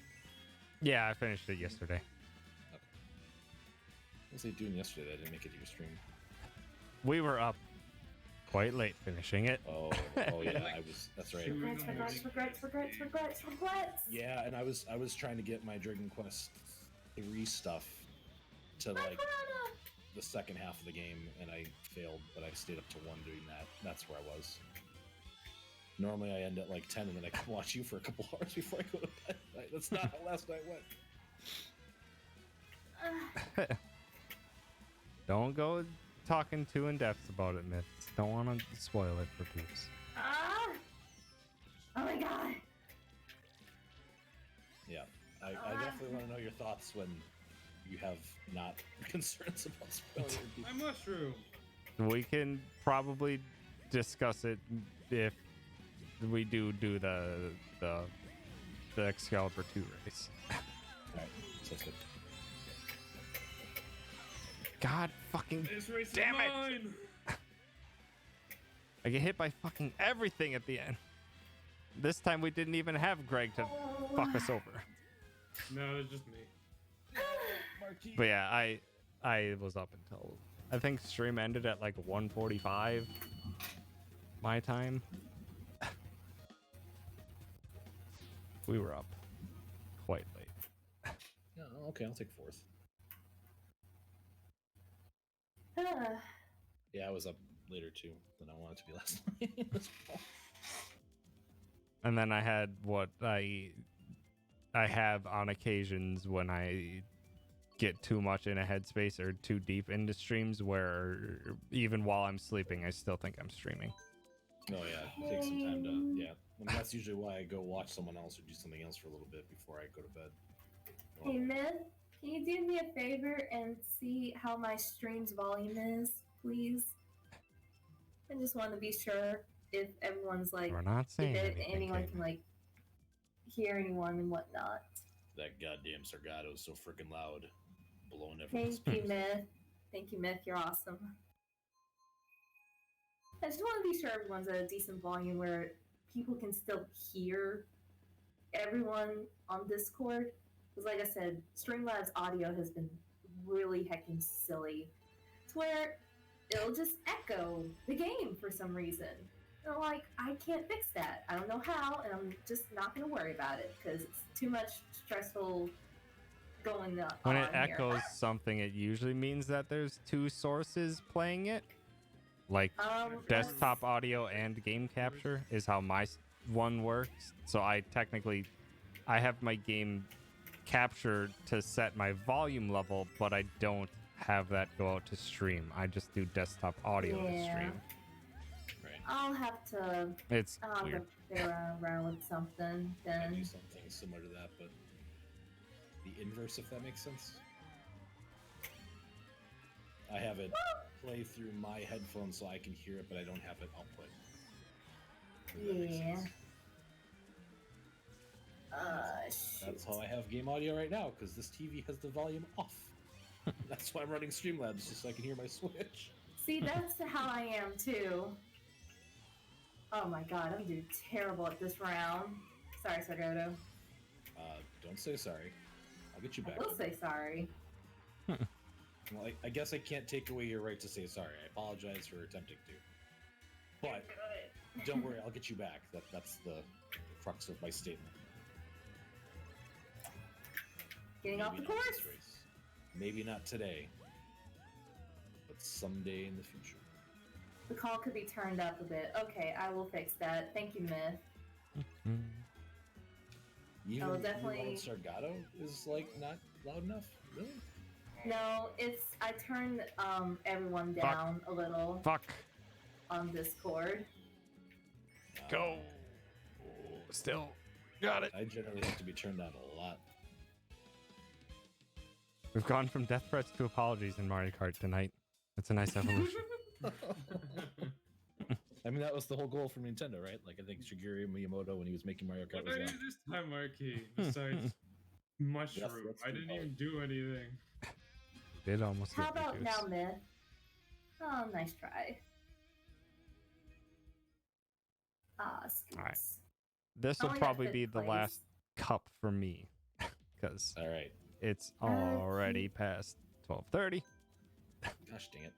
[SPEAKER 1] yeah, I finished it yesterday.
[SPEAKER 7] What was I doing yesterday that I didn't make it to your stream?
[SPEAKER 1] We were up quite late finishing it.
[SPEAKER 7] Oh yeah, I was. That's right.
[SPEAKER 8] Regrets.
[SPEAKER 7] Yeah, and I was trying to get my Dragon Quest 3 stuff to like the second half of the game, and I failed, but I stayed up to 1 doing that. That's where I was. Normally I end at like 10, and then I can watch you for a couple hours before I go to bed. That's not how last night went.
[SPEAKER 1] Don't go talking too in depth about it, Myths. Don't want to spoil it for peeps.
[SPEAKER 8] Oh my god.
[SPEAKER 7] Yeah, I definitely want to know your thoughts when you have not concerns about spoiling your people.
[SPEAKER 2] My mushroom.
[SPEAKER 1] We can probably discuss it if we do the Excalibur 2 race.
[SPEAKER 7] Alright, sounds good.
[SPEAKER 1] God fucking
[SPEAKER 2] This race
[SPEAKER 1] damn
[SPEAKER 2] is
[SPEAKER 1] it!
[SPEAKER 2] mine.
[SPEAKER 1] I get hit by fucking everything at the end. This time we didn't even have Greg to fuck us over.
[SPEAKER 2] No, it's just me.
[SPEAKER 1] But yeah, I was up until I think stream ended at like 1:45 my time. We were up quite late.
[SPEAKER 7] Yeah, okay, I'll take 4th. Yeah, I was up later too than I wanted to be last night.
[SPEAKER 1] And then I had what I have on occasions when I get too much in a headspace or too deep into streams where even while I'm sleeping, I still think I'm streaming.
[SPEAKER 7] Oh yeah, it takes some time to, yeah. I mean, that's usually why I go watch someone else or do something else for a little bit before I go to bed.
[SPEAKER 8] Hey, Myth, can you do me a favor and see how my stream's volume is, please? I just want to be sure if everyone's like,
[SPEAKER 1] We're not saying
[SPEAKER 8] if
[SPEAKER 1] anything,
[SPEAKER 8] anyone
[SPEAKER 1] Kate.
[SPEAKER 8] can like hear anyone and whatnot.
[SPEAKER 7] That goddamn Sargato is so freaking loud, blowing everyone's
[SPEAKER 8] Thank you, Myth. Thank you, Myth. You're awesome. I just want to be sure everyone's at a decent volume where people can still hear everyone on Discord. Because, like I said, Streamlabs audio has been really heckin' silly. It's where it'll just echo the game for some reason. And I'm like, I can't fix that. I don't know how, and I'm just not going to worry about it because it's too much stressful going on.
[SPEAKER 1] When it
[SPEAKER 8] here.
[SPEAKER 1] echoes something, it usually means that there's two sources playing it. Like desktop audio and game capture is how my one works. So I have my game capture to set my volume level, but I don't have that go out to stream. I just do desktop audio to stream.
[SPEAKER 7] Right.
[SPEAKER 8] I'll have to.
[SPEAKER 1] It's
[SPEAKER 8] I'll have
[SPEAKER 1] weird.
[SPEAKER 8] to play around with something
[SPEAKER 7] I
[SPEAKER 8] then.
[SPEAKER 7] do something similar to that, but the inverse, if that makes sense. I have it play through my headphones so I can hear it, but I don't have it output. If that makes
[SPEAKER 8] Yeah.
[SPEAKER 7] sense.
[SPEAKER 8] Shoot.
[SPEAKER 7] That's how I have game audio right now, because this TV has the volume off. That's why I'm running Streamlabs, just so I can hear my Switch.
[SPEAKER 8] See, that's how I am too. Oh my god, I'm doing terrible at this round. Sorry, Sargato.
[SPEAKER 7] Don't say sorry. I'll get you back.
[SPEAKER 8] I will say sorry.
[SPEAKER 7] Well, I guess I can't take away your right to say sorry. I apologize for attempting to. But Don't worry, I'll get you back. That's the crux of my statement.
[SPEAKER 8] Getting off the
[SPEAKER 7] Maybe not
[SPEAKER 8] course.
[SPEAKER 7] this race. Maybe not today, but someday in the future.
[SPEAKER 8] The call could be turned up a bit. Okay, I will fix that. Thank you, Myth.
[SPEAKER 7] Even
[SPEAKER 8] will definitely-
[SPEAKER 7] New Sargato is like not loud enough. Really?
[SPEAKER 8] No, I turned everyone down a little
[SPEAKER 1] Fuck.
[SPEAKER 8] on Discord.
[SPEAKER 1] Go. Still got it.
[SPEAKER 7] I generally have to be turned down a lot.
[SPEAKER 1] We've gone from death threats to apologies in Mario Kart tonight. It's a nice evolution.
[SPEAKER 7] I mean, that was the whole goal for Nintendo, right? Like, I think Shigeru Miyamoto, when he was making Mario Kart,
[SPEAKER 2] What did I
[SPEAKER 7] was
[SPEAKER 2] do
[SPEAKER 7] like,
[SPEAKER 2] this time, Marquis? Besides mushroom,
[SPEAKER 7] that's
[SPEAKER 2] I
[SPEAKER 7] too
[SPEAKER 2] didn't
[SPEAKER 7] hard.
[SPEAKER 2] even do anything.
[SPEAKER 1] Did almost
[SPEAKER 8] How
[SPEAKER 1] get the
[SPEAKER 8] about
[SPEAKER 1] juice.
[SPEAKER 8] now, Myth? Oh, nice try. Scoops.
[SPEAKER 1] Alright. This will
[SPEAKER 8] Only got
[SPEAKER 1] probably
[SPEAKER 8] fifth
[SPEAKER 1] be the
[SPEAKER 8] place.
[SPEAKER 1] last cup for me. Because
[SPEAKER 7] all right,
[SPEAKER 1] it's already past 12:30.
[SPEAKER 7] gosh dang it.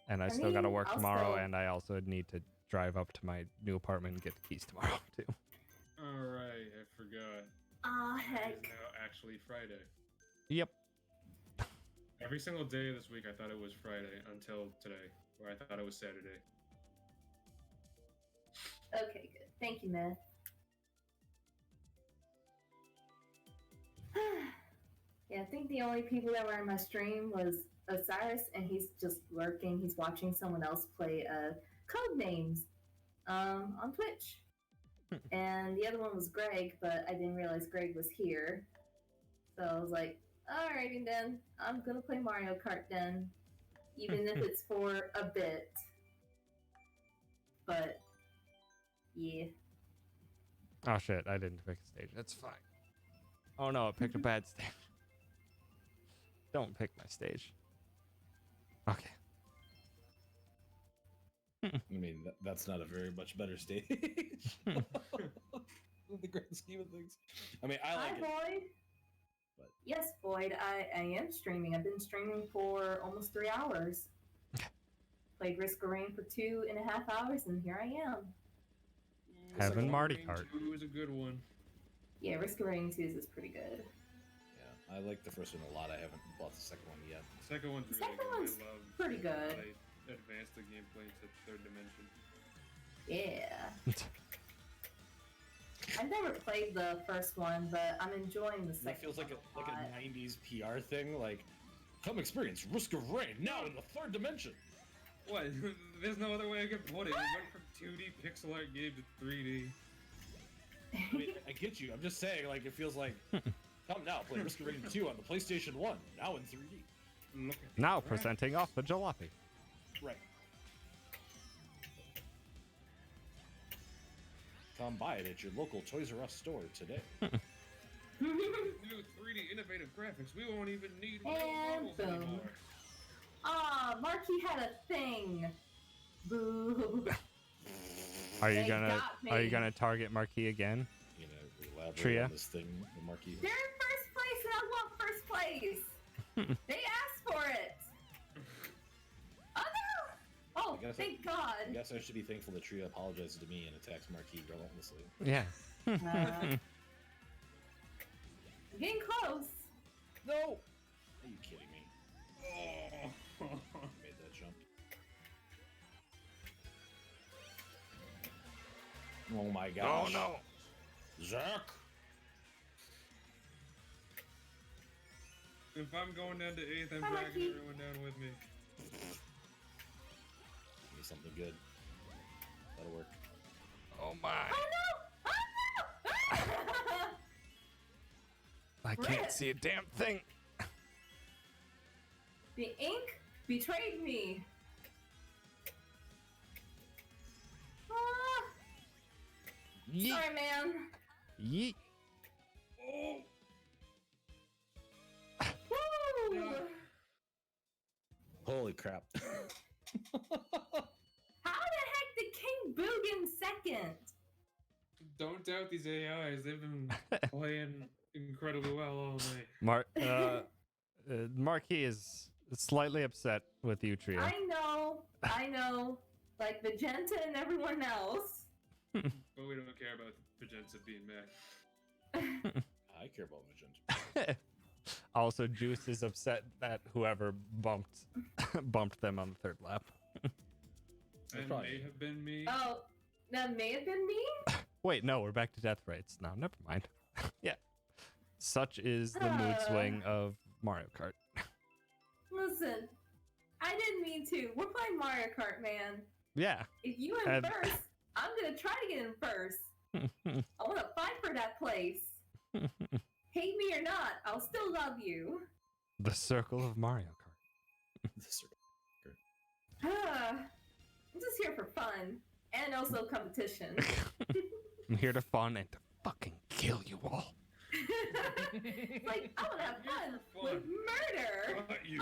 [SPEAKER 1] And I
[SPEAKER 8] I
[SPEAKER 1] still got to
[SPEAKER 8] mean,
[SPEAKER 1] work
[SPEAKER 8] I'll
[SPEAKER 1] tomorrow.
[SPEAKER 8] still-
[SPEAKER 1] And I also need to drive up to my new apartment and get the keys tomorrow, too.
[SPEAKER 2] Alright, I forgot.
[SPEAKER 8] Ah,
[SPEAKER 2] It is
[SPEAKER 8] heck.
[SPEAKER 2] now actually Friday.
[SPEAKER 1] Yep.
[SPEAKER 2] Every single day this week I thought it was Friday until today, where I thought it was Saturday.
[SPEAKER 8] Okay, good. Thank you, Myth. Yeah, I think the only people that were in my stream was Osiris, and he's just lurking. He's watching someone else play code names on Twitch. And the other one was Greg, but I didn't realize Greg was here. So I was like, alrighty then, I'm gonna play Mario Kart then, even if it's for a bit. But yeah.
[SPEAKER 1] Oh, shit. I didn't pick a stage. That's fine. Oh, no. I picked a bad stage. Don't pick my stage. Okay.
[SPEAKER 7] I mean, that's not a very much better stage. In the grand scheme of things. I mean, I
[SPEAKER 8] Hi,
[SPEAKER 7] like it.
[SPEAKER 8] Boyd.
[SPEAKER 7] but-
[SPEAKER 8] Yes, Boyd, I am streaming. I've been streaming for almost 3 hours. Played Risk of Rain for 2.5 hours, and here I am.
[SPEAKER 1] Heaven Marty
[SPEAKER 2] Rain
[SPEAKER 1] Kart.
[SPEAKER 2] 2 is a good one.
[SPEAKER 8] Yeah, Risk of Rain 2 is pretty good.
[SPEAKER 7] Yeah, I like the first one a lot. I haven't bought the second one yet.
[SPEAKER 2] The second one's
[SPEAKER 8] The
[SPEAKER 2] really
[SPEAKER 8] second
[SPEAKER 2] good.
[SPEAKER 8] one's
[SPEAKER 2] I love
[SPEAKER 8] pretty
[SPEAKER 2] how
[SPEAKER 8] good.
[SPEAKER 2] they advanced the gameplay into third dimension.
[SPEAKER 8] Yeah. I've never played the first one, but I'm enjoying the second
[SPEAKER 7] That feels like
[SPEAKER 8] one
[SPEAKER 7] a
[SPEAKER 8] lot.
[SPEAKER 7] 90s PR thing. Like, come experience Risk of Rain now in the third dimension.
[SPEAKER 2] What? There's no other way I could put it. It went from 2D pixel art game to 3D.
[SPEAKER 7] I mean, I get you. I'm just saying, like, it feels like, come now, play Risk of Rain 2 on the PlayStation 1, now in 3D.
[SPEAKER 2] Look at
[SPEAKER 1] Now
[SPEAKER 2] that.
[SPEAKER 1] presenting off the jalopy.
[SPEAKER 7] Right. Come buy it at your local Toys R Us store today.
[SPEAKER 2] New 3D innovative graphics. We won't even need real
[SPEAKER 8] And
[SPEAKER 2] models
[SPEAKER 8] boom.
[SPEAKER 2] anymore.
[SPEAKER 8] Ah, Marky had a thing. Boo.
[SPEAKER 1] Are you
[SPEAKER 8] They
[SPEAKER 1] gonna
[SPEAKER 8] got
[SPEAKER 1] Are you
[SPEAKER 8] me.
[SPEAKER 1] gonna target Marquis again?
[SPEAKER 7] You know, elaborate
[SPEAKER 1] Tria?
[SPEAKER 7] on this thing, the marquee.
[SPEAKER 8] They're in first place, and I want first place. They asked for it. Oh no! Oh,
[SPEAKER 7] I guess
[SPEAKER 8] thank
[SPEAKER 7] I
[SPEAKER 8] God.
[SPEAKER 7] guess I should be thankful that Tria apologizes to me and attacks Marquis relentlessly.
[SPEAKER 1] Yeah.
[SPEAKER 8] I'm getting close.
[SPEAKER 7] No! Are you kidding me?
[SPEAKER 2] Oh.
[SPEAKER 7] Made that jump. Oh my gosh.
[SPEAKER 1] Oh no.
[SPEAKER 7] Zach!
[SPEAKER 2] If I'm going down to 8th, I'm
[SPEAKER 8] Hi,
[SPEAKER 2] dragging
[SPEAKER 8] Marky.
[SPEAKER 2] everyone down with me.
[SPEAKER 7] Give me something good. That'll work.
[SPEAKER 1] Oh my.
[SPEAKER 8] Oh no! Oh no!
[SPEAKER 1] I can't
[SPEAKER 8] Rip.
[SPEAKER 1] see a damn thing.
[SPEAKER 8] The ink betrayed me. Ah,
[SPEAKER 1] Yeet.
[SPEAKER 8] sorry, man.
[SPEAKER 1] Yeet.
[SPEAKER 2] Oh!
[SPEAKER 8] Woo!
[SPEAKER 2] Yeah.
[SPEAKER 7] Holy crap.
[SPEAKER 8] How the heck did King Boogan second?
[SPEAKER 2] Don't doubt these AIs. They've been playing incredibly well all night.
[SPEAKER 1] Marquis is slightly upset with you, Tria.
[SPEAKER 8] I know. like Magenta and everyone else.
[SPEAKER 2] But we don't care about Magenta being meh.
[SPEAKER 7] I care about Magenta.
[SPEAKER 1] Also, Juice is upset that whoever bumped them on the third lap.
[SPEAKER 2] That
[SPEAKER 7] probably-
[SPEAKER 2] may have been me.
[SPEAKER 8] Oh, that may have been me?
[SPEAKER 1] Wait, no, we're back to death rates now. Never mind. Yeah. Such is the mood swing of Mario Kart.
[SPEAKER 8] Listen, I didn't mean to. We're playing Mario Kart, man.
[SPEAKER 1] Yeah.
[SPEAKER 8] If you in first, I'm gonna try to get in first. I want to fight for that place. Hate me or not, I'll still love you.
[SPEAKER 1] The circle of Mario Kart.
[SPEAKER 8] I'm just here for fun and also competition.
[SPEAKER 1] I'm here to fun and to fucking kill you all.
[SPEAKER 8] Like, I want to have fun with murder.
[SPEAKER 2] Fuck you.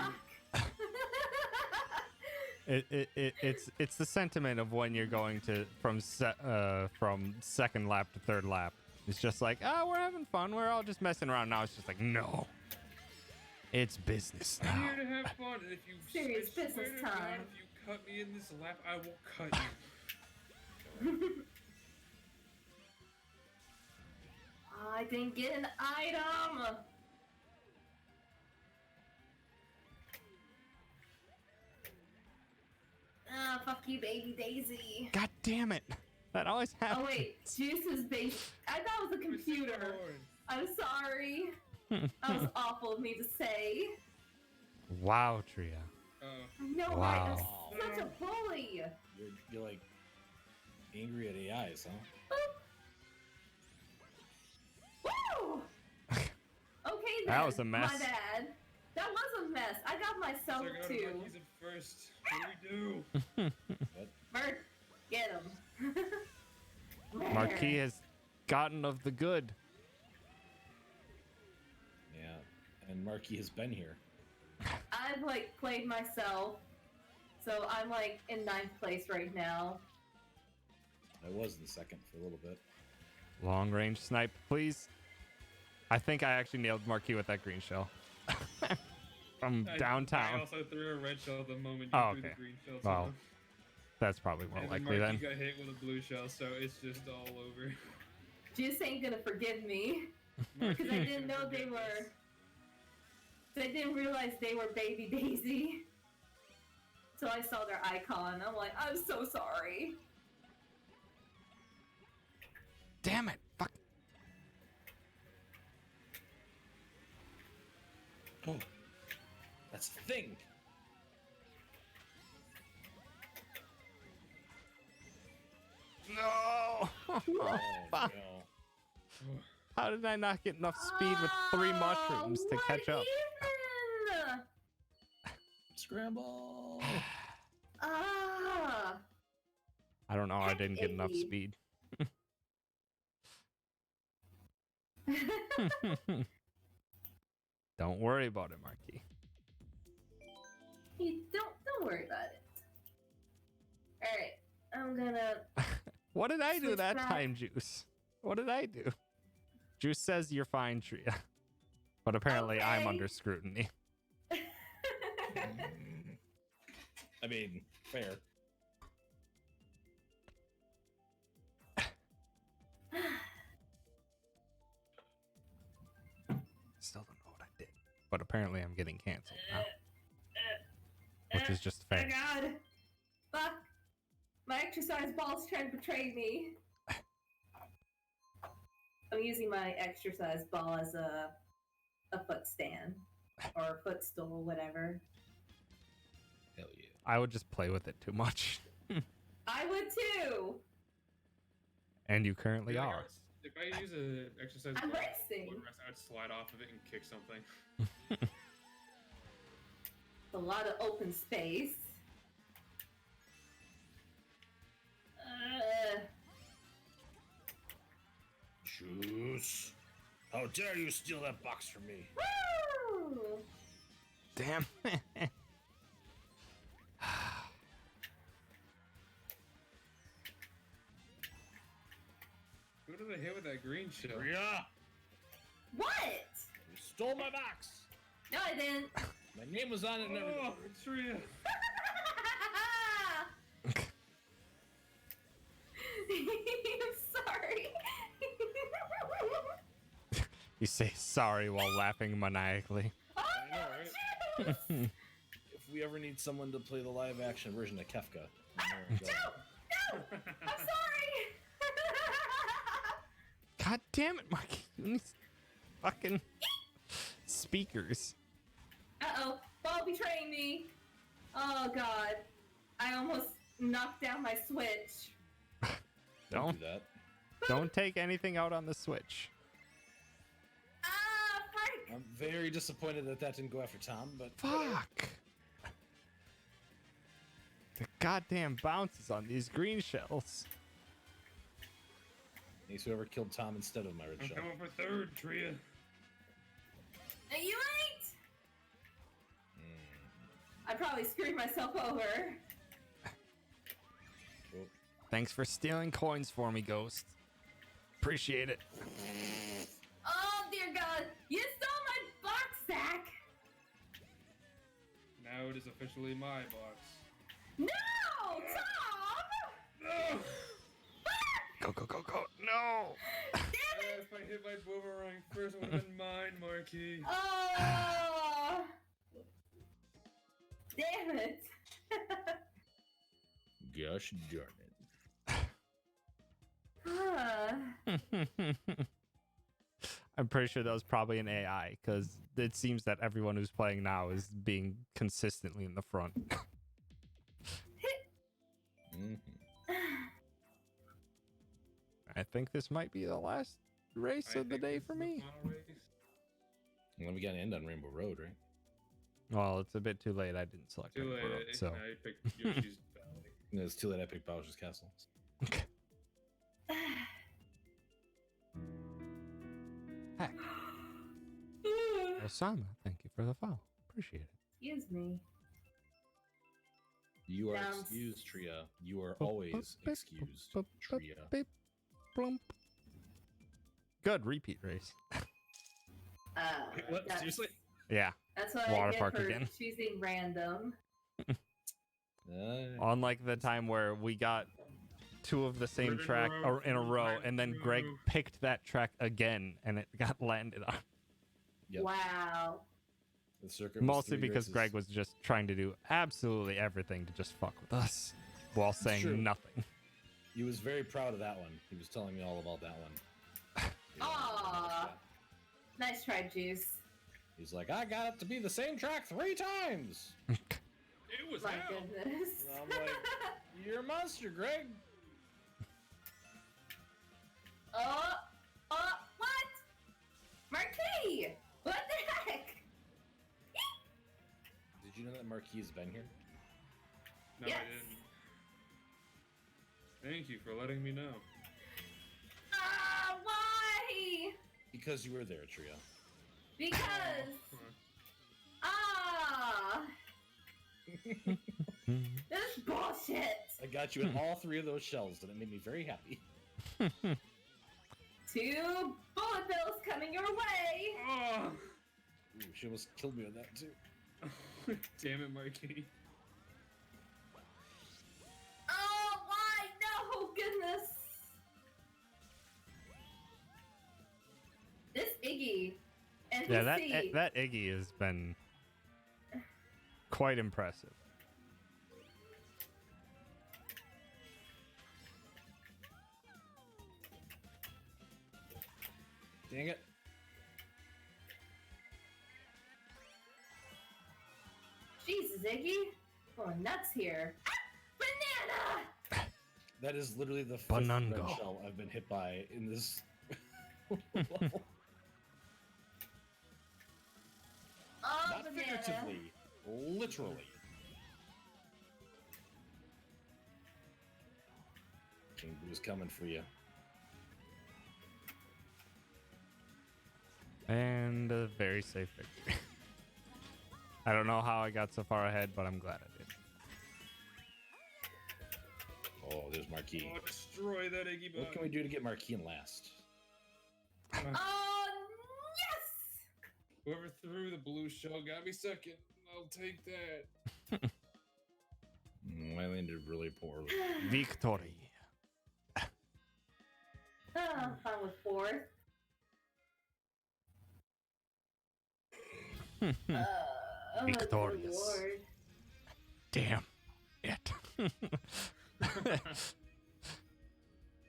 [SPEAKER 1] It's the sentiment of when you're going to from second lap to third lap. It's just like, oh, we're having fun. We're all just messing around. Now it's just like, no, it's business
[SPEAKER 2] I'm
[SPEAKER 1] now.
[SPEAKER 2] here to have fun, and if you
[SPEAKER 8] Serious
[SPEAKER 2] I swear
[SPEAKER 8] business
[SPEAKER 2] to God,
[SPEAKER 8] time.
[SPEAKER 2] if you cut me in this lap, I will cut you.
[SPEAKER 8] I didn't get an item. Ah, fuck you, baby Daisy.
[SPEAKER 1] God damn it! That always happens.
[SPEAKER 8] Oh wait, Juice is based. I thought it was a computer. I'm sorry. That was awful of me to say.
[SPEAKER 1] Wow, Tria.
[SPEAKER 8] No,
[SPEAKER 1] Wow.
[SPEAKER 8] I'm such a bully.
[SPEAKER 7] You're like angry at AIs, huh?
[SPEAKER 8] Woo! Okay then.
[SPEAKER 1] That was a mess.
[SPEAKER 8] My bad. That was a mess. I got myself too.
[SPEAKER 2] He's in first. What do we do?
[SPEAKER 8] Bert, get him.
[SPEAKER 1] Marquis has gotten of the good.
[SPEAKER 7] Yeah, and Marky has been here.
[SPEAKER 8] I've like played myself, so I'm like in 9th place right now.
[SPEAKER 7] I was in second for a little bit.
[SPEAKER 1] Long range snipe, please. I think I actually nailed Marquis with that green shell. From downtown.
[SPEAKER 2] I also threw a red shell the moment you
[SPEAKER 1] Oh,
[SPEAKER 2] threw
[SPEAKER 1] okay.
[SPEAKER 2] the green shell.
[SPEAKER 1] Well,
[SPEAKER 2] so-
[SPEAKER 1] that's probably more
[SPEAKER 2] and
[SPEAKER 1] likely
[SPEAKER 2] Marky
[SPEAKER 1] then.
[SPEAKER 2] got hit with a blue shell, so it's just all over.
[SPEAKER 8] Juice ain't gonna forgive me because I didn't know they were. I didn't realize they were Baby Daisy. So I saw their icon. I'm like, I'm so sorry.
[SPEAKER 1] Damn it! Fuck.
[SPEAKER 7] Oh, that's the thing.
[SPEAKER 1] No!
[SPEAKER 7] Oh,
[SPEAKER 1] Fuck.
[SPEAKER 7] no.
[SPEAKER 1] How did I not get enough speed with 3 mushrooms to
[SPEAKER 8] what
[SPEAKER 1] catch up?
[SPEAKER 8] even?
[SPEAKER 7] Scramble.
[SPEAKER 8] Ah.
[SPEAKER 1] I don't know. I didn't get enough
[SPEAKER 8] Hey.
[SPEAKER 1] speed. Don't worry about it, Marquis.
[SPEAKER 8] You don't worry about it. All right, I'm gonna.
[SPEAKER 1] What did I do
[SPEAKER 8] Switch
[SPEAKER 1] that
[SPEAKER 8] back.
[SPEAKER 1] time, Juice? What did I do? Juice says you're fine, Tria. But apparently I'm
[SPEAKER 8] Okay.
[SPEAKER 1] under scrutiny.
[SPEAKER 7] I mean, fair.
[SPEAKER 1] Still don't know what I did. But apparently I'm getting canceled now. Which is just
[SPEAKER 8] Oh
[SPEAKER 1] fair.
[SPEAKER 8] God! Fuck! My exercise ball's trying to betray me. I'm using my exercise ball as a foot stand or a footstool, whatever.
[SPEAKER 7] Hell yeah.
[SPEAKER 1] I would just play with it too much.
[SPEAKER 8] I would too.
[SPEAKER 1] And you currently
[SPEAKER 2] Yeah,
[SPEAKER 1] are.
[SPEAKER 2] If I use an exercise
[SPEAKER 8] I'm
[SPEAKER 2] ball,
[SPEAKER 8] racing.
[SPEAKER 2] I'd slide off of it and kick something.
[SPEAKER 8] A lot of open space.
[SPEAKER 7] Juice. How dare you steal that box from me?
[SPEAKER 8] Woo!
[SPEAKER 1] Damn.
[SPEAKER 2] Who did I hit with that green shell?
[SPEAKER 7] Rhea,
[SPEAKER 8] What?
[SPEAKER 7] you stole my box.
[SPEAKER 8] No, I didn't.
[SPEAKER 7] My name was on it and everything.
[SPEAKER 2] Oh, Tria.
[SPEAKER 8] I'm sorry.
[SPEAKER 1] You say sorry while laughing maniacally.
[SPEAKER 8] Oh,
[SPEAKER 7] I know,
[SPEAKER 8] no,
[SPEAKER 7] right?
[SPEAKER 8] Juice!
[SPEAKER 7] If we ever need someone to play the live action version of Kefka,
[SPEAKER 8] No! I'm sorry!
[SPEAKER 1] God damn it, Marky. These fucking speakers.
[SPEAKER 8] Uh-oh. Ball betraying me. Oh, God. I almost knocked down my Switch.
[SPEAKER 7] don't do that.
[SPEAKER 1] Don't take anything out on the Switch.
[SPEAKER 8] Ah, frick!
[SPEAKER 7] I'm very disappointed that didn't go after Tom, but whatever.
[SPEAKER 1] Fuck. The goddamn bounces on these green shells.
[SPEAKER 7] Ace, whoever killed Tom instead of my red
[SPEAKER 2] I'm
[SPEAKER 7] shell.
[SPEAKER 2] coming for third, Tria.
[SPEAKER 8] No, you ain't! I probably screwed myself over.
[SPEAKER 7] Cool.
[SPEAKER 1] Thanks for stealing coins for me, Ghost. Appreciate it.
[SPEAKER 8] Oh, dear God. You stole my box sack!
[SPEAKER 2] Now it is officially my box.
[SPEAKER 8] No! Tom!
[SPEAKER 2] No!
[SPEAKER 1] Go, go, go, go. No!
[SPEAKER 2] If I hit my boomerang first, it would have been mine, Marquis.
[SPEAKER 8] Oh! Damn it!
[SPEAKER 7] Gosh darn it.
[SPEAKER 1] I'm pretty sure that was probably an AI, because it seems that everyone who's playing now is being consistently in the front. I think this might be the last race of the day for me.
[SPEAKER 7] Well, we got to end on Rainbow Road, right?
[SPEAKER 1] Well, it's a bit too late. I didn't select
[SPEAKER 2] Too
[SPEAKER 1] Rainbow
[SPEAKER 2] late.
[SPEAKER 1] Road, so.
[SPEAKER 2] I picked Yoshi's Valley.
[SPEAKER 7] No, it's too late. I picked Bowser's Castle.
[SPEAKER 1] Heck. Osama, thank you for the follow. Appreciate it.
[SPEAKER 8] Excuse me.
[SPEAKER 7] You are
[SPEAKER 8] Sounds-
[SPEAKER 7] excused, Tria. You are always excused, Tria.
[SPEAKER 1] Plump. Good repeat race.
[SPEAKER 7] What?
[SPEAKER 8] That's,
[SPEAKER 7] Seriously?
[SPEAKER 1] Yeah.
[SPEAKER 8] that's what
[SPEAKER 1] Water
[SPEAKER 8] I get
[SPEAKER 1] park
[SPEAKER 8] for
[SPEAKER 1] again.
[SPEAKER 8] choosing random.
[SPEAKER 1] Unlike the time where we got two of the same
[SPEAKER 2] Ribbon
[SPEAKER 1] track
[SPEAKER 2] row,
[SPEAKER 1] in a row,
[SPEAKER 2] line
[SPEAKER 1] and then Greg
[SPEAKER 2] through.
[SPEAKER 1] picked that track again, and it got landed on.
[SPEAKER 7] Yep.
[SPEAKER 8] Wow.
[SPEAKER 7] The circuit was
[SPEAKER 1] Mostly
[SPEAKER 7] 3
[SPEAKER 1] because
[SPEAKER 7] races.
[SPEAKER 1] Greg was just trying to do absolutely everything to just fuck with us, while saying
[SPEAKER 7] true.
[SPEAKER 1] nothing.
[SPEAKER 7] He was very proud of that one. He was telling me all about that one.
[SPEAKER 8] Aw. Nice try, Juice.
[SPEAKER 7] He's like, I got it to be the same track 3 times.
[SPEAKER 2] It was
[SPEAKER 8] My
[SPEAKER 2] hell.
[SPEAKER 8] goodness.
[SPEAKER 7] And I'm like, you're a monster, Greg.
[SPEAKER 8] What? Marquis! What the heck?
[SPEAKER 7] Did you know that Marquis has been here?
[SPEAKER 2] No,
[SPEAKER 8] Yes.
[SPEAKER 2] I didn't. Thank you for letting me know.
[SPEAKER 8] Why?
[SPEAKER 7] Because you were there, Tria.
[SPEAKER 8] Because. This is bullshit.
[SPEAKER 7] I got you in all 3 of those shells, and it made me very happy.
[SPEAKER 8] 2 bullet bills coming your way.
[SPEAKER 2] Oh!
[SPEAKER 7] Ooh, she almost killed me with that, too.
[SPEAKER 2] Damn it, Marquis.
[SPEAKER 8] Oh, why? No, goodness. This Iggy. And
[SPEAKER 1] Yeah,
[SPEAKER 8] NPC.
[SPEAKER 1] that Iggy has been quite impressive.
[SPEAKER 7] Dang it.
[SPEAKER 8] Jesus, Iggy. Going nuts here. Ah, banana!
[SPEAKER 7] That is literally the 5th
[SPEAKER 1] Banango.
[SPEAKER 7] red shell I've been hit by in this level.
[SPEAKER 8] Oh,
[SPEAKER 7] Not
[SPEAKER 8] banana.
[SPEAKER 7] figuratively, literally. King Boo's coming for you.
[SPEAKER 1] And a very safe victory. I don't know how I got so far ahead, but I'm glad I did.
[SPEAKER 7] Oh, there's Marquis.
[SPEAKER 2] Oh, destroy that Iggy bug.
[SPEAKER 7] What can we do to get Marquis in last?
[SPEAKER 8] Oh, yes!
[SPEAKER 2] Whoever threw the blue shell got me second. I'll take that.
[SPEAKER 7] I landed really poorly.
[SPEAKER 1] Victory.
[SPEAKER 8] down with fourth. Oh, good
[SPEAKER 1] Victorious.
[SPEAKER 8] lord.
[SPEAKER 1] Damn it.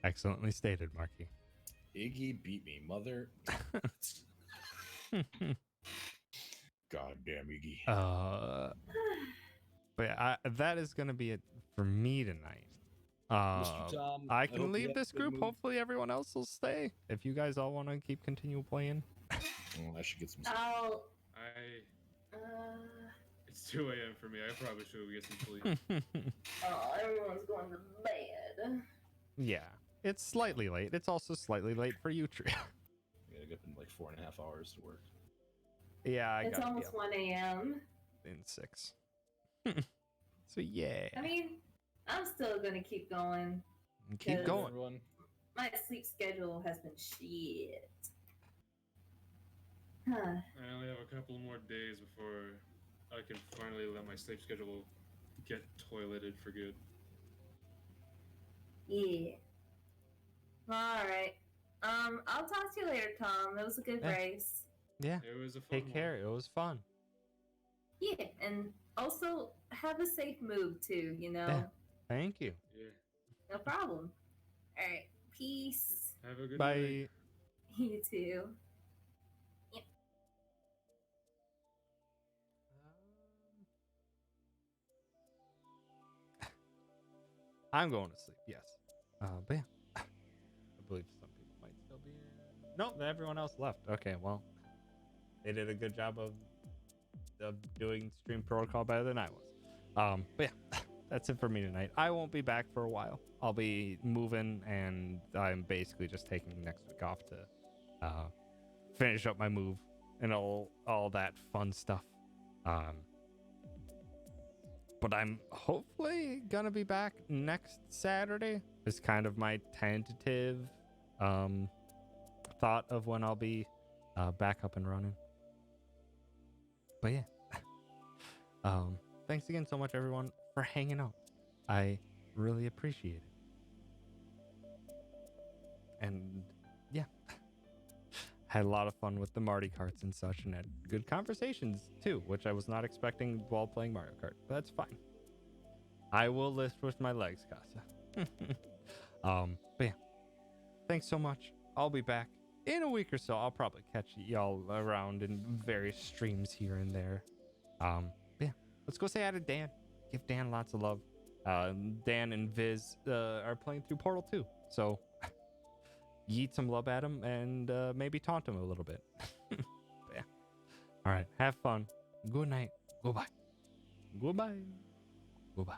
[SPEAKER 1] Excellently stated, Marky.
[SPEAKER 7] Iggy beat me, mother. Goddamn Iggy.
[SPEAKER 1] But yeah, that is going to be it for me tonight.
[SPEAKER 7] Mr. Tom,
[SPEAKER 1] I
[SPEAKER 7] hope
[SPEAKER 1] can
[SPEAKER 7] you
[SPEAKER 1] leave
[SPEAKER 7] have
[SPEAKER 1] this
[SPEAKER 7] a good
[SPEAKER 1] group.
[SPEAKER 7] move.
[SPEAKER 1] Hopefully everyone else will stay. If you guys all want to continue playing.
[SPEAKER 7] Oh, I should get some.
[SPEAKER 8] I'll.
[SPEAKER 2] I.
[SPEAKER 8] Uh,
[SPEAKER 2] It's 2 a.m. for me. I probably should get some sleep.
[SPEAKER 8] oh, everyone's going to bed.
[SPEAKER 1] Yeah, it's slightly late. It's also slightly late for you, Tree.
[SPEAKER 7] I gotta get up in like 4.5 hours to work.
[SPEAKER 1] Yeah, I
[SPEAKER 8] It's
[SPEAKER 1] got
[SPEAKER 8] almost 1 a.m.
[SPEAKER 1] in 6. So yeah,
[SPEAKER 8] I mean, I'm still gonna keep going.
[SPEAKER 1] keep
[SPEAKER 8] because-
[SPEAKER 1] going.
[SPEAKER 7] Everyone.
[SPEAKER 8] My sleep schedule has been shit. Huh.
[SPEAKER 2] I only have a couple more days before I can finally let my sleep schedule get toileted for good.
[SPEAKER 8] Yeah. Alright. I'll talk to you later, Tom. It was a good
[SPEAKER 1] Yeah.
[SPEAKER 8] race.
[SPEAKER 1] Yeah,
[SPEAKER 2] It was a fun
[SPEAKER 1] take
[SPEAKER 2] one.
[SPEAKER 1] care. It was fun.
[SPEAKER 8] Yeah, and also have a safe move too, you know?
[SPEAKER 1] Yeah. Thank you.
[SPEAKER 2] Yeah.
[SPEAKER 8] No problem. Alright. Peace.
[SPEAKER 2] Have a good
[SPEAKER 1] Bye.
[SPEAKER 2] night.
[SPEAKER 8] You too.
[SPEAKER 1] I'm going to sleep. Yes. But yeah, I believe some people might still be here. Nope, everyone else left. Okay, well, they did a good job of doing stream protocol better than I was. But yeah, that's it for me tonight. I won't be back for a while. I'll be moving, and I'm basically just taking next week off to finish up my move and all that fun stuff. But I'm hopefully gonna be back next Saturday. Is kind of my tentative thought of when I'll be back up and running. But yeah, thanks again so much, everyone, for hanging out. I really appreciate it. And yeah, had a lot of fun with the Marty Karts and such, and had good conversations too, which I was not expecting while playing Mario Kart. But that's fine. I will lift with my legs, Casa. But yeah, thanks so much. I'll be back in a week or so. I'll probably catch y'all around in various streams here and there. But yeah, let's go say hi to Dan. Give Dan lots of love. Dan and Viz are playing through Portal 2, so yeet some love at him and maybe taunt him a little bit. But yeah. All right, have fun. Good night. Goodbye. Goodbye. Goodbye.